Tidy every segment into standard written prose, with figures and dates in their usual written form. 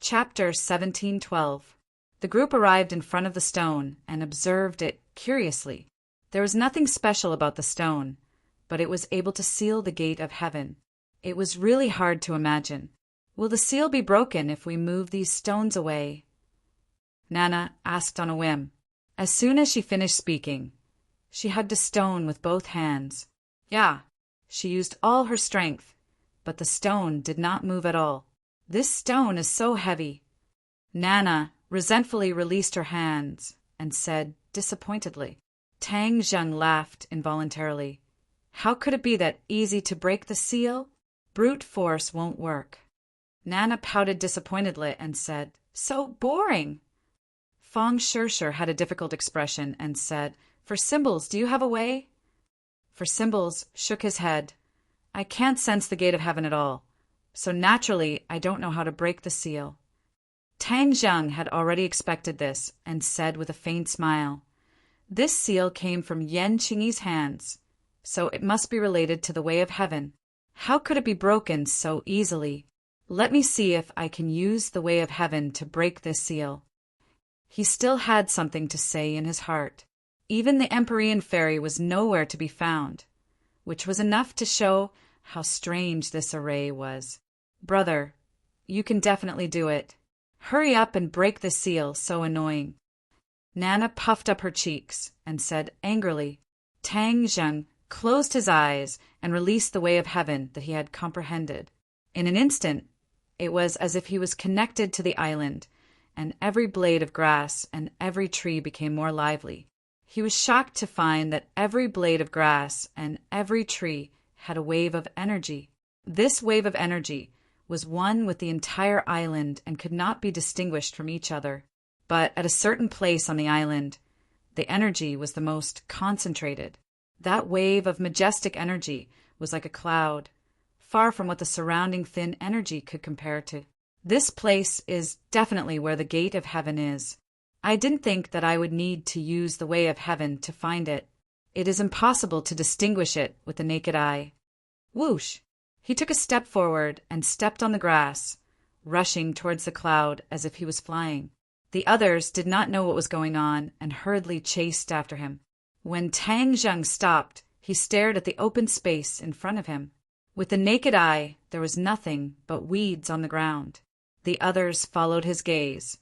Chapter 1712. The group arrived in front of the stone and observed it curiously. There was nothing special about the stone, but it was able to seal the gate of heaven. It was really hard to imagine. Will the seal be broken if we move these stones away? Nana asked on a whim. As soon as she finished speaking, she hugged a stone with both hands. Yeah, she used all her strength, but the stone did not move at all. This stone is so heavy. Nana resentfully released her hands and said disappointedly. Tang Zheng laughed involuntarily. How could it be that easy to break the seal? Brute force won't work. Nana pouted disappointedly and said, So boring. Fong Shisher had a difficult expression and said, For Symbols, do you have a way? For Symbols shook his head. I can't sense the gate of heaven at all, so naturally I don't know how to break the seal. Tang Zheng had already expected this and said with a faint smile, This seal came from Yan Qingyi's hands, so it must be related to the way of heaven. How could it be broken so easily? Let me see if I can use the way of heaven to break this seal. He still had something to say in his heart. Even the Empyrean fairy was nowhere to be found, which was enough to show how strange this array was. Brother, you can definitely do it. Hurry up and break the seal, so annoying. Nana puffed up her cheeks and said angrily. Tang Zheng closed his eyes and released the way of heaven that he had comprehended. In an instant, it was as if he was connected to the island, and every blade of grass and every tree became more lively. He was shocked to find that every blade of grass and every tree had a wave of energy. This wave of energy was one with the entire island and could not be distinguished from each other. But at a certain place on the island, the energy was the most concentrated. That wave of majestic energy was like a cloud, far from what the surrounding thin energy could compare to. This place is definitely where the gate of heaven is. I didn't think that I would need to use the way of heaven to find it. It is impossible to distinguish it with the naked eye. Whoosh! He took a step forward and stepped on the grass, rushing towards the cloud as if he was flying. The others did not know what was going on and hurriedly chased after him. When Tang Zheng stopped, he stared at the open space in front of him. With the naked eye, there was nothing but weeds on the ground. The others followed his gaze,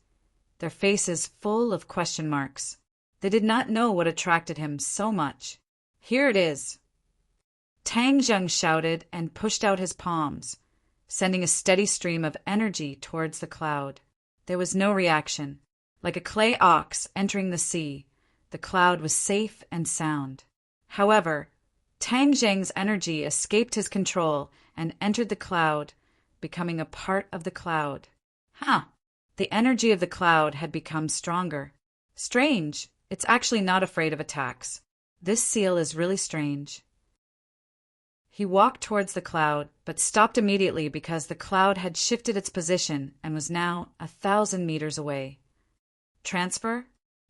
their faces full of question marks. They did not know what attracted him so much. Here it is. Tang Zheng shouted and pushed out his palms, sending a steady stream of energy towards the cloud. There was no reaction. Like a clay ox entering the sea, the cloud was safe and sound. However, Tang Zheng's energy escaped his control and entered the cloud, becoming a part of the cloud. The energy of the cloud had become stronger. Strange. It's actually not afraid of attacks. This seal is really strange. He walked towards the cloud, but stopped immediately because the cloud had shifted its position and was now 1,000 meters away. Transfer?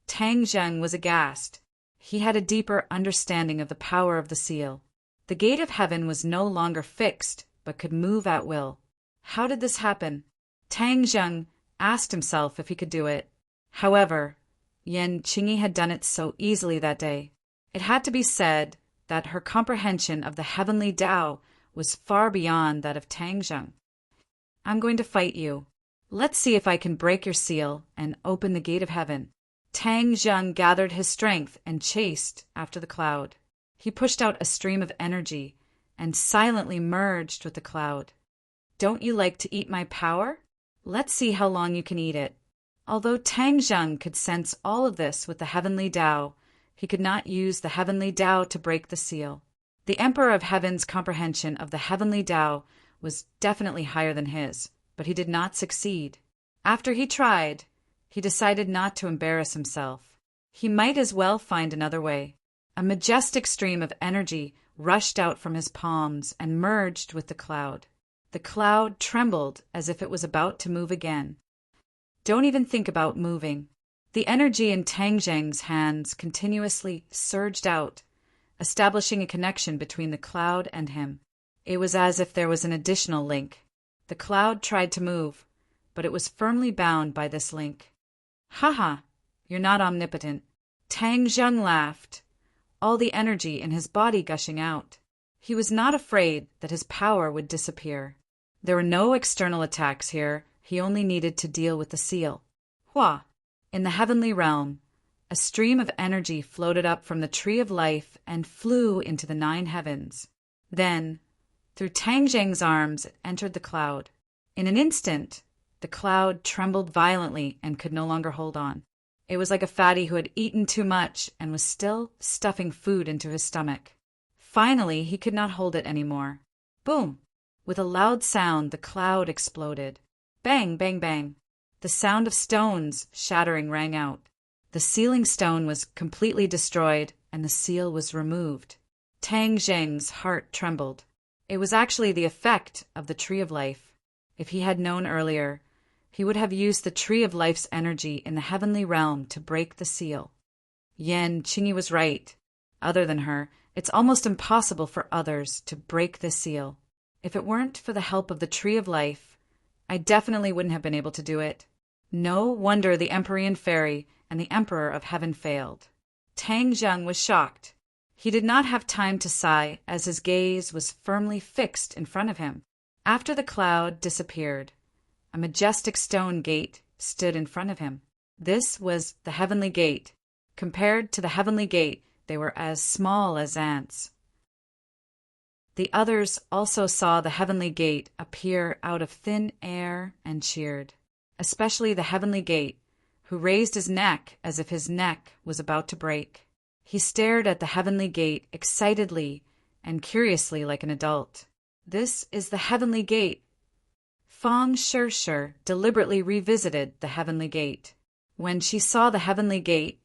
Tang Zheng was aghast. He had a deeper understanding of the power of the seal. The gate of heaven was no longer fixed, but could move at will. How did this happen? Tang Zheng asked himself if he could do it. However, Yan Qingyi had done it so easily that day. It had to be said that her comprehension of the heavenly Tao was far beyond that of Tang Zheng. I'm going to fight you. Let's see if I can break your seal and open the gate of heaven. Tang Zheng gathered his strength and chased after the cloud. He pushed out a stream of energy and silently merged with the cloud. Don't you like to eat my power? Let's see how long you can eat it. Although Tang Zheng could sense all of this with the heavenly Tao, he could not use the heavenly Tao to break the seal. The Emperor of Heaven's comprehension of the heavenly Tao was definitely higher than his, but he did not succeed. After he tried, he decided not to embarrass himself. He might as well find another way. A majestic stream of energy rushed out from his palms and merged with the cloud. The cloud trembled as if it was about to move again. Don't even think about moving. The energy in Tang Zheng's hands continuously surged out, establishing a connection between the cloud and him. It was as if there was an additional link. The cloud tried to move, but it was firmly bound by this link. Haha, you're not omnipotent. Tang Zheng laughed, all the energy in his body gushing out. He was not afraid that his power would disappear. There were no external attacks here, he only needed to deal with the seal. Hua! In the heavenly realm, a stream of energy floated up from the Tree of Life and flew into the 9 heavens. Then, through Tang Zheng's arms, it entered the cloud. In an instant, the cloud trembled violently and could no longer hold on. It was like a fatty who had eaten too much and was still stuffing food into his stomach. Finally, he could not hold it anymore. Boom! With a loud sound, the cloud exploded. Bang, bang, bang. The sound of stones shattering rang out. The sealing stone was completely destroyed, and the seal was removed. Tang Zheng's heart trembled. It was actually the effect of the Tree of Life. If he had known earlier, he would have used the Tree of Life's energy in the heavenly realm to break the seal. Qingyi was right. Other than her, it's almost impossible for others to break the seal. If it weren't for the help of the Tree of Life, I definitely wouldn't have been able to do it. No wonder the Empyrean Fairy and the Emperor of Heaven failed. Tang Zheng was shocked. He did not have time to sigh, as his gaze was firmly fixed in front of him. After the cloud disappeared, a majestic stone gate stood in front of him. This was the Heavenly Gate. Compared to the Heavenly Gate, they were as small as ants. The others also saw the Heavenly Gate appear out of thin air and cheered, especially the Heavenly Gate, who raised his neck as if his neck was about to break. He stared at the Heavenly Gate excitedly and curiously like an adult. This is the Heavenly Gate. Fang Shirshir deliberately revisited the Heavenly Gate. When she saw the Heavenly Gate,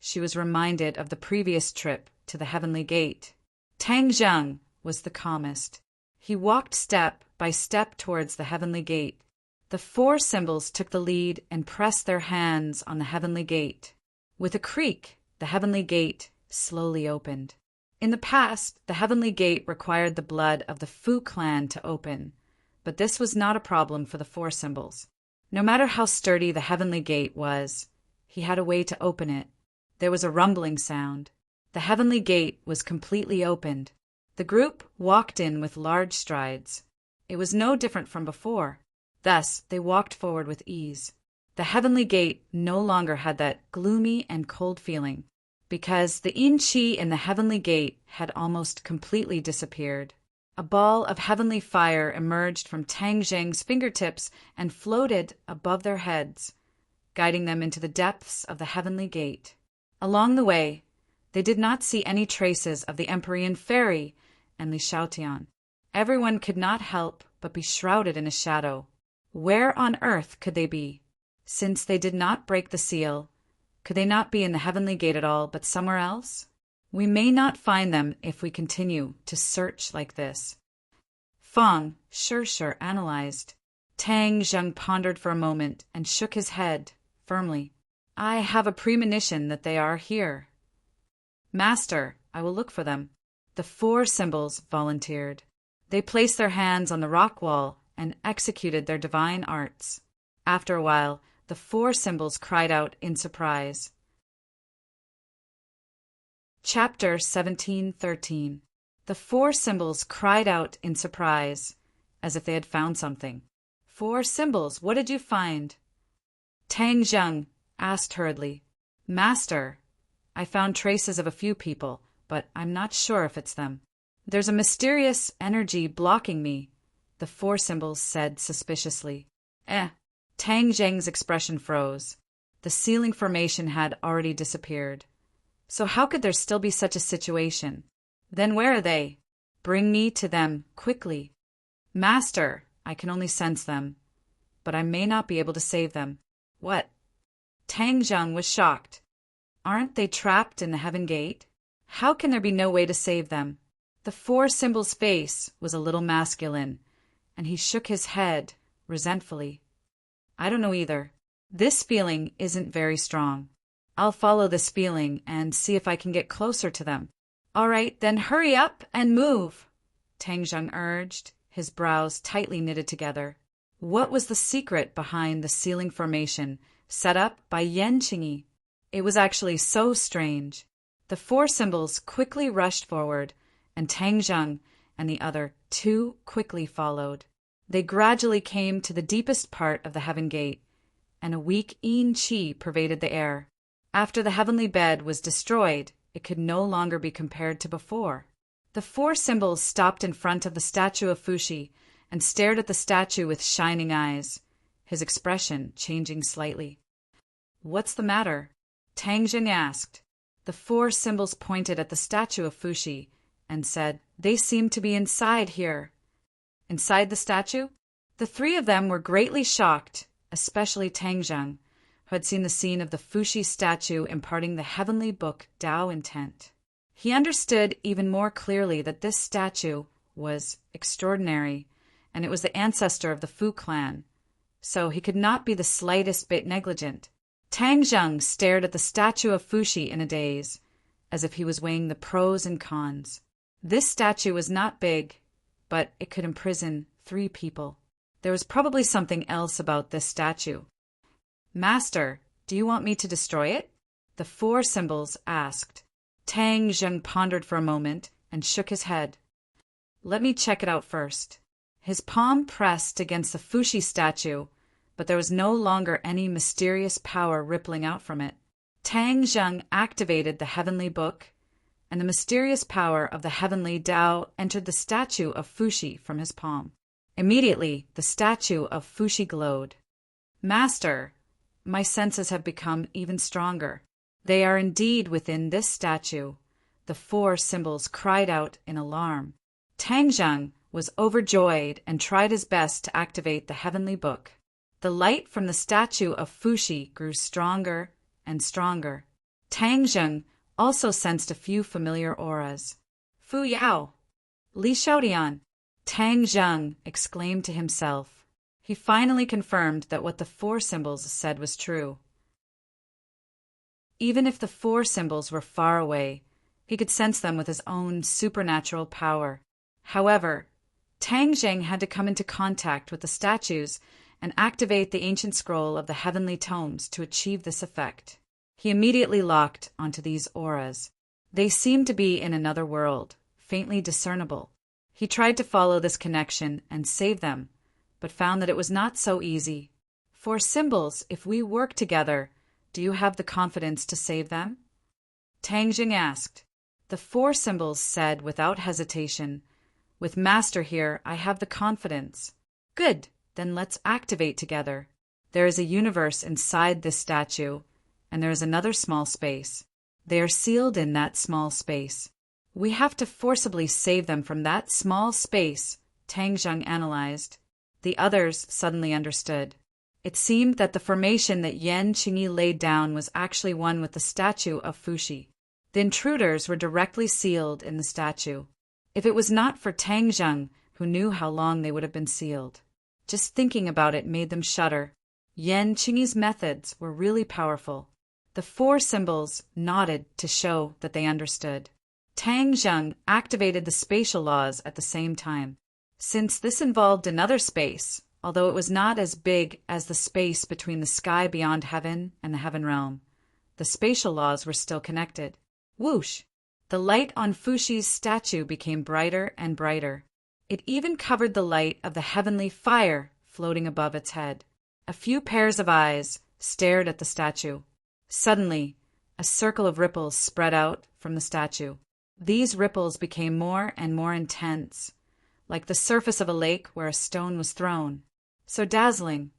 she was reminded of the previous trip to the Heavenly Gate. Tang Zheng was the calmest. He walked step by step towards the Heavenly Gate. The 4 symbols took the lead and pressed their hands on the Heavenly Gate. With a creak, the Heavenly Gate slowly opened. In the past, the Heavenly Gate required the blood of the Fu clan to open, but this was not a problem for the 4 symbols. No matter how sturdy the Heavenly Gate was, he had a way to open it. There was a rumbling sound. The Heavenly Gate was completely opened. The group walked in with large strides. It was no different from before. Thus, they walked forward with ease. The Heavenly Gate no longer had that gloomy and cold feeling, because the yin qi in the Heavenly Gate had almost completely disappeared. A ball of heavenly fire emerged from Tang Zheng's fingertips and floated above their heads, guiding them into the depths of the Heavenly Gate. Along the way, they did not see any traces of the Empyrean Fairy and Li Shaotian. Everyone could not help but be shrouded in a shadow. Where on earth could they be? Since they did not break the seal, could they not be in the Heavenly Gate at all, but somewhere else? We may not find them if we continue to search like this. Fang Shirshir analyzed. Tang Zheng pondered for a moment and shook his head firmly. I have a premonition that they are here. Master, I will look for them. The 4 symbols volunteered. They placed their hands on the rock wall and executed their divine arts. After a while, the 4 symbols cried out in surprise. Chapter 17:13. The 4 symbols cried out in surprise, as if they had found something. 4 symbols, what did you find? Tang Zheng asked hurriedly. Master, I found traces of a few people, but I'm not sure if it's them. There's a mysterious energy blocking me, the 4 symbols said suspiciously. Tang Zheng's expression froze. The sealing formation had already disappeared. So how could there still be such a situation? Then where are they? Bring me to them, quickly. Master, I can only sense them, but I may not be able to save them. What? Tang Zheng was shocked. Aren't they trapped in the Heaven Gate? How can there be no way to save them? The 4 symbols' face was a little masculine, and he shook his head resentfully. I don't know either. This feeling isn't very strong. I'll follow this feeling and see if I can get closer to them. All right, then hurry up and move, Tang Zheng urged, his brows tightly knitted together. What was the secret behind the sealing formation set up by Yan Qingyi? It was actually so strange. The four symbols quickly rushed forward, and Tang Zheng and the other two quickly followed. They gradually came to the deepest part of the heaven gate, and a weak yin qi pervaded the air. After the heavenly bed was destroyed, it could no longer be compared to before. The four symbols stopped in front of the statue of Fuxi and stared at the statue with shining eyes, his expression changing slightly. "What's the matter?" Tang Zheng asked. The four symbols pointed at the statue of Fuxi and said, "They seem to be inside here." Inside the statue? The three of them were greatly shocked, especially Tang Zheng, who had seen the scene of the Fuxi statue imparting the heavenly book Tao intent. He understood even more clearly that this statue was extraordinary, and it was the ancestor of the Fu clan, so he could not be the slightest bit negligent. Tang Zheng stared at the statue of Fuxi in a daze, as if he was weighing the pros and cons. This statue was not big, but it could imprison 3 people. There was probably something else about this statue. "Master, do you want me to destroy it?" the 4 symbols asked. Tang Zheng pondered for a moment and shook his head. "Let me check it out first." His palm pressed against the Fuxi statue, but there was no longer any mysterious power rippling out from it. Tang Zheng activated the heavenly book, and the mysterious power of the heavenly Tao entered the statue of Fuxi from his palm. Immediately, the statue of Fuxi glowed. "Master, my senses have become even stronger. They are indeed within this statue," the 4 symbols cried out in alarm. Tang Zheng was overjoyed and tried his best to activate the heavenly book. The light from the statue of Fuxi grew stronger and stronger. Tang Zheng also sensed a few familiar auras. "Fu Yao! Li Xiaotian!" Tang Zheng exclaimed to himself. He finally confirmed that what the 4 symbols said was true. Even if the 4 symbols were far away, he could sense them with his own supernatural power. However, Tang Zheng had to come into contact with the statues and activate the ancient scroll of the heavenly tomes to achieve this effect. He immediately locked onto these auras. They seemed to be in another world, faintly discernible. He tried to follow this connection and save them, but found that it was not so easy. "For symbols, if we work together, do you have the confidence to save them?" Tang Zheng asked. The 4 symbols said without hesitation, "With Master here, I have the confidence." "Good, then let's activate together. There is a universe inside this statue, and there is another small space. They are sealed in that small space. We have to forcibly save them from that small space," Tang Zheng analyzed. The others suddenly understood. It seemed that the formation that Yan Qingyi laid down was actually one with the statue of Fuxi. The intruders were directly sealed in the statue. If it was not for Tang Zheng, who knew how long they would have been sealed. Just thinking about it made them shudder. Yan Qingyi's methods were really powerful. The 4 symbols nodded to show that they understood. Tang Zheng activated the spatial laws at the same time. Since this involved another space, although it was not as big as the space between the sky beyond heaven and the heaven realm, the spatial laws were still connected. Whoosh! The light on Fuxi's statue became brighter and brighter. It even covered the light of the heavenly fire floating above its head. A few pairs of eyes stared at the statue. Suddenly, a circle of ripples spread out from the statue. These ripples became more and more intense, like the surface of a lake where a stone was thrown. So dazzling.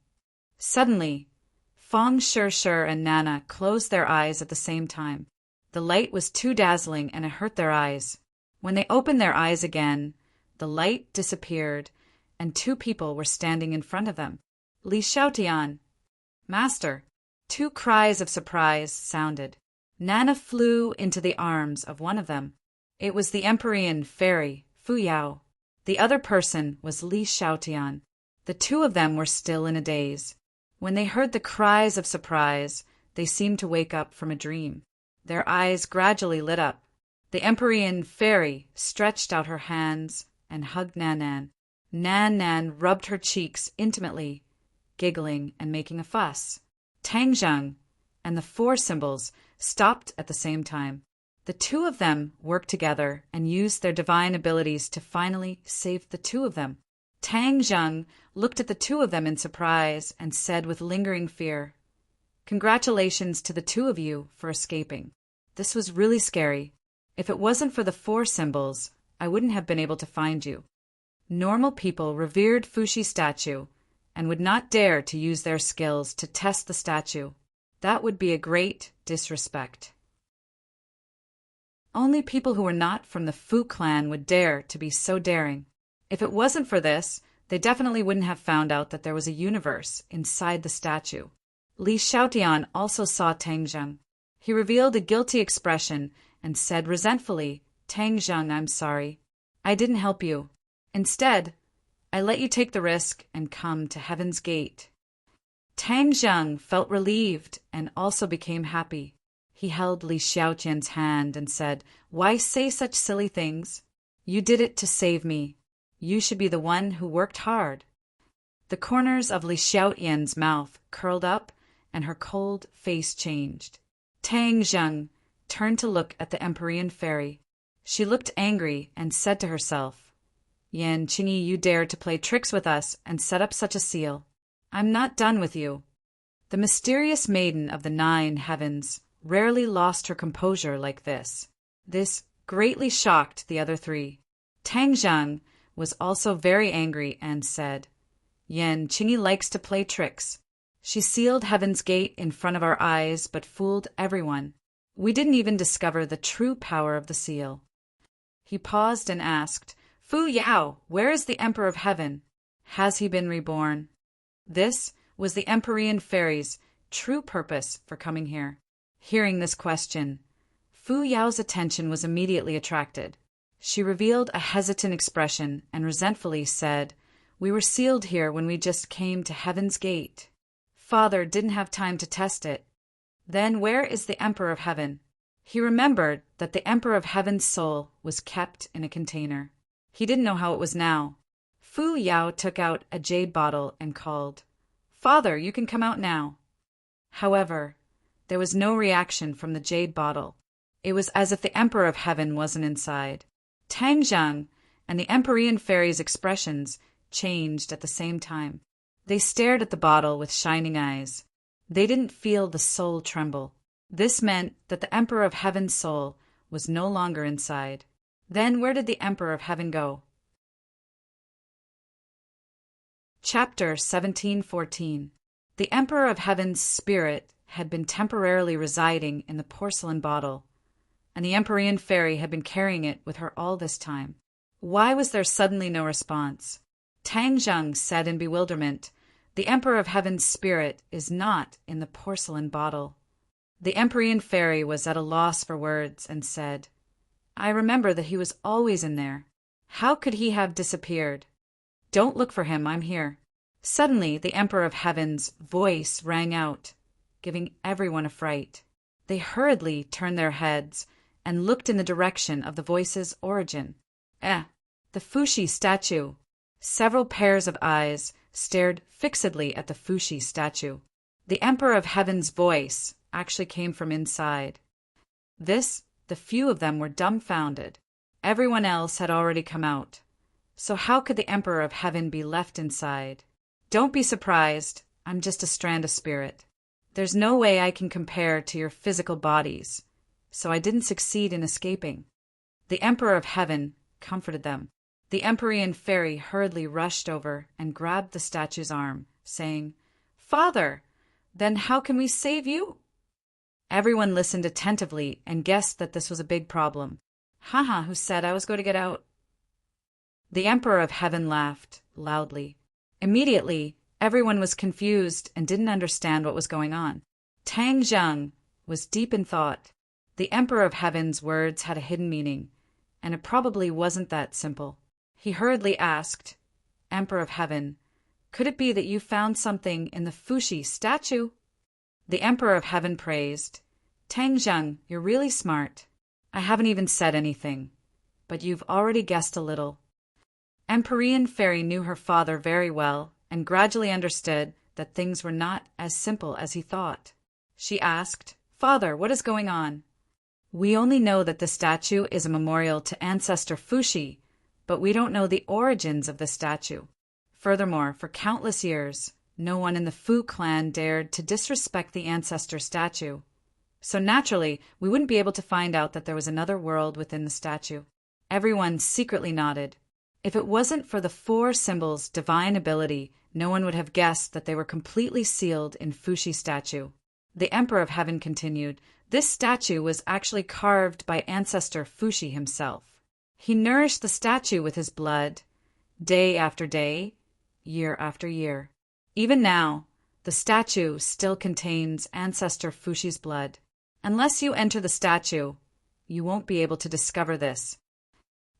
Suddenly, Feng Shi and Nana closed their eyes at the same time. The light was too dazzling and it hurt their eyes. When they opened their eyes again, the light disappeared and 2 people were standing in front of them. "Li Xiaotian! Master!" 2 cries of surprise sounded. Nana flew into the arms of one of them. It was the Empyrean fairy, Fu Yao. The other person was Li Xiaotian. The 2 of them were still in a daze. When they heard the cries of surprise, they seemed to wake up from a dream. Their eyes gradually lit up. The Empyrean fairy stretched out her hands and hugged Nanan. Nan Nan rubbed her cheeks intimately, giggling and making a fuss. Tang Zheng and the four symbols stopped at the same time. The two of them worked together and used their divine abilities to finally save the two of them. Tang Zheng looked at the two of them in surprise and said with lingering fear, "Congratulations to the two of you for escaping. This was really scary. If it wasn't for the four symbols, I wouldn't have been able to find you." Normal people revered Fuxi's statue and would not dare to use their skills to test the statue. That would be a great disrespect. Only people who were not from the Fu clan would dare to be so daring. If it wasn't for this, they definitely wouldn't have found out that there was a universe inside the statue. Li Xiaotian also saw Tang Zheng. He revealed a guilty expression and said resentfully, "Tang Zheng, I'm sorry. I didn't help you. Instead, I let you take the risk and come to Heaven's Gate." Tang Zheng felt relieved and also became happy. He held Li Xiaotian's hand and said, "Why say such silly things? You did it to save me. You should be the one who worked hard." The corners of Li Xiaotian's mouth curled up and her cold face changed. Tang Zheng turned to look at the Empyrean fairy. She looked angry and said to herself, "Yan Qingyi, you dared to play tricks with us and set up such a seal. I'm not done with you." The mysterious maiden of the 9 heavens rarely lost her composure like this. This greatly shocked the other 3. Tang Zheng was also very angry and said, "Yan Qingyi likes to play tricks. She sealed Heaven's Gate in front of our eyes but fooled everyone. We didn't even discover the true power of the seal." He paused and asked, "Fu Yao, where is the Emperor of Heaven? Has he been reborn?" This was the Empyrean fairy's true purpose for coming here. Hearing this question, Fu Yao's attention was immediately attracted. She revealed a hesitant expression and resentfully said, "We were sealed here when we just came to Heaven's Gate. Father didn't have time to test it. Then where is the Emperor of Heaven?" He remembered that the Emperor of Heaven's soul was kept in a container. He didn't know how it was now. Fu Yao took out a jade bottle and called, "Father, you can come out now." However, there was no reaction from the jade bottle. It was as if the Emperor of Heaven wasn't inside. Tang Zheng and the Empyrean fairy's expressions changed at the same time. They stared at the bottle with shining eyes. They didn't feel the soul tremble. This meant that the Emperor of Heaven's soul was no longer inside. Then where did the Emperor of Heaven go? Chapter 1714. The Emperor of Heaven's spirit had been temporarily residing in the porcelain bottle, and the Empyrean fairy had been carrying it with her all this time. Why was there suddenly no response? Tang Zheng said in bewilderment, "The Emperor of Heaven's spirit is not in the porcelain bottle." The Empyrean fairy was at a loss for words and said, "I remember that he was always in there. How could he have disappeared? Don't look for him, I'm here." Suddenly, the Emperor of Heaven's voice rang out, giving everyone a fright. They hurriedly turned their heads and looked in the direction of the voice's origin. The Fuxi statue. Several pairs of eyes stared fixedly at the Fuxi statue. The Emperor of Heaven's voice actually came from inside. The few of them were dumbfounded. Everyone else had already come out. So how could the Emperor of Heaven be left inside? Don't be surprised, I'm just a strand of spirit. There's no way I can compare to your physical bodies, so I didn't succeed in escaping. The Emperor of Heaven comforted them. The Empyrean fairy hurriedly rushed over and grabbed the statue's arm, saying, "Father, then how can we save you?" Everyone listened attentively and guessed that this was a big problem. "Haha, who said I was going to get out?" The Emperor of Heaven laughed loudly. Immediately, everyone was confused and didn't understand what was going on. Tang Zheng was deep in thought. The Emperor of Heaven's words had a hidden meaning, and it probably wasn't that simple. He hurriedly asked, "Emperor of Heaven, could it be that you found something in the Fuxi statue?" The Emperor of Heaven praised, "Tang Zheng, you're really smart. I haven't even said anything, but you've already guessed a little." Empyrean Fairy knew her father very well and gradually understood that things were not as simple as he thought. She asked, "Father, what is going on?" "We only know that the statue is a memorial to ancestor Fushi, but we don't know the origins of the statue. Furthermore, for countless years, no one in the Fu clan dared to disrespect the ancestor statue. So naturally, we wouldn't be able to find out that there was another world within the statue." Everyone secretly nodded. If it wasn't for the 4 symbols' divine ability, no one would have guessed that they were completely sealed in Fushi's statue. The Emperor of Heaven continued, "This statue was actually carved by ancestor Fushi himself. He nourished the statue with his blood, day after day, year after year. Even now, the statue still contains ancestor Fushi's blood. Unless you enter the statue, you won't be able to discover this."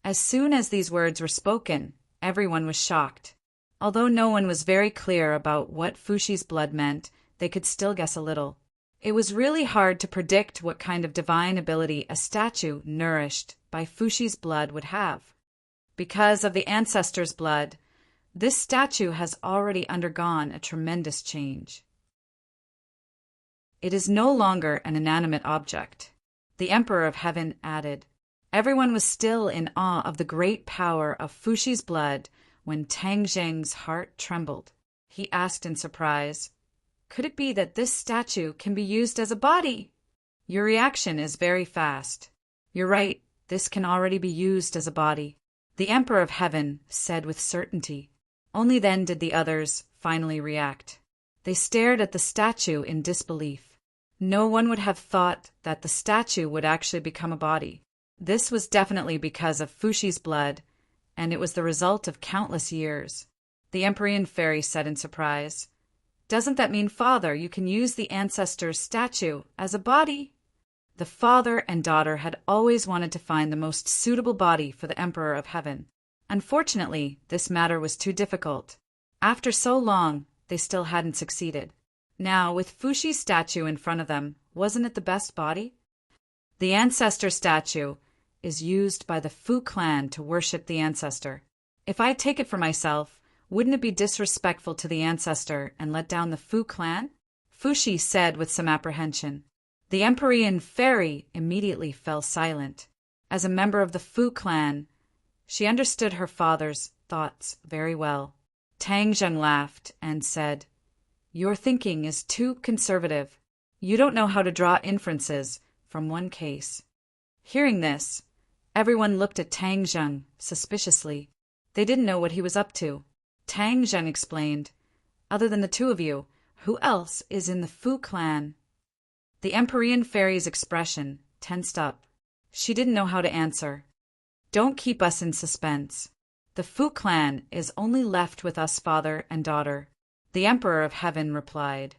As soon as these words were spoken, everyone was shocked. Although no one was very clear about what Fushi's blood meant, they could still guess a little. It was really hard to predict what kind of divine ability a statue nourished by Fushi's blood would have. Because of the ancestor's blood, this statue has already undergone a tremendous change. It is no longer an inanimate object. The Emperor of Heaven added. Everyone was still in awe of the great power of Fushi's blood when Tang Zheng's heart trembled. He asked in surprise, "Could it be that this statue can be used as a body?" "Your reaction is very fast. You're right, this can already be used as a body," the Emperor of Heaven said with certainty. Only then did the others finally react. They stared at the statue in disbelief. No one would have thought that the statue would actually become a body. This was definitely because of Fushi's blood, and it was the result of countless years. The Empyrean Fairy said in surprise, "Doesn't that mean, Father, you can use the ancestor's statue as a body?" The father and daughter had always wanted to find the most suitable body for the Emperor of Heaven. Unfortunately, this matter was too difficult. After so long, they still hadn't succeeded. Now, with Fushi's statue in front of them, wasn't it the best body? The ancestor statue is used by the Fu clan to worship the ancestor. If I take it for myself, wouldn't it be disrespectful to the ancestor and let down the Fu clan? Fushi said with some apprehension. The Empyrean Fairy immediately fell silent. As a member of the Fu clan, she understood her father's thoughts very well. Tang Zheng laughed and said, "Your thinking is too conservative. You don't know how to draw inferences from one case." Hearing this, everyone looked at Tang Zheng suspiciously. They didn't know what he was up to. Tang Zheng explained, "Other than the 2 of you, who else is in the Fu clan?" The Empyrean Fairy's expression tensed up. She didn't know how to answer. "Don't keep us in suspense. The Fu clan is only left with us father and daughter," the Emperor of Heaven replied.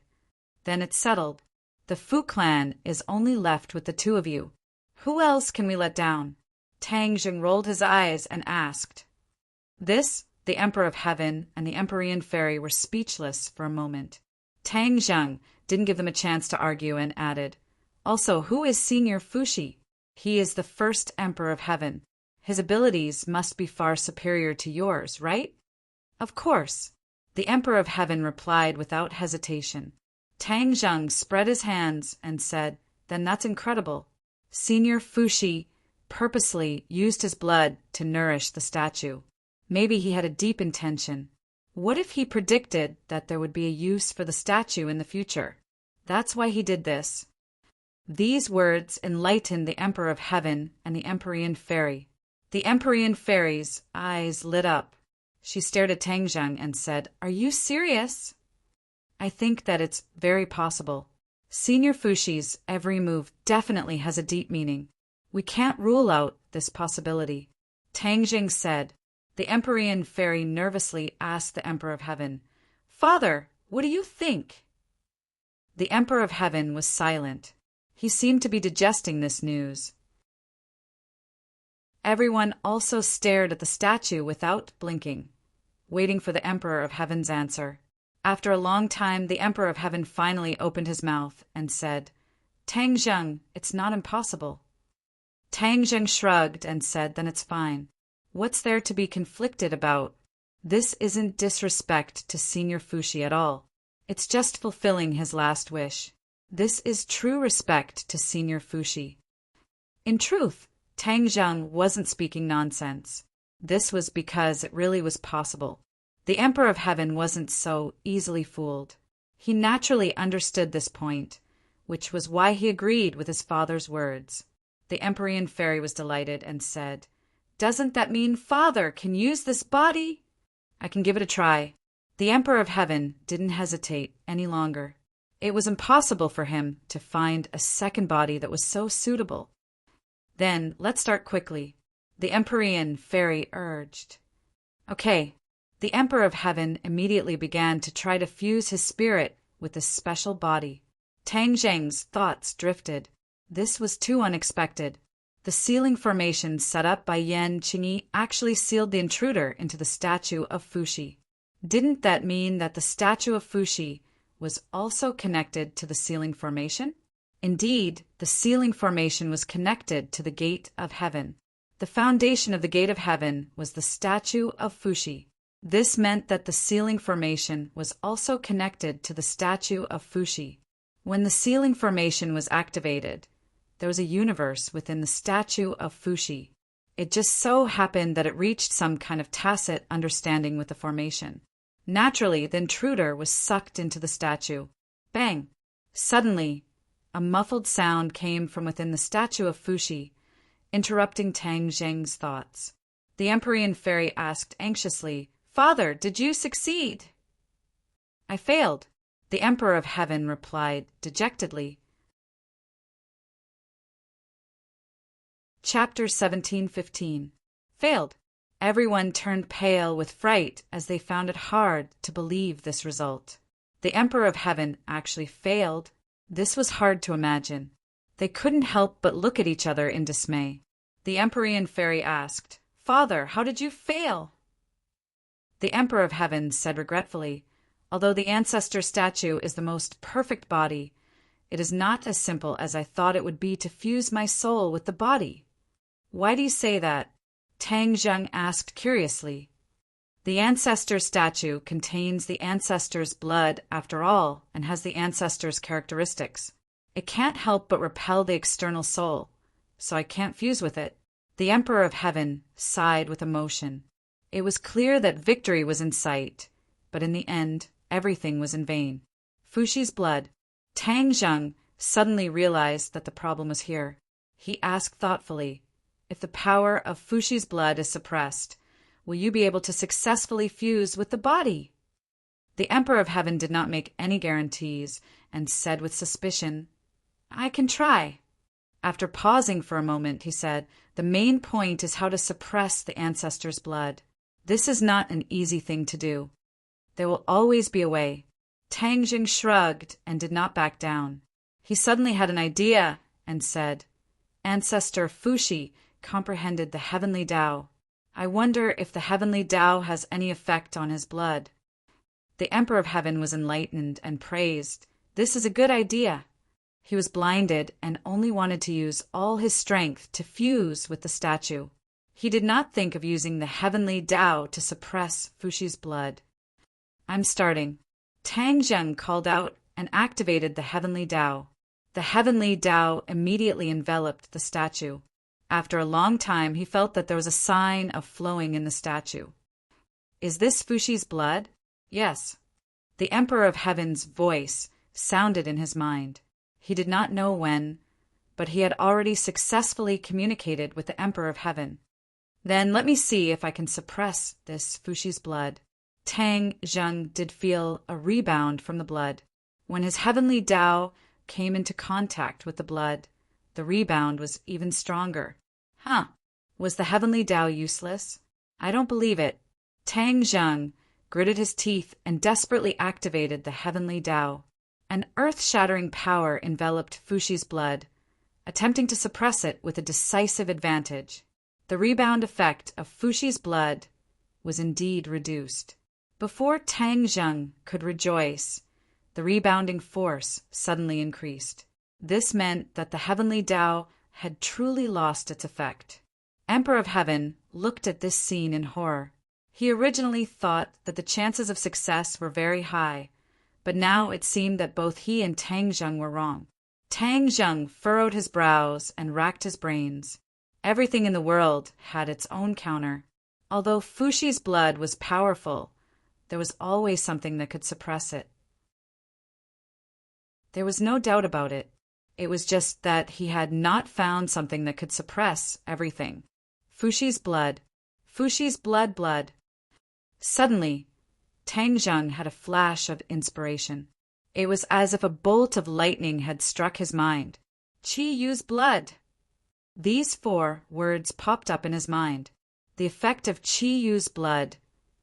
"Then it's settled. The Fu clan is only left with the 2 of you. Who else can we let down?" Tang Zheng rolled his eyes and asked. This, the Emperor of Heaven and the Empyrean Fairy were speechless for a moment. Tang Zheng didn't give them a chance to argue and added, "Also, who is Senior Fushi? He is the first Emperor of Heaven. His abilities must be far superior to yours, right?" "Of course," the Emperor of Heaven replied without hesitation. Tang Zheng spread his hands and said, "Then that's incredible. Senior Fushi purposely used his blood to nourish the statue. Maybe he had a deep intention. What if he predicted that there would be a use for the statue in the future? That's why he did this." These words enlightened the Emperor of Heaven and the Empyrean Fairy. The Empyrean Fairy's eyes lit up. She stared at Tang Zheng and said, "Are you serious?" "I think that it's very possible. Senior Fushi's every move definitely has a deep meaning. We can't rule out this possibility," Tang Zheng said. The Empyrean Fairy nervously asked the Emperor of Heaven, "Father, what do you think?" The Emperor of Heaven was silent. He seemed to be digesting this news. Everyone also stared at the statue without blinking, waiting for the Emperor of Heaven's answer. After a long time, the Emperor of Heaven finally opened his mouth and said, "Tang Zheng, it's not impossible." Tang Zheng shrugged and said, "Then it's fine. What's there to be conflicted about? This isn't disrespect to Senior Fushi at all. It's just fulfilling his last wish. This is true respect to Senior Fushi. In truth, Tang Zheng wasn't speaking nonsense. This was because it really was possible. The Emperor of Heaven wasn't so easily fooled. He naturally understood this point, which was why he agreed with his father's words. The Empyrean fairy was delighted and said, "Doesn't that mean Father can use this body?" "I can give it a try." The Emperor of Heaven didn't hesitate any longer. It was impossible for him to find a second body that was so suitable. "Then let's start quickly," the Empyrean fairy urged. "Okay." The Emperor of Heaven immediately began to try to fuse his spirit with this special body. Tang Zheng's thoughts drifted. This was too unexpected. The sealing formation set up by Yan Qingyi actually sealed the intruder into the statue of Fushi. Didn't that mean that the statue of Fushi was also connected to the sealing formation? Indeed, the sealing formation was connected to the Gate of Heaven. The foundation of the Gate of Heaven was the statue of Fushi. This meant that the sealing formation was also connected to the statue of Fushi. When the sealing formation was activated, there was a universe within the statue of Fushi. It just so happened that it reached some kind of tacit understanding with the formation. Naturally, the intruder was sucked into the statue. Bang! Suddenly, a muffled sound came from within the statue of Fushi, interrupting Tang Zheng's thoughts. The Empyrean fairy asked anxiously, "Father, did you succeed?" "I failed," the Emperor of Heaven replied dejectedly. Chapter 17:15. Failed. Everyone turned pale with fright as they found it hard to believe this result. The Emperor of Heaven actually failed. This was hard to imagine. They couldn't help but look at each other in dismay. The Empyrean fairy asked, "Father, how did you fail?" The Emperor of Heaven said regretfully, "Although the ancestor statue is the most perfect body, it is not as simple as I thought it would be to fuse my soul with the body." "Why do you say that?" Tang Zheng asked curiously. "The ancestor statue contains the ancestor's blood after all and has the ancestor's characteristics. It can't help but repel the external soul, so I can't fuse with it." The Emperor of Heaven sighed with emotion. It was clear that victory was in sight, but in the end, everything was in vain. Fushi's blood. Tang Zheng suddenly realized that the problem was here. He asked thoughtfully, "If the power of Fushi's blood is suppressed, will you be able to successfully fuse with the body?" The Emperor of Heaven did not make any guarantees and said with suspicion, "I can try." After pausing for a moment, he said, "The main point is how to suppress the ancestor's blood. This is not an easy thing to do. There will always be a way." Tang Zheng shrugged and did not back down. He suddenly had an idea and said, "Ancestor Fushi comprehended the heavenly Tao. I wonder if the heavenly Tao has any effect on his blood." The Emperor of Heaven was enlightened and praised, "This is a good idea." He was blinded and only wanted to use all his strength to fuse with the statue. He did not think of using the heavenly Tao to suppress Fushi's blood. "I'm starting." Tang Zheng called out and activated the heavenly Tao. The heavenly Tao immediately enveloped the statue. After a long time, he felt that there was a sign of flowing in the statue. "Is this Fushi's blood?" "Yes." The Emperor of Heaven's voice sounded in his mind. He did not know when, but he had already successfully communicated with the Emperor of Heaven. "Then let me see if I can suppress this Fushi's blood." Tang Zheng did feel a rebound from the blood. When his heavenly Tao came into contact with the blood, the rebound was even stronger. Was the heavenly Tao useless? I don't believe it. Tang Zheng gritted his teeth and desperately activated the heavenly Tao. An earth-shattering power enveloped Fushi's blood, attempting to suppress it with a decisive advantage. The rebound effect of Fushi's blood was indeed reduced. Before Tang Zheng could rejoice, the rebounding force suddenly increased. This meant that the heavenly Tao had truly lost its effect. Emperor of Heaven looked at this scene in horror. He originally thought that the chances of success were very high, but now it seemed that both he and Tang Zheng were wrong. Tang Zheng furrowed his brows and racked his brains. Everything in the world had its own counter. Although Fuxi's blood was powerful, there was always something that could suppress it. There was no doubt about it. It was just that he had not found something that could suppress everything. Fuxi's blood. Fuxi's blood. Suddenly, Tang Zheng had a flash of inspiration. It was as if a bolt of lightning had struck his mind. Qi Yu's blood. These 4 words popped up in his mind. The effect of Qi Yu's blood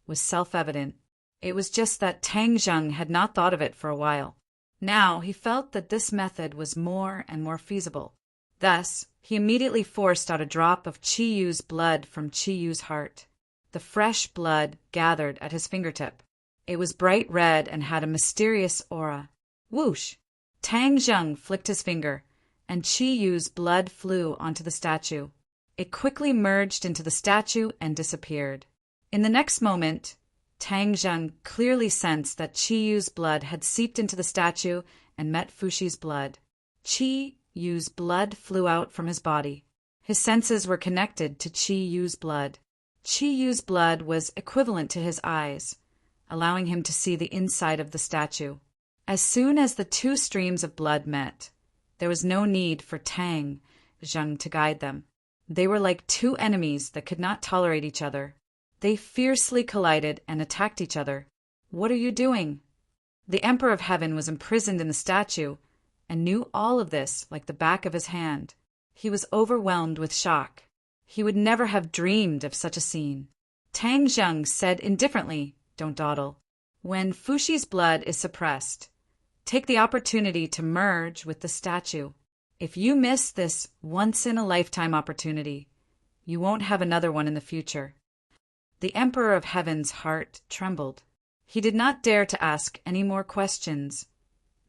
was self-evident. It was just that Tang Zheng had not thought of it for a while. Now he felt that this method was more and more feasible. Thus, he immediately forced out a drop of Qi Yu's blood from Qi Yu's heart. The fresh blood gathered at his fingertip. It was bright red and had a mysterious aura. Whoosh! Tang Zheng flicked his finger, and Qi Yu's blood flew onto the statue. It quickly merged into the statue and disappeared. In the next moment, Tang Zheng clearly sensed that Qi Yu's blood had seeped into the statue and met Fuxi's blood. Qi Yu's blood flew out from his body. His senses were connected to Qi Yu's blood. Qi Yu's blood was equivalent to his eyes, allowing him to see the inside of the statue. As soon as the 2 streams of blood met, there was no need for Tang Zheng to guide them. They were like 2 enemies that could not tolerate each other. They fiercely collided and attacked each other. What are you doing? The Emperor of Heaven was imprisoned in the statue and knew all of this like the back of his hand. He was overwhelmed with shock. He would never have dreamed of such a scene. Tang Zheng said indifferently, "Don't dawdle. When Fuxi's blood is suppressed, take the opportunity to merge with the statue. If you miss this once-in-a-lifetime opportunity, you won't have another one in the future." The Emperor of Heaven's heart trembled. He did not dare to ask any more questions,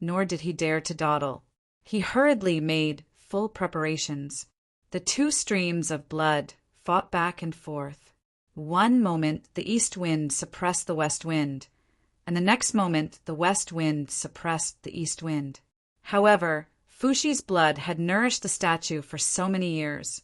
nor did he dare to dawdle. He hurriedly made full preparations. The 2 streams of blood fought back and forth. One moment the east wind suppressed the west wind, and the next moment the west wind suppressed the east wind. However, Fuxi's blood had nourished the statue for so many years,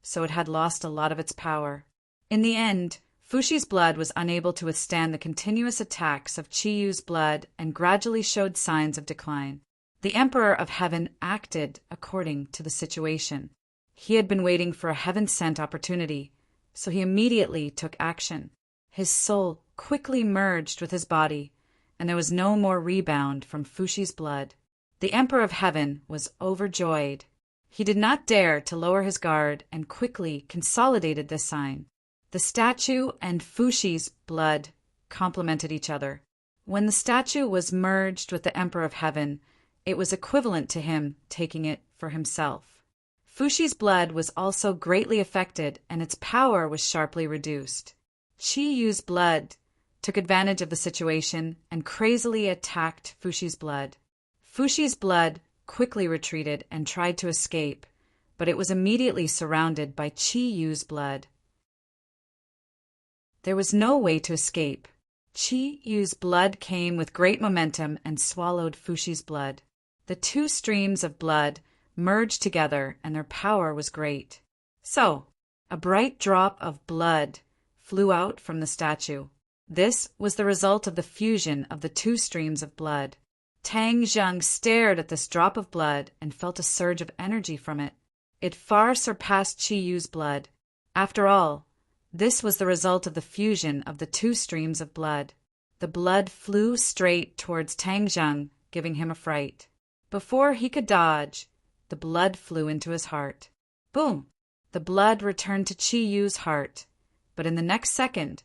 so it had lost a lot of its power. In the end, Fuxi's blood was unable to withstand the continuous attacks of Qi Yu's blood and gradually showed signs of decline. The Emperor of Heaven acted according to the situation. He had been waiting for a heaven-sent opportunity, so he immediately took action. His soul quickly merged with his body, and there was no more rebound from Fuxi's blood. The Emperor of Heaven was overjoyed. He did not dare to lower his guard and quickly consolidated this sign. The statue and Fuxi's blood complemented each other. When the statue was merged with the Emperor of Heaven, it was equivalent to him taking it for himself. Fuxi's blood was also greatly affected, and its power was sharply reduced. Qi Yu's blood took advantage of the situation and crazily attacked Fuxi's blood. Fuxi's blood quickly retreated and tried to escape, but it was immediately surrounded by Qi Yu's blood. There was no way to escape. Qi Yu's blood came with great momentum and swallowed Fuxi's blood. The 2 streams of blood merged together, and their power was great. So, a bright drop of blood flew out from the statue. This was the result of the fusion of the 2 streams of blood. Tang Zheng stared at this drop of blood and felt a surge of energy from it. It far surpassed Qi Yu's blood. After all, this was the result of the fusion of the 2 streams of blood. The blood flew straight towards Tang Zheng, giving him a fright. Before he could dodge, the blood flew into his heart. Boom! The blood returned to Qi Yu's heart, but in the next second,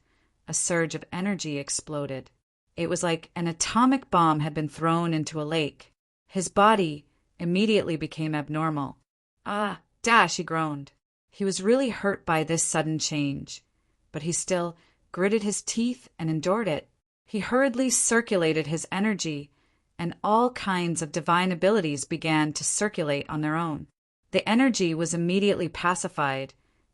a surge of energy exploded. It was like an atomic bomb had been thrown into a lake. His body immediately became abnormal. "Ah, dash," he groaned. He was really hurt by this sudden change, but he still gritted his teeth and endured it. He hurriedly circulated his energy, and all kinds of divine abilities began to circulate on their own. The energy was immediately pacified,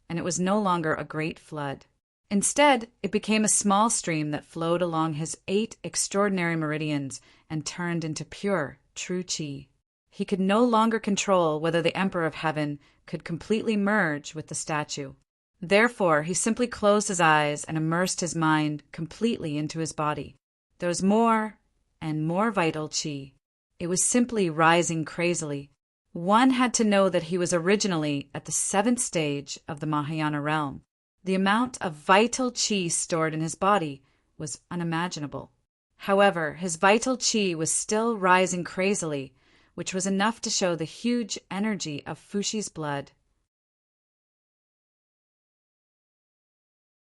and it was no longer a great flood. Instead, it became a small stream that flowed along his 8 extraordinary meridians and turned into pure, true qi. He could no longer control whether the Emperor of Heaven could completely merge with the statue. Therefore, he simply closed his eyes and immersed his mind completely into his body. There was more and more vital qi. It was simply rising crazily. One had to know that he was originally at the 7th stage of the Mahayana realm. The amount of vital qi stored in his body was unimaginable. However, his vital qi was still rising crazily, which was enough to show the huge energy of Fushi's blood.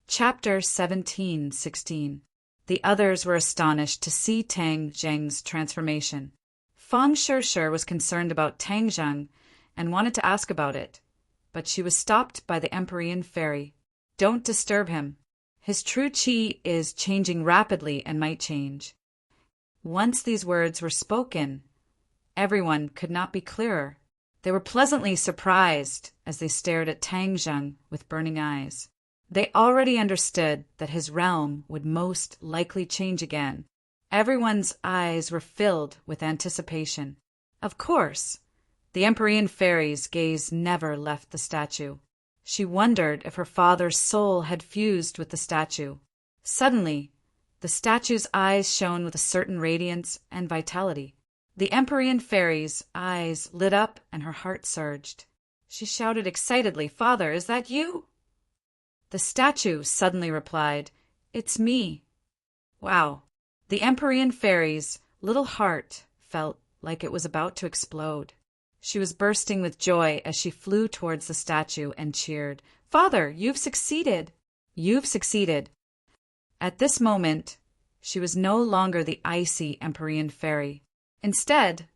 Chapter 17:16. The others were astonished to see Tang Zheng's transformation. Feng Shishir was concerned about Tang Zheng and wanted to ask about it, but she was stopped by the Empyrean fairy. Don't disturb him. His true qi is changing rapidly and might change. Once these words were spoken, everyone could not be clearer. They were pleasantly surprised as they stared at Tang Zheng with burning eyes. They already understood that his realm would most likely change again. Everyone's eyes were filled with anticipation. Of course, the Empyrean fairy's gaze never left the statue. She wondered if her father's soul had fused with the statue. Suddenly, the statue's eyes shone with a certain radiance and vitality. The Empyrean fairy's eyes lit up and her heart surged. She shouted excitedly, "Father, is that you?" The statue suddenly replied, "It's me." Wow. The Empyrean fairy's little heart felt like it was about to explode. She was bursting with joy as she flew towards the statue and cheered, "Father, you've succeeded! You've succeeded!" At this moment, she was no longer the icy Empyrean fairy. Instead,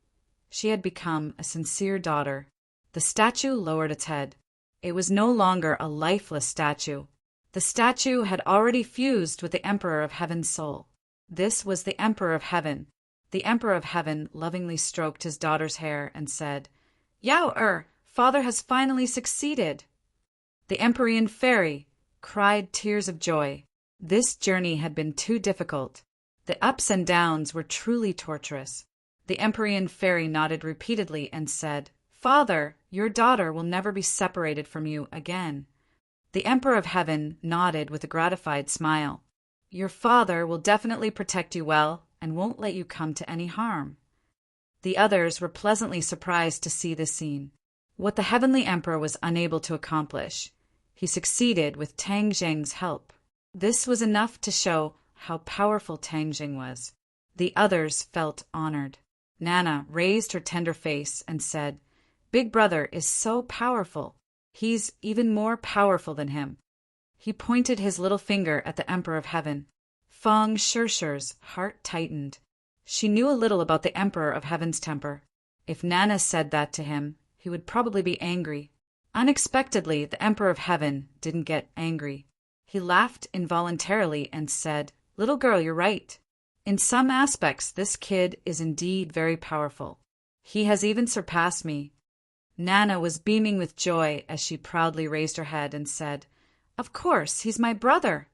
she had become a sincere daughter. The statue lowered its head. It was no longer a lifeless statue. The statue had already fused with the Emperor of Heaven's soul. This was the Emperor of Heaven. The Emperor of Heaven lovingly stroked his daughter's hair and said, "Yao, father has finally succeeded." The Empyrean fairy cried tears of joy. This journey had been too difficult. The ups and downs were truly torturous. The Empyrean fairy nodded repeatedly and said, "Father, your daughter will never be separated from you again." The Emperor of Heaven nodded with a gratified smile. "Your father will definitely protect you well and won't let you come to any harm." The others were pleasantly surprised to see this scene. What the Heavenly Emperor was unable to accomplish, he succeeded with Tang Zheng's help. This was enough to show how powerful Tang Zheng was. The others felt honored. Nana raised her tender face and said, "Big brother is so powerful. He's even more powerful than him." He pointed his little finger at the Emperor of Heaven. Feng Shishir's heart tightened. She knew a little about the Emperor of Heaven's temper. If Nana said that to him, he would probably be angry. Unexpectedly, the Emperor of Heaven didn't get angry. He laughed involuntarily and said, "Little girl, you're right. In some aspects, this kid is indeed very powerful. He has even surpassed me." Nana was beaming with joy as she proudly raised her head and said, "Of course, he's my brother."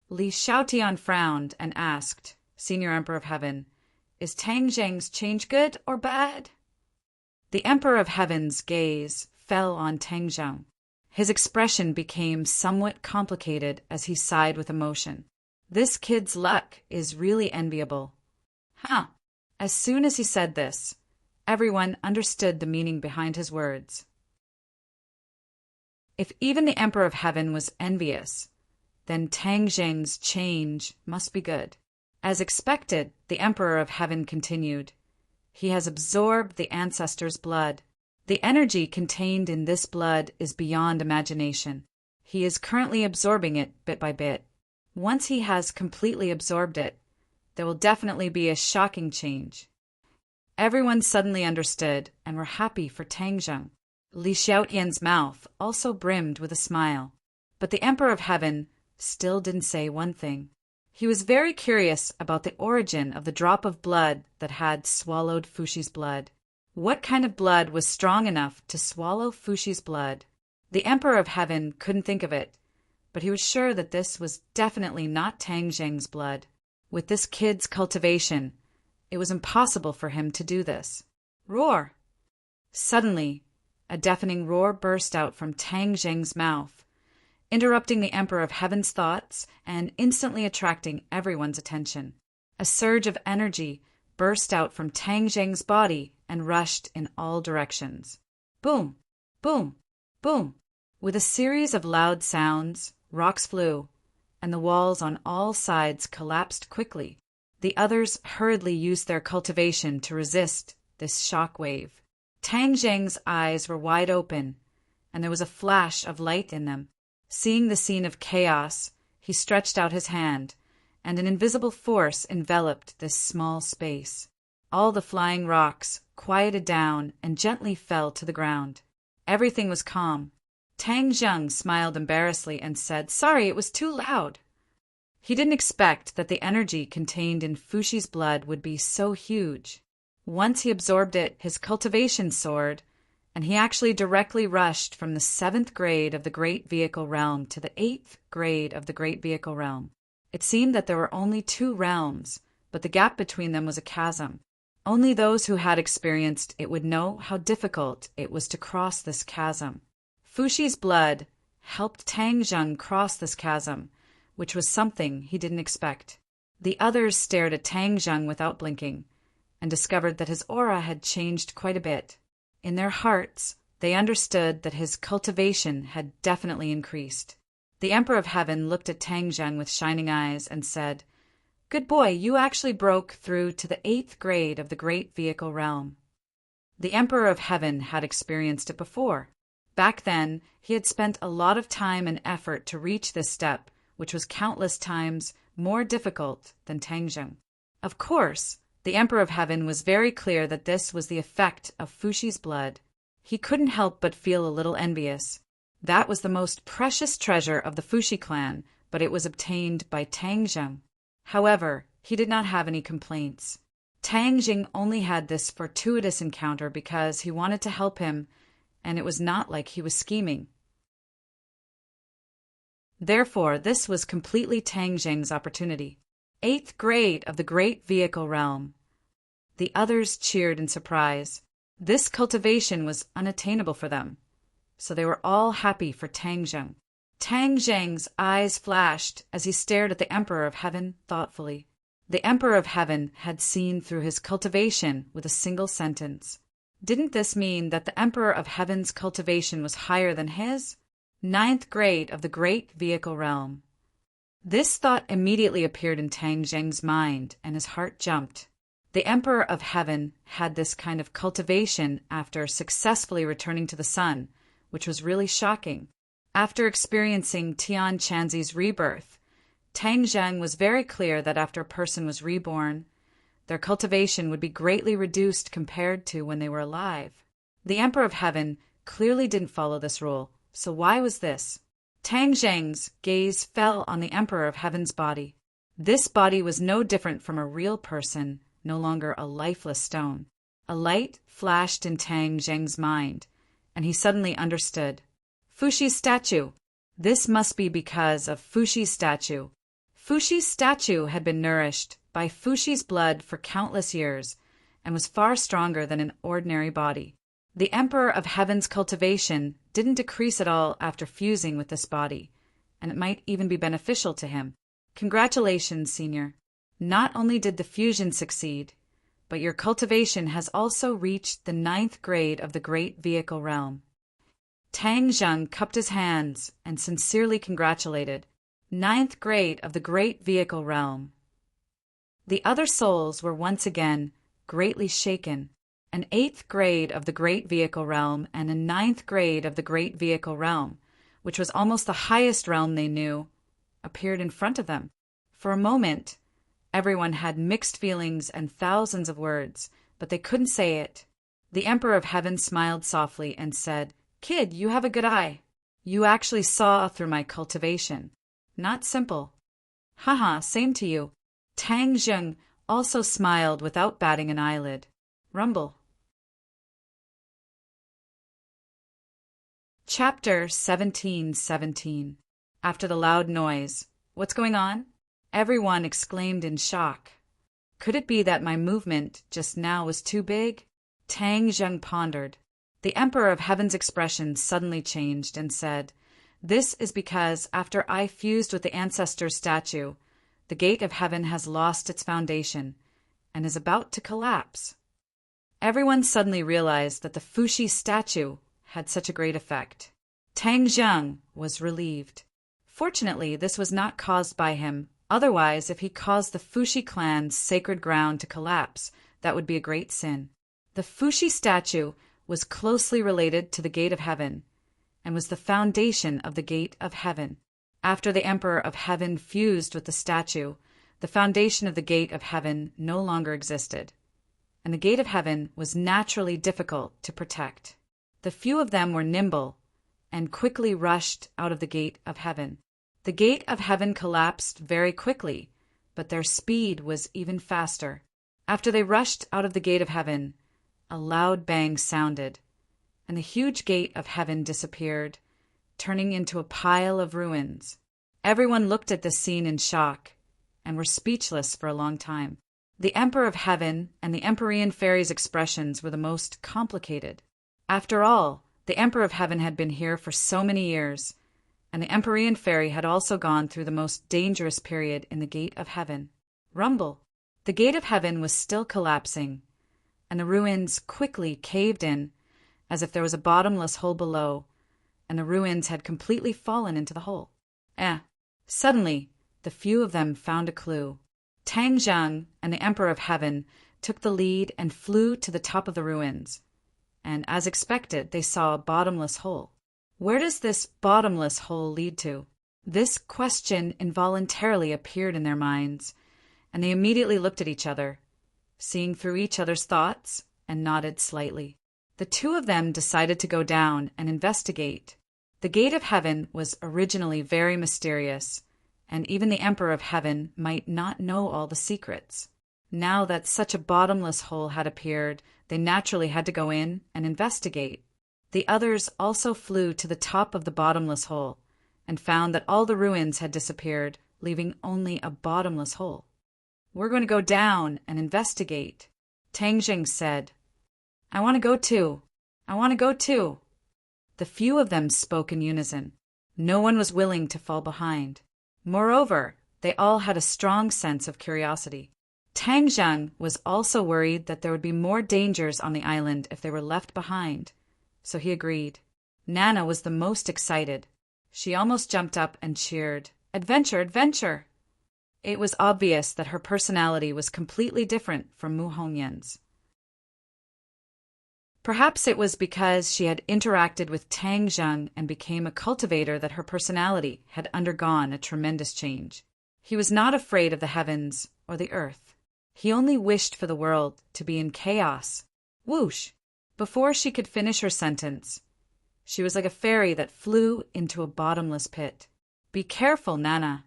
Li Xiaotian frowned and asked, "Senior Emperor of Heaven, is Tang Zheng's change good or bad?" The Emperor of Heaven's gaze fell on Tang Zheng. His expression became somewhat complicated as he sighed with emotion. "This kid's luck is really enviable." Huh. As soon as he said this, everyone understood the meaning behind his words. If even the Emperor of Heaven was envious, then Tang Zheng's change must be good. As expected, the Emperor of Heaven continued, "He has absorbed the ancestors' blood. The energy contained in this blood is beyond imagination. He is currently absorbing it bit by bit. Once he has completely absorbed it, there will definitely be a shocking change." Everyone suddenly understood and were happy for Tang Zheng. Li Xiaotian's mouth also brimmed with a smile. But the Emperor of Heaven still didn't say one thing. He was very curious about the origin of the drop of blood that had swallowed Fushi's blood. What kind of blood was strong enough to swallow Fushi's blood? The Emperor of Heaven couldn't think of it, but he was sure that this was definitely not Tang Zheng's blood. With this kid's cultivation, it was impossible for him to do this. Roar! Suddenly, a deafening roar burst out from Tang Zheng's mouth, interrupting the Emperor of Heaven's thoughts and instantly attracting everyone's attention. A surge of energy burst out from Tang Zheng's body and rushed in all directions. Boom! Boom! Boom! With a series of loud sounds, rocks flew, and the walls on all sides collapsed quickly. The others hurriedly used their cultivation to resist this shock wave. Tang Zheng's eyes were wide open, and there was a flash of light in them. Seeing the scene of chaos, he stretched out his hand, and an invisible force enveloped this small space. All the flying rocks quieted down and gently fell to the ground. Everything was calm. Tang Zheng smiled embarrassedly and said, "Sorry, it was too loud." He didn't expect that the energy contained in Fushi's blood would be so huge. Once he absorbed it, his cultivation soared, and he actually directly rushed from the 7th grade of the Great Vehicle Realm to the 8th grade of the Great Vehicle Realm. It seemed that there were only 2 realms, but the gap between them was a chasm. Only those who had experienced it would know how difficult it was to cross this chasm. Fushi's blood helped Tang Zheng cross this chasm, which was something he didn't expect. The others stared at Tang Zheng without blinking, and discovered that his aura had changed quite a bit. In their hearts, they understood that his cultivation had definitely increased. The Emperor of Heaven looked at Tang Zheng with shining eyes and said, "Good boy, you actually broke through to the 8th grade of the Great Vehicle Realm." The Emperor of Heaven had experienced it before. Back then, he had spent a lot of time and effort to reach this step, which was countless times more difficult than Tang Zheng. Of course, the Emperor of Heaven was very clear that this was the effect of Fushi's blood. He couldn't help but feel a little envious. That was the most precious treasure of the Fushi clan, but it was obtained by Tang Zheng. However, he did not have any complaints. Tang Zheng only had this fortuitous encounter because he wanted to help him, and it was not like he was scheming. Therefore, this was completely Tang Zheng's opportunity. 8th grade of the Great Vehicle Realm. The others cheered in surprise. This cultivation was unattainable for them, so they were all happy for Tang Zheng. Tang Zheng's eyes flashed as he stared at the Emperor of Heaven thoughtfully. The Emperor of Heaven had seen through his cultivation with a single sentence. Didn't this mean that the Emperor of Heaven's cultivation was higher than his? 9th grade of the Great Vehicle Realm. This thought immediately appeared in Tang Zheng's mind, and his heart jumped. The Emperor of Heaven had this kind of cultivation after successfully returning to the sun, which was really shocking. After experiencing Tian Chanzi's rebirth, Tang Zheng was very clear that after a person was reborn, their cultivation would be greatly reduced compared to when they were alive. The Emperor of Heaven clearly didn't follow this rule, so why was this? Tang Zheng's gaze fell on the Emperor of Heaven's body. This body was no different from a real person, no longer a lifeless stone. A light flashed in Tang Zheng's mind, and he suddenly understood. Fushi's statue. This must be because of Fushi's statue. Fushi's statue had been nourished by Fushi's blood for countless years, and was far stronger than an ordinary body. The Emperor of Heaven's cultivation didn't decrease at all after fusing with this body, and it might even be beneficial to him. Congratulations, Senior. Not only did the fusion succeed, but your cultivation has also reached the 9th grade of the Great Vehicle Realm. Tang Zheng cupped his hands and sincerely congratulated. 9th grade of the Great Vehicle Realm. The other souls were once again greatly shaken. An 8th grade of the Great Vehicle Realm and a 9th grade of the Great Vehicle Realm, which was almost the highest realm they knew, appeared in front of them. For a moment, everyone had mixed feelings and thousands of words, but they couldn't say it. The Emperor of Heaven smiled softly and said, "Kid, you have a good eye. You actually saw through my cultivation. Not simple." "Haha, same to you." Tang Zheng also smiled without batting an eyelid. Rumble. Chapter 17:17. After the loud noise, "What's going on?" everyone exclaimed in shock. Could it be that my movement just now was too big? Tang Zheng pondered. The Emperor of Heaven's expression suddenly changed and said, "This is because after I fused with the ancestor's statue, the gate of heaven has lost its foundation and is about to collapse." Everyone suddenly realized that the Fuxi statue had such a great effect. Tang Zheng was relieved. Fortunately, this was not caused by him. Otherwise, if he caused the Fuxi clan's sacred ground to collapse, that would be a great sin. The Fuxi statue was closely related to the gate of heaven and was the foundation of the gate of heaven. After the Emperor of Heaven fused with the statue, the foundation of the gate of heaven no longer existed, and the gate of heaven was naturally difficult to protect. The few of them were nimble and quickly rushed out of the gate of heaven. The gate of heaven collapsed very quickly, but their speed was even faster. After they rushed out of the gate of heaven, a loud bang sounded, and the huge gate of heaven disappeared, turning into a pile of ruins. Everyone looked at this scene in shock and were speechless for a long time. The Emperor of Heaven and the Empyrean Fairy's expressions were the most complicated. After all, the Emperor of Heaven had been here for so many years, and the Empyrean Fairy had also gone through the most dangerous period in the gate of heaven. Rumble! The gate of heaven was still collapsing, and the ruins quickly caved in as if there was a bottomless hole below, and the ruins had completely fallen into the hole. Suddenly, the few of them found a clue. Tang Zheng and the Emperor of Heaven took the lead and flew to the top of the ruins, and as expected, they saw a bottomless hole. Where does this bottomless hole lead to? This question involuntarily appeared in their minds, and they immediately looked at each other, seeing through each other's thoughts, and nodded slightly. The two of them decided to go down and investigate. The gate of heaven was originally very mysterious, and even the Emperor of Heaven might not know all the secrets. Now that such a bottomless hole had appeared, they naturally had to go in and investigate. The others also flew to the top of the bottomless hole and found that all the ruins had disappeared, leaving only a bottomless hole. "We're going to go down and investigate," Tang Zheng said. "I want to go too. I want to go too." The few of them spoke in unison. No one was willing to fall behind. Moreover, they all had a strong sense of curiosity. Tang Zheng was also worried that there would be more dangers on the island if they were left behind, so he agreed. Nana was the most excited. She almost jumped up and cheered, "Adventure, adventure!" It was obvious that her personality was completely different from Mu Hongyan's. Perhaps it was because she had interacted with Tang Zheng and became a cultivator that her personality had undergone a tremendous change. He was not afraid of the heavens or the earth. He only wished for the world to be in chaos. Whoosh! Before she could finish her sentence, she was like a fairy that flew into a bottomless pit. "Be careful, Nana."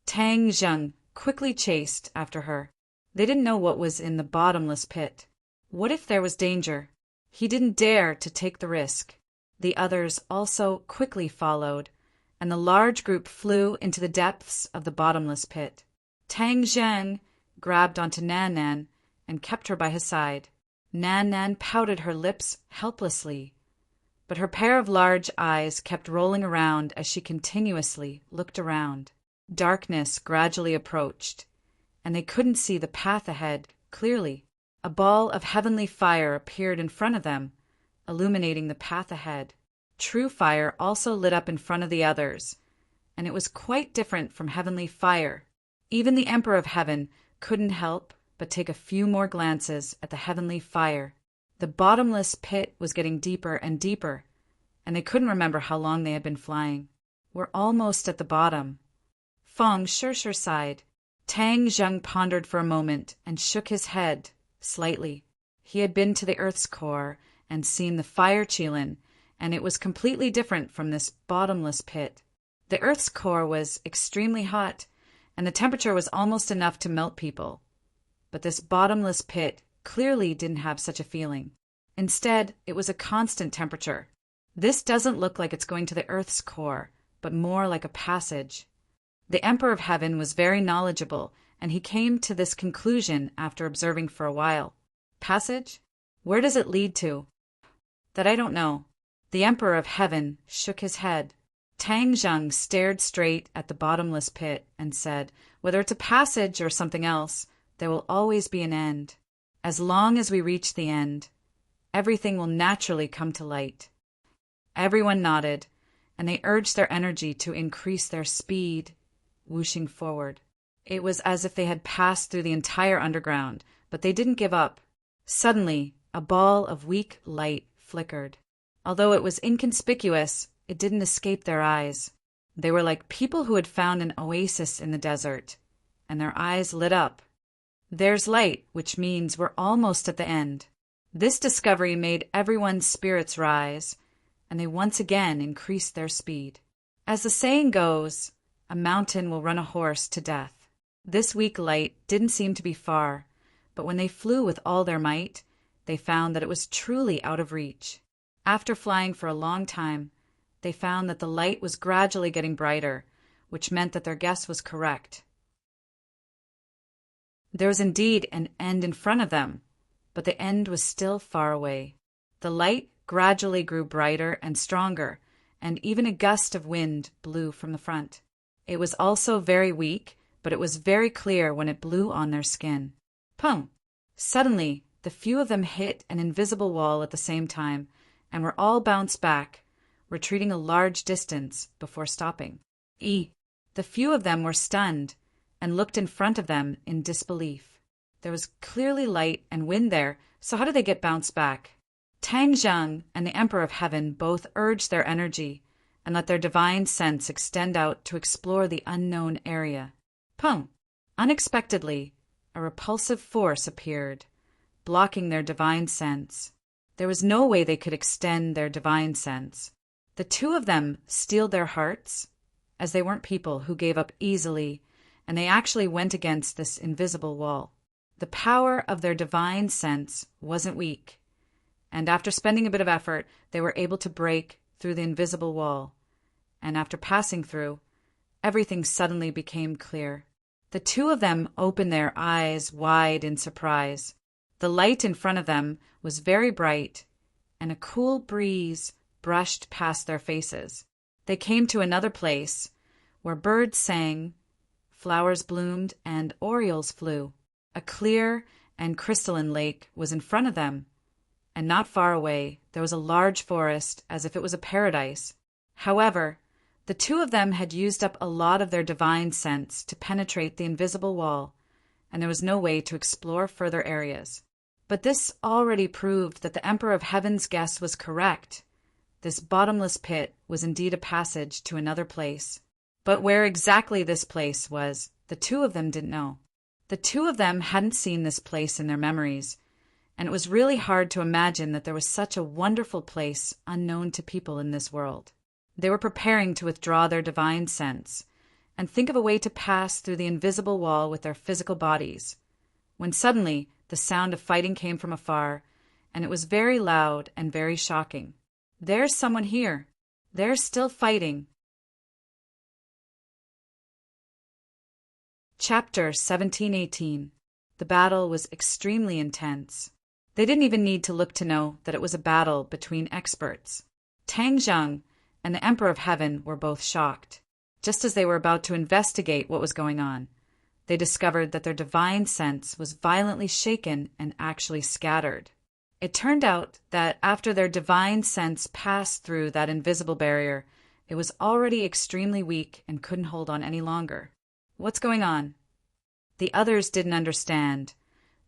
Tang Zheng quickly chased after her. They didn't know what was in the bottomless pit. What if there was danger? He didn't dare to take the risk. The others also quickly followed, and the large group flew into the depths of the bottomless pit. Tang Zheng grabbed onto Nan Nan and kept her by his side. Nan Nan pouted her lips helplessly, but her pair of large eyes kept rolling around as she continuously looked around. Darkness gradually approached, and they couldn't see the path ahead clearly. A ball of heavenly fire appeared in front of them, illuminating the path ahead. True fire also lit up in front of the others, and it was quite different from heavenly fire. Even the Emperor of Heaven couldn't help but take a few more glances at the heavenly fire. The bottomless pit was getting deeper and deeper, and they couldn't remember how long they had been flying. "We're almost at the bottom." Feng Shishir sighed. Tang Zheng pondered for a moment and shook his head slightly. He had been to the Earth's core and seen the fire Qilin, and it was completely different from this bottomless pit. The Earth's core was extremely hot, and the temperature was almost enough to melt people. But this bottomless pit clearly didn't have such a feeling. Instead, it was a constant temperature. This doesn't look like it's going to the Earth's core, but more like a passage. The Emperor of Heaven was very knowledgeable, and he came to this conclusion after observing for a while. Passage? Where does it lead to? That I don't know. The Emperor of Heaven shook his head. Tang Zheng stared straight at the bottomless pit and said, whether it's a passage or something else, there will always be an end. As long as we reach the end, everything will naturally come to light. Everyone nodded, and they urged their energy to increase their speed, whooshing forward. It was as if they had passed through the entire underground, but they didn't give up. Suddenly, a ball of weak light flickered. Although it was inconspicuous, it didn't escape their eyes. They were like people who had found an oasis in the desert, and their eyes lit up. There's light, which means we're almost at the end. This discovery made everyone's spirits rise, and they once again increased their speed. As the saying goes, a mountain will run a horse to death. This weak light didn't seem to be far, but when they flew with all their might, they found that it was truly out of reach. After flying for a long time, they found that the light was gradually getting brighter, which meant that their guess was correct. There was indeed an end in front of them, but the end was still far away. The light gradually grew brighter and stronger, and even a gust of wind blew from the front. It was also very weak, but it was very clear when it blew on their skin. Pum! Suddenly, the few of them hit an invisible wall at the same time, and were all bounced back, retreating a large distance before stopping. The few of them were stunned, and looked in front of them in disbelief. There was clearly light and wind there, so how did they get bounced back? Tang Zheng and the Emperor of Heaven both urged their energy and let their divine sense extend out to explore the unknown area. Pum! Unexpectedly, a repulsive force appeared, blocking their divine sense. There was no way they could extend their divine sense. The two of them steeled their hearts, as they weren't people who gave up easily, and they actually went against this invisible wall. The power of their divine sense wasn't weak, and after spending a bit of effort, they were able to break through the invisible wall, and after passing through, everything suddenly became clear. The two of them opened their eyes wide in surprise. The light in front of them was very bright, and a cool breeze brushed past their faces. They came to another place where birds sang, flowers bloomed, and orioles flew. A clear and crystalline lake was in front of them, and not far away there was a large forest as if it was a paradise. However, the two of them had used up a lot of their divine sense to penetrate the invisible wall, and there was no way to explore further areas. But this already proved that the Emperor of Heaven's guess was correct. This bottomless pit was indeed a passage to another place. But where exactly this place was, the two of them didn't know. The two of them hadn't seen this place in their memories, and it was really hard to imagine that there was such a wonderful place unknown to people in this world. They were preparing to withdraw their divine sense and think of a way to pass through the invisible wall with their physical bodies, when suddenly the sound of fighting came from afar, and it was very loud and very shocking. There's someone here. They're still fighting. Chapter 1718. The battle was extremely intense. They didn't even need to look to know that it was a battle between experts. Tang Zheng and the Emperor of Heaven were both shocked. Just as they were about to investigate what was going on, they discovered that their divine sense was violently shaken and actually scattered. It turned out that after their divine sense passed through that invisible barrier, it was already extremely weak and couldn't hold on any longer. What's going on? The others didn't understand,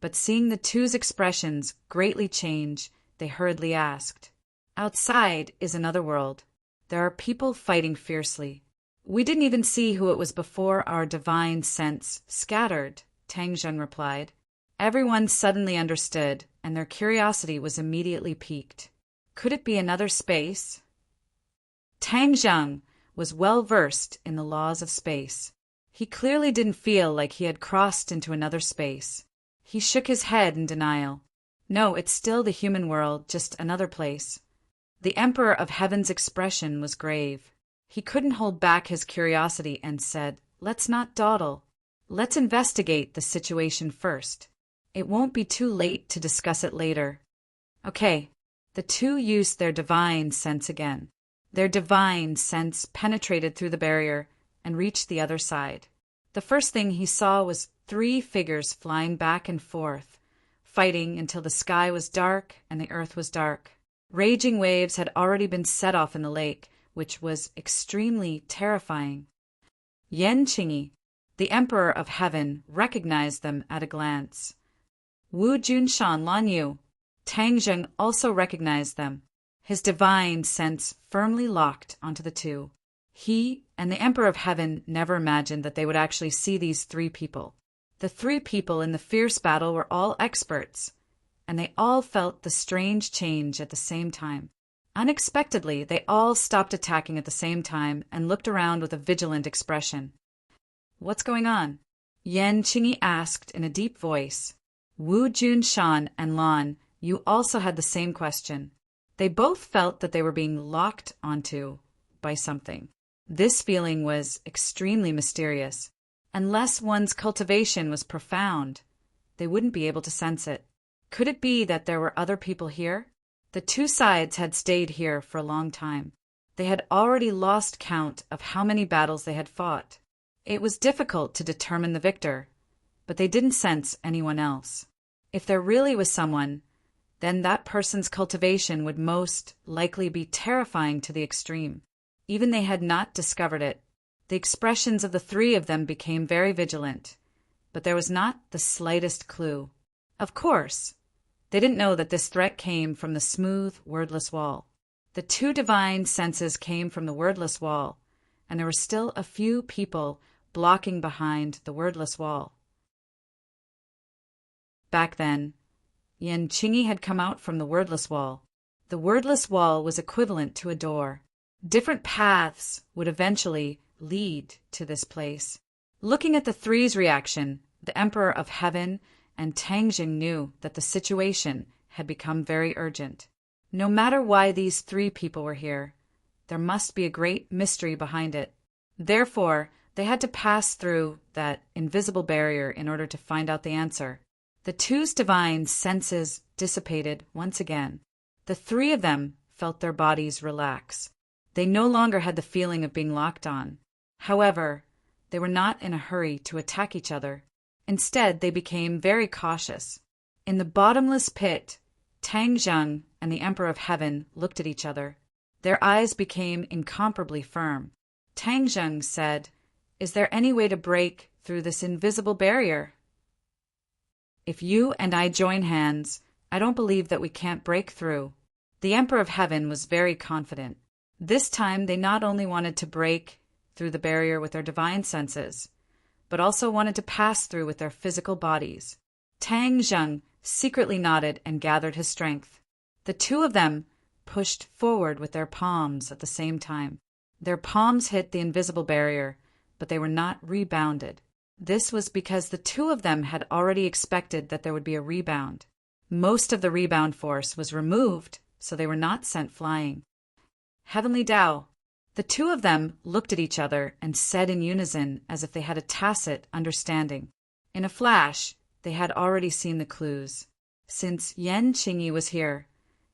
but seeing the two's expressions greatly change, they hurriedly asked, "Outside is another world. There are people fighting fiercely. We didn't even see who it was before our divine sense scattered," Tang Zheng replied. Everyone suddenly understood, and their curiosity was immediately piqued. Could it be another space? Tang Zheng was well versed in the laws of space. He clearly didn't feel like he had crossed into another space. He shook his head in denial. No, it's still the human world, just another place. The Emperor of Heaven's expression was grave. He couldn't hold back his curiosity and said, "Let's not dawdle. Let's investigate the situation first. It won't be too late to discuss it later." Okay, the two used their divine sense again. Their divine sense penetrated through the barrier and reached the other side. The first thing he saw was 3 figures flying back and forth, fighting until the sky was dark and the earth was dark. Raging waves had already been set off in the lake, which was extremely terrifying. Yan Qingyi, the Emperor of Heaven, recognized them at a glance. Wu Junshan Lan Yu, Tang Zheng also recognized them. His divine sense firmly locked onto the two. He and the Emperor of Heaven never imagined that they would actually see these 3 people. The 3 people in the fierce battle were all experts, and they all felt the strange change at the same time. Unexpectedly, they all stopped attacking at the same time and looked around with a vigilant expression. "What's going on?" Yan Qingyi asked in a deep voice. Wu Junshan and Lan Yu also had the same question. They both felt that they were being locked onto by something. This feeling was extremely mysterious. Unless one's cultivation was profound, they wouldn't be able to sense it. Could it be that there were other people here? The 2 sides had stayed here for a long time. They had already lost count of how many battles they had fought. It was difficult to determine the victor, but they didn't sense anyone else. If there really was someone, then that person's cultivation would most likely be terrifying to the extreme. Even they had not discovered it. The expressions of the 3 of them became very vigilant, but there was not the slightest clue. Of course, they didn't know that this threat came from the smooth, wordless wall. The 2 divine senses came from the wordless wall, and there were still a few people blocking behind the wordless wall. Back then, Yan Qingyi had come out from the wordless wall. The wordless wall was equivalent to a door. Different paths would eventually lead to this place. Looking at the 3's reaction, the Emperor of Heaven and Tang Zheng knew that the situation had become very urgent. No matter why these 3 people were here, there must be a great mystery behind it. Therefore, they had to pass through that invisible barrier in order to find out the answer. The 2's divine senses dissipated once again. The 3 of them felt their bodies relax. They no longer had the feeling of being locked on. However, they were not in a hurry to attack each other. Instead, they became very cautious. In the bottomless pit, Tang Zheng and the Emperor of Heaven looked at each other. Their eyes became incomparably firm. Tang Zheng said, "Is there any way to break through this invisible barrier? If you and I join hands, I don't believe that we can't break through." The Emperor of Heaven was very confident. This time they not only wanted to break through the barrier with their divine senses, but also wanted to pass through with their physical bodies. Tang Zheng secretly nodded and gathered his strength. The 2 of them pushed forward with their palms at the same time. Their palms hit the invisible barrier, but they were not rebounded. This was because the 2 of them had already expected that there would be a rebound. Most of the rebound force was removed, so they were not sent flying. "Heavenly Tao." The 2 of them looked at each other and said in unison as if they had a tacit understanding. In a flash, they had already seen the clues. Since Yan Qingyi was here,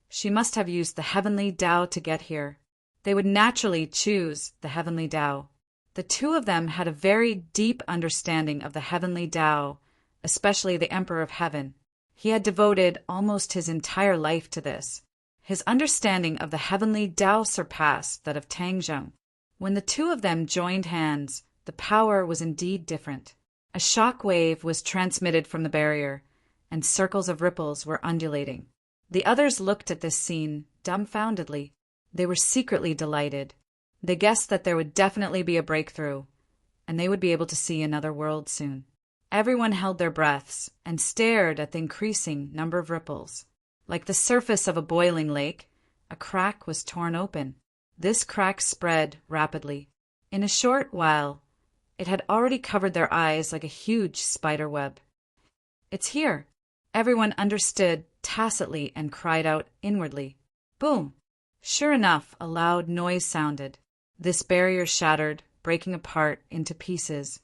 she must have used the Heavenly Tao to get here. They would naturally choose the Heavenly Tao. The 2 of them had a very deep understanding of the Heavenly Tao, especially the Emperor of Heaven. He had devoted almost his entire life to this. His understanding of the Heavenly Tao surpassed that of Tang Zheng. When the 2 of them joined hands, the power was indeed different. A shock wave was transmitted from the barrier, and circles of ripples were undulating. The others looked at this scene dumbfoundedly. They were secretly delighted. They guessed that there would definitely be a breakthrough, and they would be able to see another world soon. Everyone held their breaths and stared at the increasing number of ripples. Like the surface of a boiling lake, a crack was torn open. This crack spread rapidly. In a short while, it had already covered their eyes like a huge spider web. "It's here!" Everyone understood tacitly and cried out inwardly. Boom! Sure enough, a loud noise sounded. This barrier shattered, breaking apart into pieces.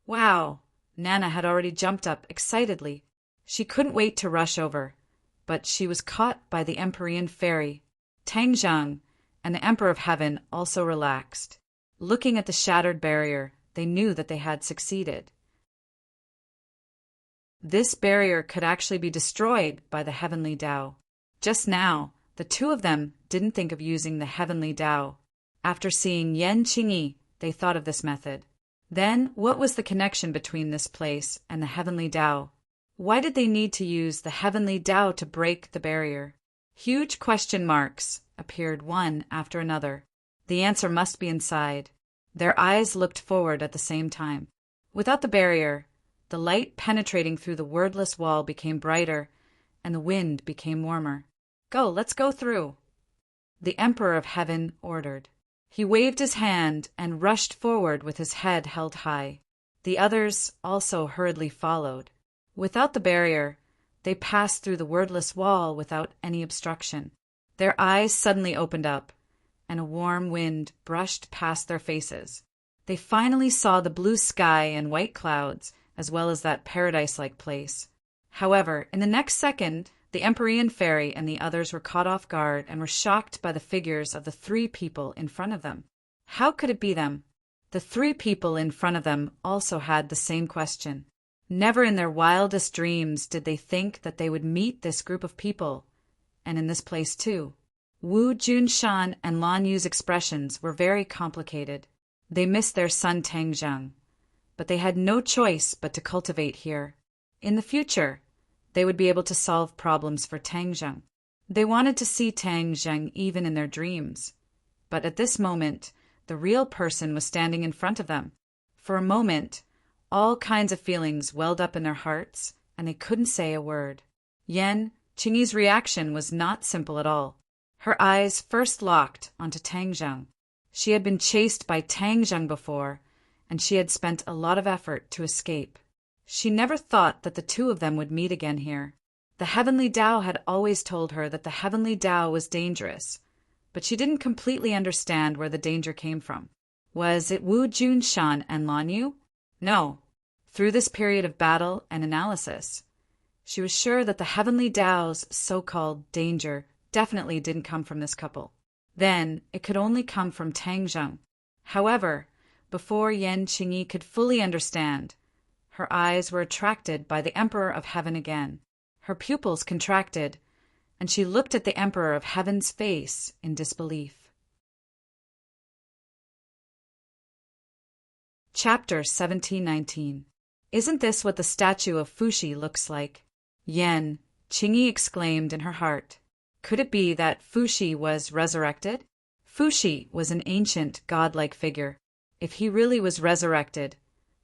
Wow! Nana had already jumped up excitedly. She couldn't wait to rush over, but she was caught by the Empyrean fairy. Tang Zhang and the Emperor of Heaven also relaxed. Looking at the shattered barrier, they knew that they had succeeded. This barrier could actually be destroyed by the heavenly Tao. Just now, the two of them didn't think of using the heavenly Tao. After seeing Yan Qingyi, they thought of this method. Then, what was the connection between this place and the heavenly Tao? Why did they need to use the heavenly Tao to break the barrier? Huge question marks appeared one after another. The answer must be inside. Their eyes looked forward at the same time. Without the barrier, the light penetrating through the wordless wall became brighter, and the wind became warmer. Go, let's go through, the Emperor of Heaven ordered. He waved his hand and rushed forward with his head held high. The others also hurriedly followed. Without the barrier, they passed through the wordless wall without any obstruction. Their eyes suddenly opened up, and a warm wind brushed past their faces. They finally saw the blue sky and white clouds, as well as that paradise-like place. However, in the next second, the Empyrean fairy and the others were caught off guard and were shocked by the figures of the three people in front of them. How could it be them? The three people in front of them also had the same question. Never in their wildest dreams did they think that they would meet this group of people, and in this place too. Wu Junshan and Lan Yu's expressions were very complicated. They missed their son Tang Zhang, but they had no choice but to cultivate here. In the future, they would be able to solve problems for Tang Zhang. They wanted to see Tang Zhang even in their dreams. But at this moment, the real person was standing in front of them. For a moment, all kinds of feelings welled up in their hearts, and they couldn't say a word. Yan Qingyi's reaction was not simple at all. Her eyes first locked onto Tang Zhang. She had been chased by Tang Zhang before, and she had spent a lot of effort to escape. She never thought that the two of them would meet again here. The heavenly Tao had always told her that the heavenly Tao was dangerous, but she didn't completely understand where the danger came from. Was it Wu Junshan and Lan Yu? No. Through this period of battle and analysis, she was sure that the heavenly Tao's so-called danger definitely didn't come from this couple. Then it could only come from Tang Zhang. However, before Yan Qingyi could fully understand, her eyes were attracted by the Emperor of Heaven again. Her pupils contracted, and she looked at the Emperor of Heaven's face in disbelief. Chapter 1719. Isn't this what the statue of Fuxi looks like? Yan Qingyi exclaimed in her heart. Could it be that Fuxi was resurrected? Fuxi was an ancient, godlike figure. If he really was resurrected,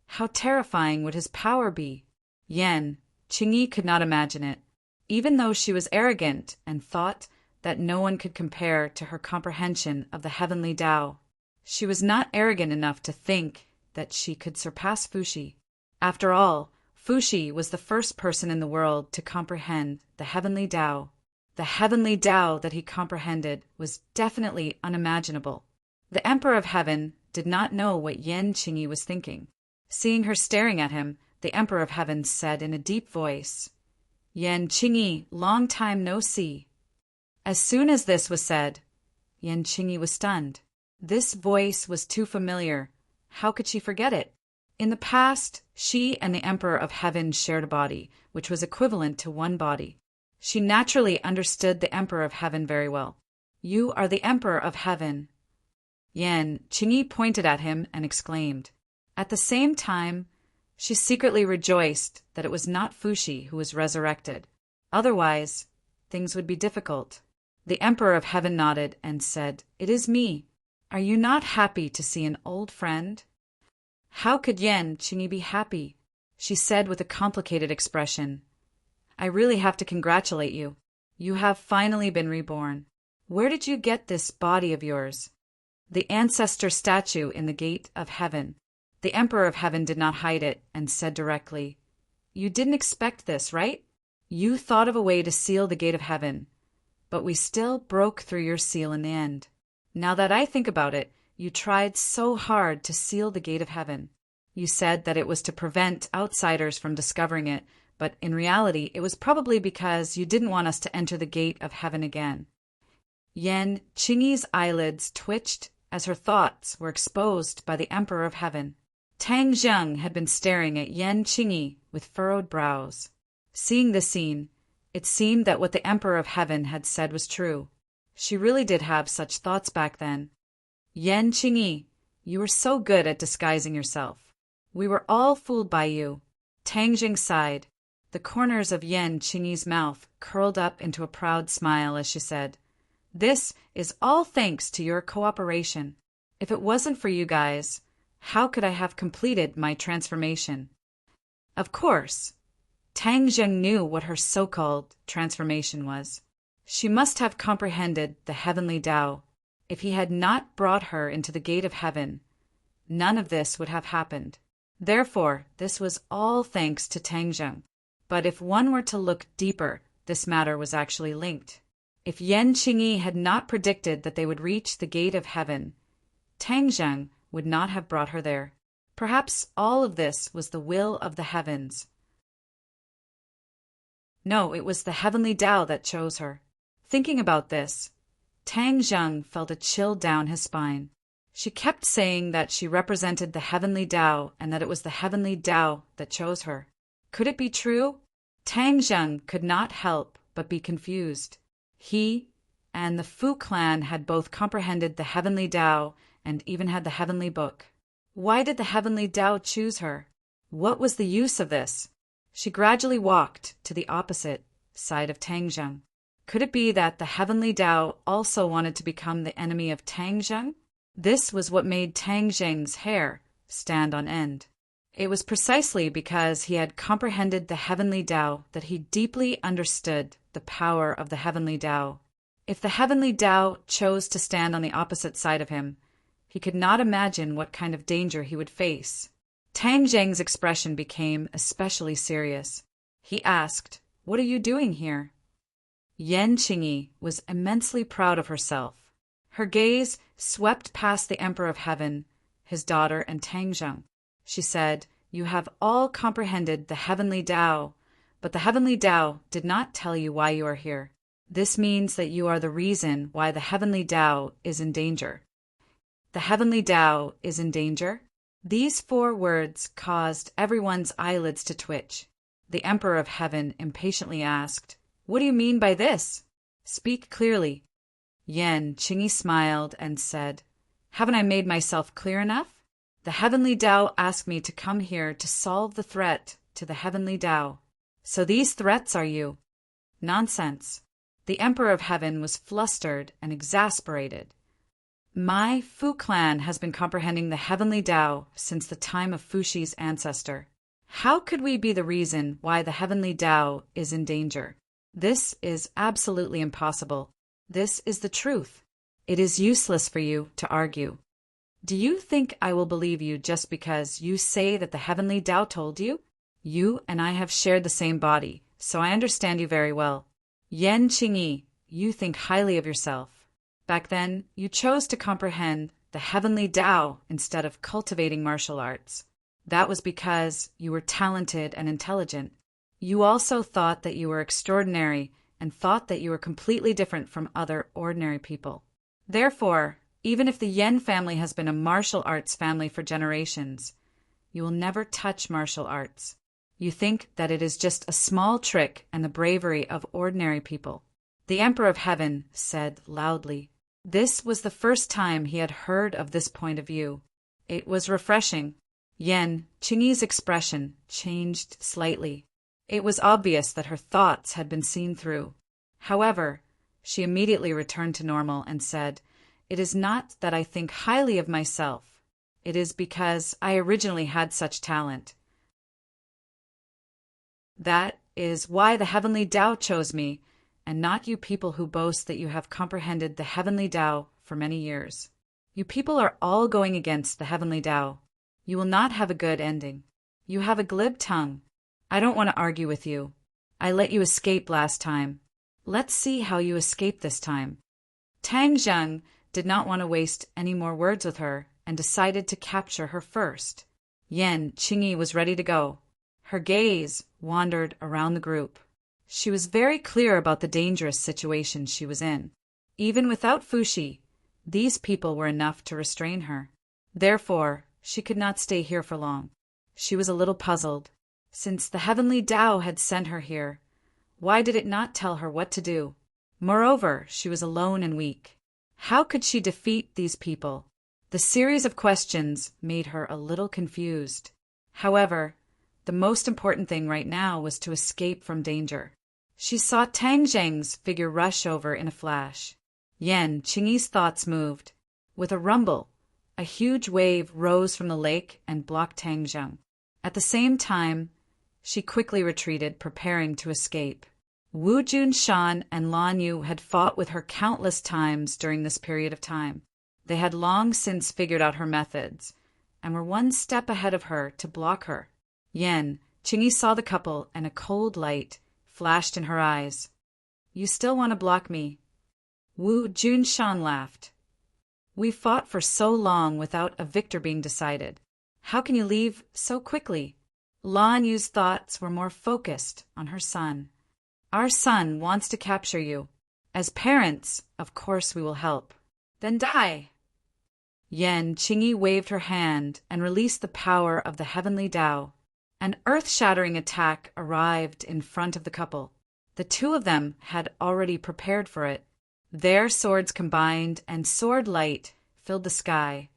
how terrifying would his power be? Yan Qingyi could not imagine it. Even though she was arrogant and thought that no one could compare to her comprehension of the heavenly Tao, she was not arrogant enough to think that she could surpass Fuxi. After all, Fuxi was the first person in the world to comprehend the heavenly Tao. The heavenly Tao that he comprehended was definitely unimaginable. The Emperor of Heaven did not know what Yan Qingyi was thinking. Seeing her staring at him, the Emperor of Heaven said in a deep voice, "Yan Qingyi, long time no see." As soon as this was said, Yan Qingyi was stunned. This voice was too familiar. How could she forget it? In the past, she and the Emperor of Heaven shared a body, which was equivalent to one body. She naturally understood the Emperor of Heaven very well. "You are the Emperor of Heaven." Yan Qingyi pointed at him and exclaimed. At the same time, she secretly rejoiced that it was not Fuxi who was resurrected. Otherwise, things would be difficult. The Emperor of Heaven nodded and said, "It is me. Are you not happy to see an old friend?" How could Yan Qingyi be happy? She said with a complicated expression, "I really have to congratulate you. You have finally been reborn. Where did you get this body of yours?" "The ancestor statue in the gate of heaven." The Emperor of Heaven did not hide it and said directly, "You didn't expect this, right? You thought of a way to seal the gate of heaven, but we still broke through your seal in the end. Now that I think about it, you tried so hard to seal the gate of heaven. You said that it was to prevent outsiders from discovering it, but in reality, it was probably because you didn't want us to enter the gate of heaven again. Yan Qingyi's eyelids twitched as her thoughts were exposed by the Emperor of Heaven. Tang Zheng had been staring at Yan Qingyi with furrowed brows. Seeing this scene, it seemed that what the Emperor of Heaven had said was true. She really did have such thoughts back then. Yan Qingyi, you were so good at disguising yourself. We were all fooled by you. Tang Zheng sighed. The corners of Yan Qingyi's mouth curled up into a proud smile as she said, "This is all thanks to your cooperation. If it wasn't for you guys, how could I have completed my transformation?" Of course, Tang Zheng knew what her so-called transformation was. She must have comprehended the heavenly Tao. If he had not brought her into the gate of heaven, none of this would have happened. Therefore, this was all thanks to Tang Zheng. But if one were to look deeper, this matter was actually linked. If Yan Qingyi had not predicted that they would reach the gate of heaven, Tang Zheng would not have brought her there. Perhaps all of this was the will of the heavens. No, it was the heavenly Tao that chose her. Thinking about this, Tang Zheng felt a chill down his spine. She kept saying that she represented the heavenly Tao and that it was the heavenly Tao that chose her. Could it be true? Tang Zheng could not help but be confused. He and the Fu clan had both comprehended the heavenly Tao and even had the heavenly book. Why did the heavenly Tao choose her? What was the use of this? She gradually walked to the opposite side of Tang Zheng. Could it be that the heavenly Tao also wanted to become the enemy of Tang Zheng? This was what made Tang Zheng's hair stand on end. It was precisely because he had comprehended the heavenly Tao that he deeply understood the power of the heavenly Tao. If the heavenly Tao chose to stand on the opposite side of him, he could not imagine what kind of danger he would face. Tang Zheng's expression became especially serious. He asked, "What are you doing here?" Yan Qingyi was immensely proud of herself. Her gaze swept past the Emperor of Heaven, his daughter, and Tang Zheng. She said, "You have all comprehended the heavenly Tao, but the heavenly Tao did not tell you why you are here. This means that you are the reason why the heavenly Tao is in danger." The heavenly Tao is in danger? These 4 words caused everyone's eyelids to twitch. The Emperor of Heaven impatiently asked, "What do you mean by this? Speak clearly." Yan Qingyi smiled and said, "Haven't I made myself clear enough? The heavenly Tao asked me to come here to solve the threat to the heavenly Tao. So these threats are you." Nonsense. The Emperor of Heaven was flustered and exasperated. My Fu clan has been comprehending the heavenly Tao since the time of Fuxi's ancestor. How could we be the reason why the heavenly Tao is in danger? This is absolutely impossible. This is the truth. It is useless for you to argue. Do you think I will believe you just because you say that the heavenly Tao told you? You and I have shared the same body, so I understand you very well. Yan Qingyi, you think highly of yourself. Back then, you chose to comprehend the heavenly Tao instead of cultivating martial arts. That was because you were talented and intelligent. You also thought that you were extraordinary and thought that you were completely different from other ordinary people. Therefore, even if the Yen family has been a martial arts family for generations, you will never touch martial arts. You think that it is just a small trick and the bravery of ordinary people. The Emperor of Heaven said loudly. This was the first time he had heard of this point of view. It was refreshing. Yan Qingyi's expression changed slightly. It was obvious that her thoughts had been seen through. However, she immediately returned to normal and said, "It is not that I think highly of myself. It is because I originally had such talent. That is why the heavenly Tao chose me, and not you people who boast that you have comprehended the heavenly Tao for many years. You people are all going against the heavenly Tao. You will not have a good ending. You have a glib tongue. I don't want to argue with you. I let you escape last time. Let's see how you escape this time. Tang Zheng did not want to waste any more words with her and decided to capture her first. Yan Qingyi was ready to go. Her gaze wandered around the group. She was very clear about the dangerous situation she was in. Even without Fuxi, these people were enough to restrain her. Therefore, she could not stay here for long. She was a little puzzled. Since the heavenly Tao had sent her here, why did it not tell her what to do? Moreover, she was alone and weak. How could she defeat these people? The series of questions made her a little confused. However, the most important thing right now was to escape from danger. She saw Tang Zheng's figure rush over in a flash. Yan Qingyi's thoughts moved. With a rumble, a huge wave rose from the lake and blocked Tang Zheng. At the same time, she quickly retreated, preparing to escape. Wu Junshan and Lan Yu had fought with her countless times during this period of time. They had long since figured out her methods, and were one step ahead of her to block her. Yan Qingyi saw the couple, and a cold light flashed in her eyes. "You still want to block me?" Wu Junshan laughed. "We fought for so long without a victor being decided. How can you leave so quickly?" Lan Yu's thoughts were more focused on her son. "Our son wants to capture you. As parents, of course we will help." "Then die!" Yan Qingyi waved her hand and released the power of the heavenly Tao. An earth-shattering attack arrived in front of the couple. The two of them had already prepared for it. Their swords combined, and sword light filled the sky,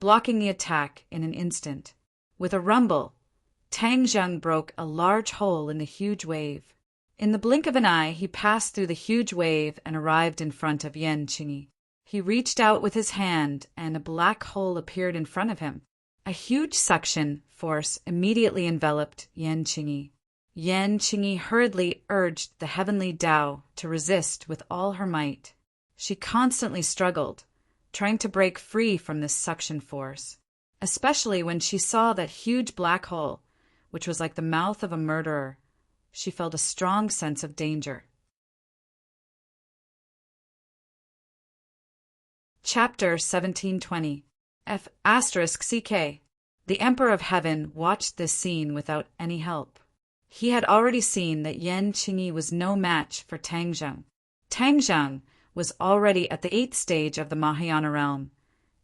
blocking the attack in an instant. With a rumble, Tang Zheng broke a large hole in the huge wave. In the blink of an eye, he passed through the huge wave and arrived in front of Yan Qingyi. He reached out with his hand, and a black hole appeared in front of him. A huge suction force immediately enveloped Yan Qingyi. Yan Qingyi hurriedly urged the heavenly Tao to resist with all her might. She constantly struggled, trying to break free from this suction force, especially when she saw that huge black hole, which was like the mouth of a murderer. She felt a strong sense of danger. Chapter 1720 F***CK. The Emperor of Heaven watched this scene without any help. He had already seen that Yan Qingyi was no match for Tang Zheng. Tang Zheng was already at the 8th stage of the Mahayana realm,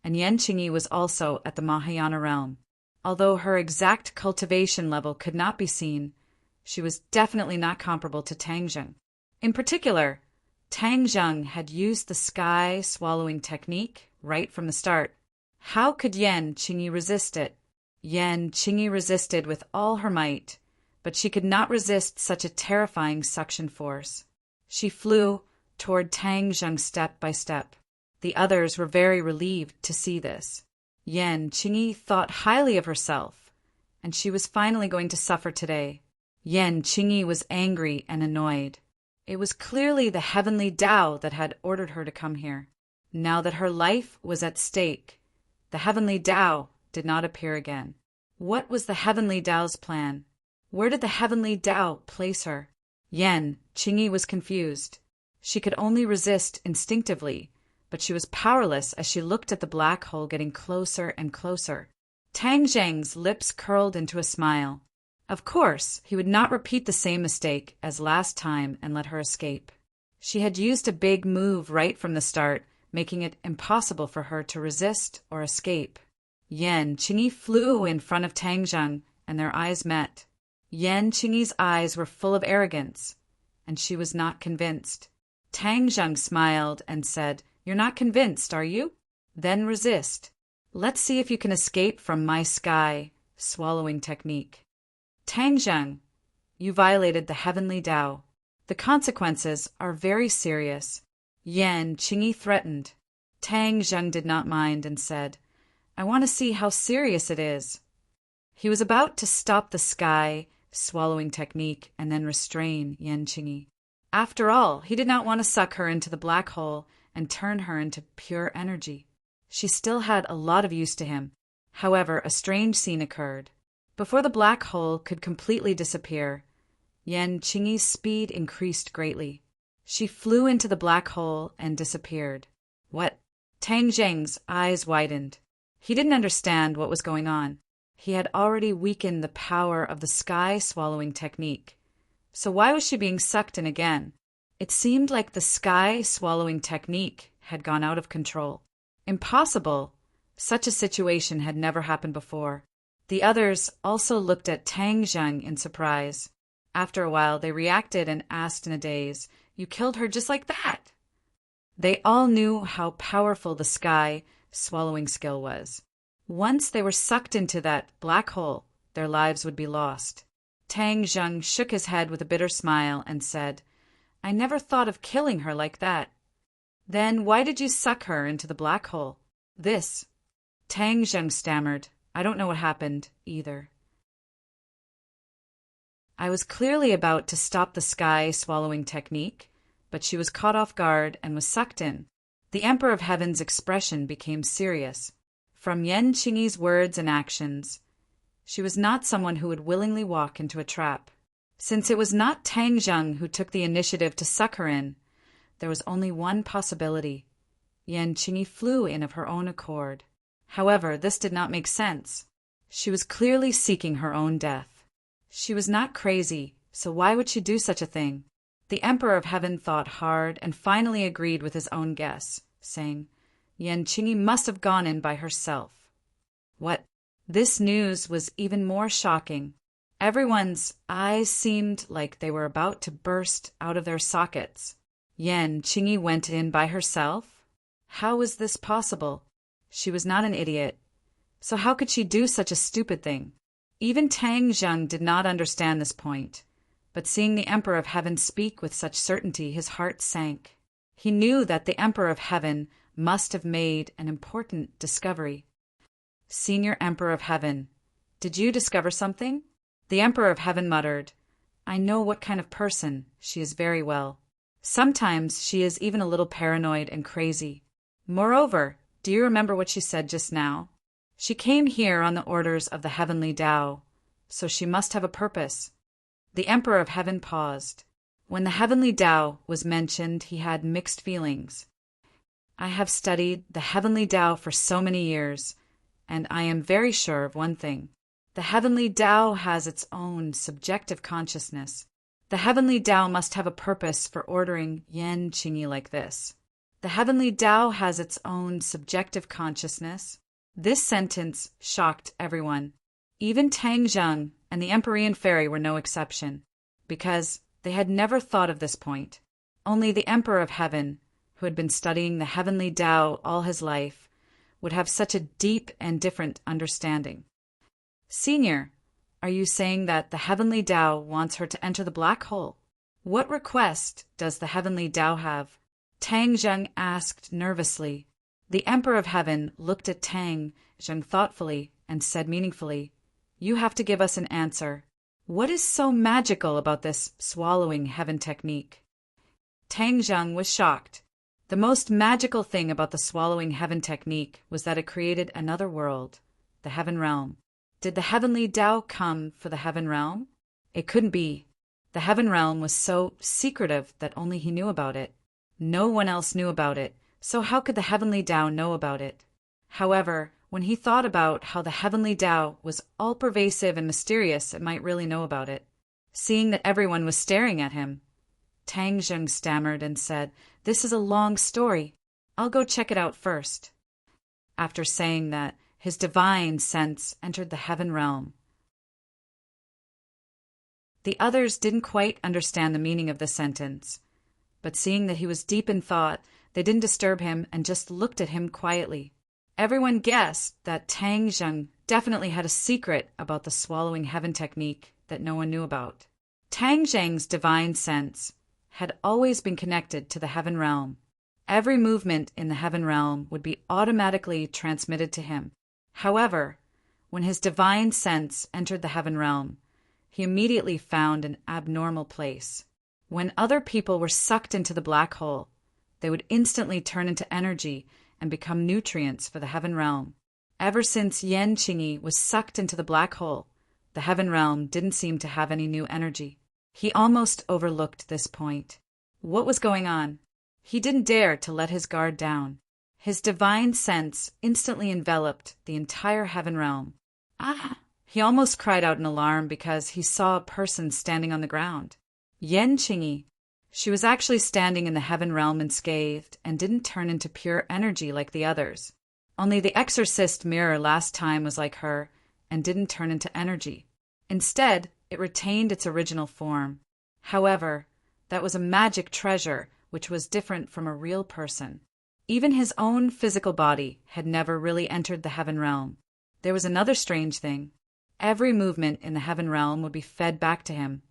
and Yan Qingyi was also at the Mahayana realm. Although her exact cultivation level could not be seen, she was definitely not comparable to Tang Zheng. In particular, Tang Zheng had used the sky swallowing technique right from the start. How could Yan Qingyi resist it? Yan Qingyi resisted with all her might, but she could not resist such a terrifying suction force. She flew toward Tang Zheng step by step. The others were very relieved to see this. Yan Qingyi thought highly of herself, and she was finally going to suffer today. Yan Qingyi was angry and annoyed. It was clearly the heavenly Tao that had ordered her to come here. Now that her life was at stake, the heavenly Tao did not appear again. What was the heavenly Tao's plan? Where did the heavenly Tao place her? Yan Qingyi was confused. She could only resist instinctively, but she was powerless as she looked at the black hole getting closer and closer. Tang Zheng's lips curled into a smile. Of course, he would not repeat the same mistake as last time and let her escape. She had used a big move right from the start, making it impossible for her to resist or escape. Yan Qingyi flew in front of Tang Zheng, and their eyes met. Yan Qingyi's eyes were full of arrogance, and she was not convinced. Tang Zheng smiled and said, "You're not convinced, are you? Then resist. Let's see if you can escape from my sky swallowing technique." Tang Zheng, you violated the heavenly Tao. The consequences are very serious. Yan Qingyi threatened. Tang Zheng did not mind and said, "I want to see how serious it is." He was about to stop the sky swallowing technique and then restrain Yan Qingyi. After all, he did not want to suck her into the black hole and turn her into pure energy. She still had a lot of use to him. However, a strange scene occurred. Before the black hole could completely disappear, Yan Qingyi's speed increased greatly. She flew into the black hole and disappeared. What? Tang Zheng's eyes widened. He didn't understand what was going on. He had already weakened the power of the sky-swallowing technique. So why was she being sucked in again? It seemed like the sky-swallowing technique had gone out of control. Impossible! Such a situation had never happened before. The others also looked at Tang Zheng in surprise. After a while, they reacted and asked in a daze, "You killed her just like that?" They all knew how powerful the sky-swallowing skill was. Once they were sucked into that black hole, their lives would be lost. Tang Zheng shook his head with a bitter smile and said, "I never thought of killing her like that." "Then why did you suck her into the black hole?" "This." Tang Zheng stammered, "I don't know what happened, either. I was clearly about to stop the sky-swallowing technique, but she was caught off guard and was sucked in." The Emperor of Heaven's expression became serious. From Yan Qingyi's words and actions, she was not someone who would willingly walk into a trap. Since it was not Tang Zheng who took the initiative to suck her in, there was only one possibility. Yan Qingyi flew in of her own accord. However, this did not make sense. She was clearly seeking her own death. She was not crazy, so why would she do such a thing? The Emperor of Heaven thought hard and finally agreed with his own guess, saying, "Yan Qingyi must have gone in by herself." What? This news was even more shocking. Everyone's eyes seemed like they were about to burst out of their sockets. Yan Qingyi went in by herself? How was this possible? She was not an idiot. So how could she do such a stupid thing? Even Tang Zheng did not understand this point, but seeing the Emperor of Heaven speak with such certainty, his heart sank. He knew that the Emperor of Heaven must have made an important discovery. "Senior Emperor of Heaven, did you discover something?" The Emperor of Heaven muttered, "I know what kind of person she is very well. Sometimes she is even a little paranoid and crazy. Moreover, do you remember what she said just now? She came here on the orders of the Heavenly Tao, so she must have a purpose." The Emperor of Heaven paused. When the Heavenly Tao was mentioned, he had mixed feelings. "I have studied the Heavenly Tao for so many years, and I am very sure of one thing. The Heavenly Tao has its own subjective consciousness. The Heavenly Tao must have a purpose for ordering Yan Qingyi like this. The Heavenly Tao has its own subjective consciousness." This sentence shocked everyone. Even Tang Zheng and the Empyrean Fairy were no exception, because they had never thought of this point. Only the Emperor of Heaven, who had been studying the Heavenly Tao all his life, would have such a deep and different understanding. "Senior, are you saying that the Heavenly Tao wants her to enter the black hole? What request does the Heavenly Tao have?" Tang Zheng asked nervously. The Emperor of Heaven looked at Tang Zheng thoughtfully and said meaningfully, "You have to give us an answer. What is so magical about this swallowing heaven technique?" Tang Zheng was shocked. The most magical thing about the swallowing heaven technique was that it created another world, the heaven realm. Did the Heavenly Tao come for the heaven realm? It couldn't be. The heaven realm was so secretive that only he knew about it. No one else knew about it, so how could the Heavenly Tao know about it? However, when he thought about how the Heavenly Tao was all-pervasive and mysterious, it might really know about it. Seeing that everyone was staring at him, Tang Zheng stammered and said, "This is a long story. I'll go check it out first." After saying that, his divine sense entered the heaven realm. The others didn't quite understand the meaning of the sentence, but seeing that he was deep in thought, they didn't disturb him and just looked at him quietly. Everyone guessed that Tang Zheng definitely had a secret about the swallowing heaven technique that no one knew about. Tang Zheng's divine sense had always been connected to the heaven realm. Every movement in the heaven realm would be automatically transmitted to him. However, when his divine sense entered the heaven realm, he immediately found an abnormal place. When other people were sucked into the black hole, they would instantly turn into energy and become nutrients for the heaven realm. Ever since Yan Qingyi was sucked into the black hole, the heaven realm didn't seem to have any new energy. He almost overlooked this point. What was going on? He didn't dare to let his guard down. His divine sense instantly enveloped the entire heaven realm. Ah! He almost cried out in alarm because he saw a person standing on the ground. Yen Qingyi. She was actually standing in the heaven realm unscathed and didn't turn into pure energy like the others. Only the exorcist mirror last time was like her and didn't turn into energy. Instead, it retained its original form. However, that was a magic treasure which was different from a real person. Even his own physical body had never really entered the heaven realm. There was another strange thing. Every movement in the heaven realm would be fed back to him.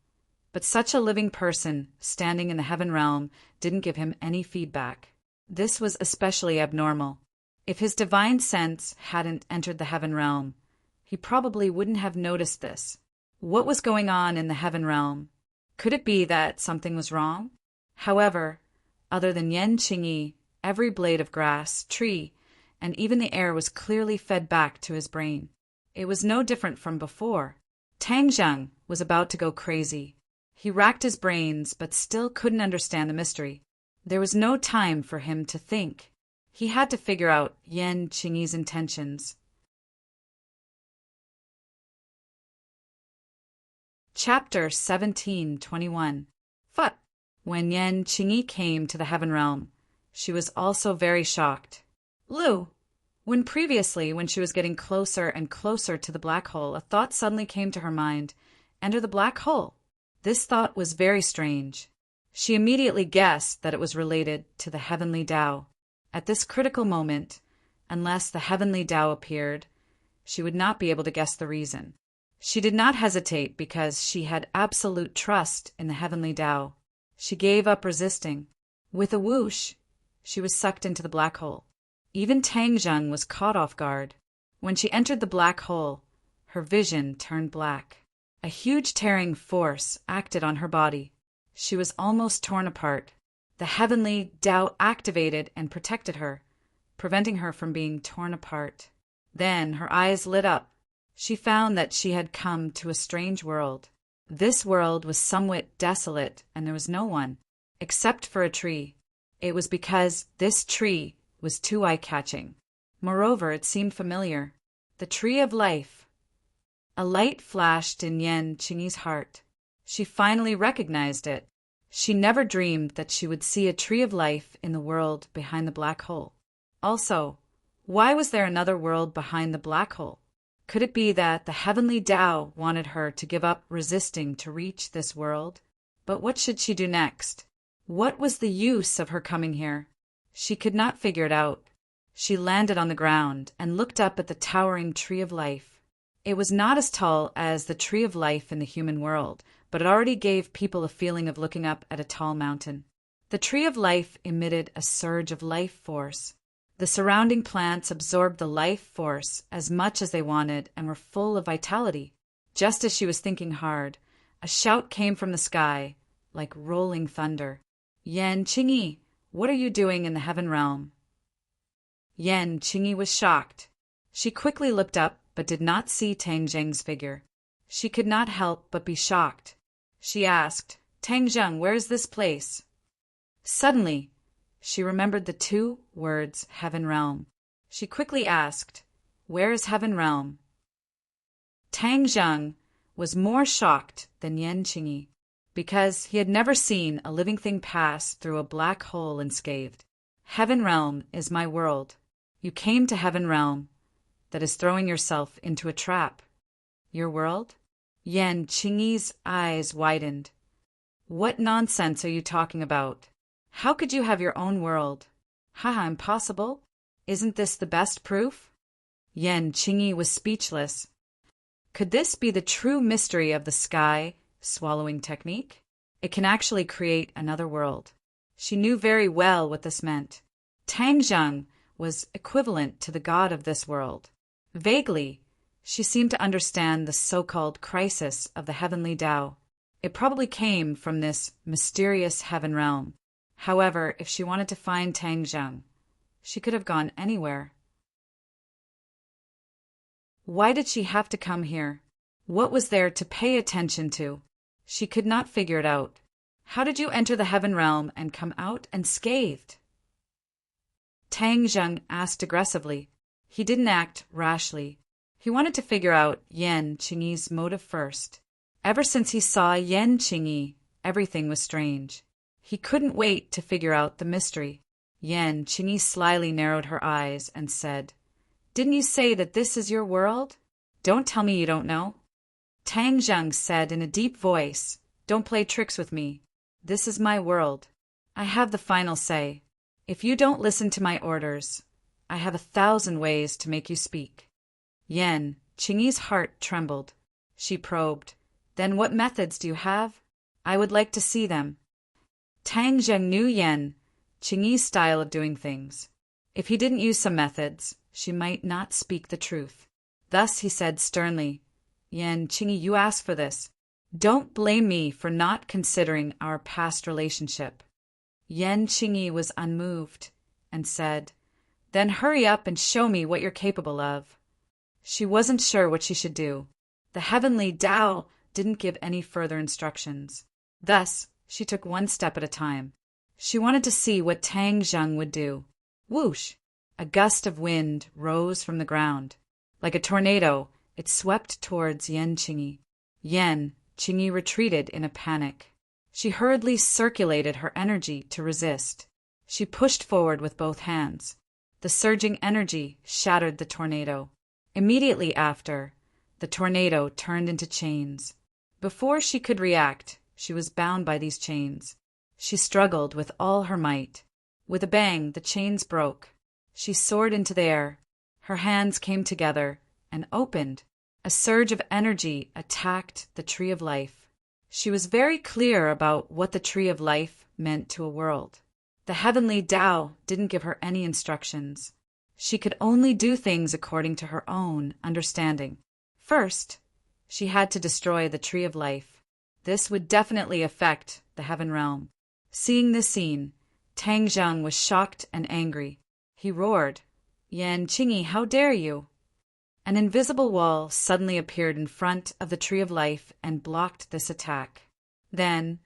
But such a living person standing in the heaven realm didn't give him any feedback. This was especially abnormal. If his divine sense hadn't entered the heaven realm, he probably wouldn't have noticed this. What was going on in the heaven realm? Could it be that something was wrong? However, other than Yen Qingyi, every blade of grass, tree, and even the air was clearly fed back to his brain. It was no different from before. Tang Zheng was about to go crazy. He racked his brains but still couldn't understand the mystery. There was no time for him to think. He had to figure out Yen Qingyi's intentions. Chapter 1721. Phut! When Yen Qingyi came to the heaven realm, she was also very shocked. Lu! When she was getting closer and closer to the black hole, a thought suddenly came to her mind. Enter the black hole. This thought was very strange. She immediately guessed that it was related to the heavenly Tao. At this critical moment, unless the heavenly Tao appeared, she would not be able to guess the reason. She did not hesitate because she had absolute trust in the heavenly Tao. She gave up resisting. With a whoosh, she was sucked into the black hole. Even Tang Zheng was caught off guard. When she entered the black hole, her vision turned black. A huge tearing force acted on her body. She was almost torn apart. The heavenly Tao activated and protected her, preventing her from being torn apart. Then her eyes lit up. She found that she had come to a strange world. This world was somewhat desolate, and there was no one, except for a tree. It was because this tree was too eye-catching. Moreover, it seemed familiar. The tree of life. A light flashed in Yen Qingyi's heart. She finally recognized it. She never dreamed that she would see a tree of life in the world behind the black hole. Also, why was there another world behind the black hole? Could it be that the heavenly Tao wanted her to give up resisting to reach this world? But what should she do next? What was the use of her coming here? She could not figure it out. She landed on the ground and looked up at the towering tree of life. It was not as tall as the tree of life in the human world, but it already gave people a feeling of looking up at a tall mountain. The tree of life emitted a surge of life force. The surrounding plants absorbed the life force as much as they wanted and were full of vitality. Just as she was thinking hard, a shout came from the sky, like rolling thunder. Yen Qingyi, what are you doing in the heaven realm? Yen Qingyi was shocked. She quickly looked up, but did not see Tang Zheng's figure. She could not help but be shocked. She asked, Tang Zheng, where is this place? Suddenly, she remembered the two words heaven realm. She quickly asked, where is heaven realm? Tang Zheng was more shocked than Yen Qingyi, because he had never seen a living thing pass through a black hole unscathed. Heaven realm is my world. You came to heaven realm, that is throwing yourself into a trap. Your world? Yen Qingyi's eyes widened. What nonsense are you talking about? How could you have your own world? Haha, impossible. Isn't this the best proof? Yen Qingyi was speechless. Could this be the true mystery of the sky swallowing technique? It can actually create another world. She knew very well what this meant. Tang Zheng was equivalent to the god of this world. Vaguely, she seemed to understand the so-called crisis of the heavenly Tao. It probably came from this mysterious heaven realm. However, if she wanted to find Tang Zheng, she could have gone anywhere. Why did she have to come here? What was there to pay attention to? She could not figure it out. How did you enter the heaven realm and come out unscathed? Tang Zheng asked aggressively. He didn't act rashly. He wanted to figure out Yan Qingyi's motive first. Ever since he saw Yan Qingyi, everything was strange. He couldn't wait to figure out the mystery. Yan Qingyi slyly narrowed her eyes and said, "Didn't you say that this is your world? Don't tell me you don't know." Tang Zheng said in a deep voice, "Don't play tricks with me. This is my world. I have the final say. If you don't listen to my orders, I have 1,000 ways to make you speak." Yan Qingyi's heart trembled. She probed, "Then what methods do you have? I would like to see them." Tang Zheng knew Yan Qingyi's style of doing things. If he didn't use some methods, she might not speak the truth. Thus he said sternly, "Yan Qingyi, you asked for this. Don't blame me for not considering our past relationship." Yan Qingyi was unmoved and said, "Then hurry up and show me what you're capable of." She wasn't sure what she should do. The heavenly Tao didn't give any further instructions. Thus, she took one step at a time. She wanted to see what Tang Zheng would do. Whoosh! A gust of wind rose from the ground. Like a tornado, it swept towards Yan Qingyi. Yan Qingyi retreated in a panic. She hurriedly circulated her energy to resist. She pushed forward with both hands. The surging energy shattered the tornado. Immediately after, the tornado turned into chains. Before she could react, she was bound by these chains. She struggled with all her might. With a bang, the chains broke. She soared into the air. Her hands came together and opened. A surge of energy attacked the Tree of Life. She was very clear about what the Tree of Life meant to a world. The heavenly Tao didn't give her any instructions. She could only do things according to her own understanding. First, she had to destroy the Tree of Life. This would definitely affect the heaven realm. Seeing this scene, Tang Zheng was shocked and angry. He roared, "Yan Qingyi, how dare you!" An invisible wall suddenly appeared in front of the Tree of Life and blocked this attack. Then,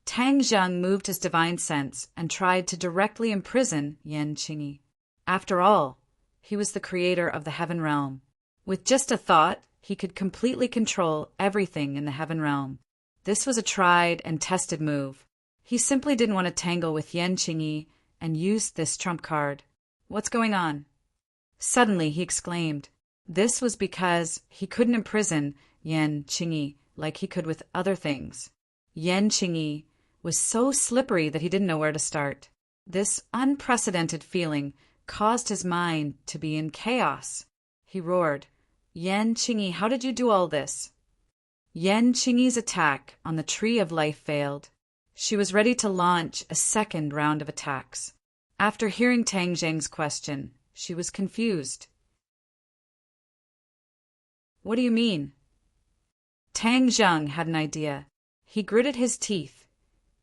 Tang Zheng moved his divine sense and tried to directly imprison Yan Qingyi. After all, he was the creator of the heaven realm. With just a thought, he could completely control everything in the heaven realm. This was a tried and tested move. He simply didn't want to tangle with Yan Qingyi and used this trump card. "What's going on?" Suddenly he exclaimed. This was because he couldn't imprison Yan Qingyi like he could with other things. Yan Qingyi was so slippery that he didn't know where to start. This unprecedented feeling caused his mind to be in chaos. He roared, "Yan Qingyi, how did you do all this?" Yan Qingyi's attack on the Tree of Life failed. She was ready to launch a second round of attacks. After hearing Tang Zheng's question, she was confused. "What do you mean?" Tang Zheng had an idea. He gritted his teeth.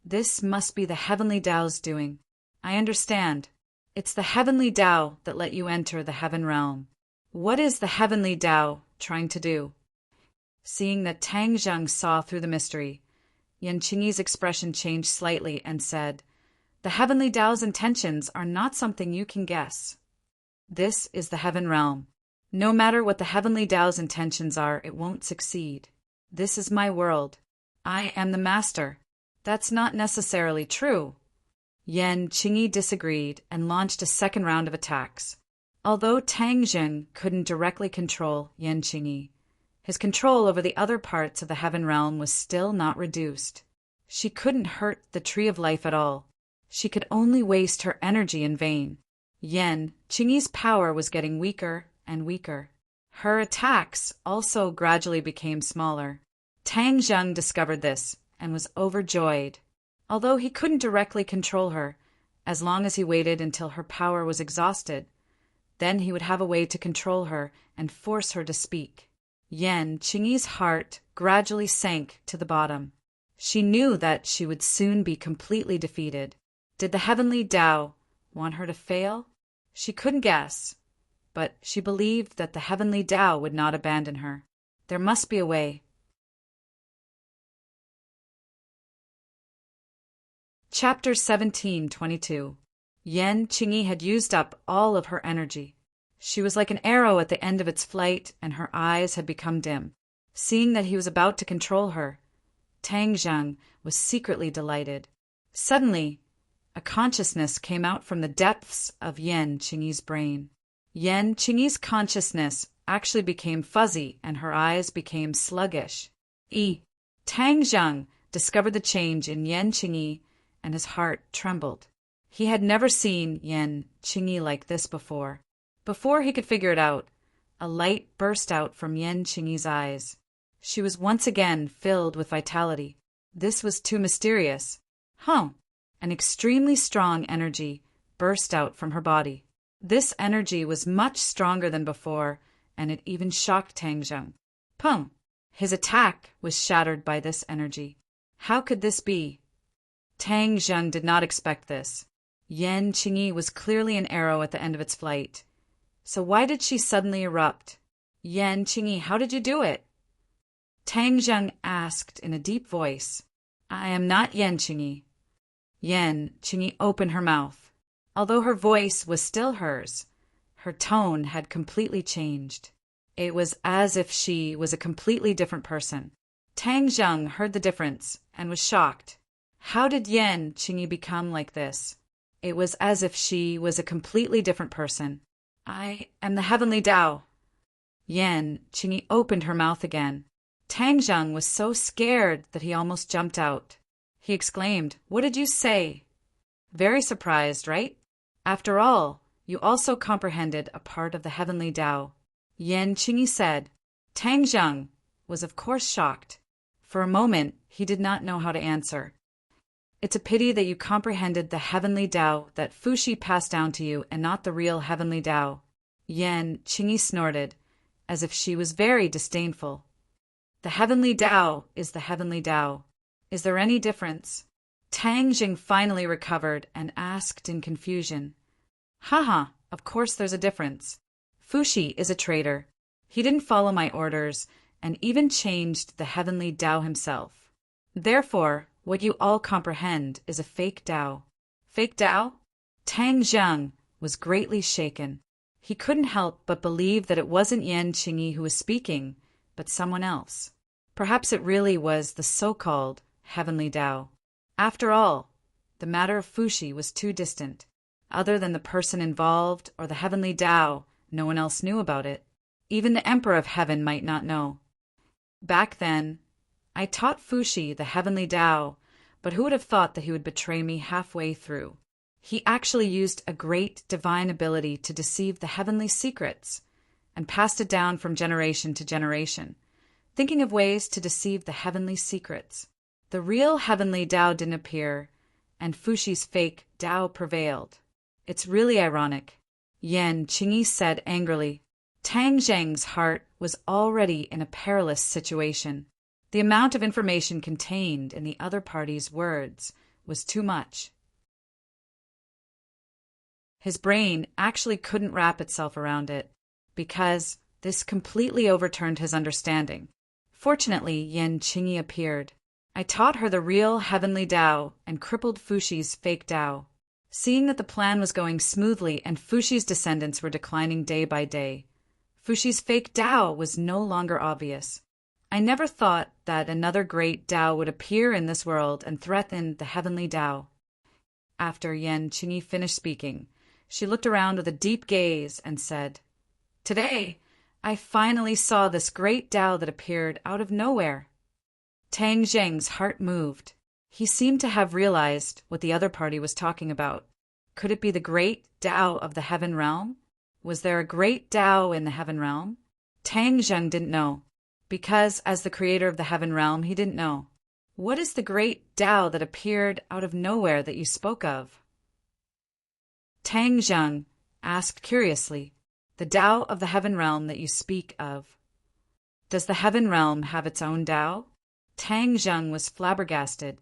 "This must be the heavenly Tao's doing. I understand. It's the heavenly Tao that let you enter the heaven realm. What is the heavenly Tao trying to do?" Seeing that Tang Zheng saw through the mystery, Yan Qingyi's expression changed slightly and said, "The heavenly Tao's intentions are not something you can guess. This is the heaven realm. No matter what the heavenly Tao's intentions are, it won't succeed. This is my world. I am the master." "That's not necessarily true." Yan Qingyi disagreed and launched a second round of attacks. Although Tang Zheng couldn't directly control Yan Qingyi, his control over the other parts of the heaven realm was still not reduced. She couldn't hurt the Tree of Life at all. She could only waste her energy in vain. Yan Qingyi's power was getting weaker and weaker. Her attacks also gradually became smaller. Tang Zheng discovered this and was overjoyed. Although he couldn't directly control her, as long as he waited until her power was exhausted, then he would have a way to control her and force her to speak. Yan Qingyi's heart gradually sank to the bottom. She knew that she would soon be completely defeated. Did the heavenly Tao want her to fail? She couldn't guess, but she believed that the heavenly Tao would not abandon her. There must be a way. Chapter 17:22. Yan Qingyi had used up all of her energy. She was like an arrow at the end of its flight, and her eyes had become dim. Seeing that he was about to control her, Tang Zheng was secretly delighted. Suddenly, a consciousness came out from the depths of Yan Qingyi's brain. Yan Qingyi's consciousness actually became fuzzy, and her eyes became sluggish. Tang Zheng discovered the change in Yan Qingyi, and his heart trembled. He had never seen Yan Qingyi like this before. Before he could figure it out, a light burst out from Yan Qingyi's eyes. She was once again filled with vitality. This was too mysterious. An extremely strong energy burst out from her body. This energy was much stronger than before, and it even shocked Tang Zheng. His attack was shattered by this energy. How could this be? Tang Zheng did not expect this. Yan Qingyi was clearly an arrow at the end of its flight. So why did she suddenly erupt? Yan Qingyi, how did you do it? Tang Zheng asked in a deep voice. I am not Yan Qingyi. Yan Qingyi opened her mouth. Although her voice was still hers, her tone had completely changed. It was as if she was a completely different person. Tang Zheng heard the difference and was shocked. How did Yan Qingyi become like this? It was as if she was a completely different person. I am the heavenly Tao. Yan Qingyi opened her mouth again. Tang Zheng was so scared that he almost jumped out. He exclaimed, What did you say? Very surprised, right? After all, you also comprehended a part of the heavenly Tao. Yan Qingyi said. Tang Zheng was of course shocked. For a moment, he did not know how to answer. It's a pity that you comprehended the heavenly Tao that Fuxi passed down to you and not the real heavenly Tao. Yan Qingyi snorted, as if she was very disdainful. The heavenly Tao is the heavenly Tao. Is there any difference? Tang Zheng finally recovered and asked in confusion. Of course there's a difference. Fuxi is a traitor. He didn't follow my orders and even changed the heavenly Tao himself. Therefore, what you all comprehend is a fake Tao. Fake Tao? Tang Zheng was greatly shaken. He couldn't help but believe that it wasn't Yan Qingyi who was speaking, but someone else. Perhaps it really was the so-called heavenly Tao. After all, the matter of Fuxi was too distant. Other than the person involved or the heavenly Tao, no one else knew about it. Even the Emperor of Heaven might not know. Back then, I taught Fuxi the heavenly Tao, but who would have thought that he would betray me halfway through? He actually used a great divine ability to deceive the heavenly secrets and passed it down from generation to generation, thinking of ways to deceive the heavenly secrets. The real heavenly Tao didn't appear, and Fuxi's fake Tao prevailed. It's really ironic. Yan Qingyi said angrily. Tang Zheng's heart was already in a perilous situation. The amount of information contained in the other party's words was too much. His brain actually couldn't wrap itself around it, because this completely overturned his understanding. Fortunately, Yan Qingyi appeared. I taught her the real heavenly Tao and crippled Fuxi's fake Tao. Seeing that the plan was going smoothly and Fuxi's descendants were declining day by day, Fuxi's fake Tao was no longer obvious. I never thought that another great Tao would appear in this world and threaten the heavenly Tao. After Yan Qingyi finished speaking, she looked around with a deep gaze and said, Today, I finally saw this great Tao that appeared out of nowhere. Tang Zheng's heart moved. He seemed to have realized what the other party was talking about. Could it be the great Tao of the heaven realm? Was there a great Tao in the heaven realm? Tang Zheng didn't know, because as the creator of the heaven realm, he didn't know. What is the great Tao that appeared out of nowhere that you spoke of? Tang Zheng asked curiously. The Tao of the heaven realm that you speak of. Does the heaven realm have its own Tao? Tang Zheng was flabbergasted.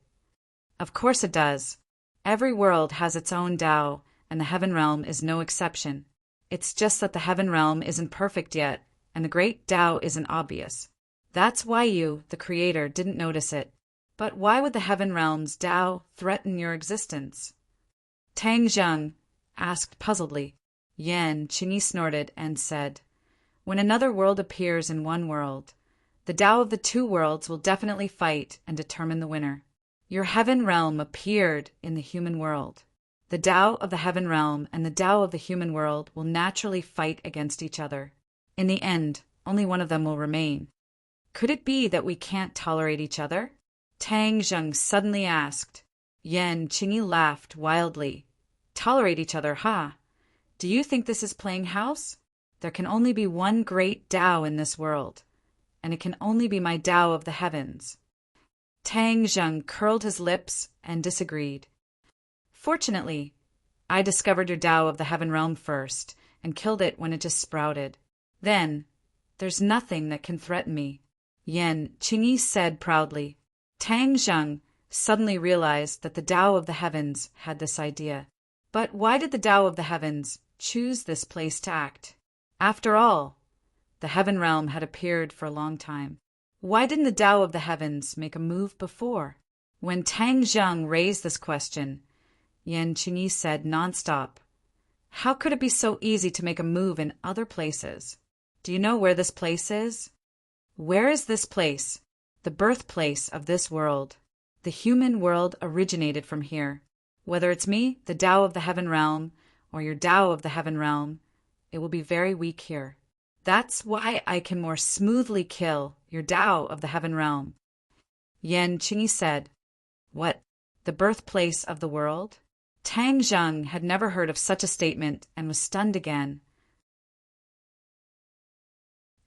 Of course it does. Every world has its own Tao, and the heaven realm is no exception. It's just that the heaven realm isn't perfect yet, and the great Tao isn't obvious. That's why you, the creator, didn't notice it. But why would the heaven realm's Tao threaten your existence? Tang Zheng asked puzzledly. Yan Qingyi snorted and said, when another world appears in one world, the Tao of the two worlds will definitely fight and determine the winner. Your heaven realm appeared in the human world. The Tao of the heaven realm and the Tao of the human world will naturally fight against each other. In the end, only one of them will remain. Could it be that we can't tolerate each other? Tang Zheng suddenly asked. Yan Qingyi laughed wildly. Tolerate each other, huh? Do you think this is playing house? There can only be one great Tao in this world, and it can only be my Tao of the heavens. Tang Zheng curled his lips and disagreed. Fortunately, I discovered your Tao of the heaven realm first and killed it when it just sprouted. Then, there's nothing that can threaten me, Yan Qingyi said proudly. Tang Zheng suddenly realized that the Tao of the heavens had this idea. But why did the Tao of the heavens choose this place to act? After all, the heaven realm had appeared for a long time. Why didn't the Tao of the heavens make a move before? When Tang Zheng raised this question, Yan Qingyi said nonstop, how could it be so easy to make a move in other places? Do you know where this place is? Where is this place? The birthplace of this world. The human world originated from here. Whether it's me, the Tao of the heaven realm, or your Tao of the heaven realm, it will be very weak here. That's why I can more smoothly kill your Tao of the heaven realm. Yan Qingyi said, what, the birthplace of the world? Tang Zheng had never heard of such a statement and was stunned again.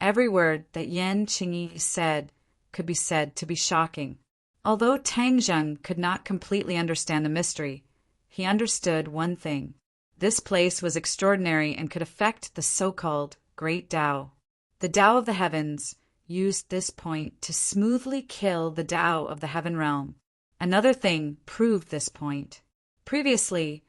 Every word that Yan Qingyi said could be said to be shocking. Although Tang Zheng could not completely understand the mystery, he understood one thing. This place was extraordinary and could affect the so-called Great Tao. The Tao of the heavens used this point to smoothly kill the Tao of the heaven realm. Another thing proved this point. Previously,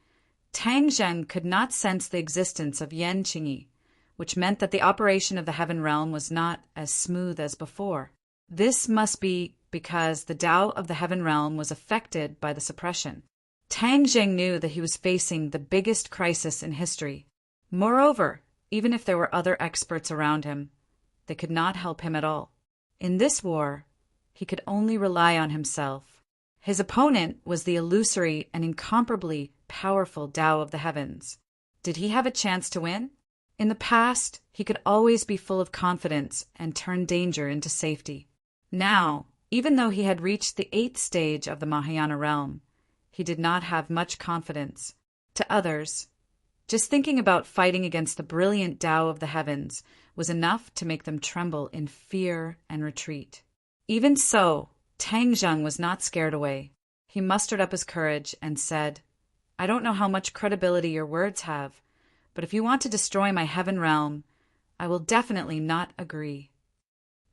Tang Zheng could not sense the existence of Yan Qingyi, which meant that the operation of the heaven realm was not as smooth as before. This must be because the Tao of the heaven realm was affected by the suppression. Tang Zheng knew that he was facing the biggest crisis in history. Moreover, even if there were other experts around him, they could not help him at all. In this war, he could only rely on himself. His opponent was the illusory and incomparably powerful Tao of the heavens. Did he have a chance to win? In the past, he could always be full of confidence and turn danger into safety. Now, even though he had reached the 8th stage of the Mahayana realm, he did not have much confidence. To others, just thinking about fighting against the brilliant Tao of the heavens was enough to make them tremble in fear and retreat. Even so, Tang Zheng was not scared away. He mustered up his courage and said, I don't know how much credibility your words have, but if you want to destroy my heaven realm, I will definitely not agree.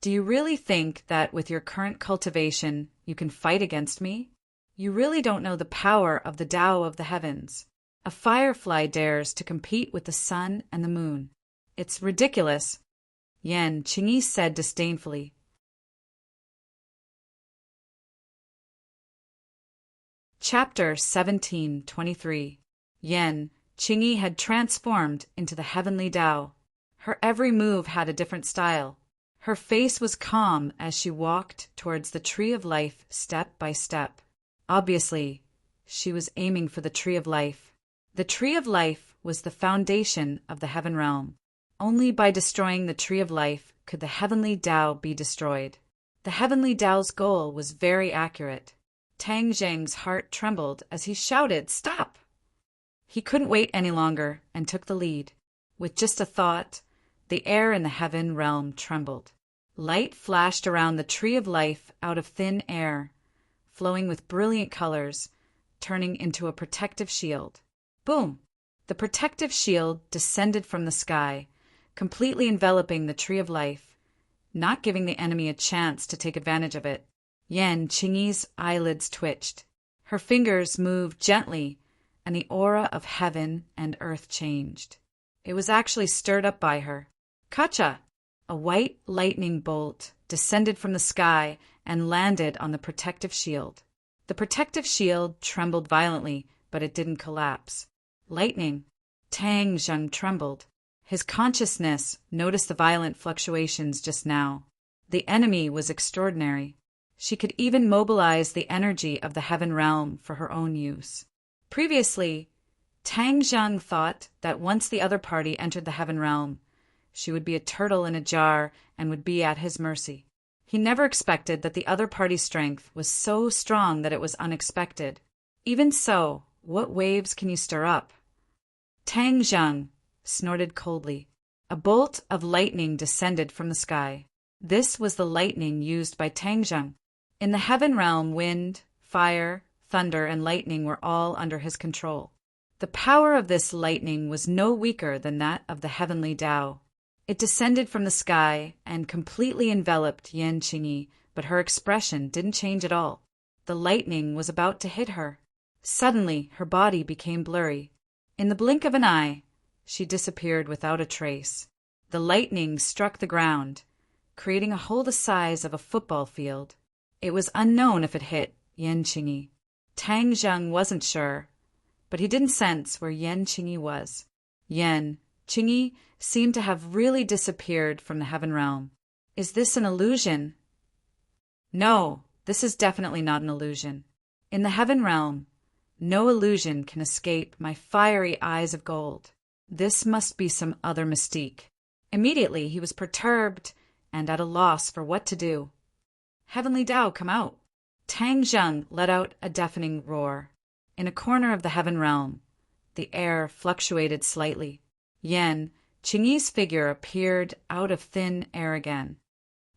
Do you really think that with your current cultivation you can fight against me? You really don't know the power of the Tao of the heavens. A firefly dares to compete with the sun and the moon. It's ridiculous, Yan Qingyi said disdainfully. Chapter 17:23. Yan Qingyi had transformed into the heavenly Tao. Her every move had a different style. Her face was calm as she walked towards the tree of life step by step. Obviously, she was aiming for the tree of life. The tree of life was the foundation of the heaven realm. Only by destroying the tree of life could the heavenly Tao be destroyed. The heavenly Tao's goal was very accurate. Tang Zheng's heart trembled as he shouted, "Stop!" He couldn't wait any longer and took the lead. With just a thought, the air in the heaven realm trembled. Light flashed around the tree of life out of thin air, flowing with brilliant colors, turning into a protective shield. Boom! The protective shield descended from the sky, completely enveloping the tree of life, not giving the enemy a chance to take advantage of it. Yan Qingyi's eyelids twitched. Her fingers moved gently, and the aura of heaven and earth changed. It was actually stirred up by her. Kacha! A white lightning bolt descended from the sky and landed on the protective shield. The protective shield trembled violently, but it didn't collapse. Lightning. Tang Zheng trembled. His consciousness noticed the violent fluctuations just now. The enemy was extraordinary. She could even mobilize the energy of the heaven realm for her own use. Previously, Tang Zheng thought that once the other party entered the heaven realm, she would be a turtle in a jar and would be at his mercy. He never expected that the other party's strength was so strong that it was unexpected. Even so, what waves can you stir up? Tang Zheng snorted coldly. A bolt of lightning descended from the sky. This was the lightning used by Tang Zheng. In the heaven realm, wind, fire, thunder, and lightning were all under his control. The power of this lightning was no weaker than that of the heavenly Tao. It descended from the sky and completely enveloped Yan Qingyi, but her expression didn't change at all. The lightning was about to hit her. Suddenly, her body became blurry. In the blink of an eye, she disappeared without a trace. The lightning struck the ground, creating a hole the size of a football field. It was unknown if it hit Yan Qingyi. Tang Zheng wasn't sure, but he didn't sense where Yan Qingyi was. Yan Qingyi seemed to have really disappeared from the heaven realm. Is this an illusion? No, this is definitely not an illusion. In the heaven realm, no illusion can escape my fiery eyes of gold. This must be some other mystique. Immediately he was perturbed and at a loss for what to do. Heavenly Tao, come out! Tang Zheng let out a deafening roar. In a corner of the heaven realm, the air fluctuated slightly. Yan Qingyi's figure appeared out of thin air again.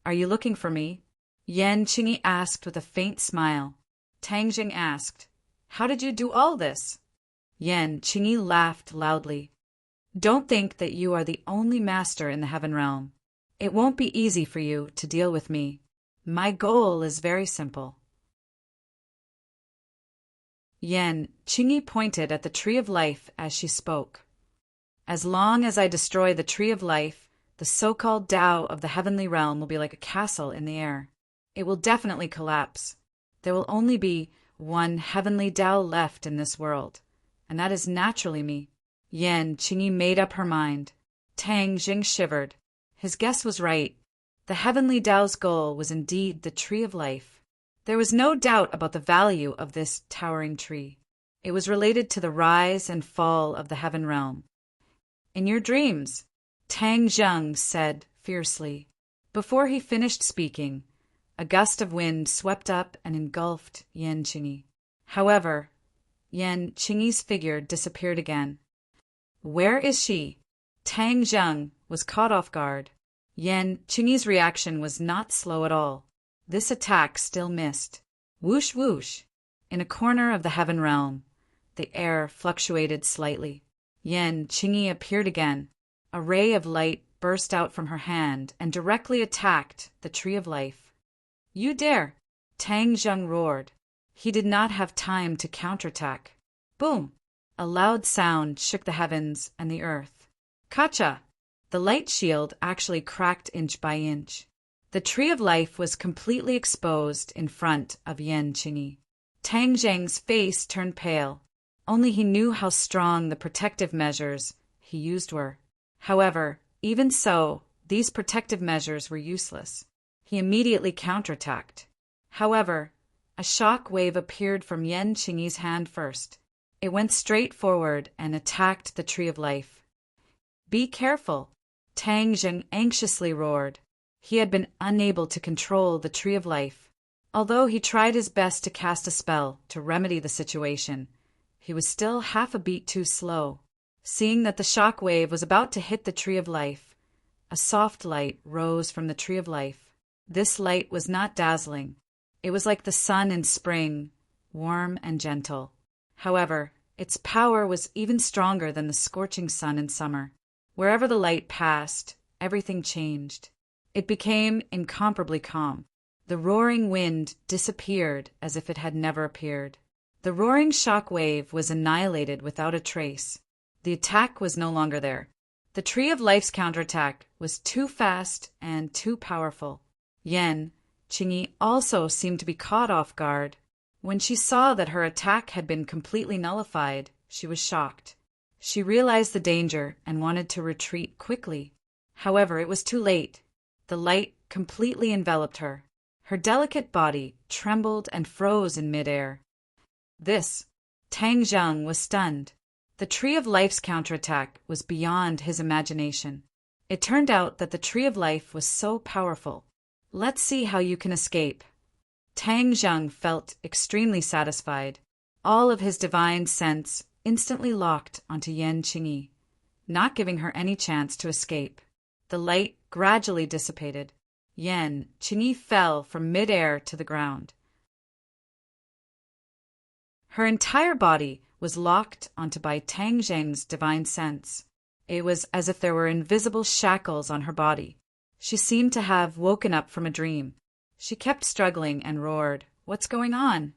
Are you looking for me? Yan Qingyi asked with a faint smile. Tang Zheng asked, how did you do all this? Yan Qingyi laughed loudly. Don't think that you are the only master in the heaven realm. It won't be easy for you to deal with me. My goal is very simple. Yan Qingyi pointed at the tree of life as she spoke. As long as I destroy the tree of life, the so-called Tao of the heavenly realm will be like a castle in the air. It will definitely collapse. There will only be one heavenly Tao left in this world, and that is naturally me. Yan Qingyi made up her mind. Tang Zheng shivered. His guess was right. The heavenly Tao's goal was indeed the tree of life. There was no doubt about the value of this towering tree. It was related to the rise and fall of the heaven realm. In your dreams, Tang Zheng said fiercely. Before he finished speaking, a gust of wind swept up and engulfed Yan Qingyi. However, Yan Qingyi's figure disappeared again. Where is she? Tang Zheng was caught off guard. Yan Qingyi's reaction was not slow at all. This attack still missed. Whoosh whoosh. In a corner of the heaven realm, the air fluctuated slightly. Yan Qingyi appeared again. A ray of light burst out from her hand and directly attacked the tree of life. You dare! Tang Zheng roared. He did not have time to counterattack. Boom! A loud sound shook the heavens and the earth. Kacha! The light shield actually cracked inch by inch. The tree of life was completely exposed in front of Yan Qingyi. Tang Zheng's face turned pale. Only he knew how strong the protective measures he used were. However, even so, these protective measures were useless. He immediately counterattacked. However, a shock wave appeared from Yan Qingyi's hand first. It went straight forward and attacked the tree of life. Be careful! Tang Zheng anxiously roared. He had been unable to control the tree of life. Although he tried his best to cast a spell to remedy the situation, he was still half a beat too slow. Seeing that the shock wave was about to hit the tree of life, a soft light rose from the tree of life. This light was not dazzling. It was like the sun in spring, warm and gentle. However, its power was even stronger than the scorching sun in summer. Wherever the light passed, everything changed. It became incomparably calm. The roaring wind disappeared as if it had never appeared. The roaring shock wave was annihilated without a trace. The attack was no longer there. The Tree of Life's counterattack was too fast and too powerful. Yan Qingyi also seemed to be caught off guard. When she saw that her attack had been completely nullified, she was shocked. She realized the danger and wanted to retreat quickly. However, it was too late. The light completely enveloped her. Her delicate body trembled and froze in midair. Tang Zheng was stunned. The Tree of Life's counterattack was beyond his imagination. It turned out that the Tree of Life was so powerful. Let's see how you can escape. Tang Zheng felt extremely satisfied. All of his divine sense instantly locked onto Yan Qingyi, not giving her any chance to escape. The light gradually dissipated. Yan Qingyi fell from midair to the ground. Her entire body was locked onto by Tang Zheng's divine sense. It was as if there were invisible shackles on her body. She seemed to have woken up from a dream. She kept struggling and roared, "What's going on?"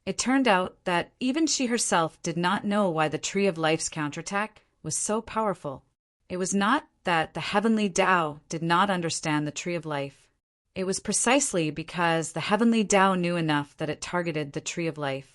It turned out that even she herself did not know why the Tree of Life's counterattack was so powerful. It was not that the heavenly Tao did not understand the Tree of Life. It was precisely because the heavenly Tao knew enough that it targeted the Tree of Life.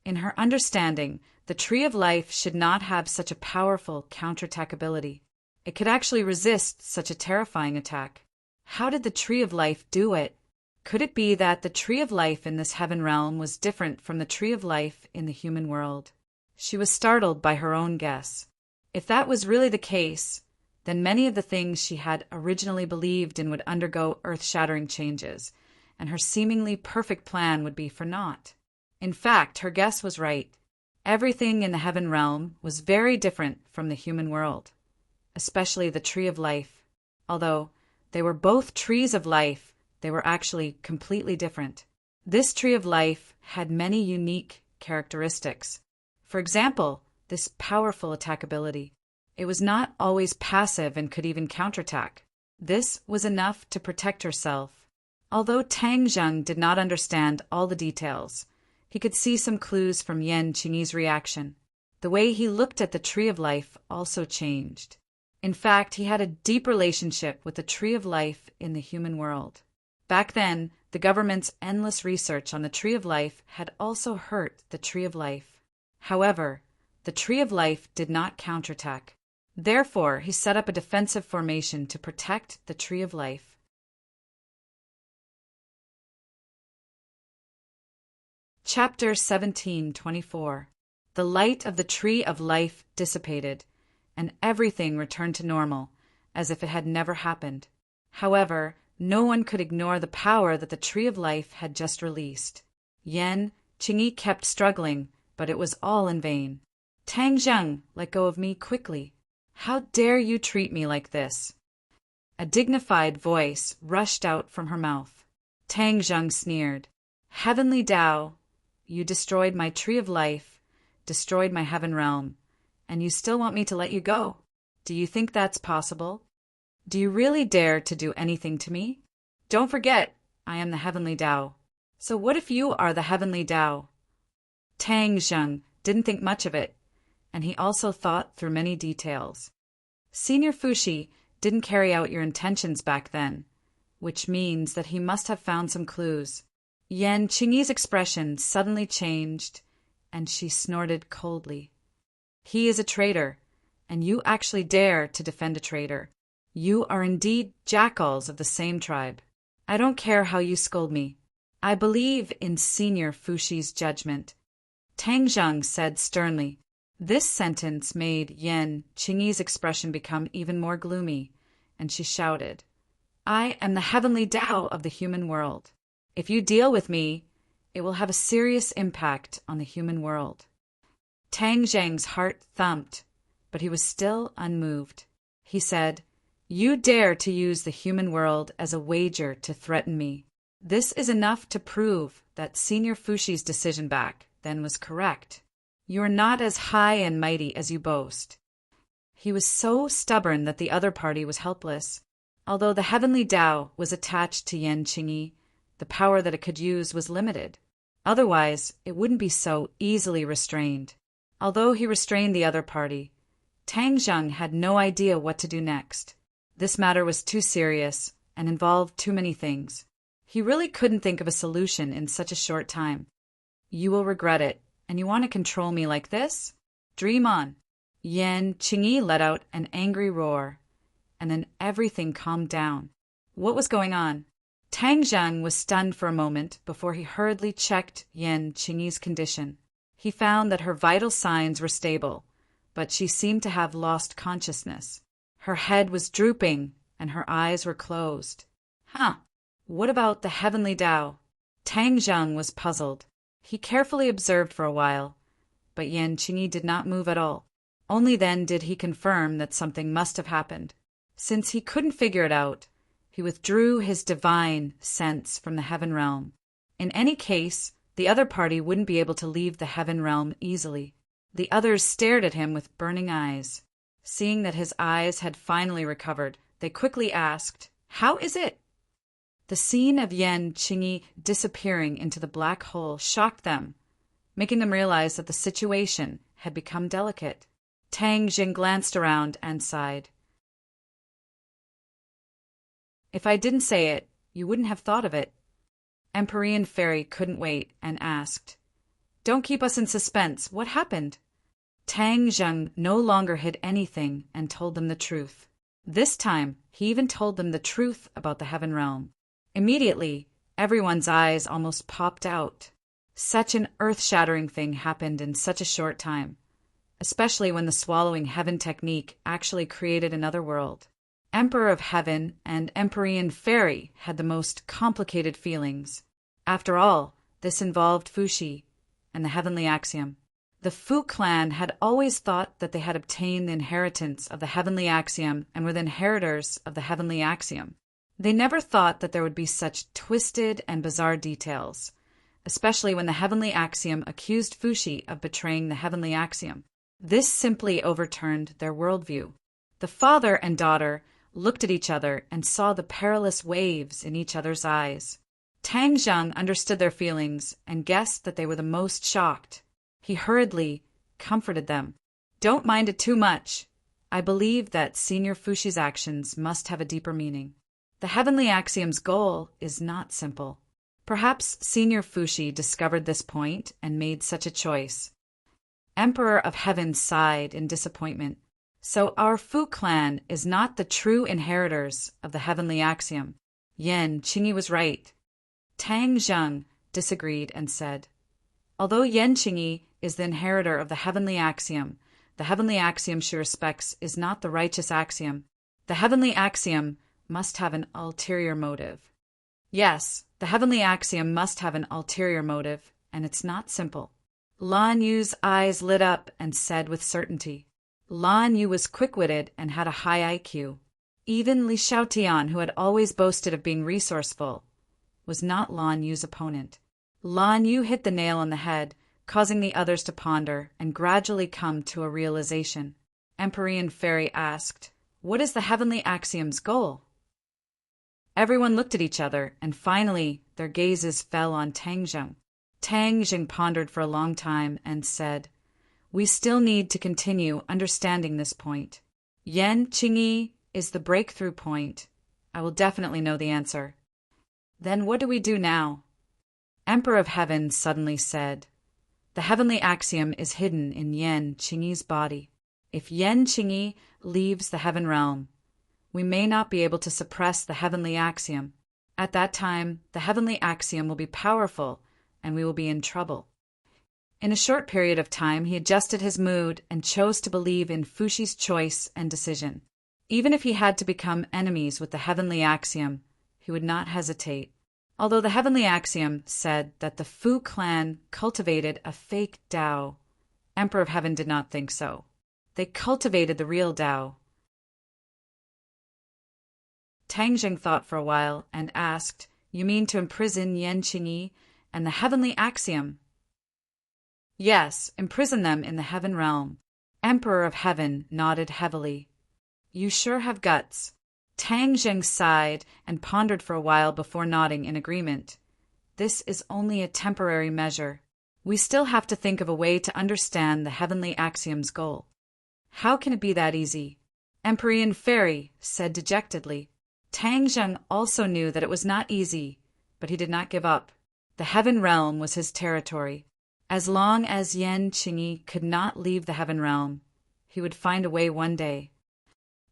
In her understanding, the Tree of Life should not have such a powerful counterattack ability. It could actually resist such a terrifying attack. How did the Tree of Life do it? Could it be that the Tree of Life in this heaven realm was different from the Tree of Life in the human world? She was startled by her own guess. If that was really the case, then many of the things she had originally believed in would undergo earth-shattering changes, and her seemingly perfect plan would be for naught. In fact, her guess was right. Everything in the heaven realm was very different from the human world, especially the Tree of Life. Although they were both trees of life, they were actually completely different. This Tree of Life had many unique characteristics. For example, this powerful attack ability. It was not always passive and could even counterattack. This was enough to protect herself. Although Tang Zheng did not understand all the details, he could see some clues from Yan Qingyi's reaction. The way he looked at the Tree of Life also changed. In fact, he had a deep relationship with the Tree of Life in the human world. Back then, the government's endless research on the Tree of Life had also hurt the Tree of Life. However, the Tree of Life did not counterattack. Therefore, he set up a defensive formation to protect the Tree of Life. Chapter 17:24. The light of the Tree of Life dissipated, and everything returned to normal, as if it had never happened. However, no one could ignore the power that the Tree of Life had just released. Yan Qingyi kept struggling, but it was all in vain. "Tang Zheng, let go of me quickly. How dare you treat me like this?" A dignified voice rushed out from her mouth. Tang Zheng sneered. "Heavenly Tao, you destroyed my Tree of Life, destroyed my heaven realm, and you still want me to let you go? Do you think that's possible? Do you really dare to do anything to me? Don't forget, I am the heavenly Tao. So what if you are the heavenly Tao?" Tang Zheng didn't think much of it, and he also thought through many details. Senior Fushi didn't carry out your intentions back then, which means that he must have found some clues. Yan Qingyi's expression suddenly changed, and she snorted coldly. "He is a traitor, and you actually dare to defend a traitor. You are indeed jackals of the same tribe. I don't care how you scold me. I believe in Senior Fushi's judgment," Tang Zheng said sternly. This sentence made Yan Qingyi's expression become even more gloomy, and she shouted, "I am the heavenly Tao of the human world. If you deal with me, it will have a serious impact on the human world." Tang Zheng's heart thumped, but he was still unmoved. He said, "You dare to use the human world as a wager to threaten me. This is enough to prove that Senior Fushi's decision back then was correct. You are not as high and mighty as you boast." He was so stubborn that the other party was helpless. Although the heavenly Tao was attached to Yan Qingyi, the power that it could use was limited. Otherwise, it wouldn't be so easily restrained. Although he restrained the other party, Tang Zheng had no idea what to do next. This matter was too serious and involved too many things. He really couldn't think of a solution in such a short time. You will regret it, and you want to control me like this? Dream on. Yan Qingyi let out an angry roar, and then everything calmed down. What was going on? Tang Zheng was stunned for a moment before he hurriedly checked Yan Qingyi's condition. He found that her vital signs were stable, but she seemed to have lost consciousness. Her head was drooping, and her eyes were closed. What about the heavenly Tao? Tang Zheng was puzzled. He carefully observed for a while, but Yan Qingyi did not move at all. Only then did he confirm that something must have happened. Since he couldn't figure it out, he withdrew his divine sense from the heaven realm. In any case, the other party wouldn't be able to leave the heaven realm easily. The others stared at him with burning eyes. Seeing that his eyes had finally recovered, they quickly asked, "How is it?" The scene of Yan Qingyi disappearing into the black hole shocked them, making them realize that the situation had become delicate. Tang Zheng glanced around and sighed. If I didn't say it, you wouldn't have thought of it. Empyrean Fairy couldn't wait and asked, "Don't keep us in suspense. What happened?" Tang Zheng no longer hid anything and told them the truth. This time, he even told them the truth about the heaven realm. Immediately, everyone's eyes almost popped out. Such an earth-shattering thing happened in such a short time, especially when the swallowing heaven technique actually created another world. Emperor of Heaven and Empyrean Fairy had the most complicated feelings. After all, this involved Fuxi and the heavenly axiom. The Fu clan had always thought that they had obtained the inheritance of the heavenly axiom and were the inheritors of the heavenly axiom. They never thought that there would be such twisted and bizarre details, especially when the heavenly axiom accused Fuxi of betraying the heavenly axiom. This simply overturned their worldview. The father and daughter looked at each other and saw the perilous waves in each other's eyes. Tang Zheng understood their feelings and guessed that they were the most shocked. He hurriedly comforted them. "Don't mind it too much. I believe that Senior Fuxi's actions must have a deeper meaning. The heavenly axiom's goal is not simple. Perhaps Senior Fuxi discovered this point and made such a choice." Emperor of Heaven sighed in disappointment. "So our Fu clan is not the true inheritors of the heavenly axiom. Yan Qingyi was right." Tang Zheng disagreed and said, "Although Yan Qingyi is the inheritor of the heavenly axiom she respects is not the righteous axiom. The heavenly axiom must have an ulterior motive." Yes, the heavenly axiom must have an ulterior motive, and it's not simple. Lan Yu's eyes lit up and said with certainty. Lan Yu was quick-witted and had a high IQ. Even Li Xiaotian, who had always boasted of being resourceful, was not Lan Yu's opponent. Lan Yu hit the nail on the head, causing the others to ponder and gradually come to a realization. Empyrean Fairy asked, "What is the heavenly axiom's goal?" Everyone looked at each other, and finally their gazes fell on Tang Zheng. Tang Zheng pondered for a long time and said, "We still need to continue understanding this point. Yan Qingyi is the breakthrough point. I will definitely know the answer." "Then what do we do now?" Emperor of Heaven suddenly said, "The heavenly axiom is hidden in Yan Qingyi's body. If Yan Qingyi leaves the heaven realm, we may not be able to suppress the heavenly axiom. At that time, the heavenly axiom will be powerful, and we will be in trouble." In a short period of time, he adjusted his mood and chose to believe in Fuxi's choice and decision. Even if he had to become enemies with the heavenly axiom, he would not hesitate. Although the heavenly axiom said that the Fu clan cultivated a fake Tao, Emperor of Heaven did not think so. They cultivated the real Tao. Tang Zheng thought for a while and asked, "You mean to imprison Yan Qingyi and the heavenly axiom?" "Yes, imprison them in the heaven realm." Emperor of Heaven nodded heavily. "You sure have guts." Tang Zheng sighed and pondered for a while before nodding in agreement. "This is only a temporary measure. We still have to think of a way to understand the heavenly axiom's goal." How can it be that easy? Empyrean Fairy said dejectedly. Tang Zheng also knew that it was not easy, but he did not give up. The Heaven Realm was his territory. As long as Yan Qingyi could not leave the Heaven Realm, he would find a way one day.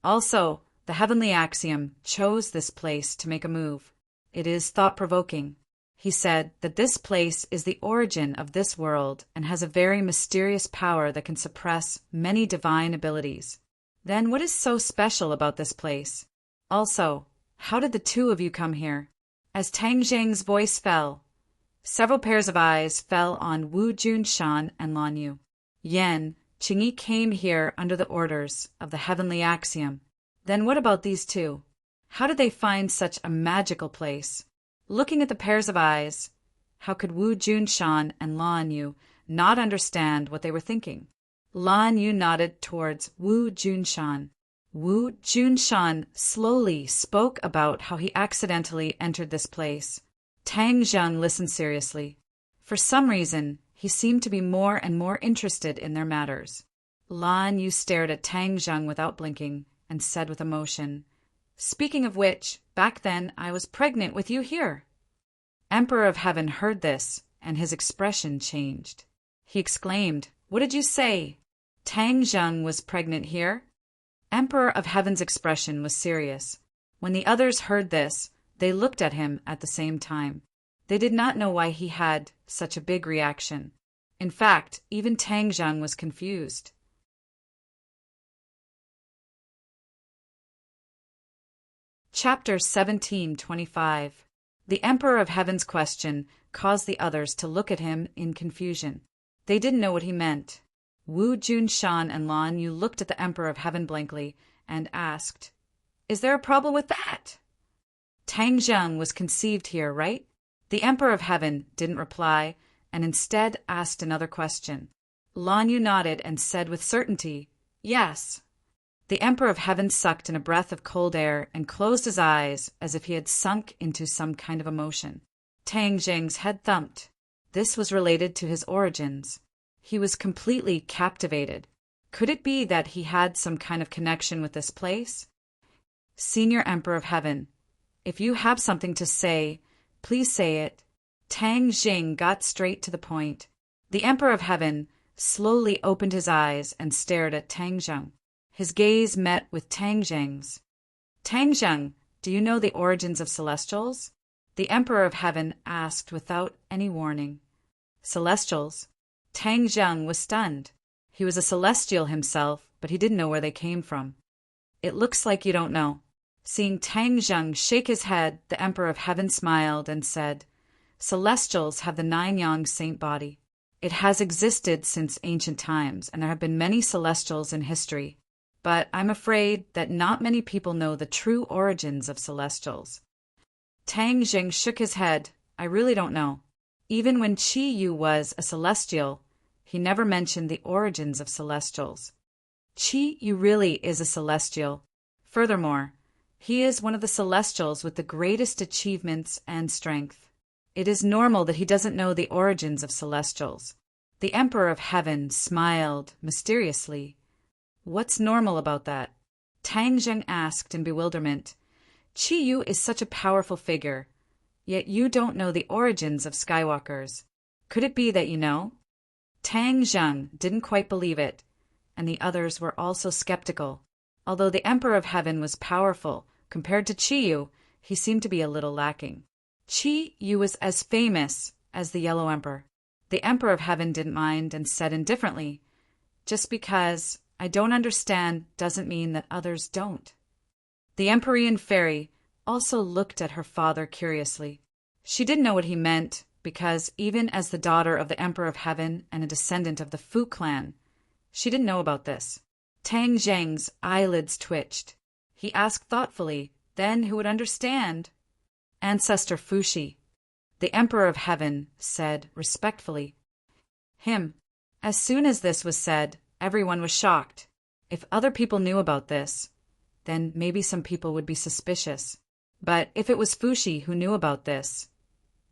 Also, the Heavenly Axiom chose this place to make a move. It is thought-provoking. He said that this place is the origin of this world and has a very mysterious power that can suppress many divine abilities. Then what is so special about this place? Also, how did the two of you come here? As Tang Zheng's voice fell, several pairs of eyes fell on Wu Junshan and Lan Yu. Yan Qingyi came here under the orders of the Heavenly Axiom. Then what about these two? How did they find such a magical place? Looking at the pairs of eyes, how could Wu Junshan and Lan Yu not understand what they were thinking? Lan Yu nodded towards Wu Junshan. Wu Junshan slowly spoke about how he accidentally entered this place. Tang Zheng listened seriously. For some reason, he seemed to be more and more interested in their matters. Lan Yu stared at Tang Zheng without blinking and said with emotion, "Speaking of which, back then I was pregnant with you here." Emperor of Heaven heard this, and his expression changed. He exclaimed, "What did you say? Tang Zheng was pregnant here?" Emperor of Heaven's expression was serious. When the others heard this, they looked at him at the same time. They did not know why he had such a big reaction. In fact, even Tang Zheng was confused. Chapter 17:25. The Emperor of Heaven's question caused the others to look at him in confusion. They didn't know what he meant. Wu Junshan and Lan Yu looked at the Emperor of Heaven blankly and asked, "Is there a problem with that?" Tang Zheng was conceived here, right? The Emperor of Heaven didn't reply and instead asked another question. Lan Yu nodded and said with certainty, "Yes." The Emperor of Heaven sucked in a breath of cold air and closed his eyes as if he had sunk into some kind of emotion. Tang Zheng's head thumped. This was related to his origins. He was completely captivated. Could it be that he had some kind of connection with this place? Senior Emperor of Heaven, if you have something to say, please say it. Tang Zheng got straight to the point. The Emperor of Heaven slowly opened his eyes and stared at Tang Zheng. His gaze met with Tang Zheng's. "Tang Zheng, do you know the origins of celestials?" The Emperor of Heaven asked without any warning. Celestials? Tang Zheng was stunned. He was a celestial himself, but he didn't know where they came from. "It looks like you don't know." Seeing Tang Zheng shake his head, the Emperor of Heaven smiled and said, "Celestials have the 9-yang saint body. It has existed since ancient times, and there have been many celestials in history. But I'm afraid that not many people know the true origins of celestials." Tang Zheng shook his head. "I really don't know. Even when Qi Yu was a celestial, he never mentioned the origins of celestials. Qi Yu really is a celestial. Furthermore, he is one of the celestials with the greatest achievements and strength. It is normal that he doesn't know the origins of celestials." The Emperor of Heaven smiled mysteriously. "What's normal about that?" Tang Zheng asked in bewilderment. "Qi Yu is such a powerful figure, yet you don't know the origins of Skywalkers. Could it be that you know?" Tang Zheng didn't quite believe it, and the others were also skeptical. Although the Emperor of Heaven was powerful, compared to Qi Yu, he seemed to be a little lacking. Qi Yu was as famous as the Yellow Emperor. The Emperor of Heaven didn't mind and said indifferently, "Just because I don't understand doesn't mean that others don't." The Empyrean Fairy also looked at her father curiously. She didn't know what he meant, because even as the daughter of the Emperor of Heaven and a descendant of the Fu clan, she didn't know about this. Tang Zheng's eyelids twitched. He asked thoughtfully, "Then who would understand?" "Ancestor Fuxi," the Emperor of Heaven said respectfully. "Him." As soon as this was said, everyone was shocked. If other people knew about this, then maybe some people would be suspicious. But if it was Fuxi who knew about this,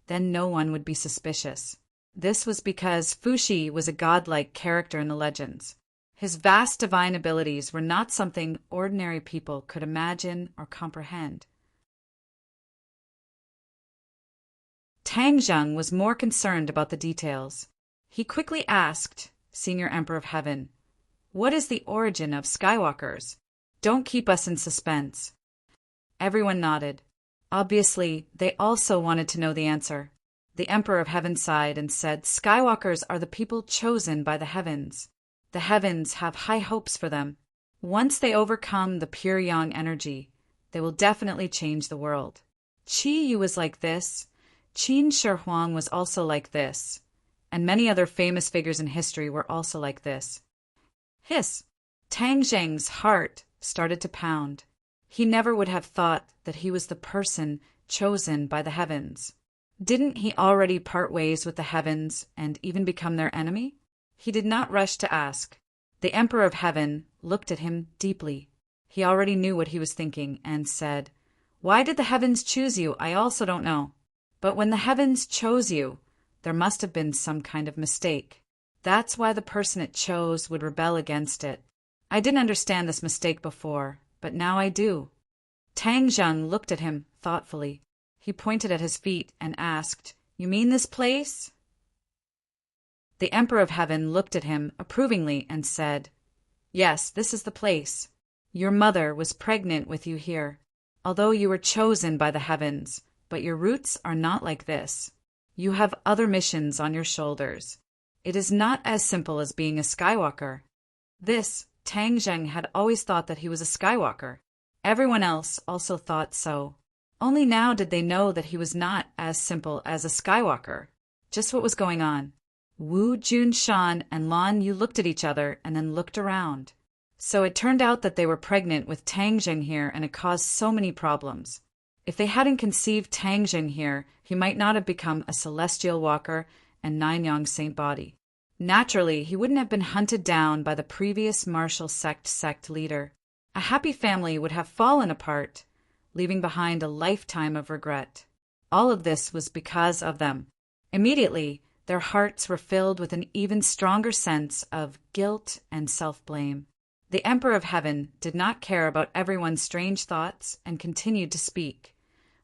then no one would be suspicious. This was because Fuxi was a godlike character in the legends. His vast divine abilities were not something ordinary people could imagine or comprehend. Tang Zheng was more concerned about the details. He quickly asked Senior Emperor of Heaven, "What is the origin of Skywalkers? Don't keep us in suspense." Everyone nodded. Obviously, they also wanted to know the answer. The Emperor of Heaven sighed and said, "Skywalkers are the people chosen by the heavens. The heavens have high hopes for them. Once they overcome the pure yang energy, they will definitely change the world. Qi Yu was like this. Qin Shi Huang was also like this. And many other famous figures in history were also like this." Hiss! Tang Zheng's heart started to pound. He never would have thought that he was the person chosen by the heavens. Didn't he already part ways with the heavens and even become their enemy? He did not rush to ask. The Emperor of Heaven looked at him deeply. He already knew what he was thinking and said, "Why did the heavens choose you? I also don't know. But when the heavens chose you, there must have been some kind of mistake. That's why the person it chose would rebel against it. I didn't understand this mistake before, but now I do." Tang Zheng looked at him thoughtfully. He pointed at his feet and asked, "You mean this place?" The Emperor of Heaven looked at him approvingly and said, "Yes, this is the place. Your mother was pregnant with you here. Although you were chosen by the heavens, but your roots are not like this. You have other missions on your shoulders. It is not as simple as being a Skywalker." This, Tang Zheng had always thought that he was a Skywalker. Everyone else also thought so. Only now did they know that he was not as simple as a Skywalker. Just what was going on? Wu Junshan and Lan Yu looked at each other and then looked around. So it turned out that they were pregnant with Tang Zheng here, and it caused so many problems. If they hadn't conceived Tang Zheng here, he might not have become a celestial walker and Nine-Yang saint body. Naturally, he wouldn't have been hunted down by the previous martial sect leader. A happy family would have fallen apart, leaving behind a lifetime of regret. All of this was because of them. Immediately, their hearts were filled with an even stronger sense of guilt and self-blame. The Emperor of Heaven did not care about everyone's strange thoughts and continued to speak.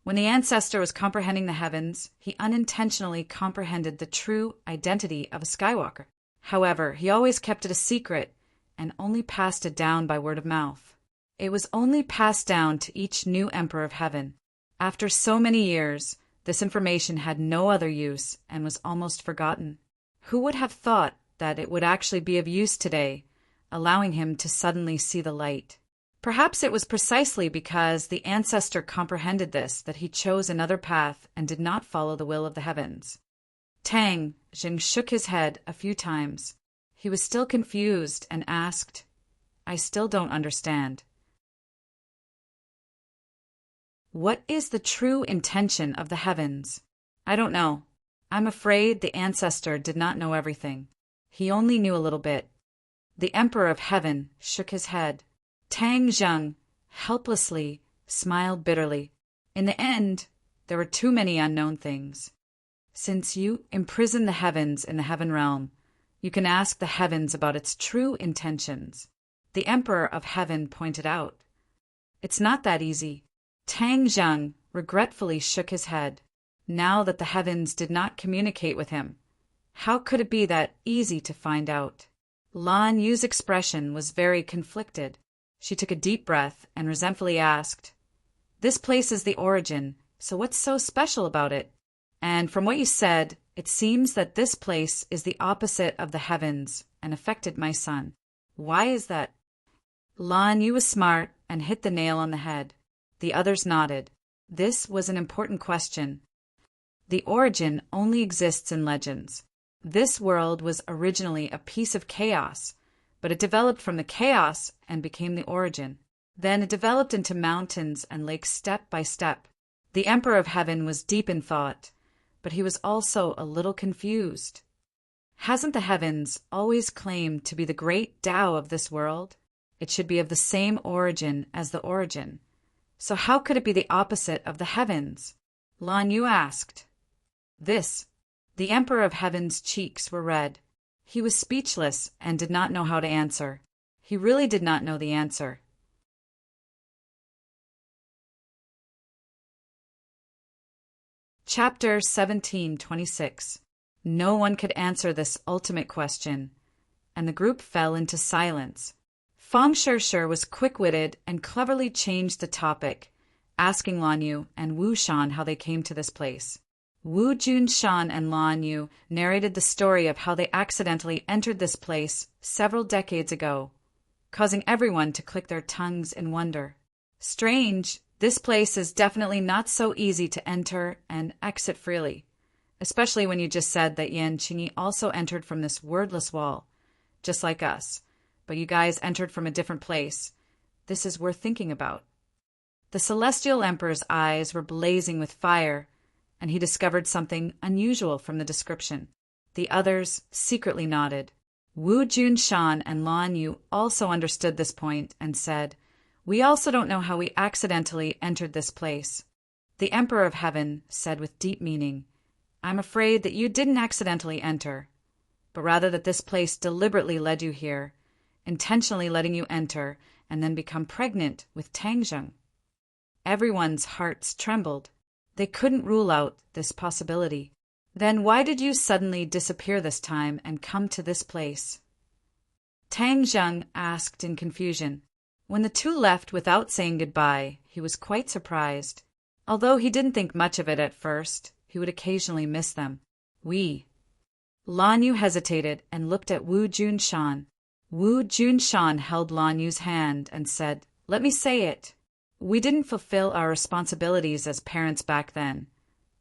When the ancestor was comprehending the heavens, he unintentionally comprehended the true identity of a Skywalker. However, he always kept it a secret and only passed it down by word of mouth. It was only passed down to each new Emperor of Heaven. After so many years, this information had no other use and was almost forgotten. Who would have thought that it would actually be of use today, allowing him to suddenly see the light? Perhaps it was precisely because the ancestor comprehended this that he chose another path and did not follow the will of the heavens. Tang Zheng shook his head a few times. He was still confused and asked, "I still don't understand. What is the true intention of the heavens?" "I don't know. I'm afraid the ancestor did not know everything. He only knew a little bit." The Emperor of Heaven shook his head. Tang Zheng helplessly smiled bitterly. In the end, there were too many unknown things. Since you imprison the heavens in the heaven realm, you can ask the heavens about its true intentions. The Emperor of Heaven pointed out. It's not that easy. Tang Zheng regretfully shook his head. Now that the heavens did not communicate with him, how could it be that easy to find out? Lan Yu's expression was very conflicted. She took a deep breath and resentfully asked, "This place is the origin, so what's so special about it? And from what you said, it seems that this place is the opposite of the heavens and affected my son. Why is that?" Lan Yu was smart and hit the nail on the head. The others nodded. This was an important question. The origin only exists in legends. This world was originally a piece of chaos, but it developed from the chaos and became the origin. Then it developed into mountains and lakes step by step. The Emperor of Heaven was deep in thought, but he was also a little confused. Hasn't the heavens always claimed to be the great Tao of this world? It should be of the same origin as the origin. So how could it be the opposite of the heavens? Lan Yu asked. The Emperor of Heaven's cheeks were red. He was speechless and did not know how to answer. He really did not know the answer. Chapter 17:26. No one could answer this ultimate question, and the group fell into silence. Feng Shisher was quick-witted and cleverly changed the topic, asking Lan Yu and Wu Shan how they came to this place. Wu Junshan and Lan Yu narrated the story of how they accidentally entered this place several decades ago, causing everyone to click their tongues in wonder. Strange, this place is definitely not so easy to enter and exit freely, especially when you just said that Yan Qingyi also entered from this wordless wall, just like us, but you guys entered from a different place. This is worth thinking about. The Celestial Emperor's eyes were blazing with fire, and he discovered something unusual from the description. The others secretly nodded. Wu Junshan and Lan Yu also understood this point and said, "We also don't know how we accidentally entered this place." The Emperor of Heaven said with deep meaning, "I'm afraid that you didn't accidentally enter, but rather that this place deliberately led you here, intentionally letting you enter and then become pregnant with Tangzheng." Everyone's hearts trembled. They couldn't rule out this possibility. "Then why did you suddenly disappear this time and come to this place?" Tang Zheng asked in confusion. When the two left without saying goodbye, he was quite surprised. Although he didn't think much of it at first, he would occasionally miss them. Lan Yu hesitated and looked at Wu Junshan. Wu Junshan held Lan Yu's hand and said, "Let me say it. We didn't fulfill our responsibilities as parents back then,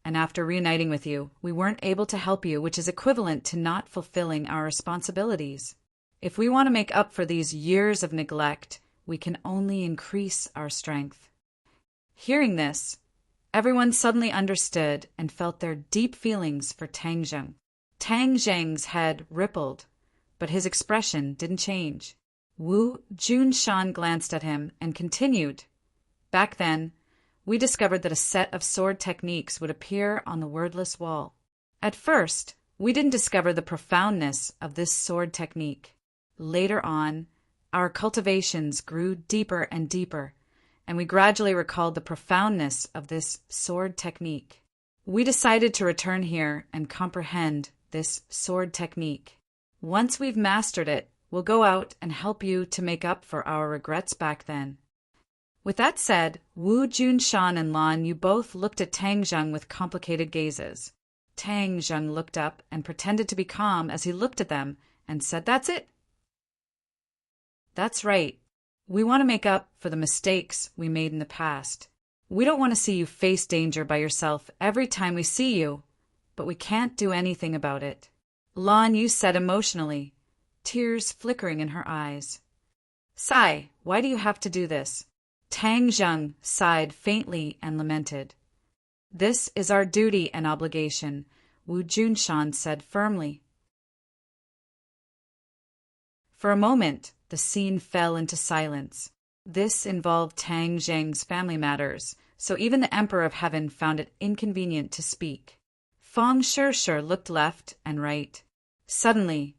and after reuniting with you, we weren't able to help you, which is equivalent to not fulfilling our responsibilities. If we want to make up for these years of neglect, we can only increase our strength." Hearing this, everyone suddenly understood and felt their deep feelings for Tang Zheng. Tang Zheng's head rippled, but his expression didn't change. Wu Junshan glanced at him and continued, "Back then, we discovered that a set of sword techniques would appear on the wordless wall. At first, we didn't discover the profoundness of this sword technique. Later on, our cultivations grew deeper and deeper, and we gradually recalled the profoundness of this sword technique. We decided to return here and comprehend this sword technique. Once we've mastered it, we'll go out and help you to make up for our regrets back then." With that said, Wu Junshan and Lan Yu both looked at Tang Zheng with complicated gazes. Tang Zheng looked up and pretended to be calm as he looked at them and said, "That's it. That's right. We want to make up for the mistakes we made in the past. We don't want to see you face danger by yourself every time we see you, but we can't do anything about it." Lan Yu said emotionally, tears flickering in her eyes. "Sai, why do you have to do this?" Tang Zheng sighed faintly and lamented. "This is our duty and obligation," Wu Junshan said firmly. For a moment, the scene fell into silence. This involved Tang Zheng's family matters, so even the Emperor of Heaven found it inconvenient to speak. Feng Shisher looked left and right. Suddenly,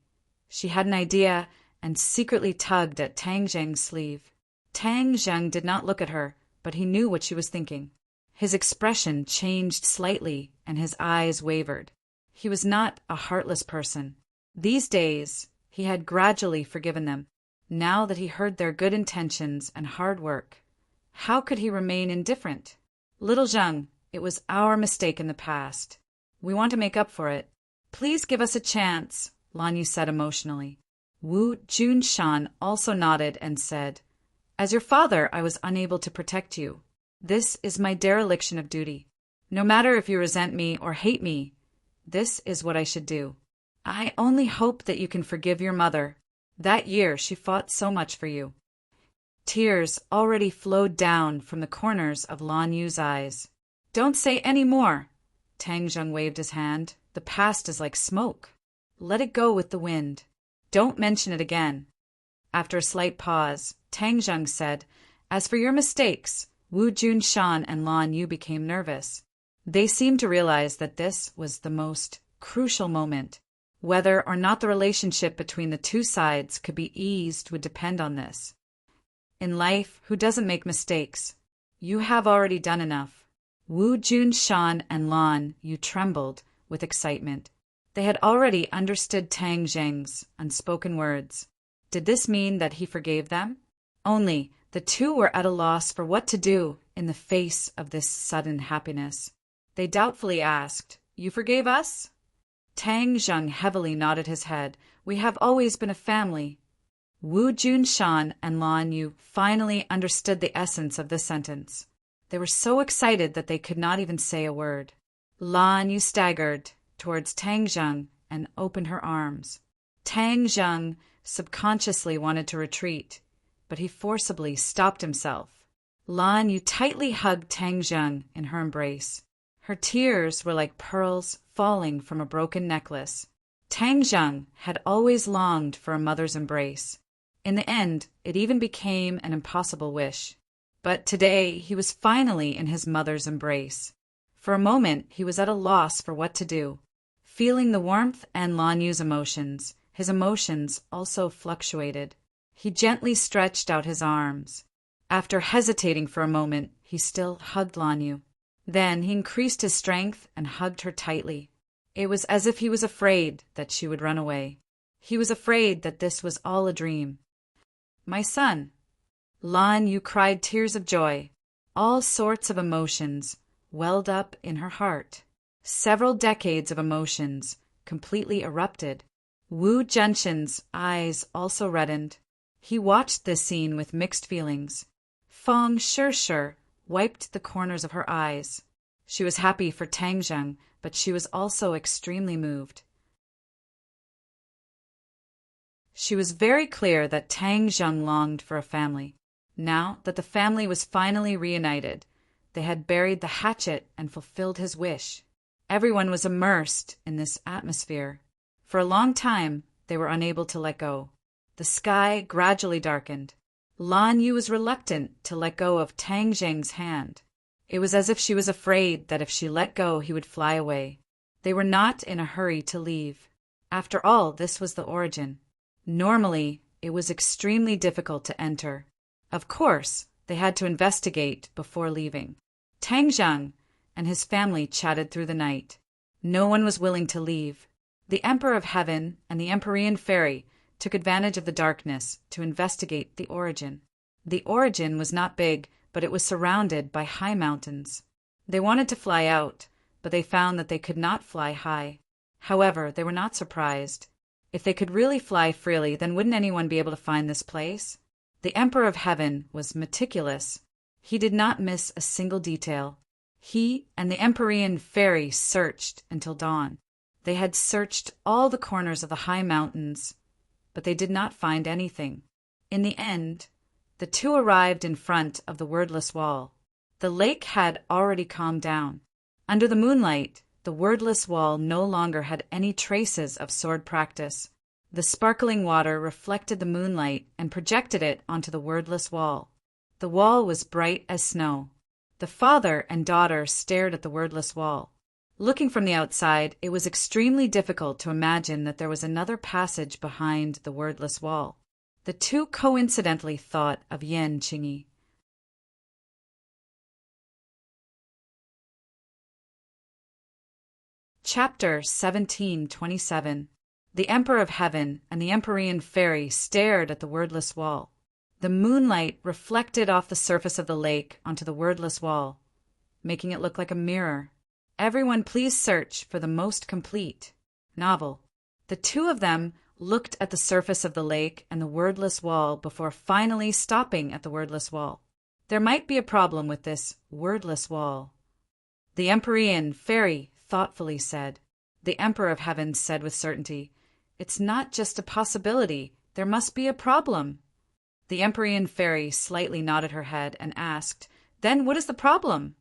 she had an idea and secretly tugged at Tang Zheng's sleeve. Tang Zheng did not look at her, but he knew what she was thinking. His expression changed slightly, and his eyes wavered. He was not a heartless person. These days, he had gradually forgiven them. Now that he heard their good intentions and hard work, how could he remain indifferent? "Little Zheng, it was our mistake in the past. We want to make up for it. Please give us a chance," Lan Yu said emotionally. Wu Junshan also nodded and said, "As your father, I was unable to protect you. This is my dereliction of duty. No matter if you resent me or hate me, this is what I should do. I only hope that you can forgive your mother. That year she fought so much for you." Tears already flowed down from the corners of Lan Yu's eyes. "Don't say any more." Tang Zheng waved his hand. "The past is like smoke. Let it go with the wind. Don't mention it again." After a slight pause, Tang Zheng said, "As for your mistakes," Wu Junshan and Lan Yu became nervous. They seemed to realize that this was the most crucial moment. Whether or not the relationship between the two sides could be eased would depend on this. In life, who doesn't make mistakes? You have already done enough. Wu Junshan and Lan Yu trembled with excitement. They had already understood Tang Zheng's unspoken words. Did this mean that he forgave them? Only the two were at a loss for what to do in the face of this sudden happiness. They doubtfully asked, "You forgave us?" Tang Zheng heavily nodded his head. "We have always been a family." Wu Junshan and Lan Yu finally understood the essence of this sentence. They were so excited that they could not even say a word. Lan Yu staggered towards Tang Zheng and opened her arms. Tang Zheng subconsciously wanted to retreat, but he forcibly stopped himself. Lan Yu tightly hugged Tang Zheng in her embrace. Her tears were like pearls falling from a broken necklace. Tang Zheng had always longed for a mother's embrace. In the end, it even became an impossible wish. But today he was finally in his mother's embrace. For a moment he was at a loss for what to do. Feeling the warmth and Lan Yu's emotions, his emotions also fluctuated. He gently stretched out his arms. After hesitating for a moment, he still hugged Lan Yu. Then he increased his strength and hugged her tightly. It was as if he was afraid that she would run away. He was afraid that this was all a dream. "My son." Lan Yu cried tears of joy. All sorts of emotions welled up in her heart. Several decades of emotions completely erupted. Wu Junshan's eyes also reddened. He watched this scene with mixed feelings. Feng Shishir wiped the corners of her eyes. She was happy for Tang Zheng, but she was also extremely moved. She was very clear that Tang Zheng longed for a family. Now that the family was finally reunited, they had buried the hatchet and fulfilled his wish. Everyone was immersed in this atmosphere. For a long time, they were unable to let go. The sky gradually darkened. Lan Yu was reluctant to let go of Tang Zheng's hand. It was as if she was afraid that if she let go, he would fly away. They were not in a hurry to leave. After all, this was the origin. Normally, it was extremely difficult to enter. Of course, they had to investigate before leaving. Tang Zheng and his family chatted through the night. No one was willing to leave. The Emperor of Heaven and the Empyrean Fairy took advantage of the darkness to investigate the origin. The origin was not big, but it was surrounded by high mountains. They wanted to fly out, but they found that they could not fly high. However, they were not surprised. If they could really fly freely, then wouldn't anyone be able to find this place? The Emperor of Heaven was meticulous. He did not miss a single detail. He and the Empyrean Fairy searched until dawn. They had searched all the corners of the high mountains, but they did not find anything. In the end, the two arrived in front of the wordless wall. The lake had already calmed down. Under the moonlight, the wordless wall no longer had any traces of sword practice. The sparkling water reflected the moonlight and projected it onto the wordless wall. The wall was bright as snow. The father and daughter stared at the wordless wall. Looking from the outside, it was extremely difficult to imagine that there was another passage behind the wordless wall. The two coincidentally thought of Yan Qingyi. Chapter 1727. The Emperor of Heaven and the Empyrean Fairy stared at the wordless wall. The moonlight reflected off the surface of the lake onto the wordless wall, making it look like a mirror. Everyone please search for the most complete novel. The two of them looked at the surface of the lake and the wordless wall before finally stopping at the wordless wall. There might be a problem with this wordless wall. The Empyrean Fairy thoughtfully said. The Emperor of Heaven said with certainty, "It's not just a possibility. There must be a problem." The Empyrean Fairy slightly nodded her head and asked, "Then what is the problem?"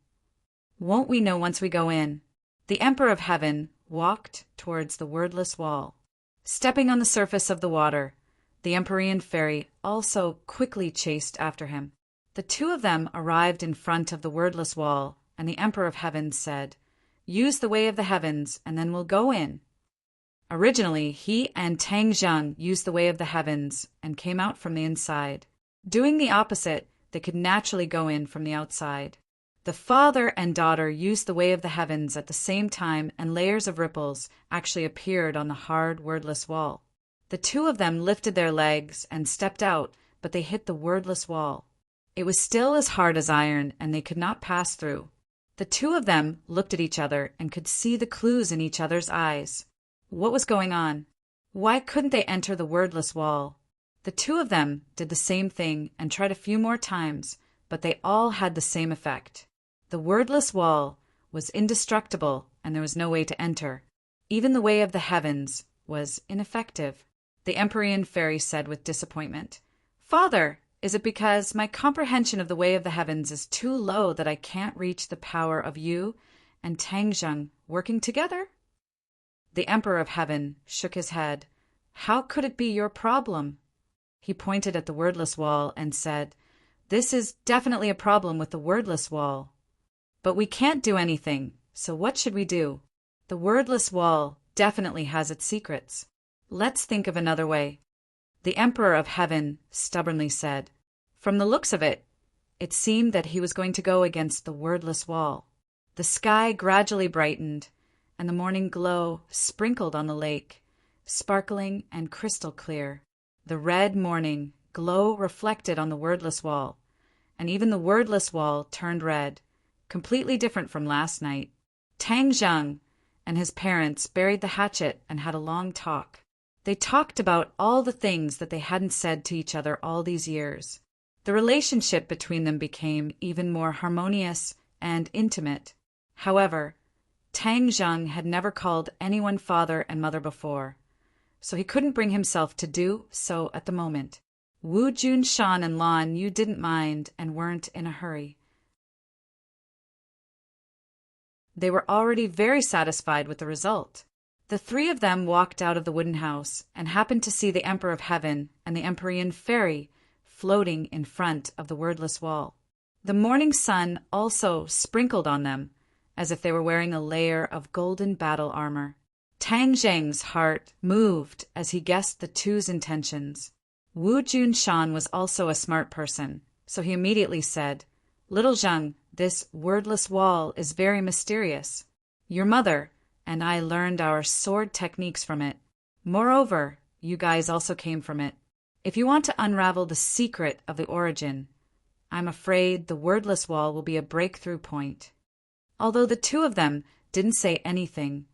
"Won't we know once we go in?" The Emperor of Heaven walked towards the wordless wall. Stepping on the surface of the water, the Empyrean Fairy also quickly chased after him. The two of them arrived in front of the wordless wall, and the Emperor of Heaven said, "Use the way of the heavens, and then we'll go in." Originally, he and Tang Zheng used the way of the heavens and came out from the inside. Doing the opposite, they could naturally go in from the outside. The father and daughter used the way of the heavens at the same time, and layers of ripples actually appeared on the hard, wordless wall. The two of them lifted their legs and stepped out, but they hit the wordless wall. It was still as hard as iron, and they could not pass through. The two of them looked at each other and could see the clues in each other's eyes. What was going on? Why couldn't they enter the wordless wall? The two of them did the same thing and tried a few more times, but they all had the same effect. The wordless wall was indestructible, and there was no way to enter. Even the way of the heavens was ineffective. The Empyrean fairy said with disappointment, "Father, is it because my comprehension of the way of the heavens is too low that I can't reach the power of you and Tang Zheng working together?" The Emperor of Heaven shook his head. "How could it be your problem?" He pointed at the wordless wall and said, "This is definitely a problem with the wordless wall. But we can't do anything, so what should we do? The wordless wall definitely has its secrets. Let's think of another way." The Emperor of Heaven stubbornly said. From the looks of it, it seemed that he was going to go against the wordless wall. The sky gradually brightened, and the morning glow sprinkled on the lake, sparkling and crystal clear. The red morning glow reflected on the wordless wall, and even the wordless wall turned red, completely different from last night. Tang Zheng and his parents buried the hatchet and had a long talk. They talked about all the things that they hadn't said to each other all these years. The relationship between them became even more harmonious and intimate. However, Tang Zheng had never called anyone father and mother before, so he couldn't bring himself to do so at the moment. Wu Junshan and Lan Yu didn't mind and weren't in a hurry. They were already very satisfied with the result. The three of them walked out of the wooden house and happened to see the Emperor of Heaven and the Empyrean fairy floating in front of the wordless wall. The morning sun also sprinkled on them, as if they were wearing a layer of golden battle armor. Tang Zheng's heart moved as he guessed the two's intentions. Wu Junshan was also a smart person, so he immediately said, "Little Zheng, this wordless wall is very mysterious. Your mother and I learned our sword techniques from it. Moreover, you guys also came from it. If you want to unravel the secret of the origin, I'm afraid the wordless wall will be a breakthrough point." Although the two of them didn't say anything,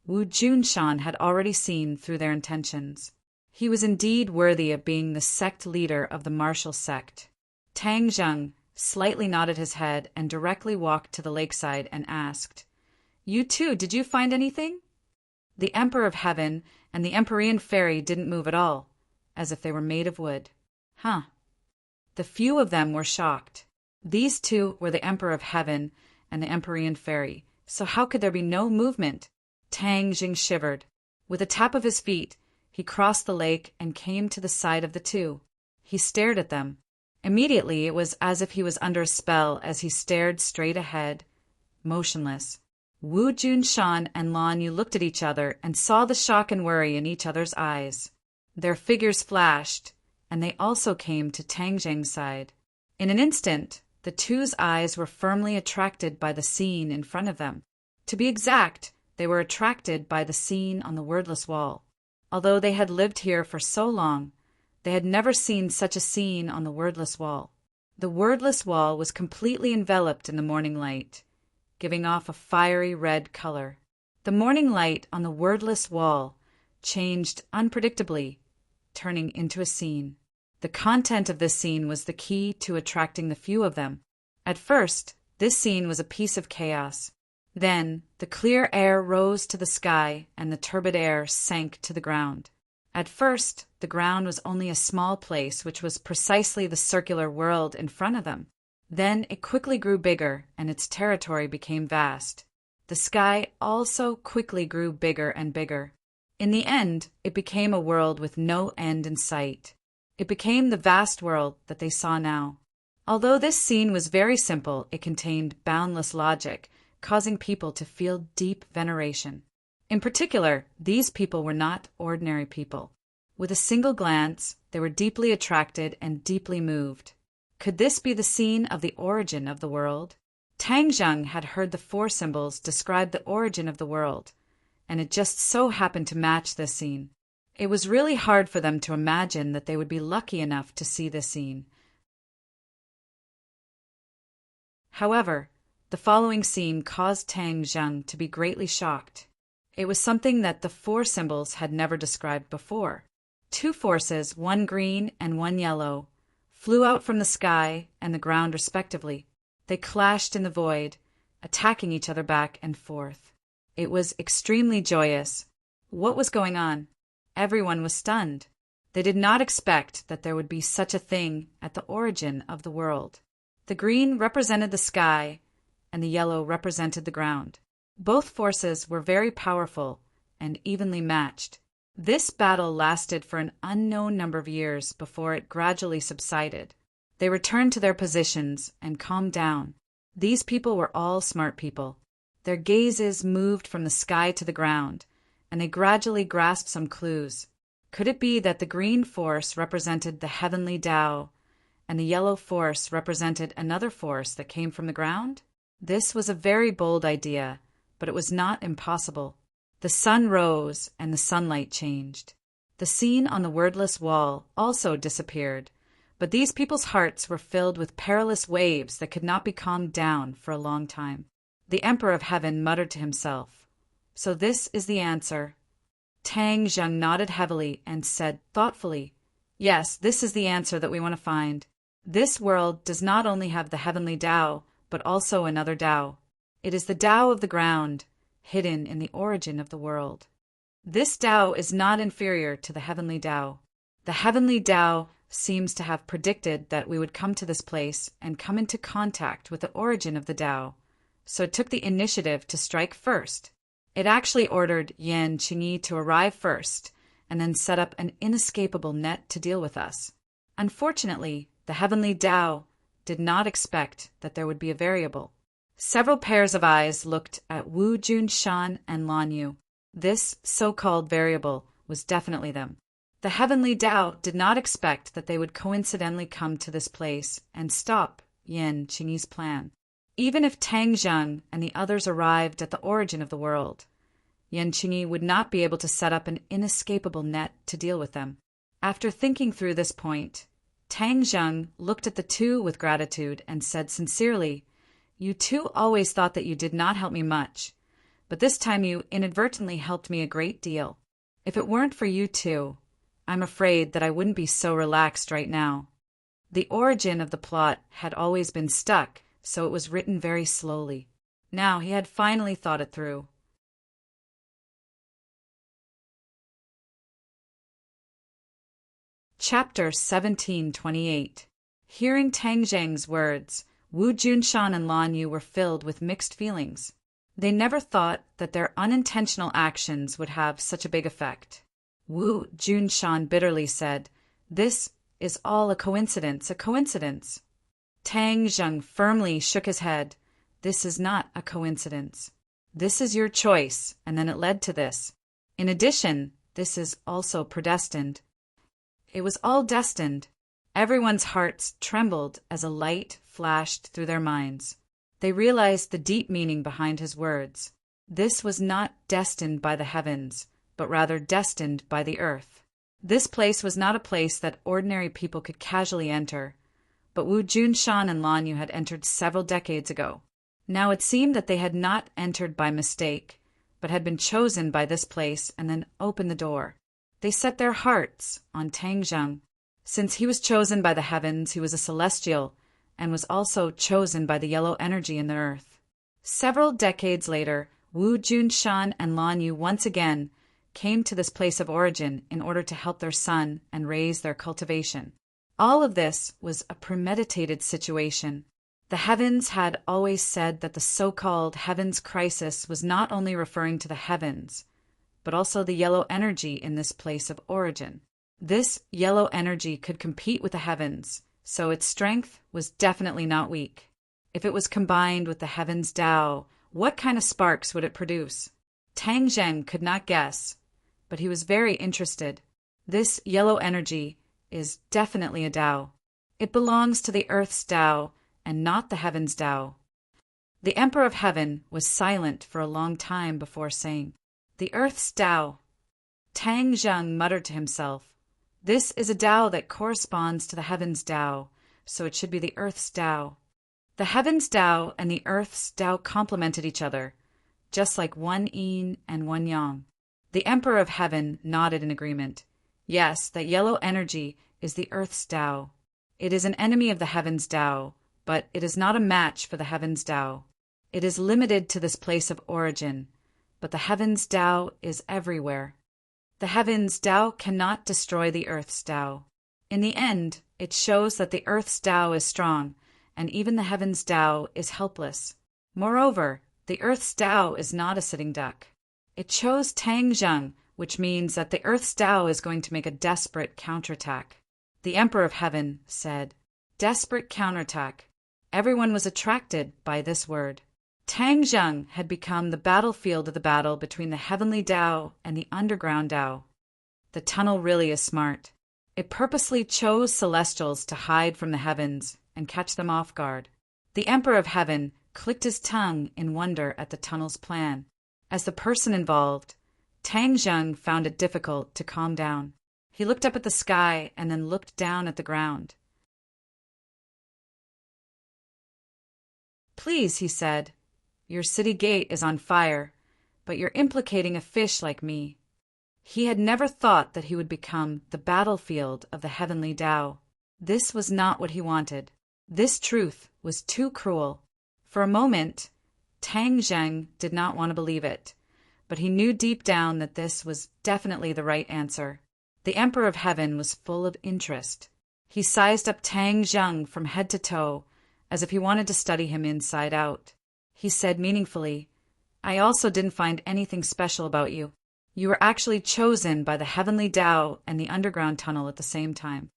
Wu Junshan had already seen through their intentions. He was indeed worthy of being the sect leader of the martial sect. Tang Zheng slightly nodded his head and directly walked to the lakeside and asked, "You too, did you find anything?" The Emperor of Heaven and the Empyrean fairy didn't move at all, as if they were made of wood. Huh. The few of them were shocked. These two were the Emperor of Heaven and the Empyrean fairy, so how could there be no movement? Tang Zheng shivered. With a tap of his feet, he crossed the lake and came to the side of the two. He stared at them. Immediately it was as if he was under a spell as he stared straight ahead, motionless. Wu Junshan and Lan Yu looked at each other and saw the shock and worry in each other's eyes. Their figures flashed, and they also came to Tang Zheng's side. In an instant, the two's eyes were firmly attracted by the scene in front of them. To be exact, they were attracted by the scene on the wordless wall. Although they had lived here for so long, they had never seen such a scene on the wordless wall. The wordless wall was completely enveloped in the morning light, giving off a fiery red color. The morning light on the wordless wall changed unpredictably, turning into a scene. The content of this scene was the key to attracting the few of them. At first, this scene was a piece of chaos. Then, the clear air rose to the sky and the turbid air sank to the ground. At first, the ground was only a small place, which was precisely the circular world in front of them. Then it quickly grew bigger, and its territory became vast. The sky also quickly grew bigger and bigger. In the end, it became a world with no end in sight. It became the vast world that they saw now. Although this scene was very simple, it contained boundless logic, causing people to feel deep veneration. In particular, these people were not ordinary people. With a single glance, they were deeply attracted and deeply moved. Could this be the scene of the origin of the world? Tang Zheng had heard the four symbols describe the origin of the world, and it just so happened to match this scene. It was really hard for them to imagine that they would be lucky enough to see this scene. However, the following scene caused Tang Zheng to be greatly shocked. It was something that the four symbols had never described before. Two forces, one green and one yellow, flew out from the sky and the ground respectively. They clashed in the void, attacking each other back and forth. It was extremely joyous. What was going on? Everyone was stunned. They did not expect that there would be such a thing at the origin of the world. The green represented the sky, and the yellow represented the ground. Both forces were very powerful and evenly matched. This battle lasted for an unknown number of years before it gradually subsided. They returned to their positions and calmed down. These people were all smart people. Their gazes moved from the sky to the ground, and they gradually grasped some clues. Could it be that the green force represented the heavenly Tao, and the yellow force represented another force that came from the ground? This was a very bold idea, but it was not impossible. The sun rose, and the sunlight changed. The scene on the wordless wall also disappeared, but these people's hearts were filled with perilous waves that could not be calmed down for a long time. The Emperor of Heaven muttered to himself, "So this is the answer." Tang Zheng nodded heavily and said thoughtfully, "Yes, this is the answer that we want to find. This world does not only have the heavenly Tao, but also another Tao. It is the Tao of the ground, hidden in the origin of the world. This Tao is not inferior to the heavenly Tao. The heavenly Tao seems to have predicted that we would come to this place and come into contact with the origin of the Tao, so it took the initiative to strike first. It actually ordered Yan Qingyi to arrive first, and then set up an inescapable net to deal with us. Unfortunately, the heavenly Tao did not expect that there would be a variable." Several pairs of eyes looked at Wu Junshan and Lan Yu. This so-called variable was definitely them. The heavenly Tao did not expect that they would coincidentally come to this place and stop Yan Qingyi's plan. Even if Tang Zheng and the others arrived at the origin of the world, Yan Qingyi would not be able to set up an inescapable net to deal with them. After thinking through this point, Tang Zheng looked at the two with gratitude and said sincerely, "You two always thought that you did not help me much, but this time you inadvertently helped me a great deal. If it weren't for you two, I'm afraid that I wouldn't be so relaxed right now." The origin of the plot had always been stuck, so it was written very slowly. Now he had finally thought it through. Chapter 1728. Hearing Tang Zheng's words, Wu Junshan and Lan Yu were filled with mixed feelings. They never thought that their unintentional actions would have such a big effect. Wu Junshan bitterly said, "This is all a coincidence, a coincidence." Tang Zheng firmly shook his head. "This is not a coincidence. This is your choice, and then it led to this. In addition, this is also predestined." It was all destined. Everyone's hearts trembled as a light flashed through their minds. They realized the deep meaning behind his words. This was not destined by the heavens, but rather destined by the earth. This place was not a place that ordinary people could casually enter, but Wu Junshan and Lan Yu had entered several decades ago. Now it seemed that they had not entered by mistake, but had been chosen by this place and then opened the door. They set their hearts on Tang Zheng. Since he was chosen by the heavens, he was a celestial, and was also chosen by the yellow energy in the earth. Several decades later, Wu Junshan and Lan Yu once again came to this place of origin in order to help their son and raise their cultivation. All of this was a premeditated situation. The heavens had always said that the so-called heavens crisis was not only referring to the heavens, but also the yellow energy in this place of origin. This yellow energy could compete with the heavens, so its strength was definitely not weak. If it was combined with the heavens Tao, what kind of sparks would it produce? Tang Zheng could not guess, but he was very interested. This yellow energy is definitely a Tao. It belongs to the Earth's Tao and not the Heaven's Tao. The Emperor of Heaven was silent for a long time before saying, "The Earth's Tao." Tang Zheng muttered to himself, "This is a Tao that corresponds to the Heaven's Tao, so it should be the Earth's Tao." The Heaven's Tao and the Earth's Tao complemented each other, just like one yin and one yang. The Emperor of Heaven nodded in agreement. Yes, that yellow energy is the Earth's Tao. It is an enemy of the Heaven's Tao, but it is not a match for the Heaven's Tao. It is limited to this place of origin, but the Heaven's Tao is everywhere. The Heaven's Tao cannot destroy the Earth's Tao. In the end, it shows that the Earth's Tao is strong, and even the Heaven's Tao is helpless. Moreover, the Earth's Tao is not a sitting duck. It chose Tang Zheng, which means that the Earth's Tao is going to make a desperate counterattack. The Emperor of Heaven said, "Desperate counterattack." Everyone was attracted by this word. Tang Zheng had become the battlefield of the battle between the heavenly Tao and the underground Tao. The tunnel really is smart. It purposely chose celestials to hide from the heavens and catch them off guard. The Emperor of Heaven clicked his tongue in wonder at the tunnel's plan. As the person involved, Tang Zheng found it difficult to calm down. He looked up at the sky and then looked down at the ground. "Please," he said, "your city gate is on fire, but you're implicating a fish like me." He had never thought that he would become the battlefield of the heavenly Tao. This was not what he wanted. This truth was too cruel. For a moment, Tang Zheng did not want to believe it, but he knew deep down that this was definitely the right answer. The Emperor of Heaven was full of interest. He sized up Tang Zheng from head to toe, as if he wanted to study him inside out. He said meaningfully, "I also didn't find anything special about you. You were actually chosen by the heavenly Tao and the underground tunnel at the same time.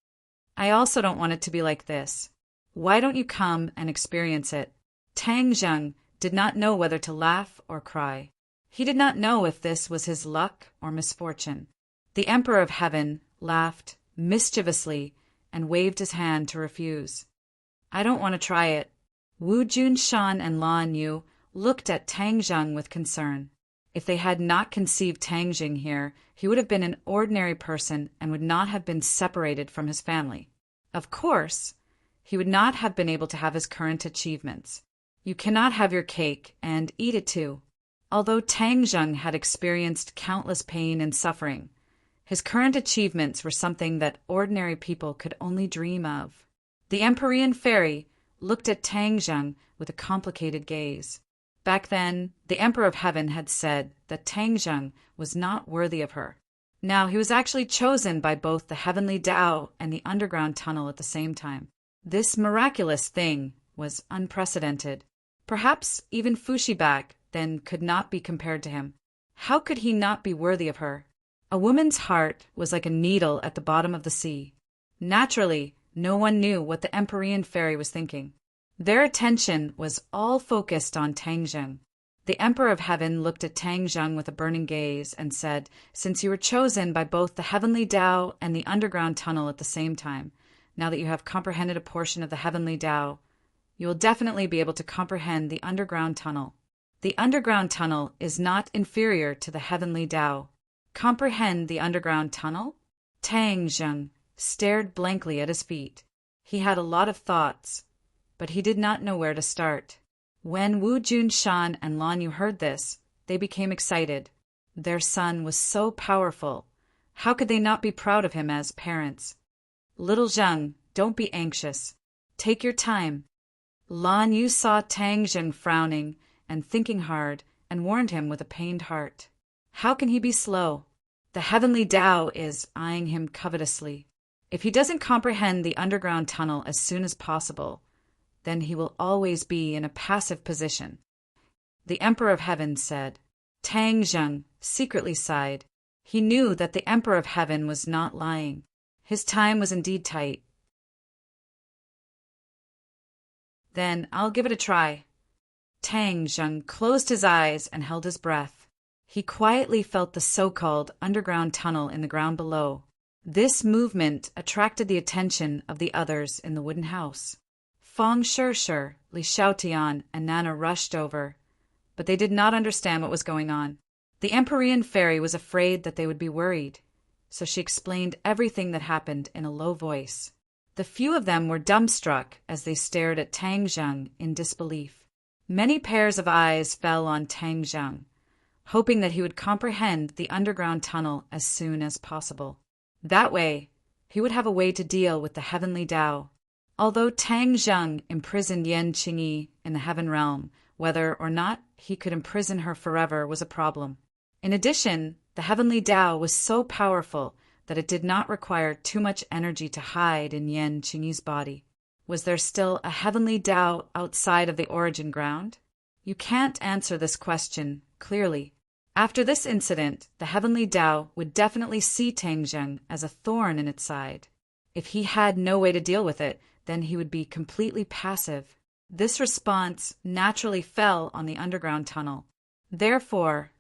I also don't want it to be like this. Why don't you come and experience it?" Tang Zheng did not know whether to laugh or cry. He did not know if this was his luck or misfortune. The Emperor of Heaven laughed mischievously and waved his hand to refuse. "I don't want to try it." Wu Junshan and Lan Yu looked at Tang Zheng with concern. If they had not conceived Tang Zheng here, he would have been an ordinary person and would not have been separated from his family. Of course, he would not have been able to have his current achievements. You cannot have your cake and eat it too. Although Tang Zheng had experienced countless pain and suffering, his current achievements were something that ordinary people could only dream of. The Empyrean fairy looked at Tang Zheng with a complicated gaze. Back then, the Emperor of Heaven had said that Tang Zheng was not worthy of her. Now he was actually chosen by both the heavenly Tao and the underground tunnel at the same time. This miraculous thing was unprecedented. Perhaps even Fushibak then could not be compared to him. How could he not be worthy of her? A woman's heart was like a needle at the bottom of the sea. Naturally, no one knew what the Empyrean fairy was thinking. Their attention was all focused on Tang Zheng. The Emperor of Heaven looked at Tang Zheng with a burning gaze and said, "Since you were chosen by both the heavenly Tao and the underground tunnel at the same time, now that you have comprehended a portion of the heavenly Tao, you will definitely be able to comprehend the underground tunnel. The underground tunnel is not inferior to the heavenly Tao. Comprehend the underground tunnel?" Tang Zheng stared blankly at his feet. He had a lot of thoughts, but he did not know where to start. When Wu Junshan and Lan Yu heard this, they became excited. Their son was so powerful. How could they not be proud of him as parents? "Little Zheng, don't be anxious. Take your time." Lan Yu saw Tang Zheng frowning and thinking hard and warned him with a pained heart. How can he be slow? The heavenly Tao is eyeing him covetously. If he doesn't comprehend the underground tunnel as soon as possible, then he will always be in a passive position. The Emperor of Heaven said. Tang Zheng secretly sighed. He knew that the Emperor of Heaven was not lying. His time was indeed tight. "Then I'll give it a try." Tang Zheng closed his eyes and held his breath. He quietly felt the so-called underground tunnel in the ground below. This movement attracted the attention of the others in the wooden house. Feng Shirshir, Li Xiaotian, and Nana rushed over, but they did not understand what was going on. The Empyrean fairy was afraid that they would be worried, so she explained everything that happened in a low voice. The few of them were dumbstruck as they stared at Tang Zheng in disbelief. Many pairs of eyes fell on Tang Zheng, hoping that he would comprehend the underground tunnel as soon as possible. That way, he would have a way to deal with the heavenly Tao. Although Tang Zheng imprisoned Yan Qingyi in the heaven realm, whether or not he could imprison her forever was a problem. In addition, the heavenly Tao was so powerful that it did not require too much energy to hide in Yan Qingyi's body. Was there still a heavenly Tao outside of the origin ground? You can't answer this question clearly. After this incident, the heavenly Tao would definitely see Tang Zheng as a thorn in its side. If he had no way to deal with it, then he would be completely passive. This response naturally fell on the underground tunnel. Therefore,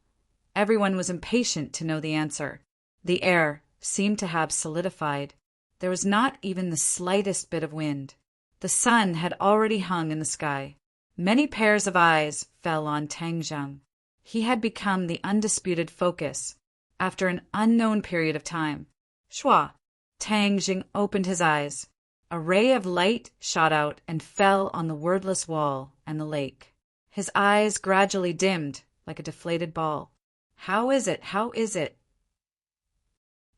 everyone was impatient to know the answer. The air seemed to have solidified. There was not even the slightest bit of wind. The sun had already hung in the sky. Many pairs of eyes fell on Tang Zheng. He had become the undisputed focus after an unknown period of time. Shua! Tang Zheng opened his eyes. A ray of light shot out and fell on the wordless wall and the lake. His eyes gradually dimmed like a deflated ball. How is it? How is it?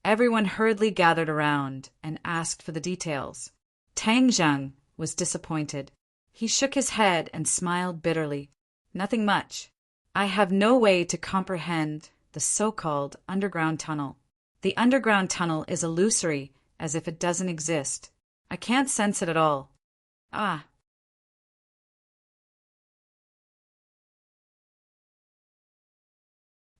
Everyone hurriedly gathered around and asked for the details. Tang Zheng was disappointed. He shook his head and smiled bitterly. Nothing much. I have no way to comprehend the so-called underground tunnel. The underground tunnel is illusory, as if it doesn't exist. I can't sense it at all. Ah.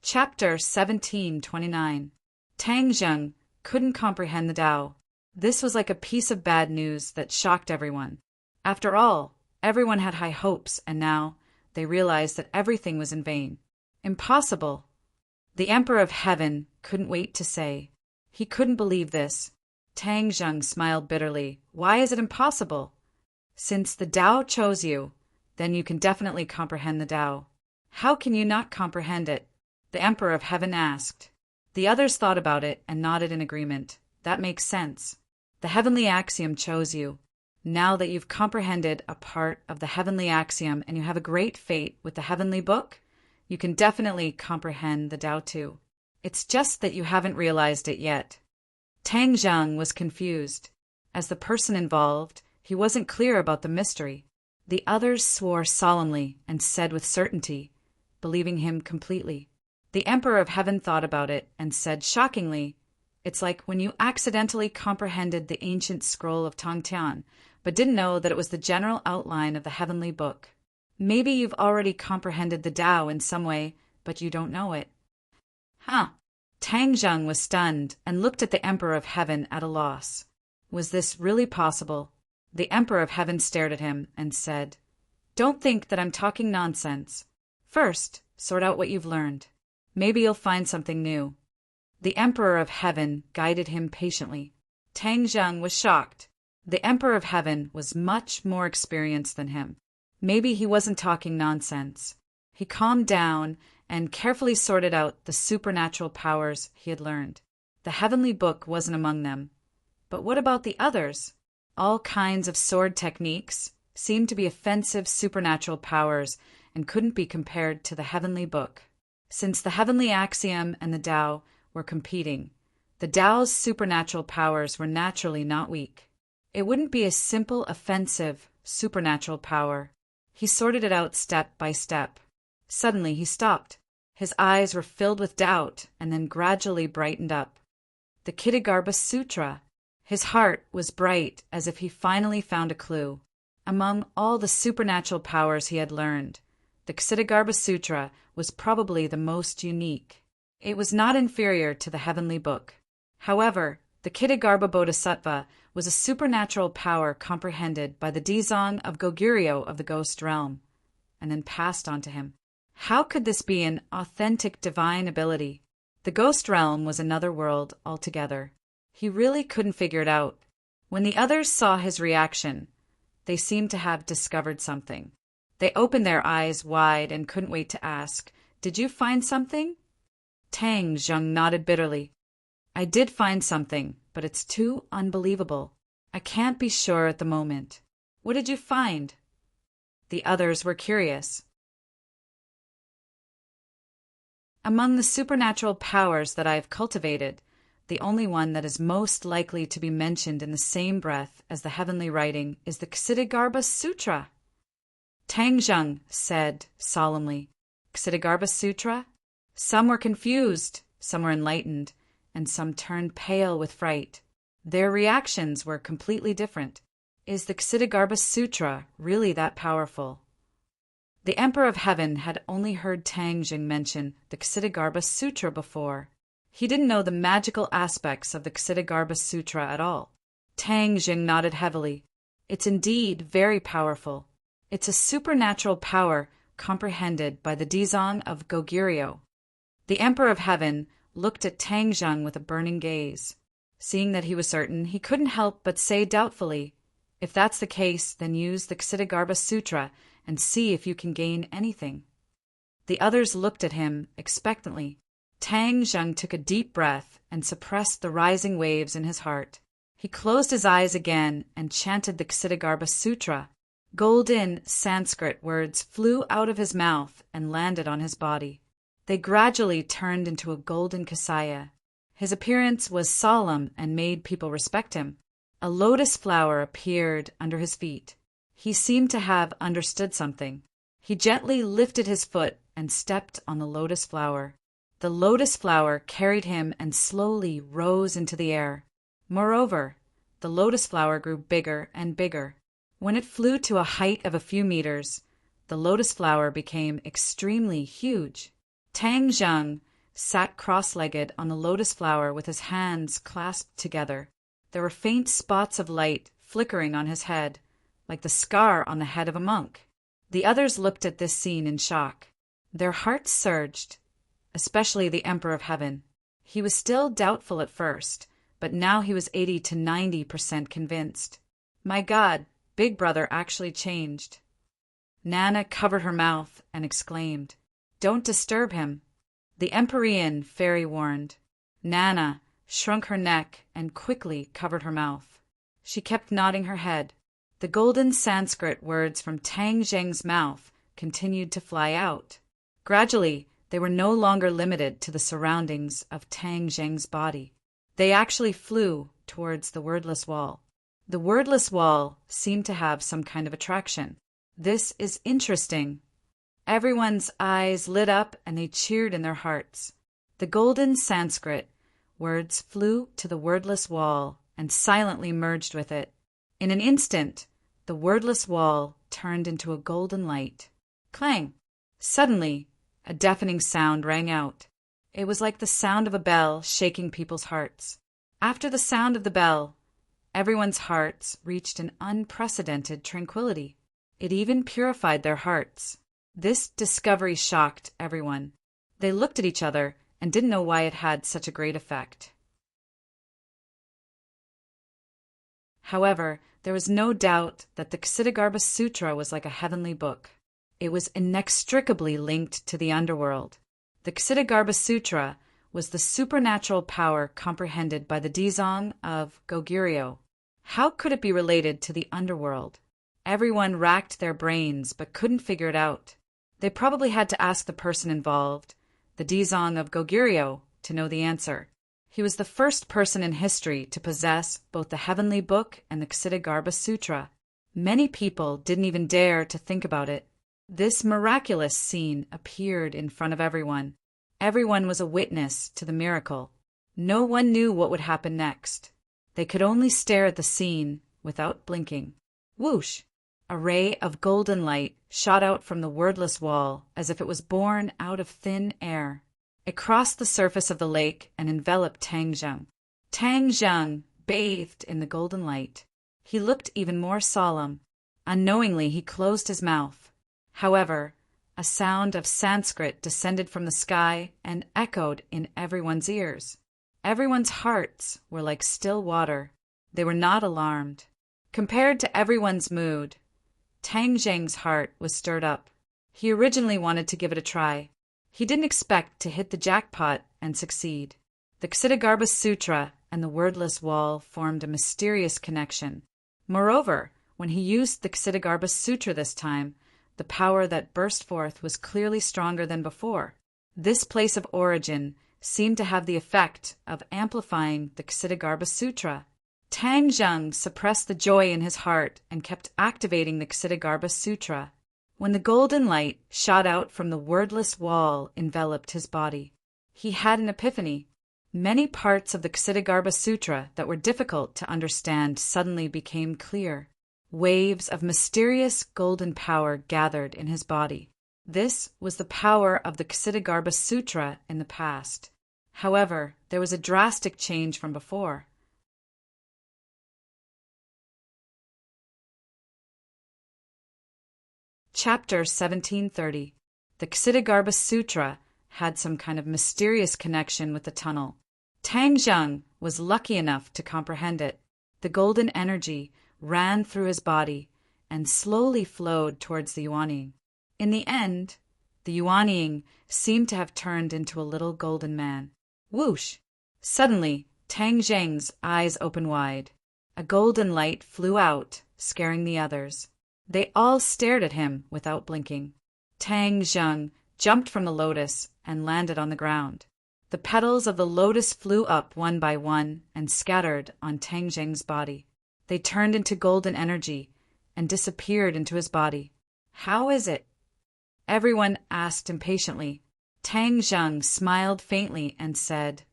Chapter 1729. Tang Zheng couldn't comprehend the Tao. This was like a piece of bad news that shocked everyone. After all, everyone had high hopes, and now they realized that everything was in vain. Impossible. The Emperor of Heaven couldn't wait to say. He couldn't believe this. Tang Zheng smiled bitterly. Why is it impossible? Since the Tao chose you, then you can definitely comprehend the Tao. How can you not comprehend it? The Emperor of Heaven asked. The others thought about it and nodded in agreement. That makes sense. The heavenly axiom chose you. Now that you've comprehended a part of the heavenly axiom and you have a great fate with the heavenly book, you can definitely comprehend the Tao too. It's just that you haven't realized it yet. Tang Zheng was confused. As the person involved, he wasn't clear about the mystery. The others swore solemnly and said with certainty, believing him completely. The Emperor of Heaven thought about it and said shockingly, it's like when you accidentally comprehended the ancient scroll of Tongtian, but didn't know that it was the general outline of the heavenly book. Maybe you've already comprehended the Tao in some way, but you don't know it. Huh. Tang Zheng was stunned and looked at the Emperor of Heaven at a loss. Was this really possible? The Emperor of Heaven stared at him and said, Don't think that I'm talking nonsense. First, sort out what you've learned. Maybe you'll find something new. The Emperor of Heaven guided him patiently. Tang Zheng was shocked. The Emperor of Heaven was much more experienced than him. Maybe he wasn't talking nonsense. He calmed down and carefully sorted out the supernatural powers he had learned. The heavenly book wasn't among them. But what about the others? All kinds of sword techniques seemed to be offensive supernatural powers and couldn't be compared to the heavenly book. Since the heavenly axiom and the Tao were competing, the Tao's supernatural powers were naturally not weak. It wouldn't be a simple offensive supernatural power. He sorted it out step by step. Suddenly he stopped. His eyes were filled with doubt and then gradually brightened up. The Ksitigarbha Sutra. His heart was bright as if he finally found a clue. Among all the supernatural powers he had learned, the Ksitigarbha Sutra was probably the most unique. It was not inferior to the heavenly book. However, the Ksitigarbha Bodhisattva was a supernatural power comprehended by the Dizang of Goguryeo of the ghost realm, and then passed on to him. How could this be an authentic divine ability? The ghost realm was another world altogether. He really couldn't figure it out. When the others saw his reaction, they seemed to have discovered something. They opened their eyes wide and couldn't wait to ask, "Did you find something?" Tang Zheng nodded bitterly. "I did find something, but it's too unbelievable. I can't be sure at the moment." "What did you find?" The others were curious. "Among the supernatural powers that I have cultivated, the only one that is most likely to be mentioned in the same breath as the heavenly writing is the Ksitigarbha Sutra." Tang Zheng said solemnly, "Ksitigarbha Sutra?" Some were confused, some were enlightened, and some turned pale with fright. Their reactions were completely different. Is the Ksitigarbha Sutra really that powerful? The Emperor of Heaven had only heard Tang Zheng mention the Ksitigarbha Sutra before. He didn't know the magical aspects of the Ksitigarbha Sutra at all. Tang Zheng nodded heavily. "It's indeed very powerful. It's a supernatural power comprehended by the Dizang of Goguryeo." The Emperor of Heaven looked at Tang Zheng with a burning gaze. Seeing that he was certain, he couldn't help but say doubtfully, "If that's the case, then use the Ksitigarbha Sutra and see if you can gain anything." The others looked at him expectantly. Tang Zheng took a deep breath and suppressed the rising waves in his heart. He closed his eyes again and chanted the Ksitigarbha Sutra. Golden Sanskrit words flew out of his mouth and landed on his body. They gradually turned into a golden Kasaya. His appearance was solemn and made people respect him. A lotus flower appeared under his feet. He seemed to have understood something. He gently lifted his foot and stepped on the lotus flower. The lotus flower carried him and slowly rose into the air. Moreover, the lotus flower grew bigger and bigger. When it flew to a height of a few meters, the lotus flower became extremely huge. Tang Zheng sat cross-legged on the lotus flower with his hands clasped together. There were faint spots of light flickering on his head, like the scar on the head of a monk. The others looked at this scene in shock. Their hearts surged, especially the Emperor of Heaven. He was still doubtful at first, but now he was 80 to 90% convinced. My God, Big Brother actually changed. Nana covered her mouth and exclaimed, "Don't disturb him." The Empyrean fairy warned. Nana shrunk her neck and quickly covered her mouth. She kept nodding her head. The golden Sanskrit words from Tang Zheng's mouth continued to fly out. Gradually, they were no longer limited to the surroundings of Tang Zheng's body. They actually flew towards the wordless wall. The wordless wall seemed to have some kind of attraction. "This is interesting." Everyone's eyes lit up and they cheered in their hearts. The golden Sanskrit words flew to the wordless wall and silently merged with it. In an instant, the wordless wall turned into a golden light. Clang! Suddenly, a deafening sound rang out. It was like the sound of a bell shaking people's hearts. After the sound of the bell, everyone's hearts reached an unprecedented tranquility. It even purified their hearts. This discovery shocked everyone. They looked at each other and didn't know why it had such a great effect. However, there was no doubt that the Ksitigarbha Sutra was like a heavenly book. It was inextricably linked to the underworld. The Ksitigarbha Sutra was the supernatural power comprehended by the Dizang of Goguryeo. How could it be related to the underworld? Everyone racked their brains but couldn't figure it out. They probably had to ask the person involved, the Dizang of Goguryeo, to know the answer. He was the first person in history to possess both the heavenly book and the Ksitigarbha Sutra. Many people didn't even dare to think about it. This miraculous scene appeared in front of everyone. Everyone was a witness to the miracle. No one knew what would happen next. They could only stare at the scene without blinking. Whoosh! A ray of golden light shot out from the wordless wall as if it was born out of thin air. It crossed the surface of the lake and enveloped Tang Zheng. Tang Zheng bathed in the golden light. He looked even more solemn. Unknowingly, he closed his mouth. However, A sound of Sanskrit descended from the sky and echoed in everyone's ears. Everyone's hearts were like still water. They were not alarmed. Compared to everyone's mood, Tang Zheng's heart was stirred up. He originally wanted to give it a try. He didn't expect to hit the jackpot and succeed. The Ksitigarbha Sutra and the wordless wall formed a mysterious connection. Moreover, when he used the Ksitigarbha Sutra this time, the power that burst forth was clearly stronger than before. This place of origin seemed to have the effect of amplifying the Ksitigarbha Sutra. Tang Zheng suppressed the joy in his heart and kept activating the Ksitigarbha Sutra. When the golden light shot out from the wordless wall enveloped his body, he had an epiphany. Many parts of the Ksitigarbha Sutra that were difficult to understand suddenly became clear. Waves of mysterious golden power gathered in his body. This was the power of the Ksitigarbha Sutra in the past. However, there was a drastic change from before. Chapter 1730. The Ksitigarbha Sutra had some kind of mysterious connection with the tunnel. Tang Zheng was lucky enough to comprehend it. The golden energy ran through his body and slowly flowed towards the Yuanying. In the end, the Yuanying seemed to have turned into a little golden man. Whoosh! Suddenly, Tang Zheng's eyes opened wide. A golden light flew out, scaring the others. They all stared at him without blinking. Tang Zheng jumped from the lotus and landed on the ground. The petals of the lotus flew up one by one and scattered on Tang Zheng's body. They turned into golden energy and disappeared into his body. How is it? Everyone asked impatiently. Tang Zheng smiled faintly and said,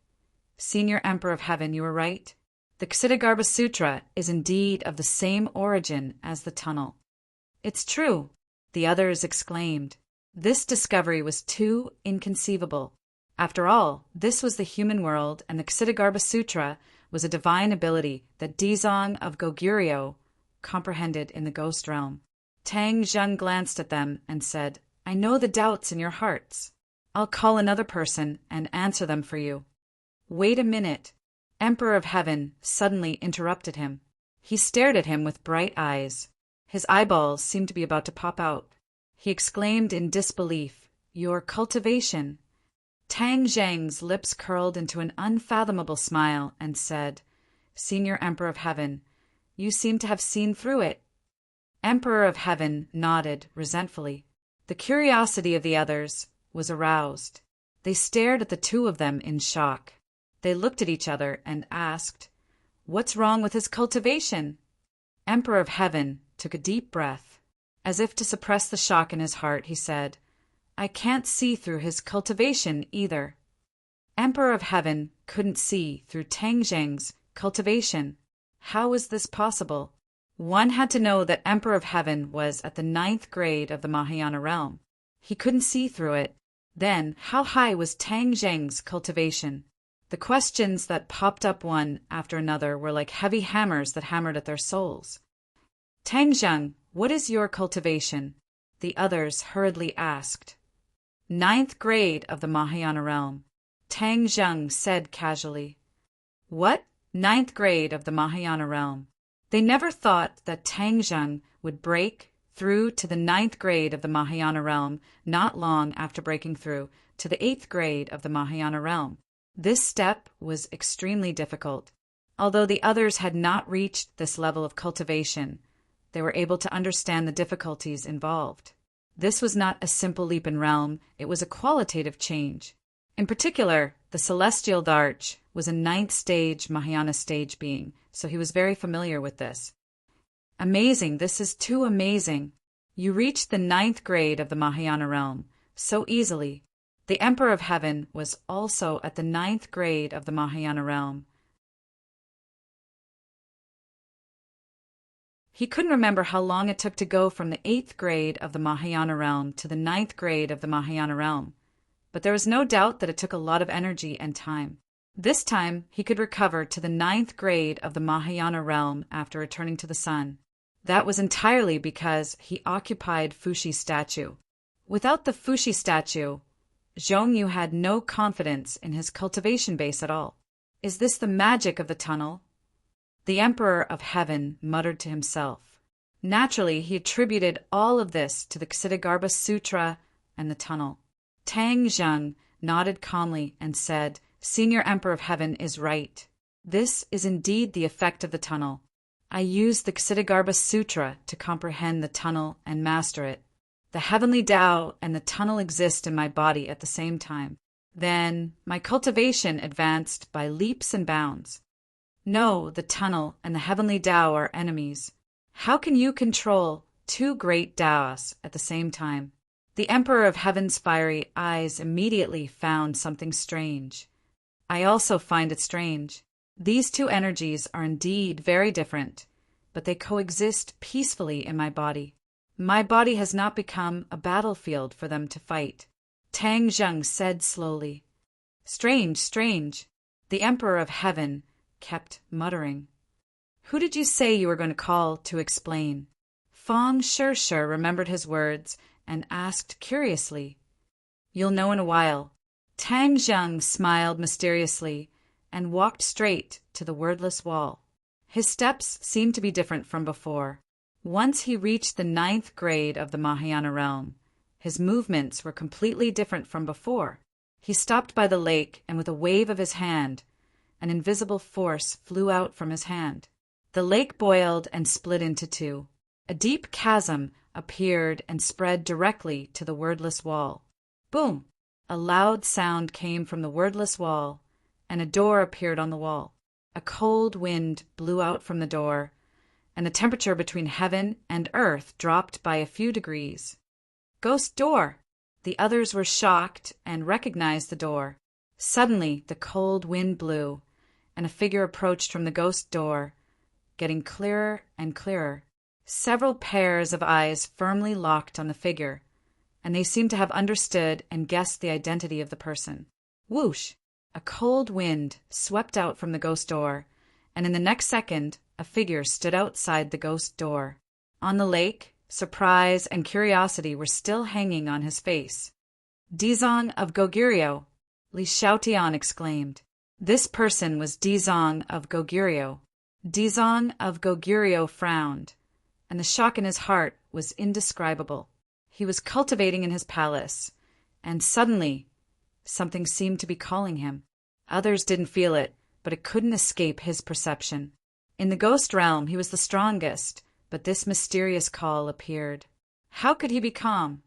Senior Emperor of Heaven, you were right. The Ksitigarbha Sutra is indeed of the same origin as the tunnel. It's true, the others exclaimed. This discovery was too inconceivable. After all, this was the human world, and the Ksitigarbha Sutra was a divine ability that Dizong of Goguryeo comprehended in the ghost realm. Tang Zheng glanced at them and said, I know the doubts in your hearts. I'll call another person and answer them for you. Wait a minute. Emperor of Heaven suddenly interrupted him. He stared at him with bright eyes. His eyeballs seemed to be about to pop out. He exclaimed in disbelief, Your cultivation. Tang Zheng's lips curled into an unfathomable smile and said, Senior Emperor of Heaven, you seem to have seen through it. Emperor of Heaven nodded resentfully. The curiosity of the others was aroused. They stared at the two of them in shock. They looked at each other and asked, What's wrong with his cultivation? Emperor of Heaven took a deep breath. As if to suppress the shock in his heart, he said, I can't see through his cultivation either. Emperor of Heaven couldn't see through Tang Zheng's cultivation. How was this possible? One had to know that Emperor of Heaven was at the 9th grade of the Mahayana realm. He couldn't see through it. Then, how high was Tang Zheng's cultivation? The questions that popped up one after another were like heavy hammers that hammered at their souls. Tang Zheng, what is your cultivation? The others hurriedly asked. 9th grade of the Mahayana realm. Tang Zheng said casually. What? 9th grade of the Mahayana realm. They never thought that Tang Zheng would break through to the 9th grade of the Mahayana realm not long after breaking through to the 8th grade of the Mahayana realm. This step was extremely difficult. Although the others had not reached this level of cultivation, they were able to understand the difficulties involved. This was not a simple leap in realm, it was a qualitative change. In particular, the celestial Dharch was a 9th stage Mahayana stage being, so he was very familiar with this. Amazing, this is too amazing. You reached the 9th grade of the Mahayana realm so easily. The Emperor of Heaven was also at the 9th grade of the Mahayana realm. He couldn't remember how long it took to go from the 8th grade of the Mahayana realm to the 9th grade of the Mahayana realm, but there was no doubt that it took a lot of energy and time. This time, he could recover to the 9th grade of the Mahayana realm after returning to the sun. That was entirely because he occupied Fushi's statue. Without the Fuxi statue, Zhongyu had no confidence in his cultivation base at all. Is this the magic of the tunnel? The Emperor of Heaven muttered to himself. Naturally, he attributed all of this to the Ksitigarbha Sutra and the tunnel. Tang Zheng nodded calmly and said, Senior Emperor of Heaven is right. This is indeed the effect of the tunnel. I used the Ksitigarbha Sutra to comprehend the tunnel and master it. The heavenly Tao and the tunnel exist in my body at the same time. Then my cultivation advanced by leaps and bounds. No, the tunnel and the heavenly Tao are enemies. How can you control two great Taos at the same time? The Emperor of Heaven's fiery eyes immediately found something strange. I also find it strange. These two energies are indeed very different, but they coexist peacefully in my body. My body has not become a battlefield for them to fight. Tang Zheng said slowly. Strange, strange. The Emperor of Heaven kept muttering. Who did you say you were going to call to explain? Fang Shishir remembered his words and asked curiously. You'll know in a while. Tang Zheng smiled mysteriously and walked straight to the wordless wall. His steps seemed to be different from before. Once he reached the 9th grade of the Mahayana realm, his movements were completely different from before. He stopped by the lake, and with a wave of his hand, an invisible force flew out from his hand. The lake boiled and split into two. A deep chasm appeared and spread directly to the wordless wall. Boom! A loud sound came from the wordless wall, and a door appeared on the wall. A cold wind blew out from the door, and the temperature between heaven and earth dropped by a few degrees. Ghost door! The others were shocked and recognized the door. Suddenly, the cold wind blew, and a figure approached from the ghost door, getting clearer and clearer. Several pairs of eyes firmly locked on the figure, and they seemed to have understood and guessed the identity of the person. Whoosh! A cold wind swept out from the ghost door, and in the next second, a figure stood outside the ghost door. On the lake, surprise and curiosity were still hanging on his face. Dizong of Goguryeo, Li Xiaotian exclaimed. This person was Dizong of Goguryeo. Dizong of Goguryeo frowned, and the shock in his heart was indescribable. He was cultivating in his palace, and suddenly something seemed to be calling him. Others didn't feel it, but it couldn't escape his perception. In the ghost realm, he was the strongest, but this mysterious call appeared. How could he be calm?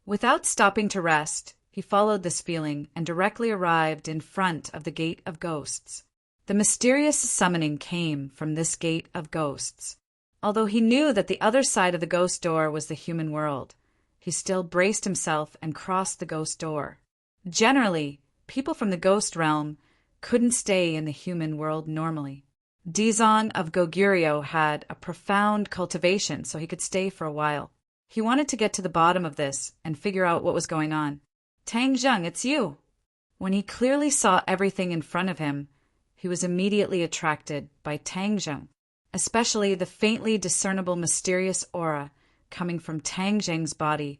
Without stopping to rest, he followed this feeling and directly arrived in front of the Gate of Ghosts. The mysterious summoning came from this Gate of Ghosts. Although he knew that the other side of the ghost door was the human world, he still braced himself and crossed the ghost door. Generally, people from the ghost realm couldn't stay in the human world normally. Dizong of Goguryeo had a profound cultivation, so he could stay for a while. He wanted to get to the bottom of this and figure out what was going on. Tang Zheng, it's you! When he clearly saw everything in front of him, he was immediately attracted by Tang Zheng, especially the faintly discernible mysterious aura coming from Tang Zheng's body.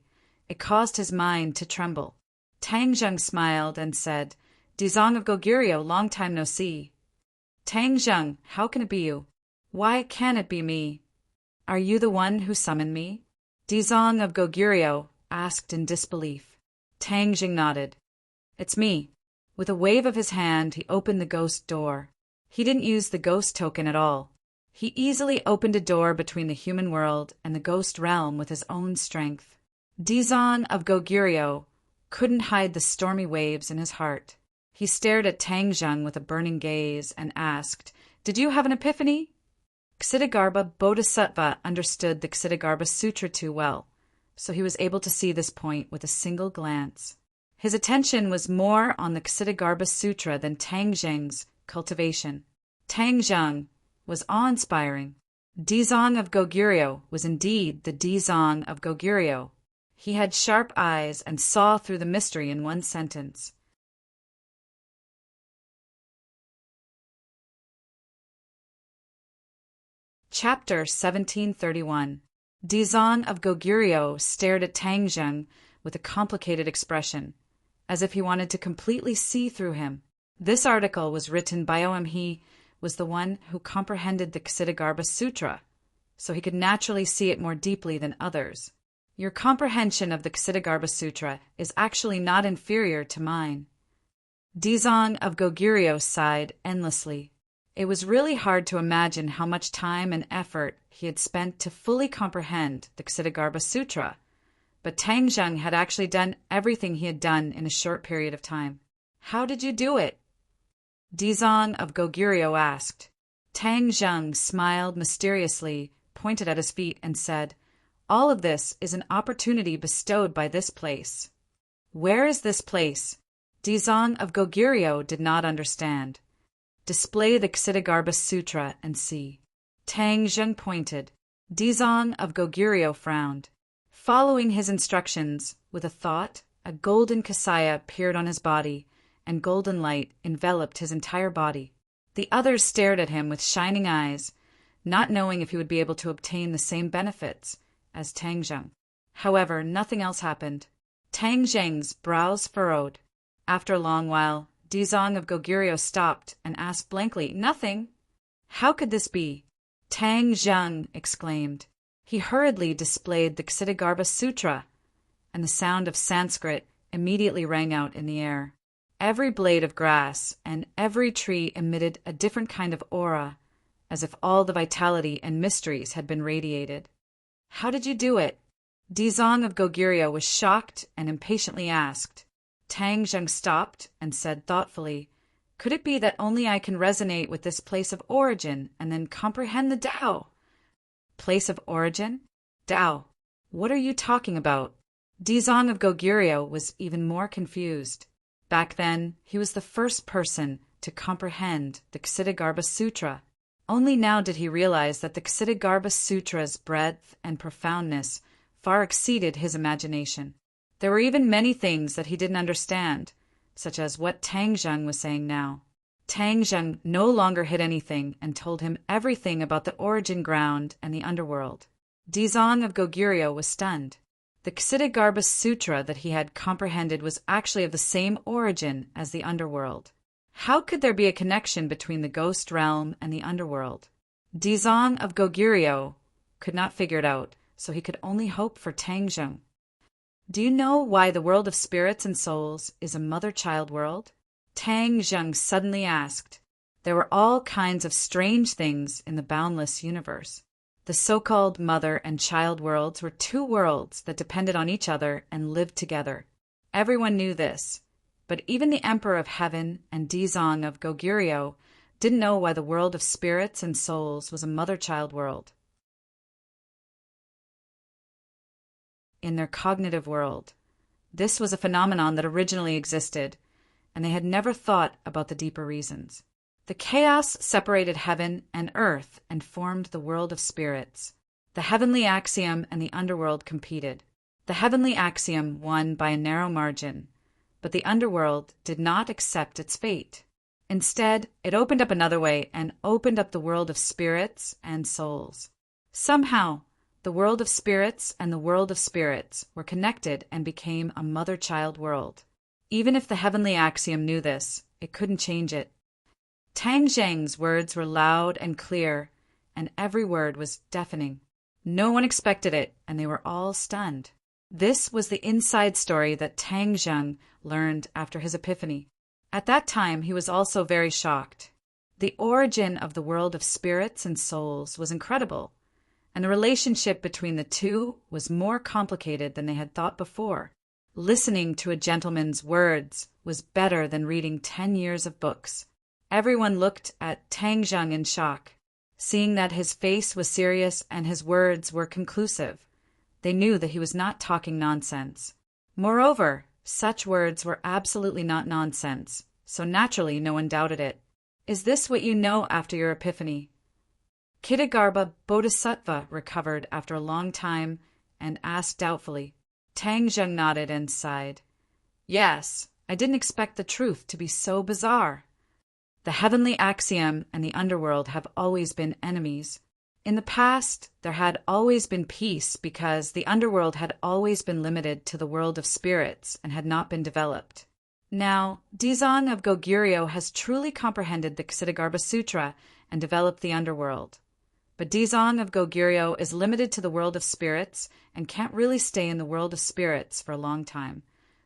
It caused his mind to tremble. Tang Zheng smiled and said, Dizong of Goguryeo, long time no see. Tang Zheng, how can it be you? Why can't it be me? Are you the one who summoned me? Dizong of Goguryeo asked in disbelief. Tang Zheng nodded. It's me. With a wave of his hand, he opened the ghost door. He didn't use the ghost token at all. He easily opened a door between the human world and the ghost realm with his own strength. Dizong of Goguryeo couldn't hide the stormy waves in his heart. He stared at Tang Zheng with a burning gaze and asked, Did you have an epiphany? Ksitigarbha Bodhisattva understood the Ksitigarbha Sutra too well, so he was able to see this point with a single glance. His attention was more on the Ksitigarbha Sutra than Tang Zheng's cultivation. Tang Zheng was awe-inspiring. Dizong of Goguryeo was indeed the Dizong of Goguryeo. He had sharp eyes and saw through the mystery in one sentence. Chapter 1731. Dizang of Goguryeo stared at Tang Zheng with a complicated expression, as if he wanted to completely see through him. This article was written by OM. He was the one who comprehended the Ksitigarbha Sutra, so he could naturally see it more deeply than others. Your comprehension of the Ksitigarbha Sutra is actually not inferior to mine. Dizang of Goguryeo sighed endlessly. It was really hard to imagine how much time and effort he had spent to fully comprehend the Ksitigarbha Sutra, but Tang Zheng had actually done everything he had done in a short period of time. How did you do it? Dizang of Goguryeo asked. Tang Zheng smiled mysteriously, pointed at his feet, and said, "All of this is an opportunity bestowed by this place." Where is this place? Dizang of Goguryeo did not understand. Display the Ksitigarbha Sutra and see. Tang Zheng pointed. Dizang of Goguryeo frowned. Following his instructions, with a thought, a golden kasaya appeared on his body, and golden light enveloped his entire body. The others stared at him with shining eyes, not knowing if he would be able to obtain the same benefits as Tang Zheng. However, nothing else happened. Tang Zheng's brows furrowed. After a long while, Dizang of Goguryeo stopped and asked blankly, "Nothing? How could this be?" Tang Zheng exclaimed. He hurriedly displayed the Ksitigarbha Sutra, and the sound of Sanskrit immediately rang out in the air. Every blade of grass and every tree emitted a different kind of aura, as if all the vitality and mysteries had been radiated. How did you do it? Dizang of Goguryeo was shocked and impatiently asked. Tang Zheng stopped and said thoughtfully, "Could it be that only I can resonate with this place of origin and then comprehend the Tao?" Place of origin? Tao. What are you talking about? Dizang of Goguryeo was even more confused. Back then, he was the first person to comprehend the Ksitigarbha Sutra. Only now did he realize that the Ksitigarbha Sutra's breadth and profoundness far exceeded his imagination. There were even many things that he didn't understand, such as what Tang Zheng was saying now. Tang Zheng no longer hid anything and told him everything about the origin ground and the underworld. Dizang of Goguryeo was stunned. The Ksitigarbha Sutra that he had comprehended was actually of the same origin as the underworld. How could there be a connection between the ghost realm and the underworld? Dizang of Goguryeo could not figure it out, so he could only hope for Tang Zheng. Do you know why the world of spirits and souls is a mother-child world? Tang Zheng suddenly asked. There were all kinds of strange things in the boundless universe. The so-called mother and child worlds were two worlds that depended on each other and lived together. Everyone knew this, but even the Emperor of Heaven and Dizang of Goguryeo didn't know why the world of spirits and souls was a mother-child world. In their cognitive world, this was a phenomenon that originally existed, and they had never thought about the deeper reasons. The chaos separated heaven and earth and formed the world of spirits. The heavenly axiom and the underworld competed. The heavenly axiom won by a narrow margin, but the underworld did not accept its fate. Instead, it opened up another way and opened up the world of spirits and souls. Somehow, the world of spirits and the world of spirits were connected and became a mother-child world. Even if the heavenly axiom knew this, it couldn't change it. Tang Zheng's words were loud and clear, and every word was deafening. No one expected it, and they were all stunned. This was the inside story that Tang Zheng learned after his epiphany. At that time, he was also very shocked. The origin of the world of spirits and souls was incredible, and the relationship between the two was more complicated than they had thought before. Listening to a gentleman's words was better than reading 10 years of books. Everyone looked at Tang Zheng in shock. Seeing that his face was serious and his words were conclusive, they knew that he was not talking nonsense. Moreover, such words were absolutely not nonsense, so naturally no one doubted it. Is this what you know after your epiphany? Ksitigarbha Bodhisattva recovered after a long time and asked doubtfully. Tang Zheng nodded and sighed. Yes, I didn't expect the truth to be so bizarre. The heavenly axiom and the underworld have always been enemies. In the past, there had always been peace because the underworld had always been limited to the world of spirits and had not been developed. Now, Dizang of Goguryeo has truly comprehended the Ksitigarbha Sutra and developed the underworld. But Dizang of Goguryeo is limited to the world of spirits and can't really stay in the world of spirits for a long time,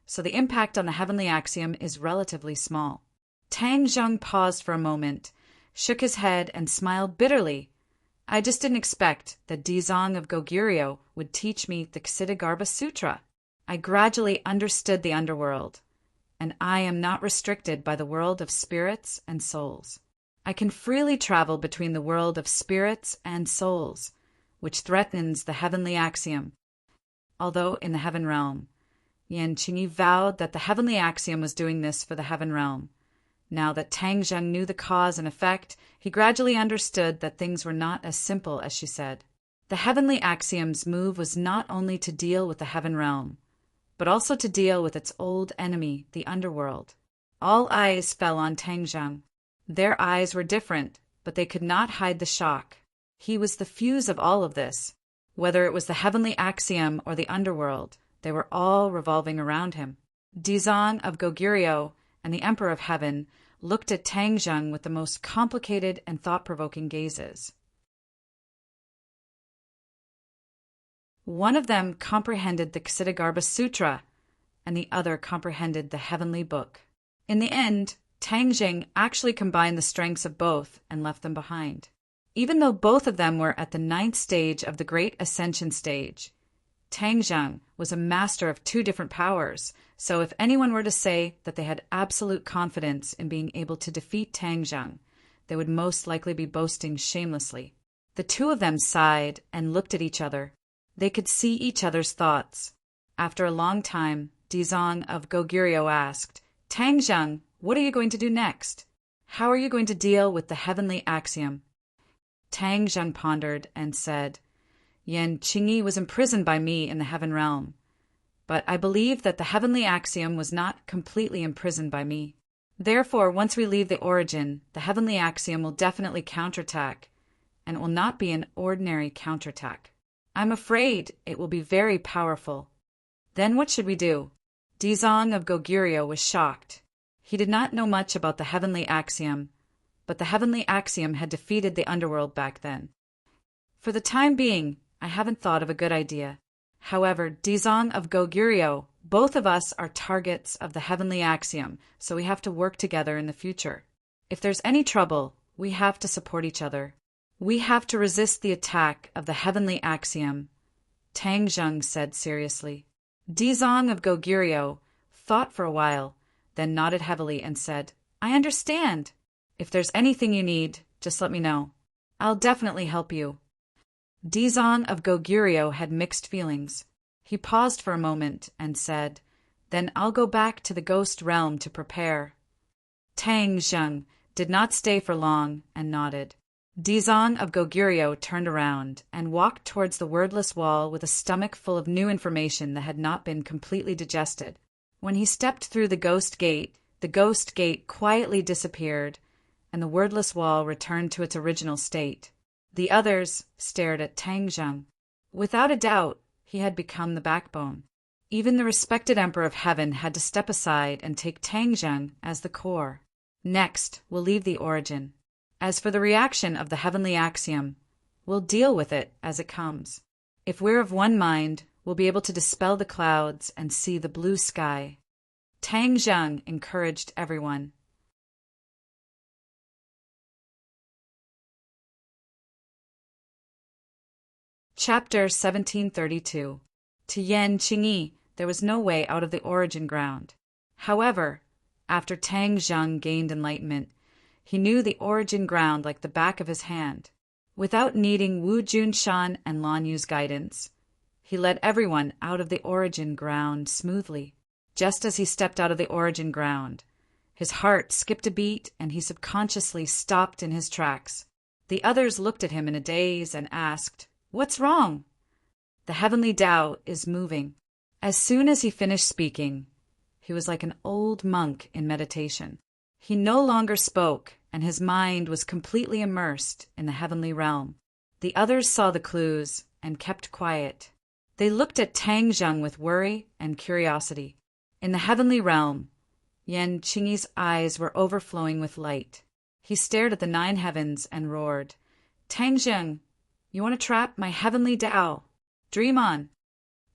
so the impact on the heavenly axiom is relatively small. Tang Zheng paused for a moment, shook his head, and smiled bitterly. I just didn't expect that Dizang of Goguryeo would teach me the Ksitigarbha Sutra. I gradually understood the underworld, and I am not restricted by the world of spirits and souls. I can freely travel between the world of spirits and souls, which threatens the heavenly axiom. Although in the heaven realm, Yan Qingyi vowed that the heavenly axiom was doing this for the heaven realm. Now that Tang Zheng knew the cause and effect, he gradually understood that things were not as simple as she said. The heavenly axiom's move was not only to deal with the heaven realm, but also to deal with its old enemy, the underworld. All eyes fell on Tang Zheng. Their eyes were different, but they could not hide the shock. He was the fuse of all of this. Whether it was the heavenly axiom or the underworld, they were all revolving around him. Dizang of Goguryeo and the Emperor of Heaven looked at Tang Zheng with the most complicated and thought-provoking gazes. One of them comprehended the Ksitigarbha Sutra, and the other comprehended the heavenly book. In the end, Tang Zheng actually combined the strengths of both and left them behind. Even though both of them were at the 9th stage of the Great Ascension stage, Tang Zheng was a master of 2 different powers, so if anyone were to say that they had absolute confidence in being able to defeat Tang Zheng, they would most likely be boasting shamelessly. The 2 of them sighed and looked at each other. They could see each other's thoughts. After a long time, Dizang of Goguryeo asked, "Tang Zheng, what are you going to do next? How are you going to deal with the heavenly axiom?" Tang Zheng pondered and said, "Yan Qingyi was imprisoned by me in the heaven realm, but I believe that the heavenly axiom was not completely imprisoned by me. Therefore, once we leave the origin, the heavenly axiom will definitely counterattack, and it will not be an ordinary counterattack. I'm afraid it will be very powerful. Then what should we do?" Dizang of Goguryeo was shocked. He did not know much about the heavenly axiom, but the heavenly axiom had defeated the underworld back then. "For the time being, I haven't thought of a good idea. However, Dizang of Goguryeo, both of us are targets of the heavenly axiom, so we have to work together in the future. If there's any trouble, we have to support each other. We have to resist the attack of the heavenly axiom," Tang Zheng said seriously. Dizang of Goguryeo thought for a while, then nodded heavily and said, "I understand. If there's anything you need, just let me know. I'll definitely help you." Dizang of Goguryeo had mixed feelings. He paused for a moment and said, "Then I'll go back to the ghost realm to prepare." Tang Zheng did not stay for long and nodded. Dizang of Goguryeo turned around and walked towards the wordless wall with a stomach full of new information that had not been completely digested. When he stepped through the ghost gate quietly disappeared, and the wordless wall returned to its original state. The others stared at Tang Zheng. Without a doubt, he had become the backbone. Even the respected Emperor of Heaven had to step aside and take Tang Zheng as the core. Next, we'll leave the origin. As for the reaction of the heavenly axiom, we'll deal with it as it comes. If we're of one mind, we'll be able to dispel the clouds and see the blue sky. Tang Zheng encouraged everyone. Chapter 1732. To Yan Qingyi, there was no way out of the origin ground. However, after Tang Zheng gained enlightenment, he knew the origin ground like the back of his hand. Without needing Wu Junshan and Lan Yu's guidance, he led everyone out of the origin ground smoothly. Just as he stepped out of the origin ground, his heart skipped a beat and he subconsciously stopped in his tracks. The others looked at him in a daze and asked, "What's wrong?" "The heavenly Tao is moving." As soon as he finished speaking, he was like an old monk in meditation. He no longer spoke, and his mind was completely immersed in the heavenly realm. The others saw the clues and kept quiet. They looked at Tang Zheng with worry and curiosity. In the heavenly realm, Yan Qingyi's eyes were overflowing with light. He stared at the 9 heavens and roared, "Tang Zheng, you want to trap my heavenly Tao? Dream on!"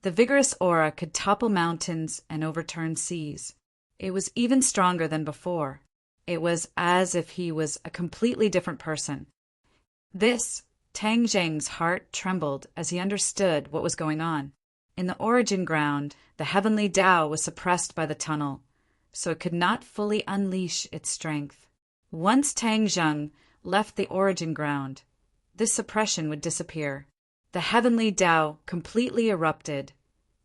The vigorous aura could topple mountains and overturn seas. It was even stronger than before. It was as if he was a completely different person. Tang Zheng's heart trembled as he understood what was going on. In the origin ground, the heavenly Tao was suppressed by the tunnel, so it could not fully unleash its strength. Once Tang Zheng left the origin ground, this suppression would disappear. The heavenly Tao completely erupted,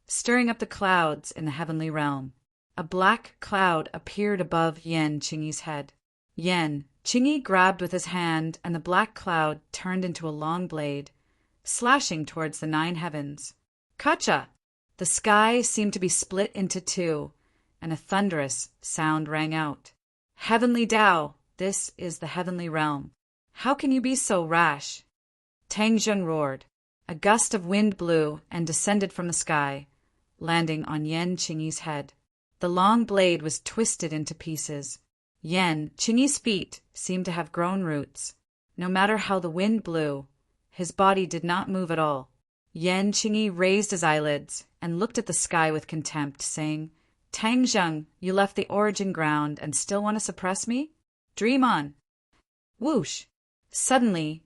stirring up the clouds in the heavenly realm. A black cloud appeared above Yan Qingyi's head. Yan Qingyi grabbed with his hand, and the black cloud turned into a long blade, slashing towards the 9 heavens. Kacha! The sky seemed to be split into 2, and a thunderous sound rang out. "Heavenly Tao, this is the heavenly realm. How can you be so rash?" Tang Zheng roared. A gust of wind blew and descended from the sky, landing on Yan Qingyi's head. The long blade was twisted into pieces. Yan Qingyi's feet seemed to have grown roots. No matter how the wind blew, his body did not move at all. Yan Qingyi raised his eyelids and looked at the sky with contempt, saying, "Tang Zheng, you left the origin ground and still want to suppress me? Dream on!" Whoosh! Suddenly,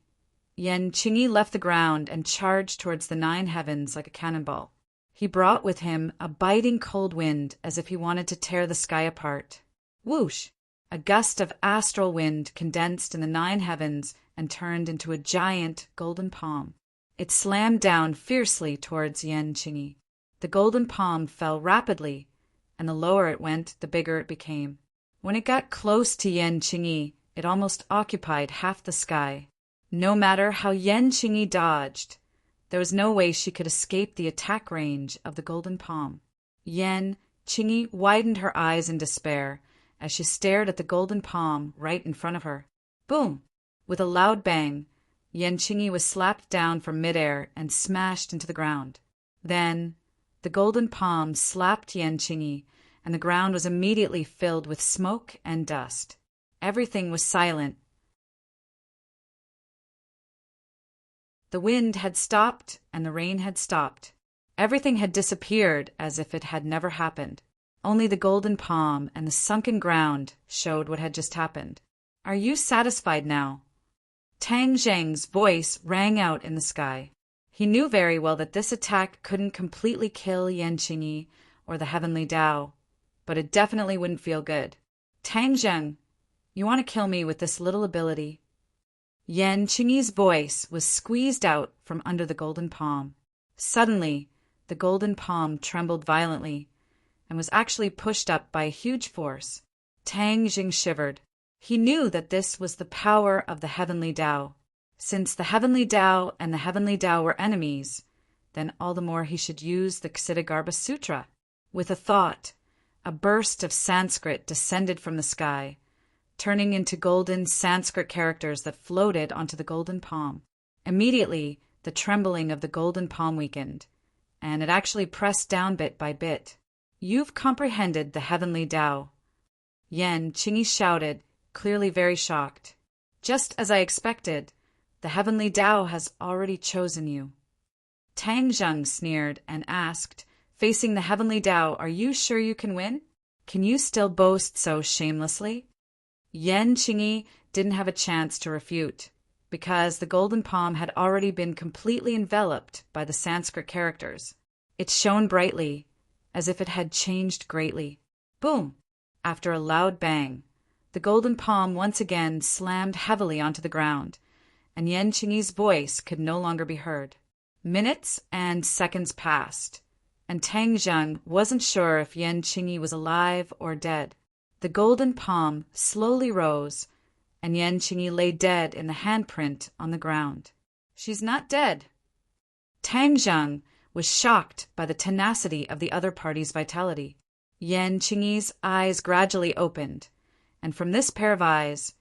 Yan Qingyi left the ground and charged towards the 9 heavens like a cannonball. He brought with him a biting cold wind as if he wanted to tear the sky apart. Whoosh! A gust of astral wind condensed in the 9 heavens and turned into a giant golden palm. It slammed down fiercely towards Yan Qingyi. The golden palm fell rapidly, and the lower it went, the bigger it became. When it got close to Yan Qingyi, it almost occupied half the sky. No matter how Yan Qingyi dodged, there was no way she could escape the attack range of the golden palm. Yan Qingyi widened her eyes in despair as she stared at the golden palm right in front of her. Boom! With a loud bang, Yan Qingyi was slapped down from midair and smashed into the ground. Then, the golden palm slapped Yan Qingyi, and the ground was immediately filled with smoke and dust. Everything was silent. The wind had stopped, and the rain had stopped. Everything had disappeared as if it had never happened. Only the golden palm and the sunken ground showed what had just happened. "Are you satisfied now?" Tang Zheng's voice rang out in the sky. He knew very well that this attack couldn't completely kill Yan Qingyi or the heavenly Tao, but it definitely wouldn't feel good. "Tang Zheng, you want to kill me with this little ability?" Yan Qingyi's voice was squeezed out from under the golden palm. Suddenly, the golden palm trembled violently and was actually pushed up by a huge force. Tang Zheng shivered. He knew that this was the power of the heavenly Tao. Since the heavenly Tao and the heavenly Tao were enemies, then all the more he should use the Ksitigarbha Sutra. With a thought, a burst of Sanskrit descended from the sky, turning into golden Sanskrit characters that floated onto the golden palm. Immediately, the trembling of the golden palm weakened, and it actually pressed down bit by bit. "You've comprehended the heavenly Tao," Yan Qingyi shouted, clearly very shocked. "Just as I expected, the heavenly Tao has already chosen you." Tang Zheng sneered and asked, facing the heavenly Tao, "Are you sure you can win? Can you still boast so shamelessly?" Yan Qingyi didn't have a chance to refute, because the golden palm had already been completely enveloped by the Sanskrit characters. It shone brightly, as if it had changed greatly. Boom! After a loud bang, the golden palm once again slammed heavily onto the ground, and Yan Qingyi's voice could no longer be heard. Minutes and seconds passed, and Tang Zheng wasn't sure if Yan Qingyi was alive or dead. The golden palm slowly rose, and Yan Qingyi lay dead in the handprint on the ground. "She's not dead." Tang Zheng was shocked by the tenacity of the other party's vitality. Yan Qingyi's eyes gradually opened, and from this pair of eyes,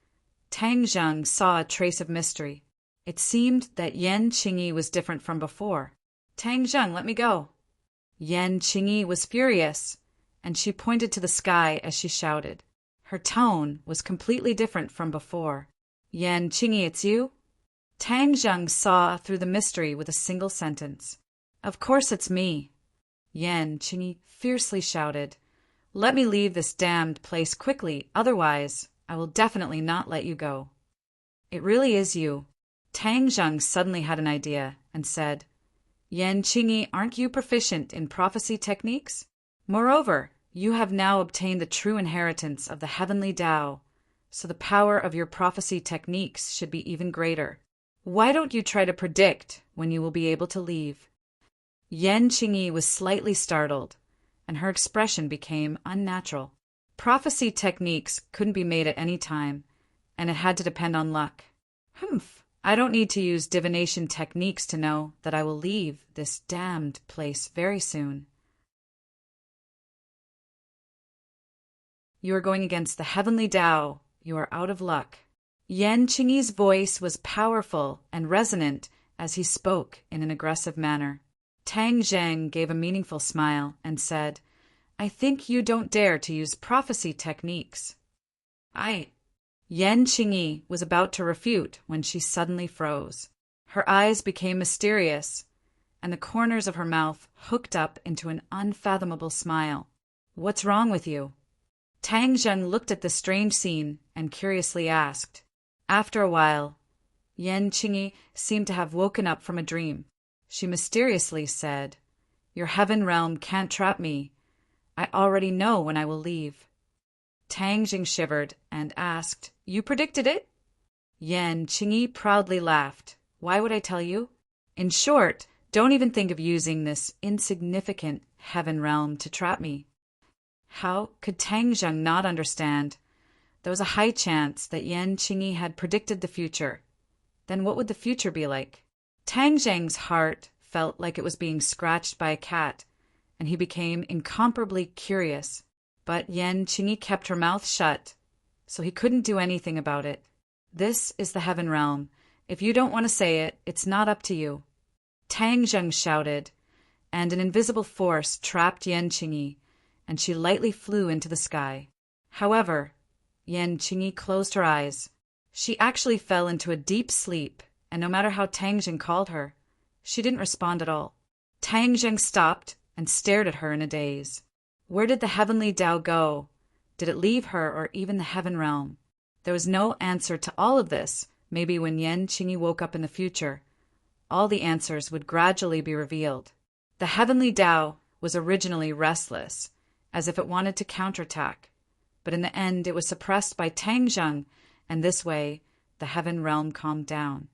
Tang Zheng saw a trace of mystery. It seemed that Yan Qingyi was different from before. "Tang Zheng, let me go." Yan Qingyi was furious, and she pointed to the sky as she shouted. Her tone was completely different from before. "Yan Qingyi, it's you?" Tang Zheng saw through the mystery with a single sentence. "Of course it's me." Yan Qingyi fiercely shouted, "Let me leave this damned place quickly, otherwise I will definitely not let you go." "It really is you." Tang Zheng suddenly had an idea and said, "Yan Qingyi, aren't you proficient in prophecy techniques? Moreover, you have now obtained the true inheritance of the heavenly Tao, so the power of your prophecy techniques should be even greater. Why don't you try to predict when you will be able to leave?" Yan Qingyi was slightly startled, and her expression became unnatural. Prophecy techniques couldn't be made at any time, and it had to depend on luck. "Humph, I don't need to use divination techniques to know that I will leave this damned place very soon." "You are going against the heavenly Tao. You are out of luck." Yan Qingyi's voice was powerful and resonant as he spoke in an aggressive manner. Tang Zheng gave a meaningful smile and said, "I think you don't dare to use prophecy techniques." Yan Qingyi was about to refute when she suddenly froze. Her eyes became mysterious, and the corners of her mouth hooked up into an unfathomable smile. "What's wrong with you?" Tang Zheng looked at the strange scene and curiously asked. After a while, Yan Qingyi seemed to have woken up from a dream. She mysteriously said, "Your heaven realm can't trap me. I already know when I will leave." Tang Zheng shivered and asked, "You predicted it?" Yan Qingyi proudly laughed. "Why would I tell you? In short, don't even think of using this insignificant heaven realm to trap me." How could Tang Zheng not understand? There was a high chance that Yan Qingyi had predicted the future. Then what would the future be like? Tang Zheng's heart felt like it was being scratched by a cat, and he became incomparably curious. But Yan Qingyi kept her mouth shut, so he couldn't do anything about it. "This is the heaven realm. If you don't want to say it, it's not up to you." Tang Zheng shouted, and an invisible force trapped Yan Qingyi, and she lightly flew into the sky. However, Yan Qingyi closed her eyes. She actually fell into a deep sleep, and no matter how Tang Zheng called her, she didn't respond at all. Tang Zheng stopped and stared at her in a daze. Where did the heavenly Tao go? Did it leave her or even the heaven realm? There was no answer to all of this. Maybe when Yan Qingyi woke up in the future, all the answers would gradually be revealed. The heavenly Tao was originally restless, as if it wanted to counterattack, but in the end it was suppressed by Tang Zheng, and this way the heaven realm calmed down.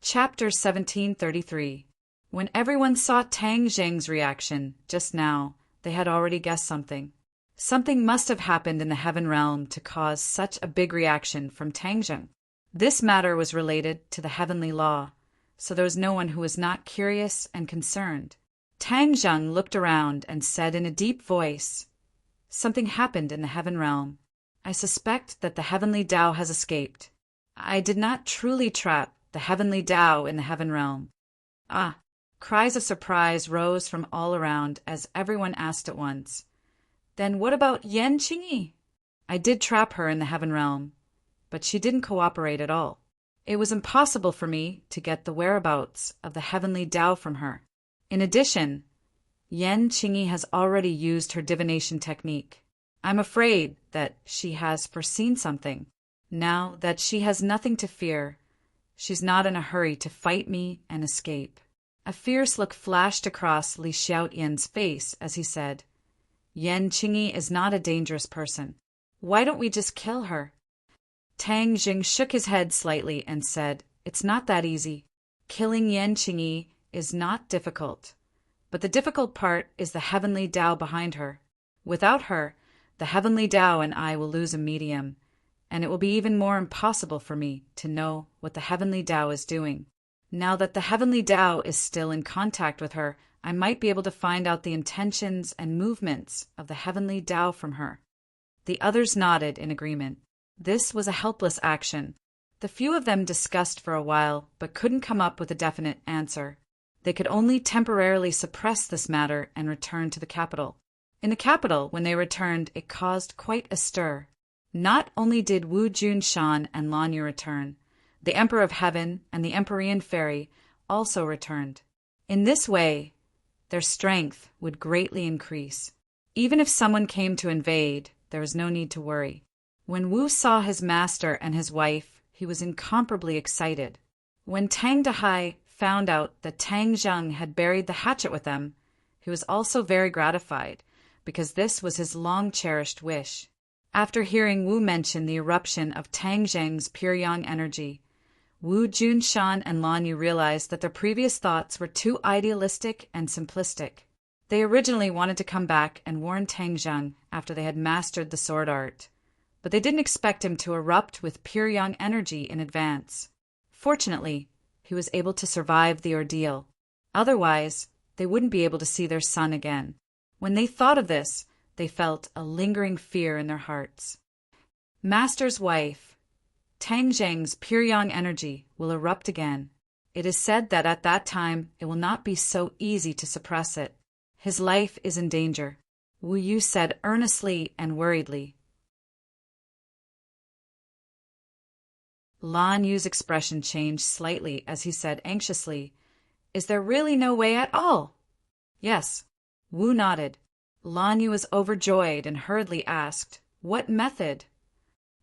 Chapter 1733. When everyone saw Tang Zheng's reaction just now, they had already guessed something. Something must have happened in the heaven realm to cause such a big reaction from Tang Zheng. This matter was related to the heavenly law, so there was no one who was not curious and concerned. Tang Zheng looked around and said in a deep voice, "Something happened in the heaven realm. I suspect that the heavenly Tao has escaped. I did not truly trap the heavenly Tao in the heaven realm." "Ah!" Cries of surprise rose from all around as everyone asked at once, "Then what about Yan Qingyi?" "I did trap her in the heaven realm, but she didn't cooperate at all. It was impossible for me to get the whereabouts of the heavenly Tao from her. In addition, Yan Qingyi has already used her divination technique. I'm afraid that she has foreseen something. Now that she has nothing to fear, she's not in a hurry to fight me and escape." A fierce look flashed across Li Xiaoyan's face as he said, "Yan Qingyi is not a dangerous person. Why don't we just kill her?" Tang Zheng shook his head slightly and said, "It's not that easy. Killing Yan Qingyi is not difficult, but the difficult part is the heavenly Tao behind her. Without her, the heavenly Tao and I will lose a medium, and it will be even more impossible for me to know what the heavenly Tao is doing. Now that the heavenly Tao is still in contact with her, I might be able to find out the intentions and movements of the heavenly Tao from her. The others nodded in agreement. This was a helpless action. The few of them discussed for a while, but couldn't come up with a definite answer. They could only temporarily suppress this matter and return to the capital. In the capital, when they returned, it caused quite a stir. Not only did Wu Junshan and Lan Yu return, the Emperor of Heaven and the Empyrean Fairy also returned. In this way, their strength would greatly increase. Even if someone came to invade, there was no need to worry. When Wu saw his master and his wife, he was incomparably excited. When Tang Dahai found out that Tang Zheng had buried the hatchet with them, he was also very gratified, because this was his long-cherished wish. After hearing Wu mention the eruption of Tang Zheng's pure yang energy, Wu Junshan and Lan Yu realized that their previous thoughts were too idealistic and simplistic. They originally wanted to come back and warn Tang Zheng after they had mastered the sword art, but they didn't expect him to erupt with pure yang energy in advance. Fortunately, he was able to survive the ordeal. Otherwise, they wouldn't be able to see their son again. When they thought of this, they felt a lingering fear in their hearts. Master's wife, Tang Zheng's pure yang energy will erupt again. It is said that at that time it will not be so easy to suppress it. His life is in danger, Wu Yu said earnestly and worriedly. Lan Yu's expression changed slightly as he said anxiously, "Is there really no way at all?" "Yes." Wu nodded. Lan Yu was overjoyed and hurriedly asked, "What method?"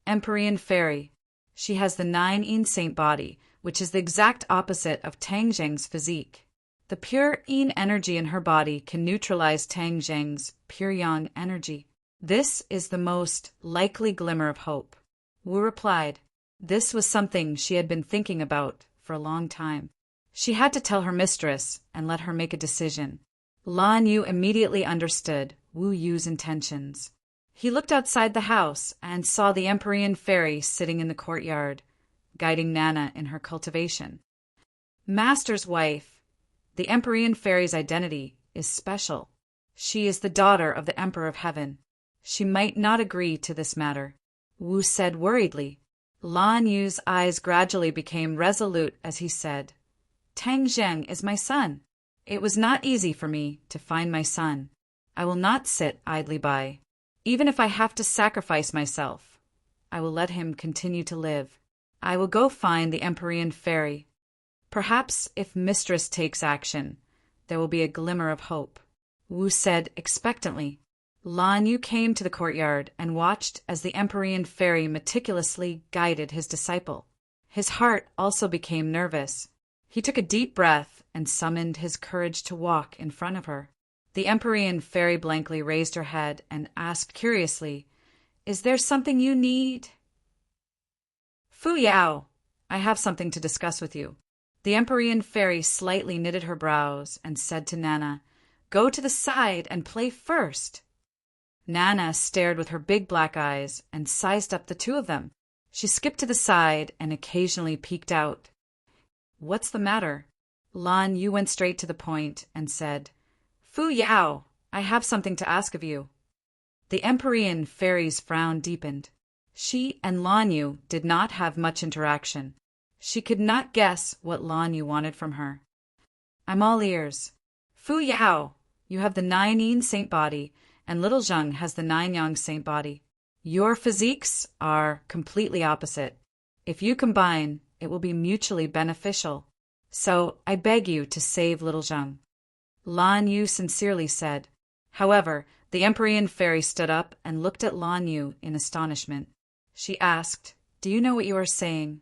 "Empyrean Fairy. She has the 9 saint body, which is the exact opposite of Tang Zheng's physique. The pure yin energy in her body can neutralize Tang Zheng's pure yang energy. This is the most likely glimmer of hope." Wu replied. This was something she had been thinking about for a long time. She had to tell her mistress and let her make a decision. Lan Yu immediately understood Wu Yu's intentions. He looked outside the house and saw the Empyrean Fairy sitting in the courtyard, guiding Nana in her cultivation. Master's wife, the Empyrean Fairy's identity is special. She is the daughter of the Emperor of Heaven. She might not agree to this matter, Wu said worriedly. Lan Yu's eyes gradually became resolute as he said, "Tang Zheng is my son. It was not easy for me to find my son. I will not sit idly by. Even if I have to sacrifice myself, I will let him continue to live. I will go find the Empyrean Fairy. Perhaps if Mistress takes action, there will be a glimmer of hope," Wu said expectantly. Lan Yu came to the courtyard and watched as the Empyrean Fairy meticulously guided his disciple. His heart also became nervous. He took a deep breath and summoned his courage to walk in front of her. The Empyrean Fairy blankly raised her head and asked curiously, "Is there something you need?" "Fu Yao, I have something to discuss with you." The Empyrean Fairy slightly knitted her brows and said to Nana, "Go to the side and play first." Nana stared with her big black eyes and sized up the two of them. She skipped to the side and occasionally peeked out. "What's the matter?" Lan Yu went straight to the point and said, "Fu Yao, I have something to ask of you." The Empyrean Fairy's frown deepened. She and Lan Yu did not have much interaction. She could not guess what Lan Yu wanted from her. "I'm all ears." "Fu Yao, you have the 9 yin saint body, and little Zheng has the 9 yang saint body. Your physiques are completely opposite. If you combine, it will be mutually beneficial. So I beg you to save little Zheng," Lan Yu sincerely said. However, the Empyrean Fairy stood up and looked at Lan Yu in astonishment. She asked, "Do you know what you are saying?"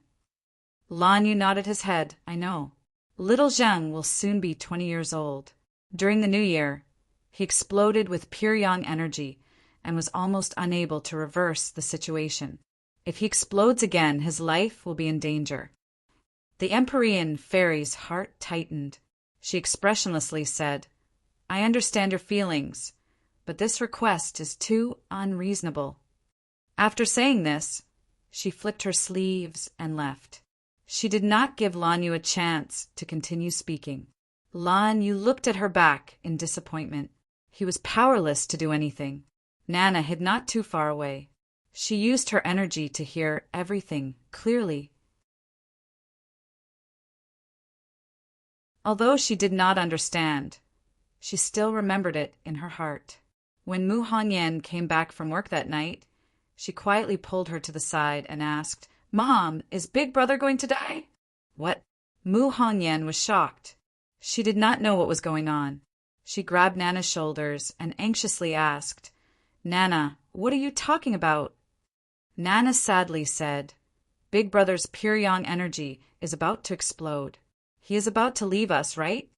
Lan Yu nodded his head. "I know. Little Zheng will soon be 20 years old. During the new year, he exploded with pure yang energy and was almost unable to reverse the situation. If he explodes again, his life will be in danger." The Empyrean Fairy's heart tightened. She expressionlessly said, "I understand your feelings, but this request is too unreasonable." After saying this, she flicked her sleeves and left. She did not give Lan Yu a chance to continue speaking. Lan Yu looked at her back in disappointment. He was powerless to do anything. Nana hid not too far away. She used her energy to hear everything clearly. Although she did not understand, she still remembered it in her heart. When Mu Hongyan came back from work that night, she quietly pulled her to the side and asked, "Mom, is Big Brother going to die?" What? Mu Hongyan was shocked. She did not know what was going on. She grabbed Nana's shoulders and anxiously asked, "Nana, what are you talking about?" Nana sadly said, "Big Brother's pure yang energy is about to explode. He is about to leave us, right?"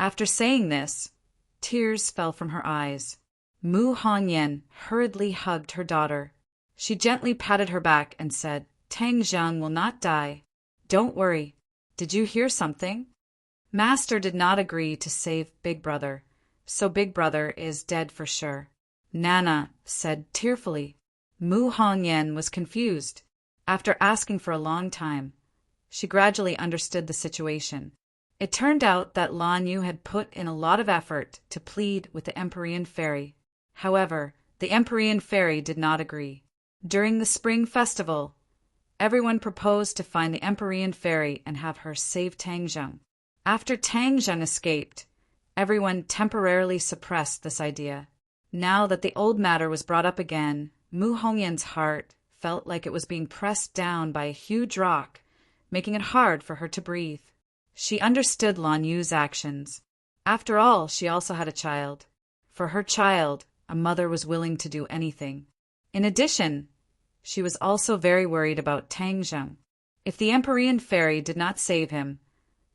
After saying this, tears fell from her eyes. Mu Hongyan hurriedly hugged her daughter. She gently patted her back and said, "Tang Zheng will not die. Don't worry. Did you hear something? Master did not agree to save Big Brother, so Big Brother is dead for sure." Nana said tearfully. Mu Hongyan was confused. After asking for a long time, she gradually understood the situation. It turned out that Lan Yu had put in a lot of effort to plead with the Empyrean Fairy. However, the Empyrean Fairy did not agree. During the Spring Festival, everyone proposed to find the Empyrean Fairy and have her save Tang Zheng. After Tang Zheng escaped, everyone temporarily suppressed this idea. Now that the old matter was brought up again, Mu Hongyan's heart felt like it was being pressed down by a huge rock, making it hard for her to breathe. She understood Lan Yu's actions. After all, she also had a child. For her child, a mother was willing to do anything. In addition, she was also very worried about Tang Zheng. If the Empyrean Fairy did not save him,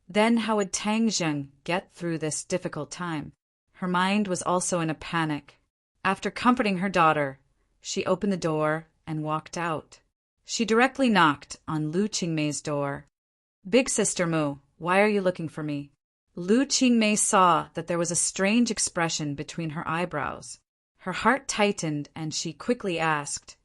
then how would Tang Zheng get through this difficult time? Her mind was also in a panic. After comforting her daughter, she opened the door and walked out. She directly knocked on Lu Qingmei's door. "Big Sister Mu, why are you looking for me?" Lu Qingmei saw that there was a strange expression between her eyebrows. Her heart tightened and she quickly asked,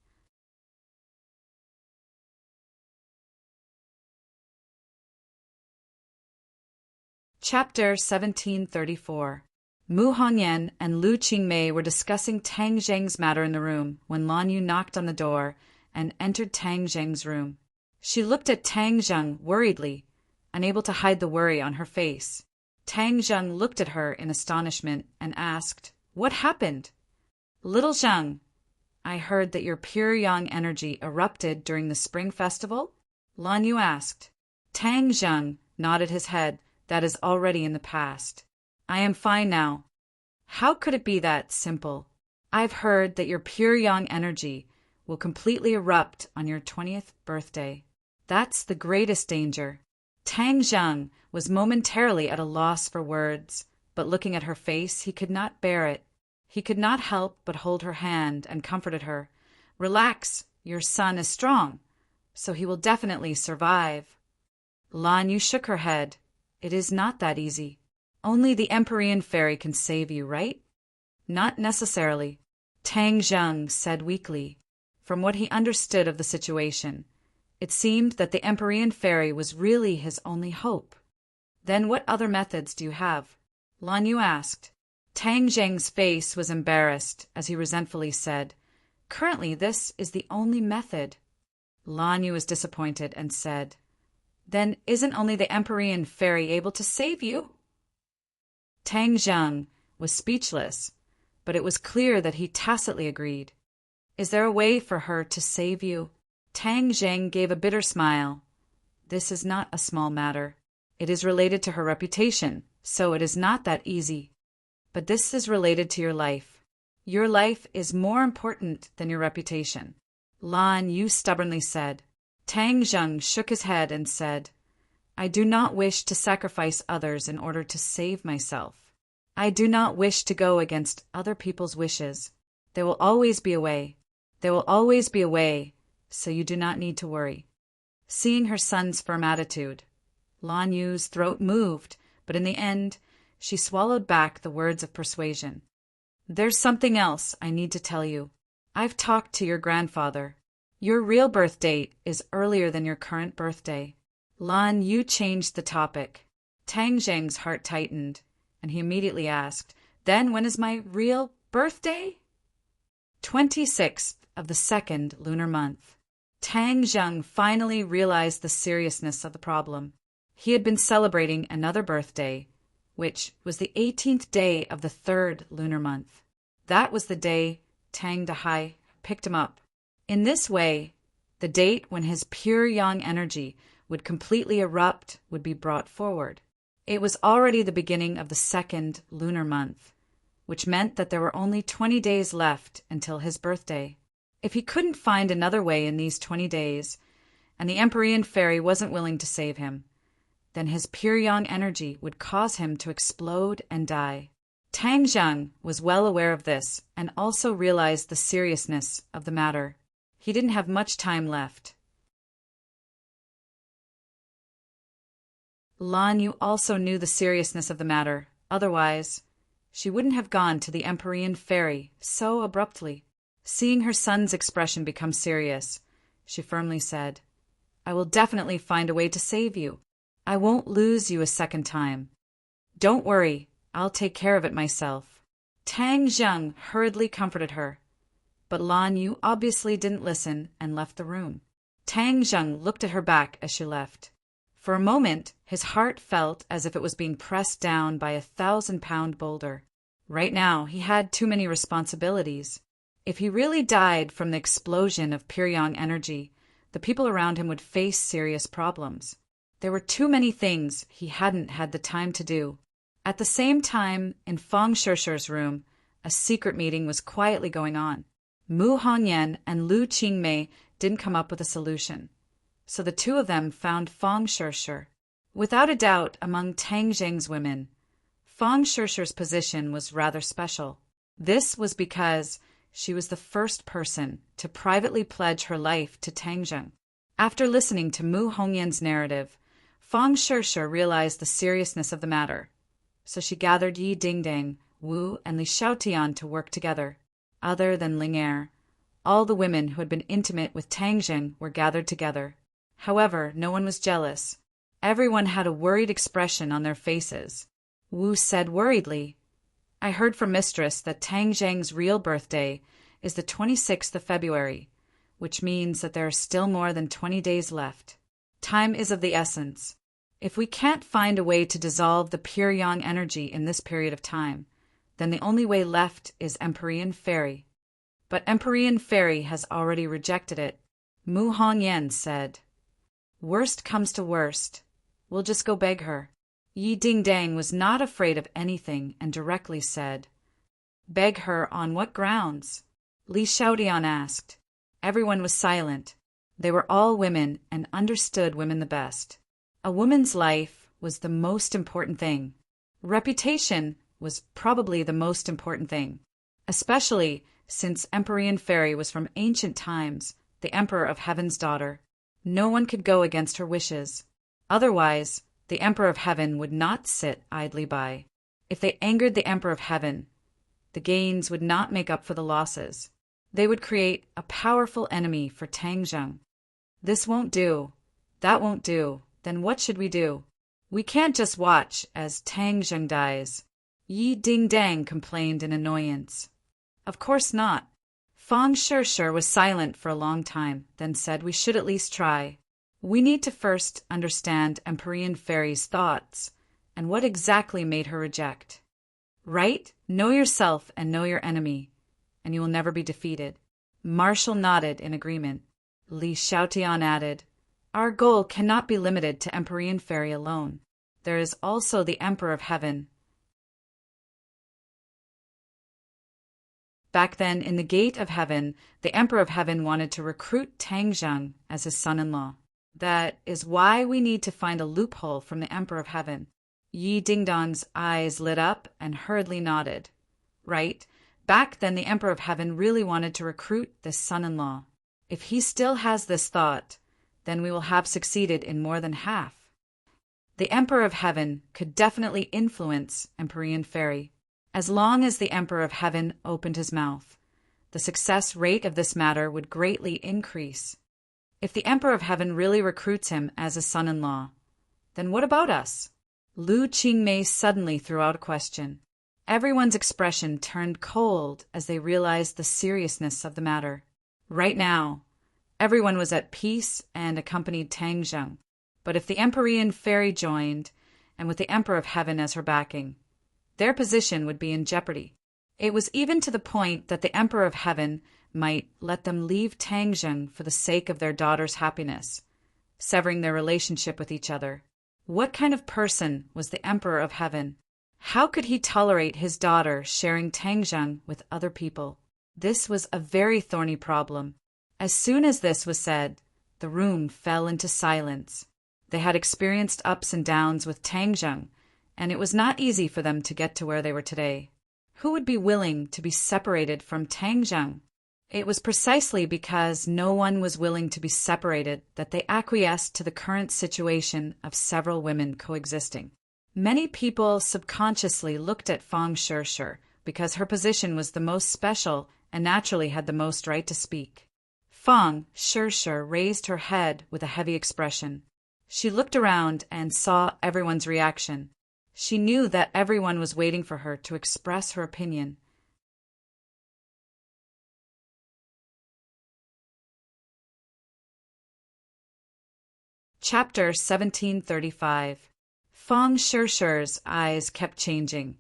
Chapter 1734. Mu Hongyan and Lu Qingmei were discussing Tang Zheng's matter in the room when Lan Yu knocked on the door and entered Tang Zheng's room. She looked at Tang Zheng worriedly, unable to hide the worry on her face. Tang Zheng looked at her in astonishment and asked, "What happened?" "Little Zheng, I heard that your pure yang energy erupted during the Spring Festival?" Lan Yu asked. Tang Zheng nodded his head. "That is already in the past. I am fine now." "How could it be that simple?" "I've heard that your pure yang energy will completely erupt on your 20th birthday. That's the greatest danger." Tang Zheng was momentarily at a loss for words, but looking at her face, he could not bear it. He could not help but hold her hand and comforted her. "Relax, your son is strong, so he will definitely survive." Lan Yu shook her head. "It is not that easy. Only the Empyrean Fairy can save you, right?" "Not necessarily," Tang Zheng said weakly. From what he understood of the situation, it seemed that the Empyrean Fairy was really his only hope. "Then what other methods do you have?" Lan Yu asked. Tang Zheng's face was embarrassed as he resentfully said, "Currently this is the only method." Lan Yu was disappointed and said, "Then isn't only the Empyrean Fairy able to save you?" Tang Zheng was speechless, but it was clear that he tacitly agreed. "Is there a way for her to save you?" Tang Zheng gave a bitter smile. "This is not a small matter. It is related to her reputation, so it is not that easy. But this is related to your life. Your life is more important than your reputation," Lan Yu stubbornly said. Tang Zheng shook his head and said, "I do not wish to sacrifice others in order to save myself. I do not wish to go against other people's wishes. There will always be a way. There will always be a way, so you do not need to worry." Seeing her son's firm attitude, Lan Yu's throat moved, but in the end, she swallowed back the words of persuasion. "There's something else I need to tell you. I've talked to your grandfather. Your real birth date is earlier than your current birthday." Lan Yu changed the topic. Tang Zheng's heart tightened, and he immediately asked, "Then when is my real birthday?" 26th of the second lunar month. Tang Zheng finally realized the seriousness of the problem. He had been celebrating another birthday, which was the 18th day of the third lunar month. That was the day Tang Dahai picked him up. In this way, the date when his pure yang energy would completely erupt would be brought forward. It was already the beginning of the second lunar month, which meant that there were only 20 days left until his birthday. If he couldn't find another way in these 20 days, and the Empyrean fairy wasn't willing to save him, then his pure yang energy would cause him to explode and die. Tang Zheng was well aware of this and also realized the seriousness of the matter. He didn't have much time left. Lan Yu also knew the seriousness of the matter. Otherwise, she wouldn't have gone to the Empyrean fairy so abruptly. Seeing her son's expression become serious, she firmly said, "I will definitely find a way to save you. I won't lose you a second time. Don't worry, I'll take care of it myself." Tang Zheng hurriedly comforted her, but Lan Yu obviously didn't listen and left the room. Tang Zheng looked at her back as she left. For a moment, his heart felt as if it was being pressed down by a 1,000-pound boulder. Right now, he had too many responsibilities. If he really died from the explosion of pure yang energy, the people around him would face serious problems. There were too many things he hadn't had the time to do. At the same time, in Fang Shishir's room, a secret meeting was quietly going on. Mu Hongyan and Lu Qingmei didn't come up with a solution, so the two of them found Fang Shishir. Without a doubt, among Tang Zheng's women, Fang Shishir's position was rather special. This was because she was the first person to privately pledge her life to Tang Zheng. After listening to Mu Hongyan's narrative, Fang Shishir realized the seriousness of the matter, so she gathered Yi Dingdang, Wu, and Li Xiaotian to work together. Other than Ling Er, all the women who had been intimate with Tang Zheng were gathered together. However, no one was jealous. Everyone had a worried expression on their faces. Wu said worriedly, "I heard from Mistress that Tang Zheng's real birthday is the 26th of February, which means that there are still more than 20 days left. Time is of the essence. If we can't find a way to dissolve the pure yang energy in this period of time, then the only way left is Empyrean Fairy." But Empyrean Fairy has already rejected it. Mu Hongyan said, "Worst comes to worst. We'll just go beg her." Yi Dingdang was not afraid of anything and directly said, "Beg her on what grounds?" Li Xiaotian asked. Everyone was silent. They were all women and understood women the best. A woman's life was the most important thing. Reputation was probably the most important thing, especially since Empyrean Fairy was from ancient times, the Emperor of Heaven's daughter. No one could go against her wishes. Otherwise, the Emperor of Heaven would not sit idly by. If they angered the Emperor of Heaven, the gains would not make up for the losses. They would create a powerful enemy for Tang Zheng. This won't do. That won't do. Then what should we do? We can't just watch as Tang Zheng dies. Yi Dingdang complained in annoyance. Of course not. Fang Shishir was silent for a long time, then said we should at least try. We need to first understand Empyrean Fairy's thoughts and what exactly made her reject. Right? Know yourself and know your enemy, and you will never be defeated. Marshall nodded in agreement. Li Xiaotian added, "Our goal cannot be limited to Empyrean Fairy alone. There is also the Emperor of Heaven." Back then, in the Gate of Heaven, the Emperor of Heaven wanted to recruit Tang Zheng as his son-in-law. That is why we need to find a loophole from the Emperor of Heaven. Yi Dingdong's eyes lit up and hurriedly nodded. Right, back then the Emperor of Heaven really wanted to recruit this son-in-law. If he still has this thought, then we will have succeeded in more than half. The Emperor of Heaven could definitely influence Empyrean Fairy. As long as the Emperor of Heaven opened his mouth, the success rate of this matter would greatly increase. If the Emperor of Heaven really recruits him as a son-in-law, then what about us? Lu Qingmei suddenly threw out a question. Everyone's expression turned cold as they realized the seriousness of the matter. Right now, everyone was at peace and accompanied Tang Zheng. But if the Empyrean fairy joined, and with the Emperor of Heaven as her backing, their position would be in jeopardy. It was even to the point that the Emperor of Heaven might let them leave Tang Zheng for the sake of their daughter's happiness, severing their relationship with each other. What kind of person was the Emperor of Heaven? How could he tolerate his daughter sharing Tang Zheng with other people? This was a very thorny problem. As soon as this was said, the room fell into silence. They had experienced ups and downs with Tang Zheng, and it was not easy for them to get to where they were today. Who would be willing to be separated from Tang Zheng? It was precisely because no one was willing to be separated that they acquiesced to the current situation of several women coexisting. Many people subconsciously looked at Fang Shishir because her position was the most special and naturally had the most right to speak. Fang Shishir raised her head with a heavy expression. She looked around and saw everyone's reaction. She knew that everyone was waiting for her to express her opinion. Chapter 1735. Fang Shishir's eyes kept changing.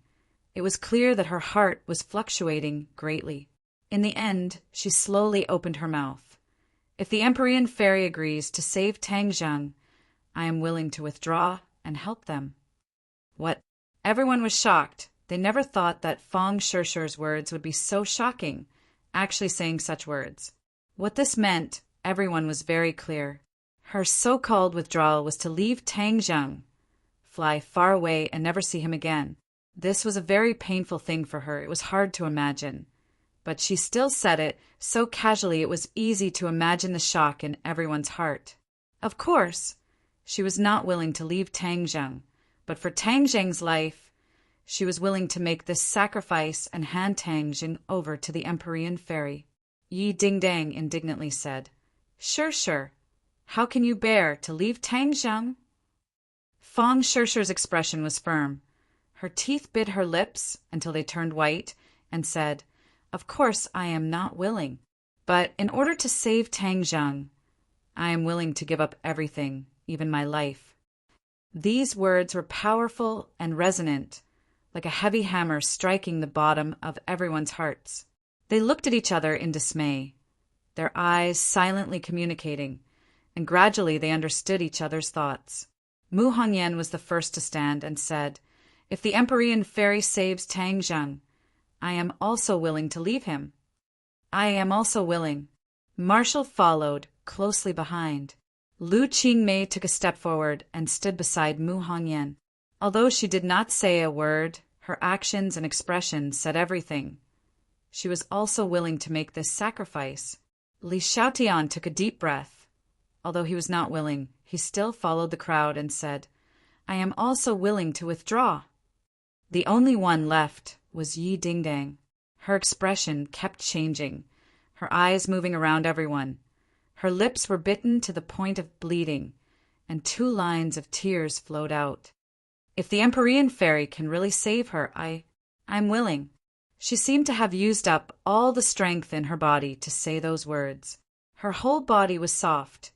It was clear that her heart was fluctuating greatly. In the end, she slowly opened her mouth. If the Empyrean fairy agrees to save Tang Zheng, I am willing to withdraw and help them. What? Everyone was shocked. They never thought that Fang Shishir's words would be so shocking, actually saying such words. What this meant, everyone was very clear. Her so-called withdrawal was to leave Tang Zheng, fly far away and never see him again. This was a very painful thing for her. It was hard to imagine. But she still said it so casually it was easy to imagine the shock in everyone's heart. Of course, she was not willing to leave Tang Zheng, but for Tang Zheng's life, she was willing to make this sacrifice and hand Tang Zheng over to the Empyrean fairy. Yi Dingdang indignantly said, Sure. How can you bear to leave Tang Zheng? Fang Shishir's expression was firm. Her teeth bit her lips until they turned white and said, Of course I am not willing. But in order to save Tang Zheng, I am willing to give up everything, even my life. These words were powerful and resonant, like a heavy hammer striking the bottom of everyone's hearts. They looked at each other in dismay, their eyes silently communicating, and gradually they understood each other's thoughts. Mu Hongyan was the first to stand and said, If the Empyrean fairy saves Tang Zheng, I am also willing to leave him. I am also willing. Marshall followed, closely behind. Lu Qingmei took a step forward and stood beside Mu Hongyan. Although she did not say a word, her actions and expression said everything. She was also willing to make this sacrifice. Li Xiaotian took a deep breath. Although he was not willing, he still followed the crowd and said, I am also willing to withdraw. The only one left was Yi Dingdang. Her expression kept changing, her eyes moving around everyone. Her lips were bitten to the point of bleeding, and 2 lines of tears flowed out. If the Empyrean fairy can really save her, I'm willing. She seemed to have used up all the strength in her body to say those words. Her whole body was soft,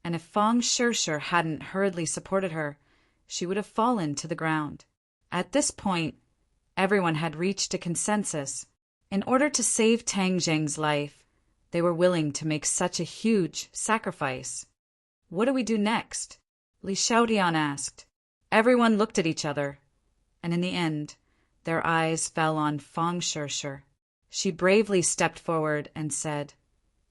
and if Fang Shishir hadn't hurriedly supported her, she would have fallen to the ground. At this point, everyone had reached a consensus. In order to save Tang Zheng's life, they were willing to make such a huge sacrifice. What do we do next? Li Xiaotian asked. Everyone looked at each other, and in the end, their eyes fell on Fang Shishir. She bravely stepped forward and said,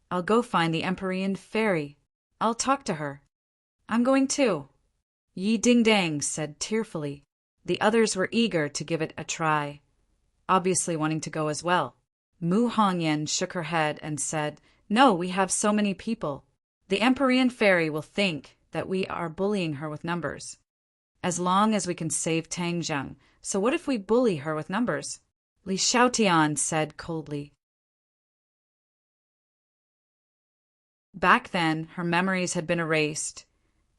I'll go find the Empyrean fairy. I'll talk to her. I'm going too. Yi Dingdang said tearfully. The others were eager to give it a try, obviously wanting to go as well. Mu Hongyan shook her head and said, No, we have so many people. The Empyrean fairy will think that we are bullying her with numbers. As long as we can save Tang Zheng, so what if we bully her with numbers? Li Xiaotian said coldly. Back then, her memories had been erased,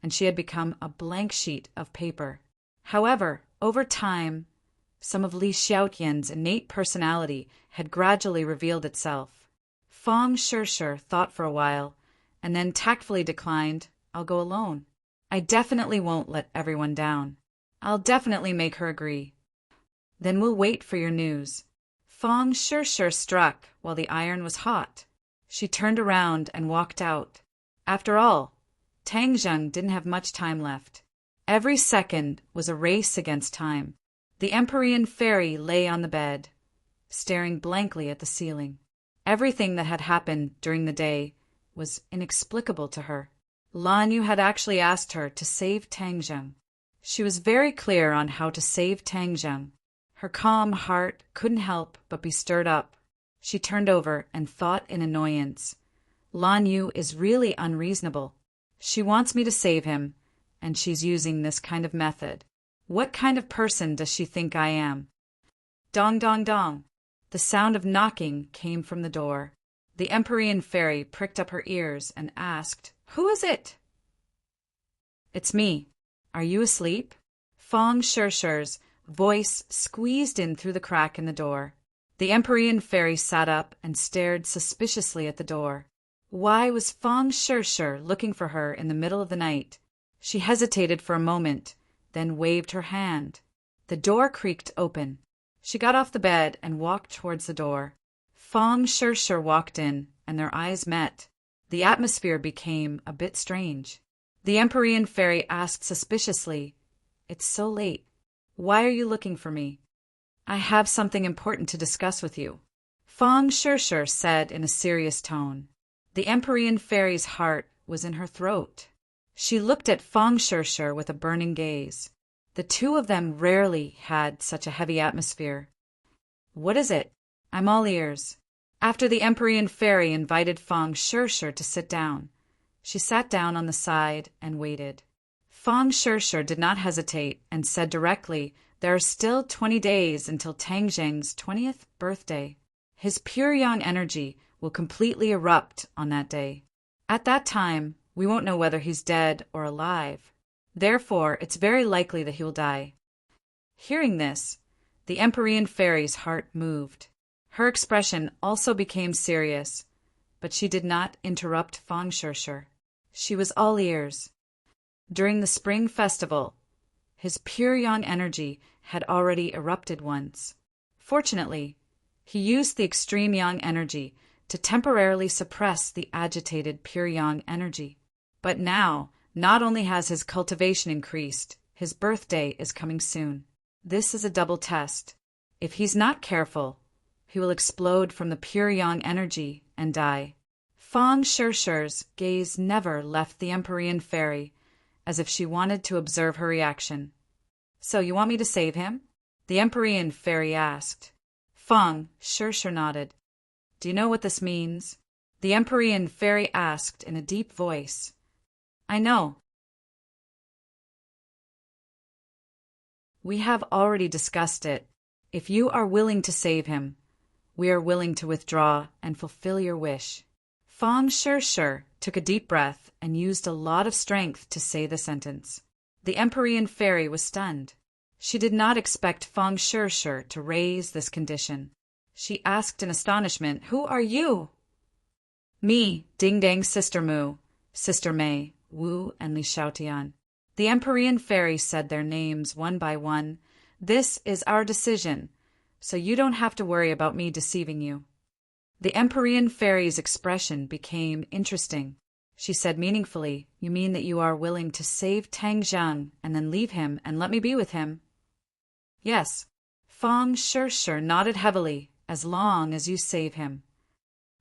and she had become a blank sheet of paper. However, over time, Some of Li Xiaotian's innate personality had gradually revealed itself. Fang Shirshir thought for a while, and then tactfully declined, "I'll go alone. I definitely won't let everyone down. I'll definitely make her agree." "Then we'll wait for your news." Fang Shirshir struck while the iron was hot. She turned around and walked out. After all, Tang Zheng didn't have much time left. Every second was a race against time. The Empyrean fairy lay on the bed, staring blankly at the ceiling. Everything that had happened during the day was inexplicable to her. Lan Yu had actually asked her to save Tang Zheng. She was very clear on how to save Tang Zheng. Her calm heart couldn't help but be stirred up. She turned over and thought in annoyance, "Lan Yu is really unreasonable. She wants me to save him, and she's using this kind of method. What kind of person does she think I am?" Dong dong dong. The sound of knocking came from the door. The Empyrean fairy pricked up her ears and asked, "Who is it?" "It's me. Are you asleep?" Fang Shirshir's voice squeezed in through the crack in the door. The Empyrean fairy sat up and stared suspiciously at the door. Why was Fang Shirshir looking for her in the middle of the night? She hesitated for a moment, then waved her hand. The door creaked open. She got off the bed and walked towards the door. Fang Shirshir walked in, and their eyes met. The atmosphere became a bit strange. The Empyrean fairy asked suspiciously, "It's so late. Why are you looking for me?" "I have something important to discuss with you," Fang Shirshir said in a serious tone. The Empyrean fairy's heart was in her throat. She looked at Fang Shirshir with a burning gaze. The two of them rarely had such a heavy atmosphere. "What is it? I'm all ears." After the Empyrean fairy invited Fang Shirshir to sit down, she sat down on the side and waited. Fang Shirshir did not hesitate and said directly, "There are still 20 days until Tang Zheng's 20th birthday. His pure yang energy will completely erupt on that day. At that time, we won't know whether he's dead or alive. Therefore, it's very likely that he will die." Hearing this, the Empyrean fairy's heart moved. Her expression also became serious, but she did not interrupt Fang Shirshir. She was all ears. During the spring festival, his pure yang energy had already erupted once. Fortunately, he used the extreme yang energy to temporarily suppress the agitated pure yang energy. But now, not only has his cultivation increased, his birthday is coming soon. This is a double test. If he's not careful, he will explode from the pure yang energy and die. Fang Shirshir's gaze never left the Empyrean fairy, as if she wanted to observe her reaction. "So you want me to save him?" the Empyrean fairy asked. Fang Shirshir nodded. "Do you know what this means?" the Empyrean fairy asked in a deep voice. "I know. We have already discussed it. If you are willing to save him, we are willing to withdraw and fulfill your wish." Fang Shirshir took a deep breath and used a lot of strength to say the sentence. The Empyrean fairy was stunned. She did not expect Fang Shirshir to raise this condition. She asked in astonishment, "Who are you?" "Me, Ding Dang's sister Mu, Sister Mei, Wu, and Li Xiaotian." The Empyrean fairy said their names one by one. "This is our decision, so you don't have to worry about me deceiving you." The Empyrean fairy's expression became interesting. She said meaningfully, "You mean that you are willing to save Tang Zheng and then leave him and let me be with him?" "Yes." Fang Shirshir nodded heavily, "as long as you save him."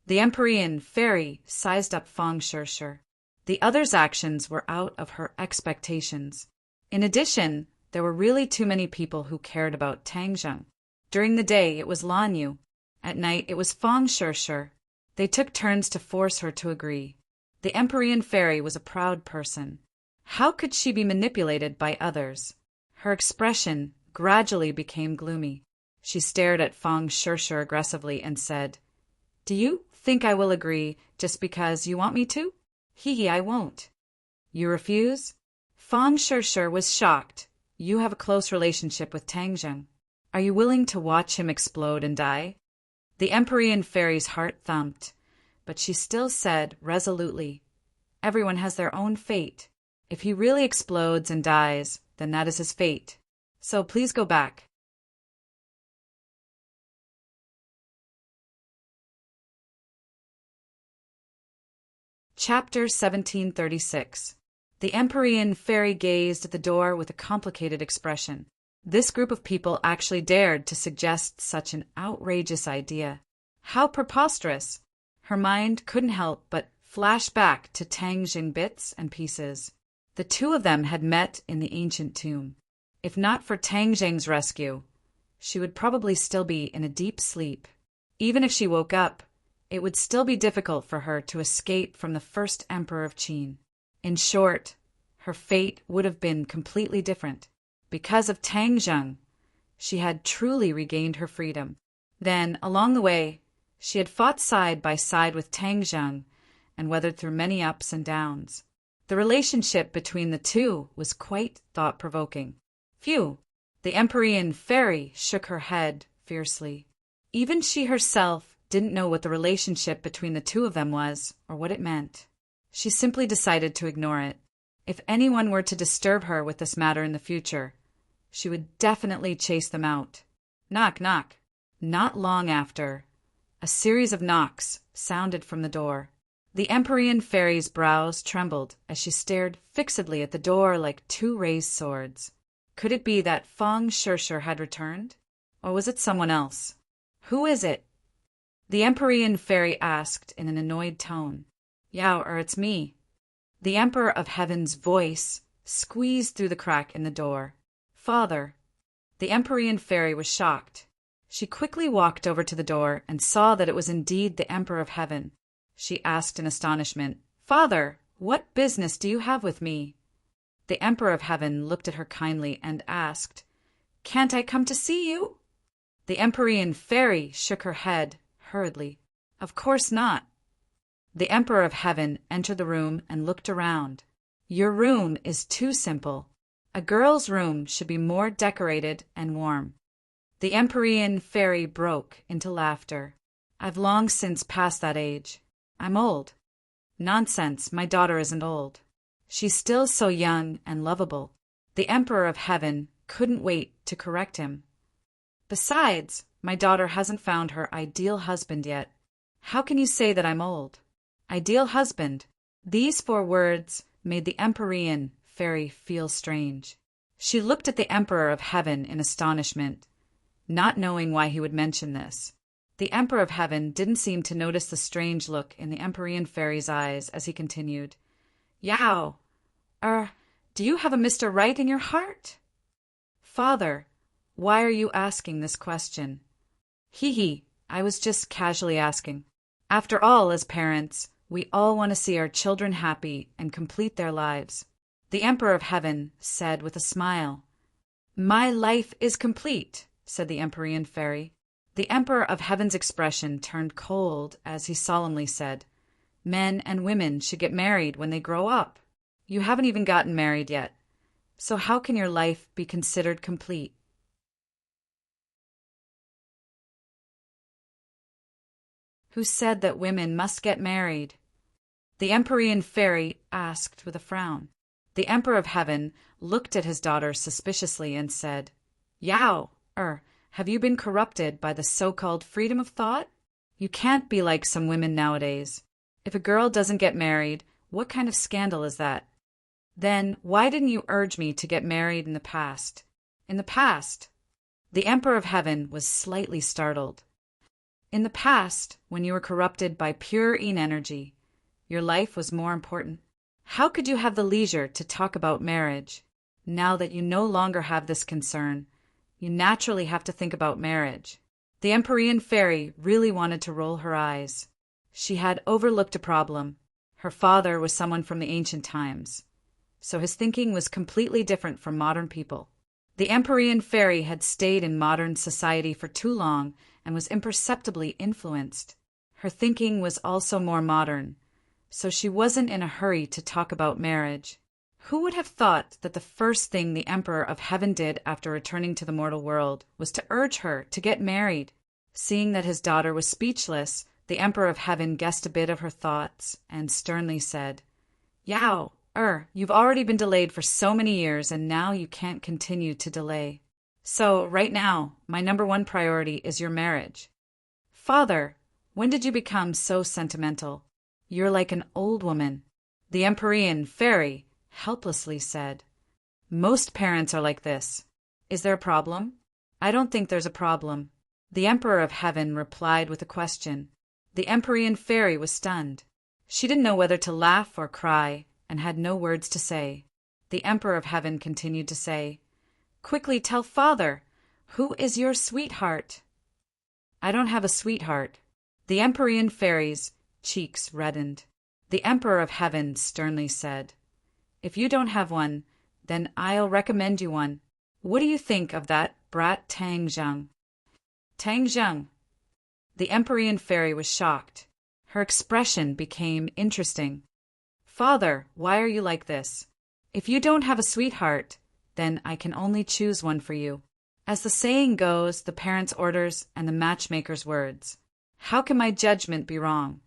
The Empyrean fairy sized up Fang Shirshir. The other's actions were out of her expectations. In addition, there were really too many people who cared about Tang Zheng. During the day, it was Lan Yu. At night, it was Fang Shirshir. They took turns to force her to agree. The Empyrean fairy was a proud person. How could she be manipulated by others? Her expression gradually became gloomy. She stared at Fang Shirshir aggressively and said, "Do you think I will agree just because you want me to? Hee, I won't." "You refuse?" Fang Shirshir was shocked. "You have a close relationship with Tang Zheng. Are you willing to watch him explode and die? The Empyrean fairy's heart thumped, but she still said resolutely, Everyone has their own fate. If he really explodes and dies, then that is his fate. So please go back. Chapter 1736. The Empyrean fairy gazed at the door with a complicated expression. This group of people actually dared to suggest such an outrageous idea. How preposterous! Her mind couldn't help but flash back to Tang Jing bits and pieces. The two of them had met in the ancient tomb. If not for Tang Jing's rescue, she would probably still be in a deep sleep. Even if she woke up, it would still be difficult for her to escape from the first emperor of Qin. In short, her fate would have been completely different. Because of Tang Jing, she had truly regained her freedom. Then, along the way, she had fought side by side with Tang Jing and weathered through many ups and downs. The relationship between the two was quite thought-provoking. Phew! The Empyrean fairy shook her head fiercely. Even she herself didn't know what the relationship between the two of them was or what it meant. She simply decided to ignore it. If anyone were to disturb her with this matter in the future, she would definitely chase them out. Knock, knock. Not long after, a series of knocks sounded from the door. The Empyrean fairy's brows trembled as she stared fixedly at the door like two raised swords. Could it be that Feng Shirshir had returned? Or was it someone else? Who is it? The Empyrean fairy asked in an annoyed tone. Yao, it's me. The Emperor of Heaven's voice squeezed through the crack in the door. Father. The Empyrean fairy was shocked. She quickly walked over to the door and saw that it was indeed the Emperor of Heaven. She asked in astonishment, Father, what business do you have with me? The Emperor of Heaven looked at her kindly and asked, Can't I come to see you? The Empyrean fairy shook her head hurriedly. Of course not. The Emperor of Heaven entered the room and looked around. Your room is too simple. A girl's room should be more decorated and warm. The Empyrean fairy broke into laughter. I've long since passed that age. I'm old. Nonsense, my daughter isn't old. She's still so young and lovable. The Emperor of Heaven couldn't wait to correct him. Besides, my daughter hasn't found her ideal husband yet. How can you say that I'm old? Ideal husband. These 4 words made the Empyrean fairy feel strange. She looked at the Emperor of Heaven in astonishment, not knowing why he would mention this. The Emperor of Heaven didn't seem to notice the strange look in the Empyrean fairy's eyes as he continued. Yao, do you have a Mr. Right in your heart? Father, why are you asking this question? Hee, I was just casually asking. After all, as parents, we all want to see our children happy and complete their lives. The Emperor of Heaven said with a smile. My life is complete, said the Empyrean fairy. The Emperor of Heaven's expression turned cold as he solemnly said, Men and women should get married when they grow up. You haven't even gotten married yet. So how can your life be considered complete? Who said that women must get married? The Empyrean fairy asked with a frown. The Emperor of Heaven looked at his daughter suspiciously and said, Yao, have you been corrupted by the so-called freedom of thought? You can't be like some women nowadays. If a girl doesn't get married, what kind of scandal is that? Then why didn't you urge me to get married in the past? In the past? The Emperor of Heaven was slightly startled. In the past, when you were corrupted by pure Yin energy, your life was more important. How could you have the leisure to talk about marriage? Now that you no longer have this concern, you naturally have to think about marriage. The Empyrean fairy really wanted to roll her eyes. She had overlooked a problem. Her father was someone from the ancient times, so his thinking was completely different from modern people. The Empyrean fairy had stayed in modern society for too long and was imperceptibly influenced. Her thinking was also more modern, so she wasn't in a hurry to talk about marriage. Who would have thought that the first thing the Emperor of Heaven did after returning to the mortal world was to urge her to get married? Seeing that his daughter was speechless, the Emperor of Heaven guessed a bit of her thoughts and sternly said, Yao, you've already been delayed for so many years and now you can't continue to delay. So, right now, my number one priority is your marriage. Father, when did you become so sentimental? You're like an old woman. The Empyrean fairy helplessly said. Most parents are like this. Is there a problem? I don't think there's a problem. The Emperor of Heaven replied with a question. The Empyrean fairy was stunned. She didn't know whether to laugh or cry, and had no words to say. The Emperor of Heaven continued to say, Quickly tell Father, who is your sweetheart? I don't have a sweetheart. The Empyrean fairy's cheeks reddened. The Emperor of Heaven sternly said, If you don't have one, then I'll recommend you one. What do you think of that brat Tang Zheng? Tang Zheng. The Empyrean fairy was shocked. Her expression became interesting. Father, why are you like this? If you don't have a sweetheart, then I can only choose one for you. As the saying goes, the parent's orders and the matchmaker's words. How can my judgment be wrong?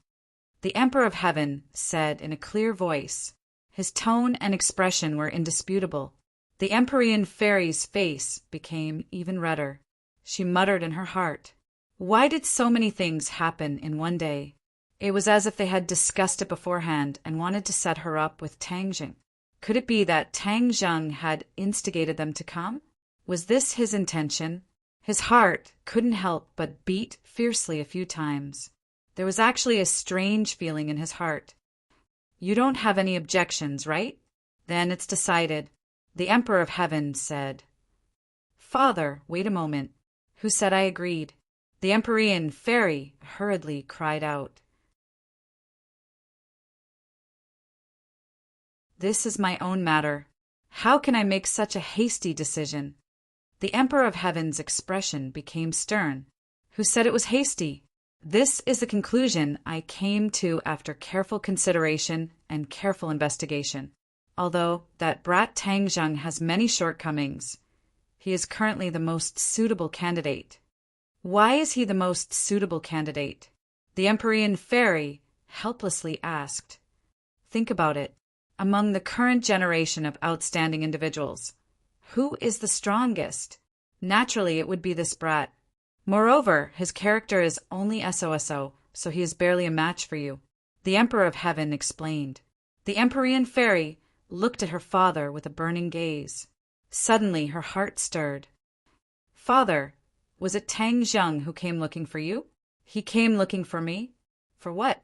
The Emperor of Heaven said in a clear voice. His tone and expression were indisputable. The Empyrean fairy's face became even redder. She muttered in her heart, Why did so many things happen in one day? It was as if they had discussed it beforehand and wanted to set her up with Tang Zheng. Could it be that Tang Zheng had instigated them to come? Was this his intention? His heart couldn't help but beat fiercely a few times. There was actually a strange feeling in his heart. You don't have any objections, right? Then it's decided. The Emperor of Heaven said. Father, wait a moment. Who said I agreed? The Empyrean fairy hurriedly cried out. This is my own matter. How can I make such a hasty decision? The Emperor of Heaven's expression became stern. Who said it was hasty? This is the conclusion I came to after careful consideration and careful investigation. Although that brat Tang Zheng has many shortcomings, he is currently the most suitable candidate. Why is he the most suitable candidate? The Empyrean fairy helplessly asked. Think about it. Among the current generation of outstanding individuals, who is the strongest? Naturally, it would be this brat. Moreover, his character is only SOSO, so he is barely a match for you. The Emperor of Heaven explained. The Empyrean fairy looked at her father with a burning gaze. Suddenly, her heart stirred. Father, was it Tang Zheng who came looking for you? He came looking for me? For what?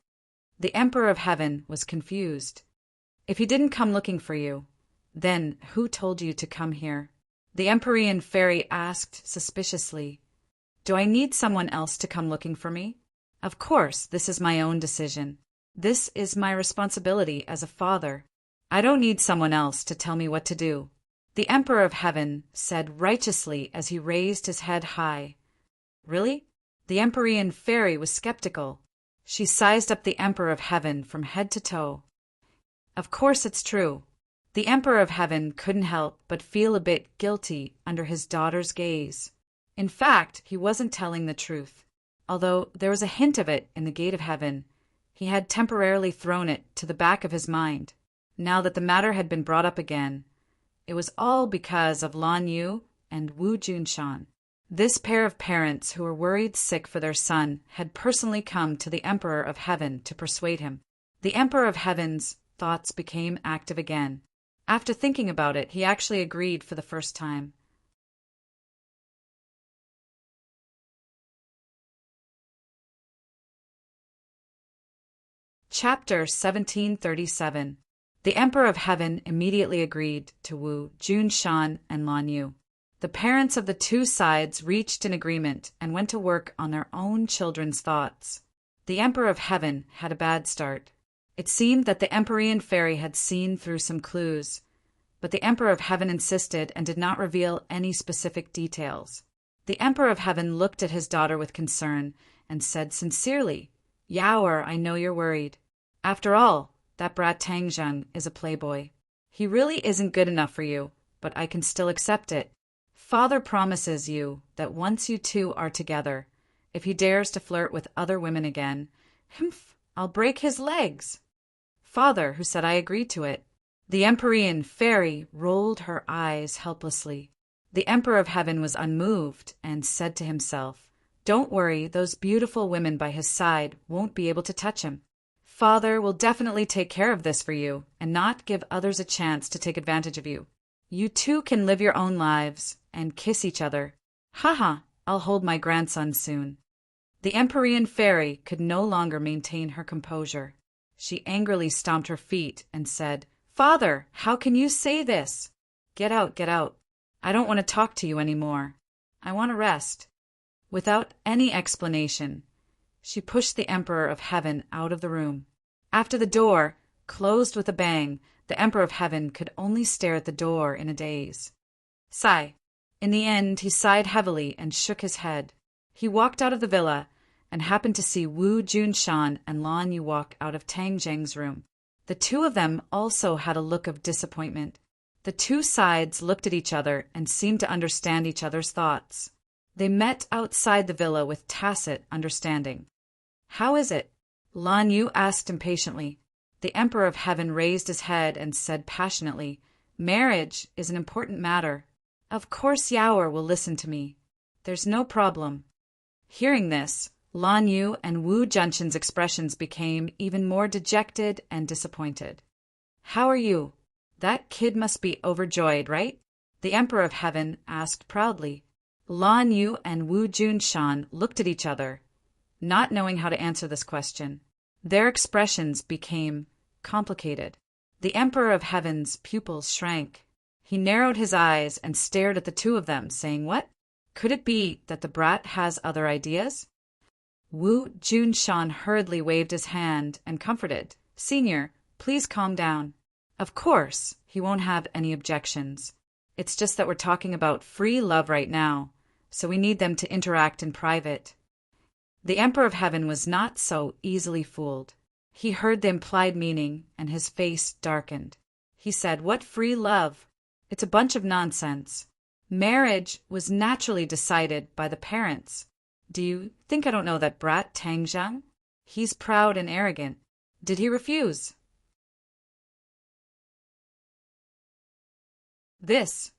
The Emperor of Heaven was confused. If he didn't come looking for you, then who told you to come here? The Empyrean fairy asked suspiciously. Do I need someone else to come looking for me? Of course, this is my own decision. This is my responsibility as a father. I don't need someone else to tell me what to do. The Emperor of Heaven said righteously as he raised his head high. Really? The Empyrean fairy was skeptical. She sized up the Emperor of Heaven from head to toe. Of course it's true. The Emperor of Heaven couldn't help but feel a bit guilty under his daughter's gaze. In fact, he wasn't telling the truth. Although there was a hint of it in the gate of heaven, he had temporarily thrown it to the back of his mind. Now that the matter had been brought up again, it was all because of Lan Yu and Wu Junshan. This pair of parents who were worried sick for their son had personally come to the Emperor of Heaven to persuade him. The Emperor of Heaven's thoughts became active again. After thinking about it, he actually agreed for the first time. Chapter 1737. The Emperor of Heaven immediately agreed to Wu Junshan and Lan Yu. The parents of the two sides reached an agreement and went to work on their own children's thoughts. The Emperor of Heaven had a bad start. It seemed that the Empyrean fairy had seen through some clues, but the Emperor of Heaven insisted and did not reveal any specific details. The Emperor of Heaven looked at his daughter with concern and said sincerely, Yaoer, I know you're worried. After all, that brat Tang Zheng is a playboy. He really isn't good enough for you, but I can still accept it. Father promises you that once you two are together, if he dares to flirt with other women again, I'll break his legs. Father, who said I agreed to it. The Empyrean fairy rolled her eyes helplessly. The Emperor of Heaven was unmoved and said to himself, "Don't worry, those beautiful women by his side won't be able to touch him. Father will definitely take care of this for you and not give others a chance to take advantage of you. You two can live your own lives and kiss each other. Haha, I'll hold my grandson soon." The Empyrean fairy could no longer maintain her composure. She angrily stomped her feet and said, "Father, how can you say this? Get out, get out. I don't want to talk to you anymore. I want to rest." Without any explanation, she pushed the Emperor of Heaven out of the room. After the door closed with a bang, the Emperor of Heaven could only stare at the door in a daze. Sigh. In the end, he sighed heavily and shook his head. He walked out of the villa and happened to see Wu Junshan and Lan Yu walk out of Tang Zheng's room. The two of them also had a look of disappointment. The two sides looked at each other and seemed to understand each other's thoughts. They met outside the villa with tacit understanding. "How is it?" Lan Yu asked impatiently. The Emperor of Heaven raised his head and said passionately, "Marriage is an important matter. Of course Yaoer will listen to me. There's no problem." Hearing this, Lan Yu and Wu Junshan's expressions became even more dejected and disappointed. "How are you? That kid must be overjoyed, right?" the Emperor of Heaven asked proudly. Lan Yu and Wu Junshan looked at each other, not knowing how to answer this question. Their expressions became complicated. The Emperor of Heaven's pupils shrank. He narrowed his eyes and stared at the two of them, saying, "What? Could it be that the brat has other ideas?" Wu Junshan hurriedly waved his hand and comforted, "Senior, please calm down. Of course, he won't have any objections. It's just that we're talking about free love right now, so we need them to interact in private." The Emperor of Heaven was not so easily fooled. He heard the implied meaning, and his face darkened. He said, "What free love? It's a bunch of nonsense. Marriage was naturally decided by the parents. Do you think I don't know that brat Tang Zhang? He's proud and arrogant. Did he refuse?" "This,"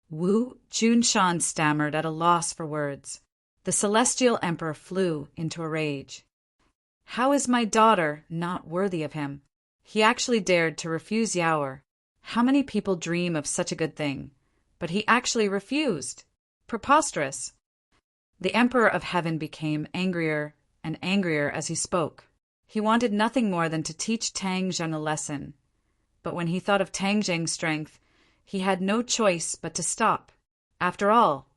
Wu Junshan stammered at a loss for words. The Celestial Emperor flew into a rage. "How is my daughter not worthy of him? He actually dared to refuse Yaoer. How many people dream of such a good thing? But he actually refused. Preposterous." The Emperor of Heaven became angrier and angrier as he spoke. He wanted nothing more than to teach Tang Zheng a lesson. But when he thought of Tang Zheng's strength, he had no choice but to stop. After all,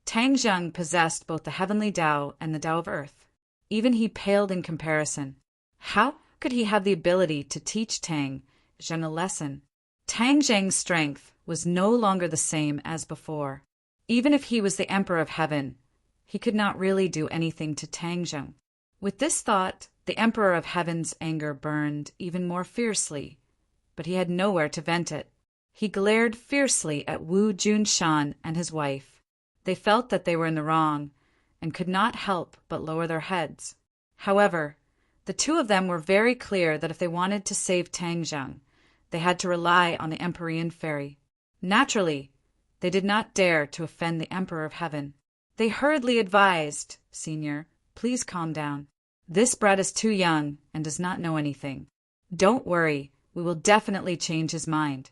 Tang Zheng possessed both the heavenly Tao and the Tao of Earth. Even he paled in comparison. How could he have the ability to teach Tang Zheng a lesson? Tang Zheng's strength was no longer the same as before. Even if he was the Emperor of Heaven, he could not really do anything to Tang Zheng. With this thought, the Emperor of Heaven's anger burned even more fiercely, but he had nowhere to vent it. He glared fiercely at Wu Junshan and his wife. They felt that they were in the wrong and could not help but lower their heads. However, the two of them were very clear that if they wanted to save Tang Zheng, they had to rely on the Empyrean fairy. Naturally, they did not dare to offend the Emperor of Heaven. They hurriedly advised, "Senior, please calm down. This brat is too young and does not know anything. Don't worry, we will definitely change his mind."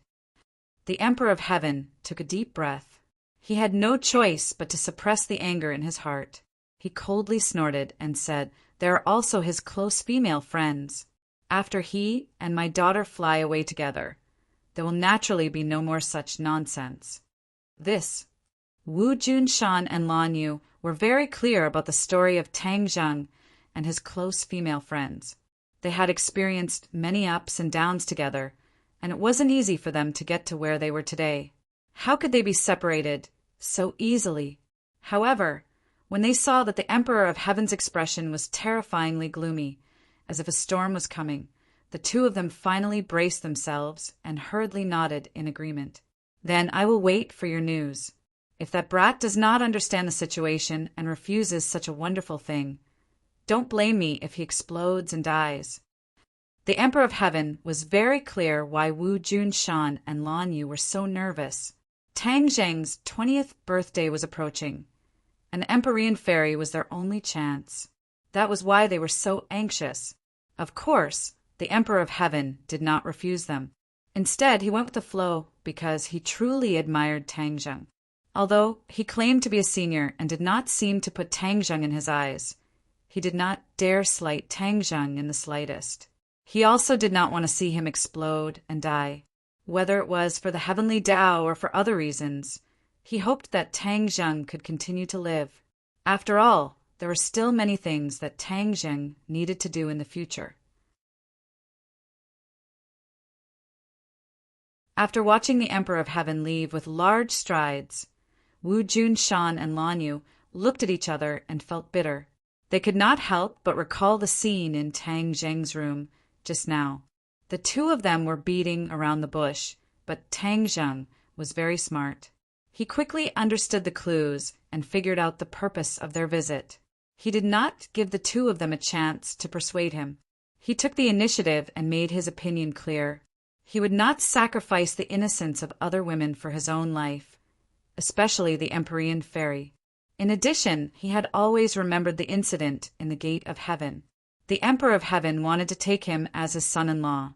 The Emperor of Heaven took a deep breath. He had no choice but to suppress the anger in his heart. He coldly snorted and said, "There are also his close female friends. After he and my daughter fly away together, there will naturally be no more such nonsense." This. Wu Junshan and Lan Yu were very clear about the story of Tang Zheng and his close female friends. They had experienced many ups and downs together, and it wasn't easy for them to get to where they were today. How could they be separated so easily? However, when they saw that the Emperor of Heaven's expression was terrifyingly gloomy, as if a storm was coming, The two of them finally braced themselves and hurriedly nodded in agreement. "Then I will wait for your news. If that brat does not understand the situation and refuses such a wonderful thing, don't blame me if he explodes and dies." The Emperor of Heaven was very clear why Wu Junshan and Lan Yu were so nervous. Tang Zheng's 20th birthday was approaching. An Empyrean fairy was their only chance. That was why they were so anxious. Of course, the Emperor of Heaven did not refuse them. Instead, he went with the flow because he truly admired Tang Zheng. Although he claimed to be a senior and did not seem to put Tang Zheng in his eyes, he did not dare slight Tang Zheng in the slightest. He also did not want to see him explode and die. Whether it was for the heavenly Tao or for other reasons, he hoped that Tang Zheng could continue to live. After all, there were still many things that Tang Zheng needed to do in the future. After watching the Emperor of Heaven leave with large strides, Wu Junshan and Lan Yu looked at each other and felt bitter. They could not help but recall the scene in Tang Zheng's room just now. The two of them were beating around the bush, but Tang Zheng was very smart. He quickly understood the clues and figured out the purpose of their visit. He did not give the two of them a chance to persuade him. He took the initiative and made his opinion clear. He would not sacrifice the innocence of other women for his own life, especially the Empyrean fairy. In addition, he had always remembered the incident in the Gate of Heaven. The Emperor of Heaven wanted to take him as his son-in-law,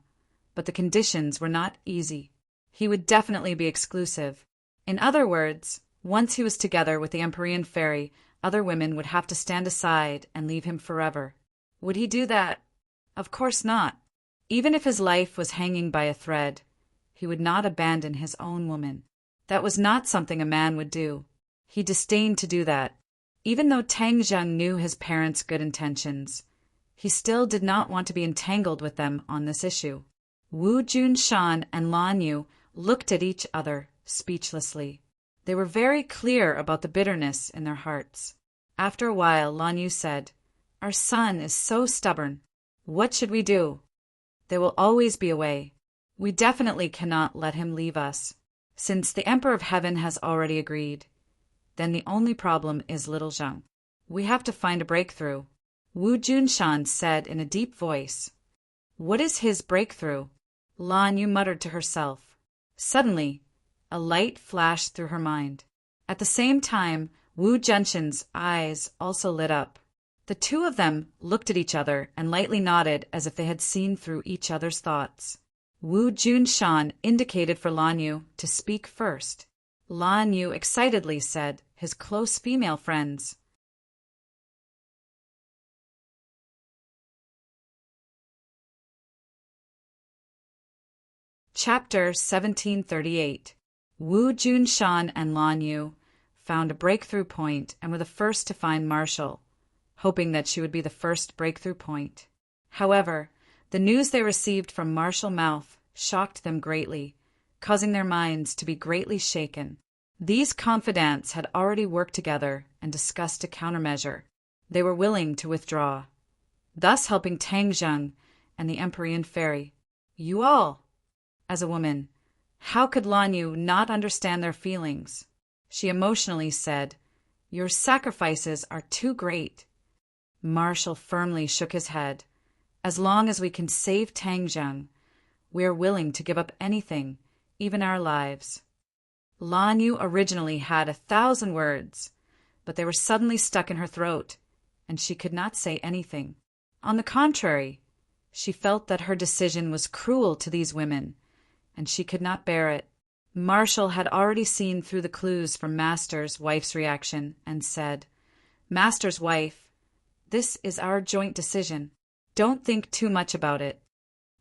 but the conditions were not easy. He would definitely be exclusive. In other words, once he was together with the Empyrean fairy, other women would have to stand aside and leave him forever. Would he do that? Of course not. Even if his life was hanging by a thread, he would not abandon his own woman. That was not something a man would do. He disdained to do that. Even though Tang Zheng knew his parents' good intentions, he still did not want to be entangled with them on this issue. Wu Junshan and Lan Yu looked at each other speechlessly. They were very clear about the bitterness in their hearts. After a while, Lan Yu said, "Our son is so stubborn. What should we do? There will always be a way. We definitely cannot let him leave us. Since the Emperor of Heaven has already agreed, then the only problem is little Zheng. We have to find a breakthrough." Wu Junshan said in a deep voice. "What is his breakthrough?" Lan Yu muttered to herself. Suddenly, a light flashed through her mind. At the same time, Wu Junshan's eyes also lit up. The two of them looked at each other and lightly nodded as if they had seen through each other's thoughts. Wu Junshan indicated for Lan Yu to speak first. Lan Yu excitedly said, "His close female friends." Chapter 1738. Wu Junshan and Lan Yu found a breakthrough point and were the first to find Marshall, hoping that she would be the first breakthrough point. However, the news they received from Marshall's mouth shocked them greatly, causing their minds to be greatly shaken. These confidants had already worked together and discussed a countermeasure. They were willing to withdraw, thus helping Tang Zheng and the Empyrean fairy. You all! As a woman, how could Lan Yu not understand their feelings? She emotionally said, "Your sacrifices are too great." Marshall firmly shook his head. "As long as we can save Tang Zheng, we are willing to give up anything, even our lives." Lan Yu originally had 1,000 words, but they were suddenly stuck in her throat, and she could not say anything. On the contrary, she felt that her decision was cruel to these women, and she could not bear it. Marshall had already seen through the clues from Master's wife's reaction and said, "Master's wife, this is our joint decision. Don't think too much about it.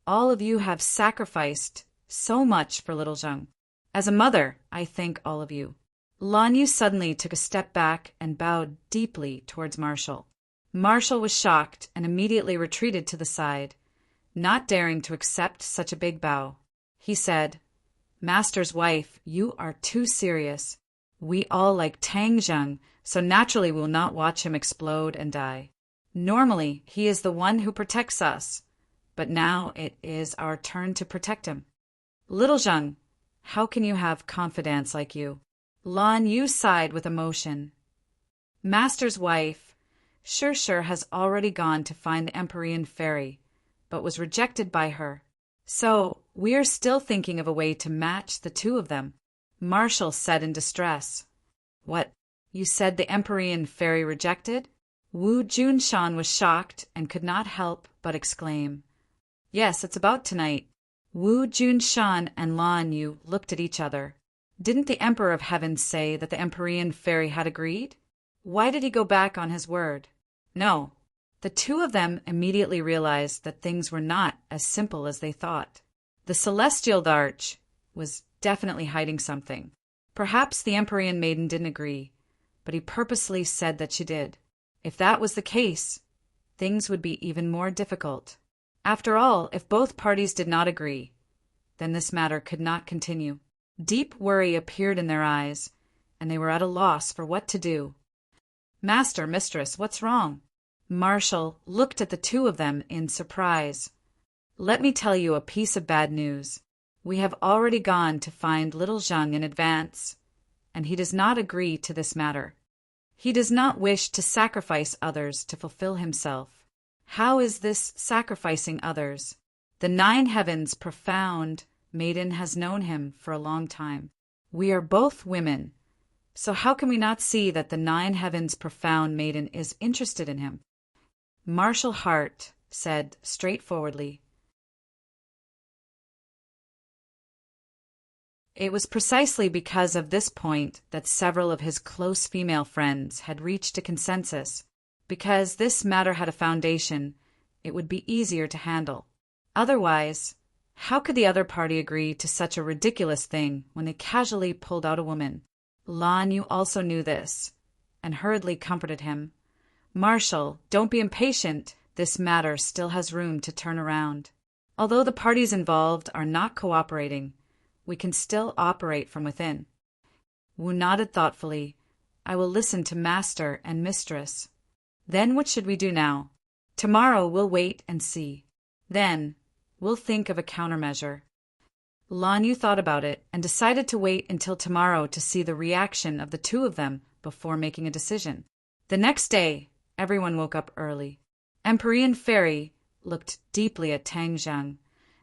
All of you have sacrificed so much for little Zheng. As a mother, I thank all of you." Lan Yu suddenly took a step back and bowed deeply towards Marshall. Marshall was shocked and immediately retreated to the side, not daring to accept such a big bow. He said, "Master's wife, you are too serious. We all like Tang Zheng, so naturally we will not watch him explode and die. Normally, he is the one who protects us, but now it is our turn to protect him. Little Zheng, how can you have confidants like you? Lan Yu sighed with emotion. Master's wife, Shir has already gone to find the Empyrean fairy, but was rejected by her. So, we are still thinking of a way to match the two of them, Marshall said in distress. What? You said the Empyrean fairy rejected? Wu Junshan was shocked and could not help but exclaim. Yes, it's about tonight. Wu Junshan and Lan Yu looked at each other. Didn't the Emperor of Heaven say that the Empyrean fairy had agreed? Why did he go back on his word? No. The two of them immediately realized that things were not as simple as they thought. The Celestial Arch was definitely hiding something. Perhaps the Empyrean maiden didn't agree, but he purposely said that she did. If that was the case, things would be even more difficult. After all, if both parties did not agree, then this matter could not continue. Deep worry appeared in their eyes, and they were at a loss for what to do. Master, mistress, what's wrong? Marshall looked at the two of them in surprise. Let me tell you a piece of bad news. We have already gone to find little Zheng in advance, and he does not agree to this matter. He does not wish to sacrifice others to fulfill himself. How is this sacrificing others? The Nine Heavens profound maiden has known him for a long time. We are both women, so how can we not see that the Nine Heavens profound maiden is interested in him? Marshall Hart said straightforwardly. It was precisely because of this point that several of his close female friends had reached a consensus. Because this matter had a foundation, it would be easier to handle. Otherwise, how could the other party agree to such a ridiculous thing when they casually pulled out a woman? Lan Yu also knew this, and hurriedly comforted him. Marshall, don't be impatient. This matter still has room to turn around. Although the parties involved are not cooperating, we can still operate from within. Wu nodded thoughtfully. I will listen to master and mistress. Then what should we do now? Tomorrow we'll wait and see. Then we'll think of a countermeasure. Lan Yu thought about it and decided to wait until tomorrow to see the reaction of the two of them before making a decision. The next day, everyone woke up early. Empyrean Fairy looked deeply at Tang Zheng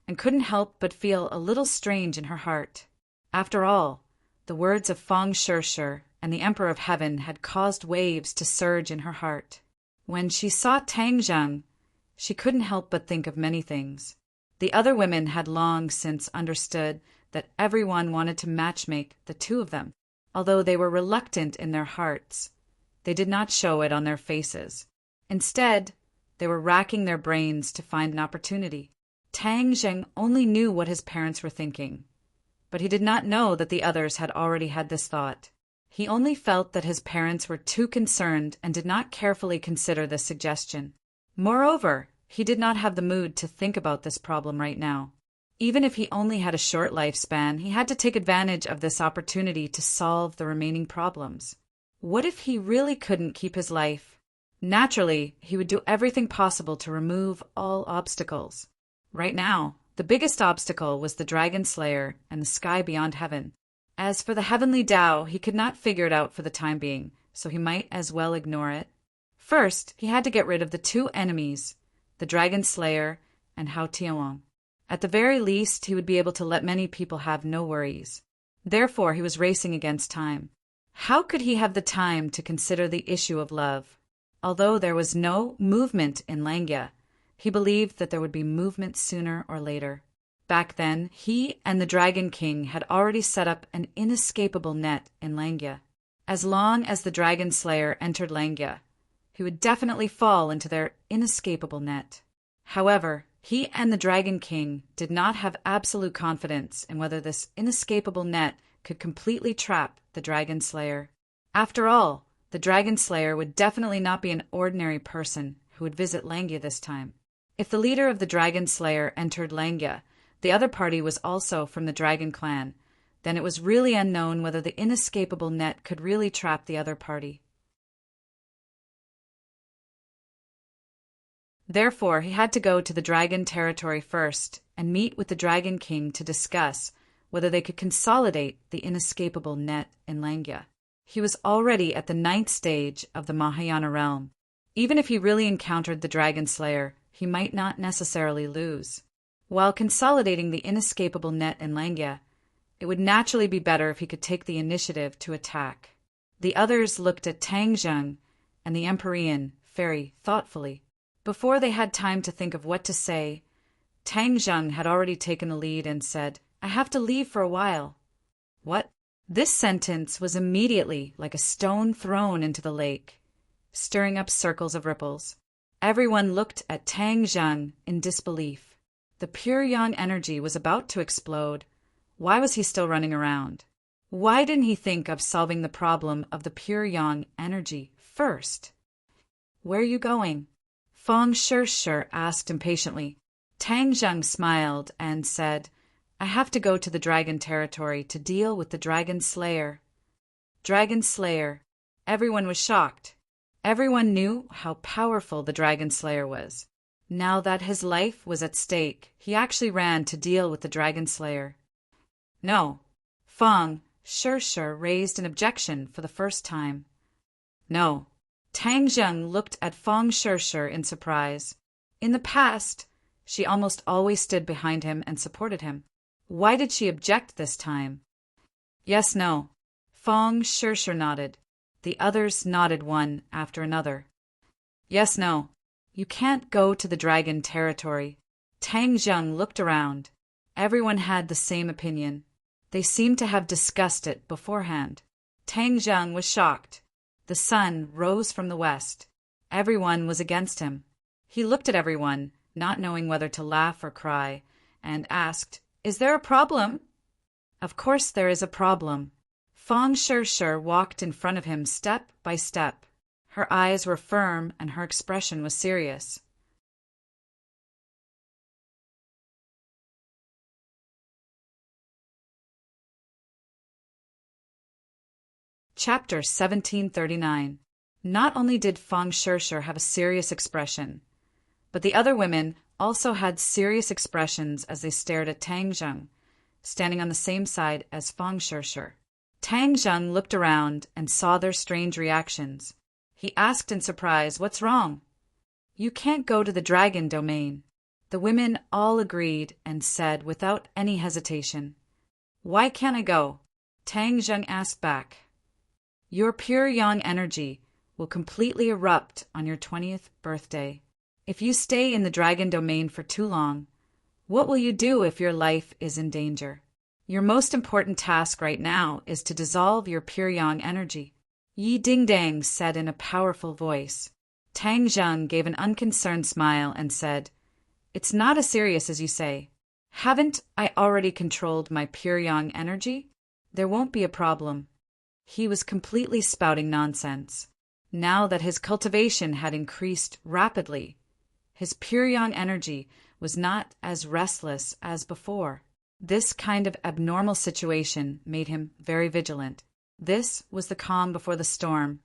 and couldn't help but feel a little strange in her heart. After all, the words of Feng Shirshir and the Emperor of Heaven had caused waves to surge in her heart. When she saw Tang Zheng, she couldn't help but think of many things. The other women had long since understood that everyone wanted to matchmake the two of them, although they were reluctant in their hearts. They did not show it on their faces. Instead, they were racking their brains to find an opportunity. Tang Zheng only knew what his parents were thinking, but he did not know that the others had already had this thought. He only felt that his parents were too concerned and did not carefully consider this suggestion. Moreover, he did not have the mood to think about this problem right now. Even if he only had a short lifespan, he had to take advantage of this opportunity to solve the remaining problems. What if he really couldn't keep his life? Naturally, he would do everything possible to remove all obstacles. Right now, the biggest obstacle was the Dragon Slayer and the sky beyond heaven. As for the heavenly Tao, he could not figure it out for the time being, so he might as well ignore it. First, he had to get rid of the two enemies, the Dragon Slayer and Hao Tianwang. At the very least, he would be able to let many people have no worries. Therefore, he was racing against time. How could he have the time to consider the issue of love? Although there was no movement in Langya, he believed that there would be movement sooner or later. Back then, he and the Dragon King had already set up an inescapable net in Langya. As long as the Dragon Slayer entered Langya, he would definitely fall into their inescapable net. However, he and the Dragon King did not have absolute confidence in whether this inescapable net could completely trap the Dragon Slayer. After all, the Dragon Slayer would definitely not be an ordinary person who would visit Langya this time. If the leader of the Dragon Slayer entered Langya, the other party was also from the Dragon Clan, then it was really unknown whether the inescapable net could really trap the other party. Therefore, he had to go to the dragon territory first and meet with the Dragon King to discuss whether they could consolidate the inescapable net in Langya. He was already at the 9th stage of the Mahayana realm. Even if he really encountered the Dragon Slayer, he might not necessarily lose. While consolidating the inescapable net in Langya, it would naturally be better if he could take the initiative to attack. The others looked at Tang Zheng and the Empyrean fairy thoughtfully. Before they had time to think of what to say, Tang Zheng had already taken the lead and said, "I have to leave for a while." What? This sentence was immediately like a stone thrown into the lake, stirring up circles of ripples. Everyone looked at Tang Zheng in disbelief. The pure yang energy was about to explode. Why was he still running around? Why didn't he think of solving the problem of the pure yang energy first? "Where are you going?" Feng Shishir asked impatiently. Tang Zheng smiled and said, "I have to go to the dragon territory to deal with the Dragon Slayer." Dragon Slayer. Everyone was shocked. Everyone knew how powerful the Dragon Slayer was. Now that his life was at stake, he actually ran to deal with the Dragon Slayer. No. Feng Shishir raised an objection for the first time. No. Tang Zheng looked at Feng Shishir in surprise. In the past, she almost always stood behind him and supported him. Why did she object this time? Yes, no. Feng Shishir nodded. The others nodded one after another. Yes, no. You can't go to the dragon territory. Tang Zheng looked around. Everyone had the same opinion. They seemed to have discussed it beforehand. Tang Zheng was shocked. The sun rose from the west. Everyone was against him. He looked at everyone, not knowing whether to laugh or cry, and asked, "Is there a problem?" Of course there is a problem. Feng Shishir walked in front of him step by step. Her eyes were firm and her expression was serious. Chapter 1739. Not only did Feng Shishir have a serious expression, but the other women also had serious expressions as they stared at Tang Zheng, standing on the same side as Feng Shishir. Tang Zheng looked around and saw their strange reactions. He asked in surprise, "What's wrong?" "You can't go to the dragon domain." The women all agreed and said without any hesitation, "Why can't I go?" Tang Zheng asked back, "Your pure yang energy will completely erupt on your 20th birthday. If you stay in the dragon domain for too long, what will you do if your life is in danger? Your most important task right now is to dissolve your pure yang energy." Yi Dingdang said in a powerful voice. Tang Zheng gave an unconcerned smile and said, "It's not as serious as you say. Haven't I already controlled my pure yang energy? There won't be a problem." He was completely spouting nonsense. Now that his cultivation had increased rapidly, his pure yang energy was not as restless as before. This kind of abnormal situation made him very vigilant. This was the calm before the storm,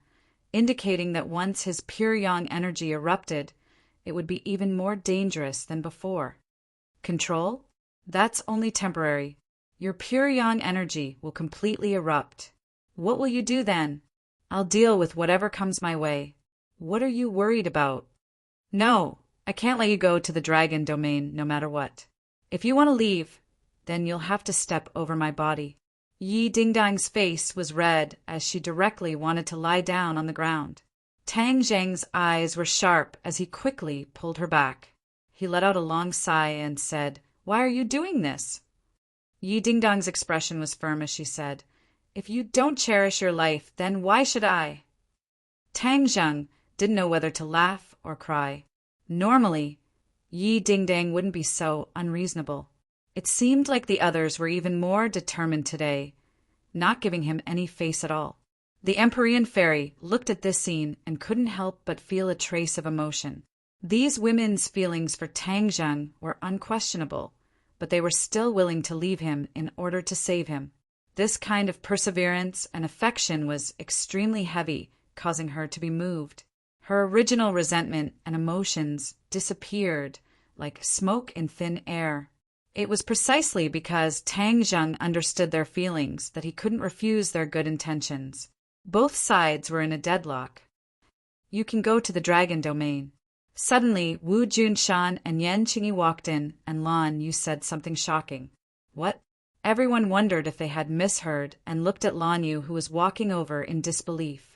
indicating that once his pure yang energy erupted, it would be even more dangerous than before. Control? That's only temporary. Your pure yang energy will completely erupt. What will you do then? I'll deal with whatever comes my way. What are you worried about? No, I can't let you go to the dragon domain no matter what. If you want to leave, then you'll have to step over my body. Yi Dingdang's face was red as she directly wanted to lie down on the ground. Tang Zheng's eyes were sharp as he quickly pulled her back. He let out a long sigh and said, "Why are you doing this?" Yi Dingdang's expression was firm as she said, "If you don't cherish your life, then why should I?" Tang Zheng didn't know whether to laugh or cry. Normally, Yi Dingdang wouldn't be so unreasonable. It seemed like the others were even more determined today, not giving him any face at all. The Empyrean fairy looked at this scene and couldn't help but feel a trace of emotion. These women's feelings for Tang Zheng were unquestionable, but they were still willing to leave him in order to save him. This kind of perseverance and affection was extremely heavy, causing her to be moved. Her original resentment and emotions disappeared like smoke in thin air. It was precisely because Tang Zheng understood their feelings that he couldn't refuse their good intentions. Both sides were in a deadlock. You can go to the dragon domain. Suddenly, Wu Junshan and Yan Qingyi walked in, and Lan Yu said something shocking. What? Everyone wondered if they had misheard and looked at Lan Yu, who was walking over in disbelief.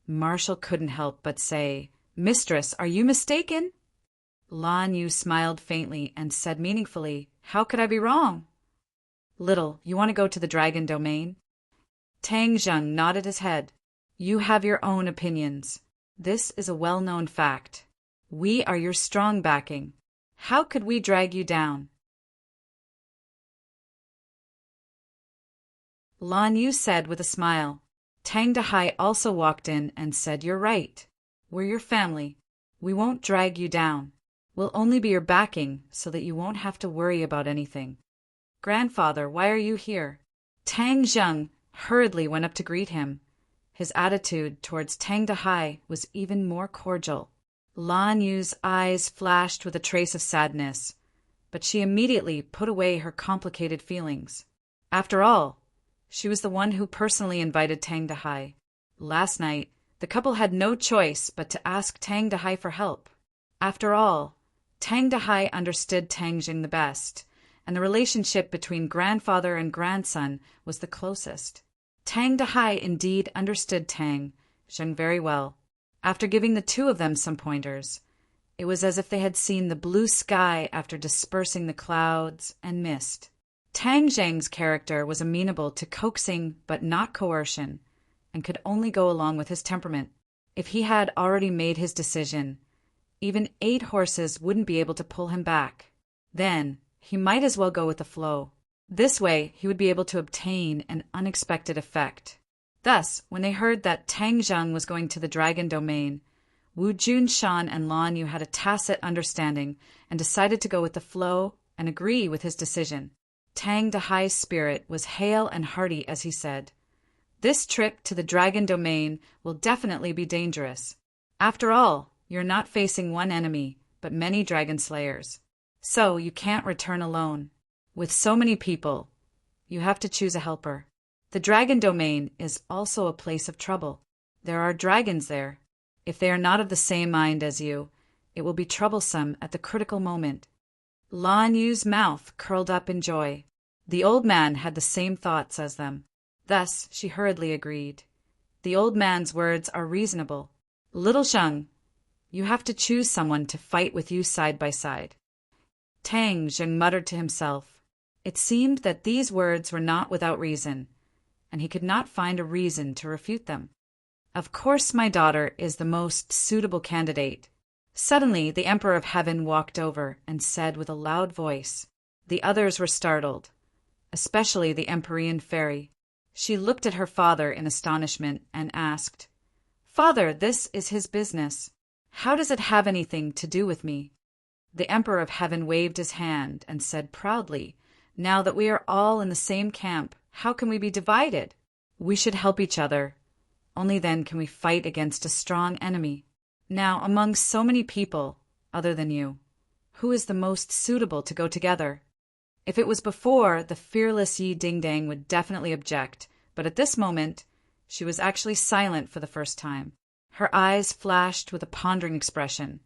Marshall couldn't help but say, "Mistress, are you mistaken?" Lan Yu smiled faintly and said meaningfully, "How could I be wrong?" "Little, you want to go to the dragon domain?" Tang Zheng nodded his head. "You have your own opinions. This is a well-known fact. We are your strong backing. How could we drag you down?" Lan Yu said with a smile. Tang Dahai also walked in and said, "You're right. We're your family. We won't drag you down. We'll only be your backing so that you won't have to worry about anything." "Grandfather, why are you here?" Tang Zheng hurriedly went up to greet him. His attitude towards Tang Dahai was even more cordial. Lan Yu's eyes flashed with a trace of sadness, but she immediately put away her complicated feelings. After all, she was the one who personally invited Tang Dahai. Last night, the couple had no choice but to ask Tang Dahai for help. After all, Tang Dahai understood Tang Jing the best, and the relationship between grandfather and grandson was the closest. Tang Dahai indeed understood Tang Zheng very well. After giving the two of them some pointers, it was as if they had seen the blue sky after dispersing the clouds and mist. Tang Zheng's character was amenable to coaxing but not coercion, and could only go along with his temperament. If he had already made his decision, even 8 horses wouldn't be able to pull him back. Then he might as well go with the flow. This way he would be able to obtain an unexpected effect. Thus, when they heard that Tang Zheng was going to the dragon domain, Wu Junshan and Lan Yu had a tacit understanding and decided to go with the flow and agree with his decision. Tang Dahai's spirit was hale and hearty as he said, "This trip to the dragon domain will definitely be dangerous. After all, you're not facing one enemy, but many dragon slayers. So you can't return alone. With so many people, you have to choose a helper. The dragon domain is also a place of trouble. There are dragons there. If they are not of the same mind as you, it will be troublesome at the critical moment." Lan Yu's mouth curled up in joy. The old man had the same thoughts as them. Thus she hurriedly agreed. The old man's words are reasonable. "Little Zheng, you have to choose someone to fight with you side by side." Tang Zheng muttered to himself. It seemed that these words were not without reason, and he could not find a reason to refute them. "Of course my daughter is the most suitable candidate." Suddenly the Emperor of Heaven walked over and said with a loud voice. The others were startled, especially the Empyrean fairy. She looked at her father in astonishment and asked, "Father, this is his business. How does it have anything to do with me?" The Emperor of Heaven waved his hand and said proudly, "Now that we are all in the same camp, how can we be divided? We should help each other. Only then can we fight against a strong enemy. Now, among so many people, other than you, who is the most suitable to go together?" If it was before, the fearless Yi Dingdang would definitely object, but at this moment, she was actually silent for the first time. Her eyes flashed with a pondering expression,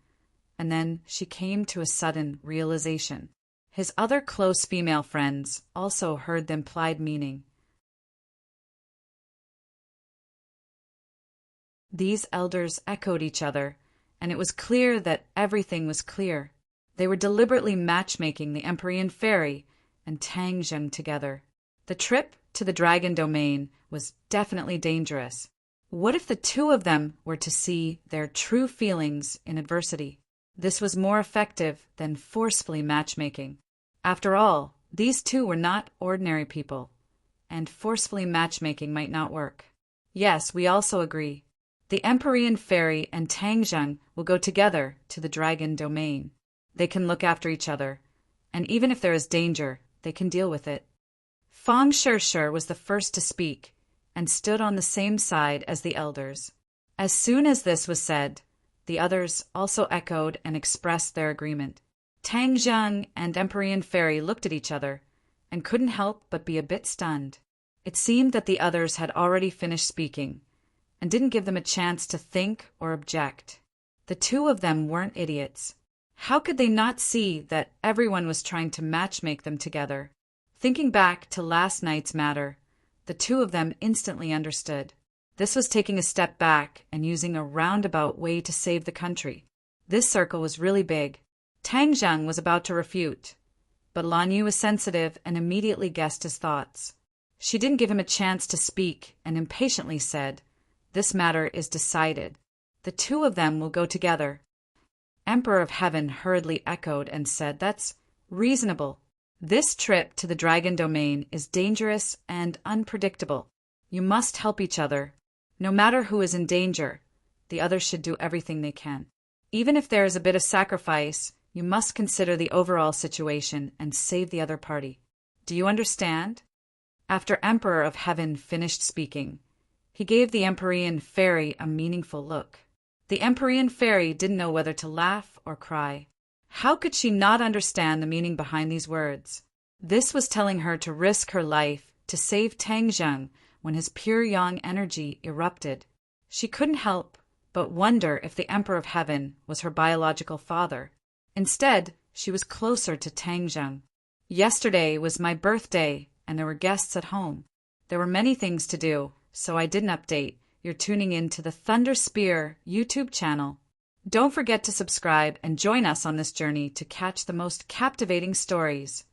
and then she came to a sudden realization. His other close female friends also heard the implied meaning. These elders echoed each other, and it was clear that everything was clear. They were deliberately matchmaking the Empyrean fairy and Tang Zheng together. The trip to the dragon domain was definitely dangerous. What if the two of them were to see their true feelings in adversity? This was more effective than forcefully matchmaking. After all, these two were not ordinary people, and forcefully matchmaking might not work. Yes, we also agree. The Empyrean fairy and Tang Zheng will go together to the dragon domain. They can look after each other, and even if there is danger, they can deal with it. Fang Shishir was the first to speak, and stood on the same side as the elders. As soon as this was said, The others also echoed and expressed their agreement. Tang Zheng and Empyrean Fairy looked at each other and couldn't help but be a bit stunned. It seemed that the others had already finished speaking and didn't give them a chance to think or object. The two of them weren't idiots. How could they not see that everyone was trying to matchmake them together? Thinking back to last night's matter, the two of them instantly understood. This was taking a step back and using a roundabout way to save the country. This circle was really big. Tang Zheng was about to refute, but Lan Yu was sensitive and immediately guessed his thoughts. She didn't give him a chance to speak and impatiently said, "This matter is decided. The two of them will go together." Emperor of Heaven hurriedly echoed and said, "That's reasonable. This trip to the dragon domain is dangerous and unpredictable. You must help each other. No matter who is in danger, the others should do everything they can. Even if there is a bit of sacrifice, you must consider the overall situation and save the other party. Do you understand?" After Emperor of Heaven finished speaking, he gave the Empyrean Fairy a meaningful look. The Empyrean Fairy didn't know whether to laugh or cry. How could she not understand the meaning behind these words? This was telling her to risk her life to save Tang Zheng when his pure yang energy erupted. She couldn't help but wonder if the Emperor of Heaven was her biological father. Instead, she was closer to Tang Zheng. "Yesterday was my birthday, and there were guests at home. There were many things to do, so I didn't update. You're tuning in to the Thunder Spear YouTube channel. Don't forget to subscribe and join us on this journey to catch the most captivating stories.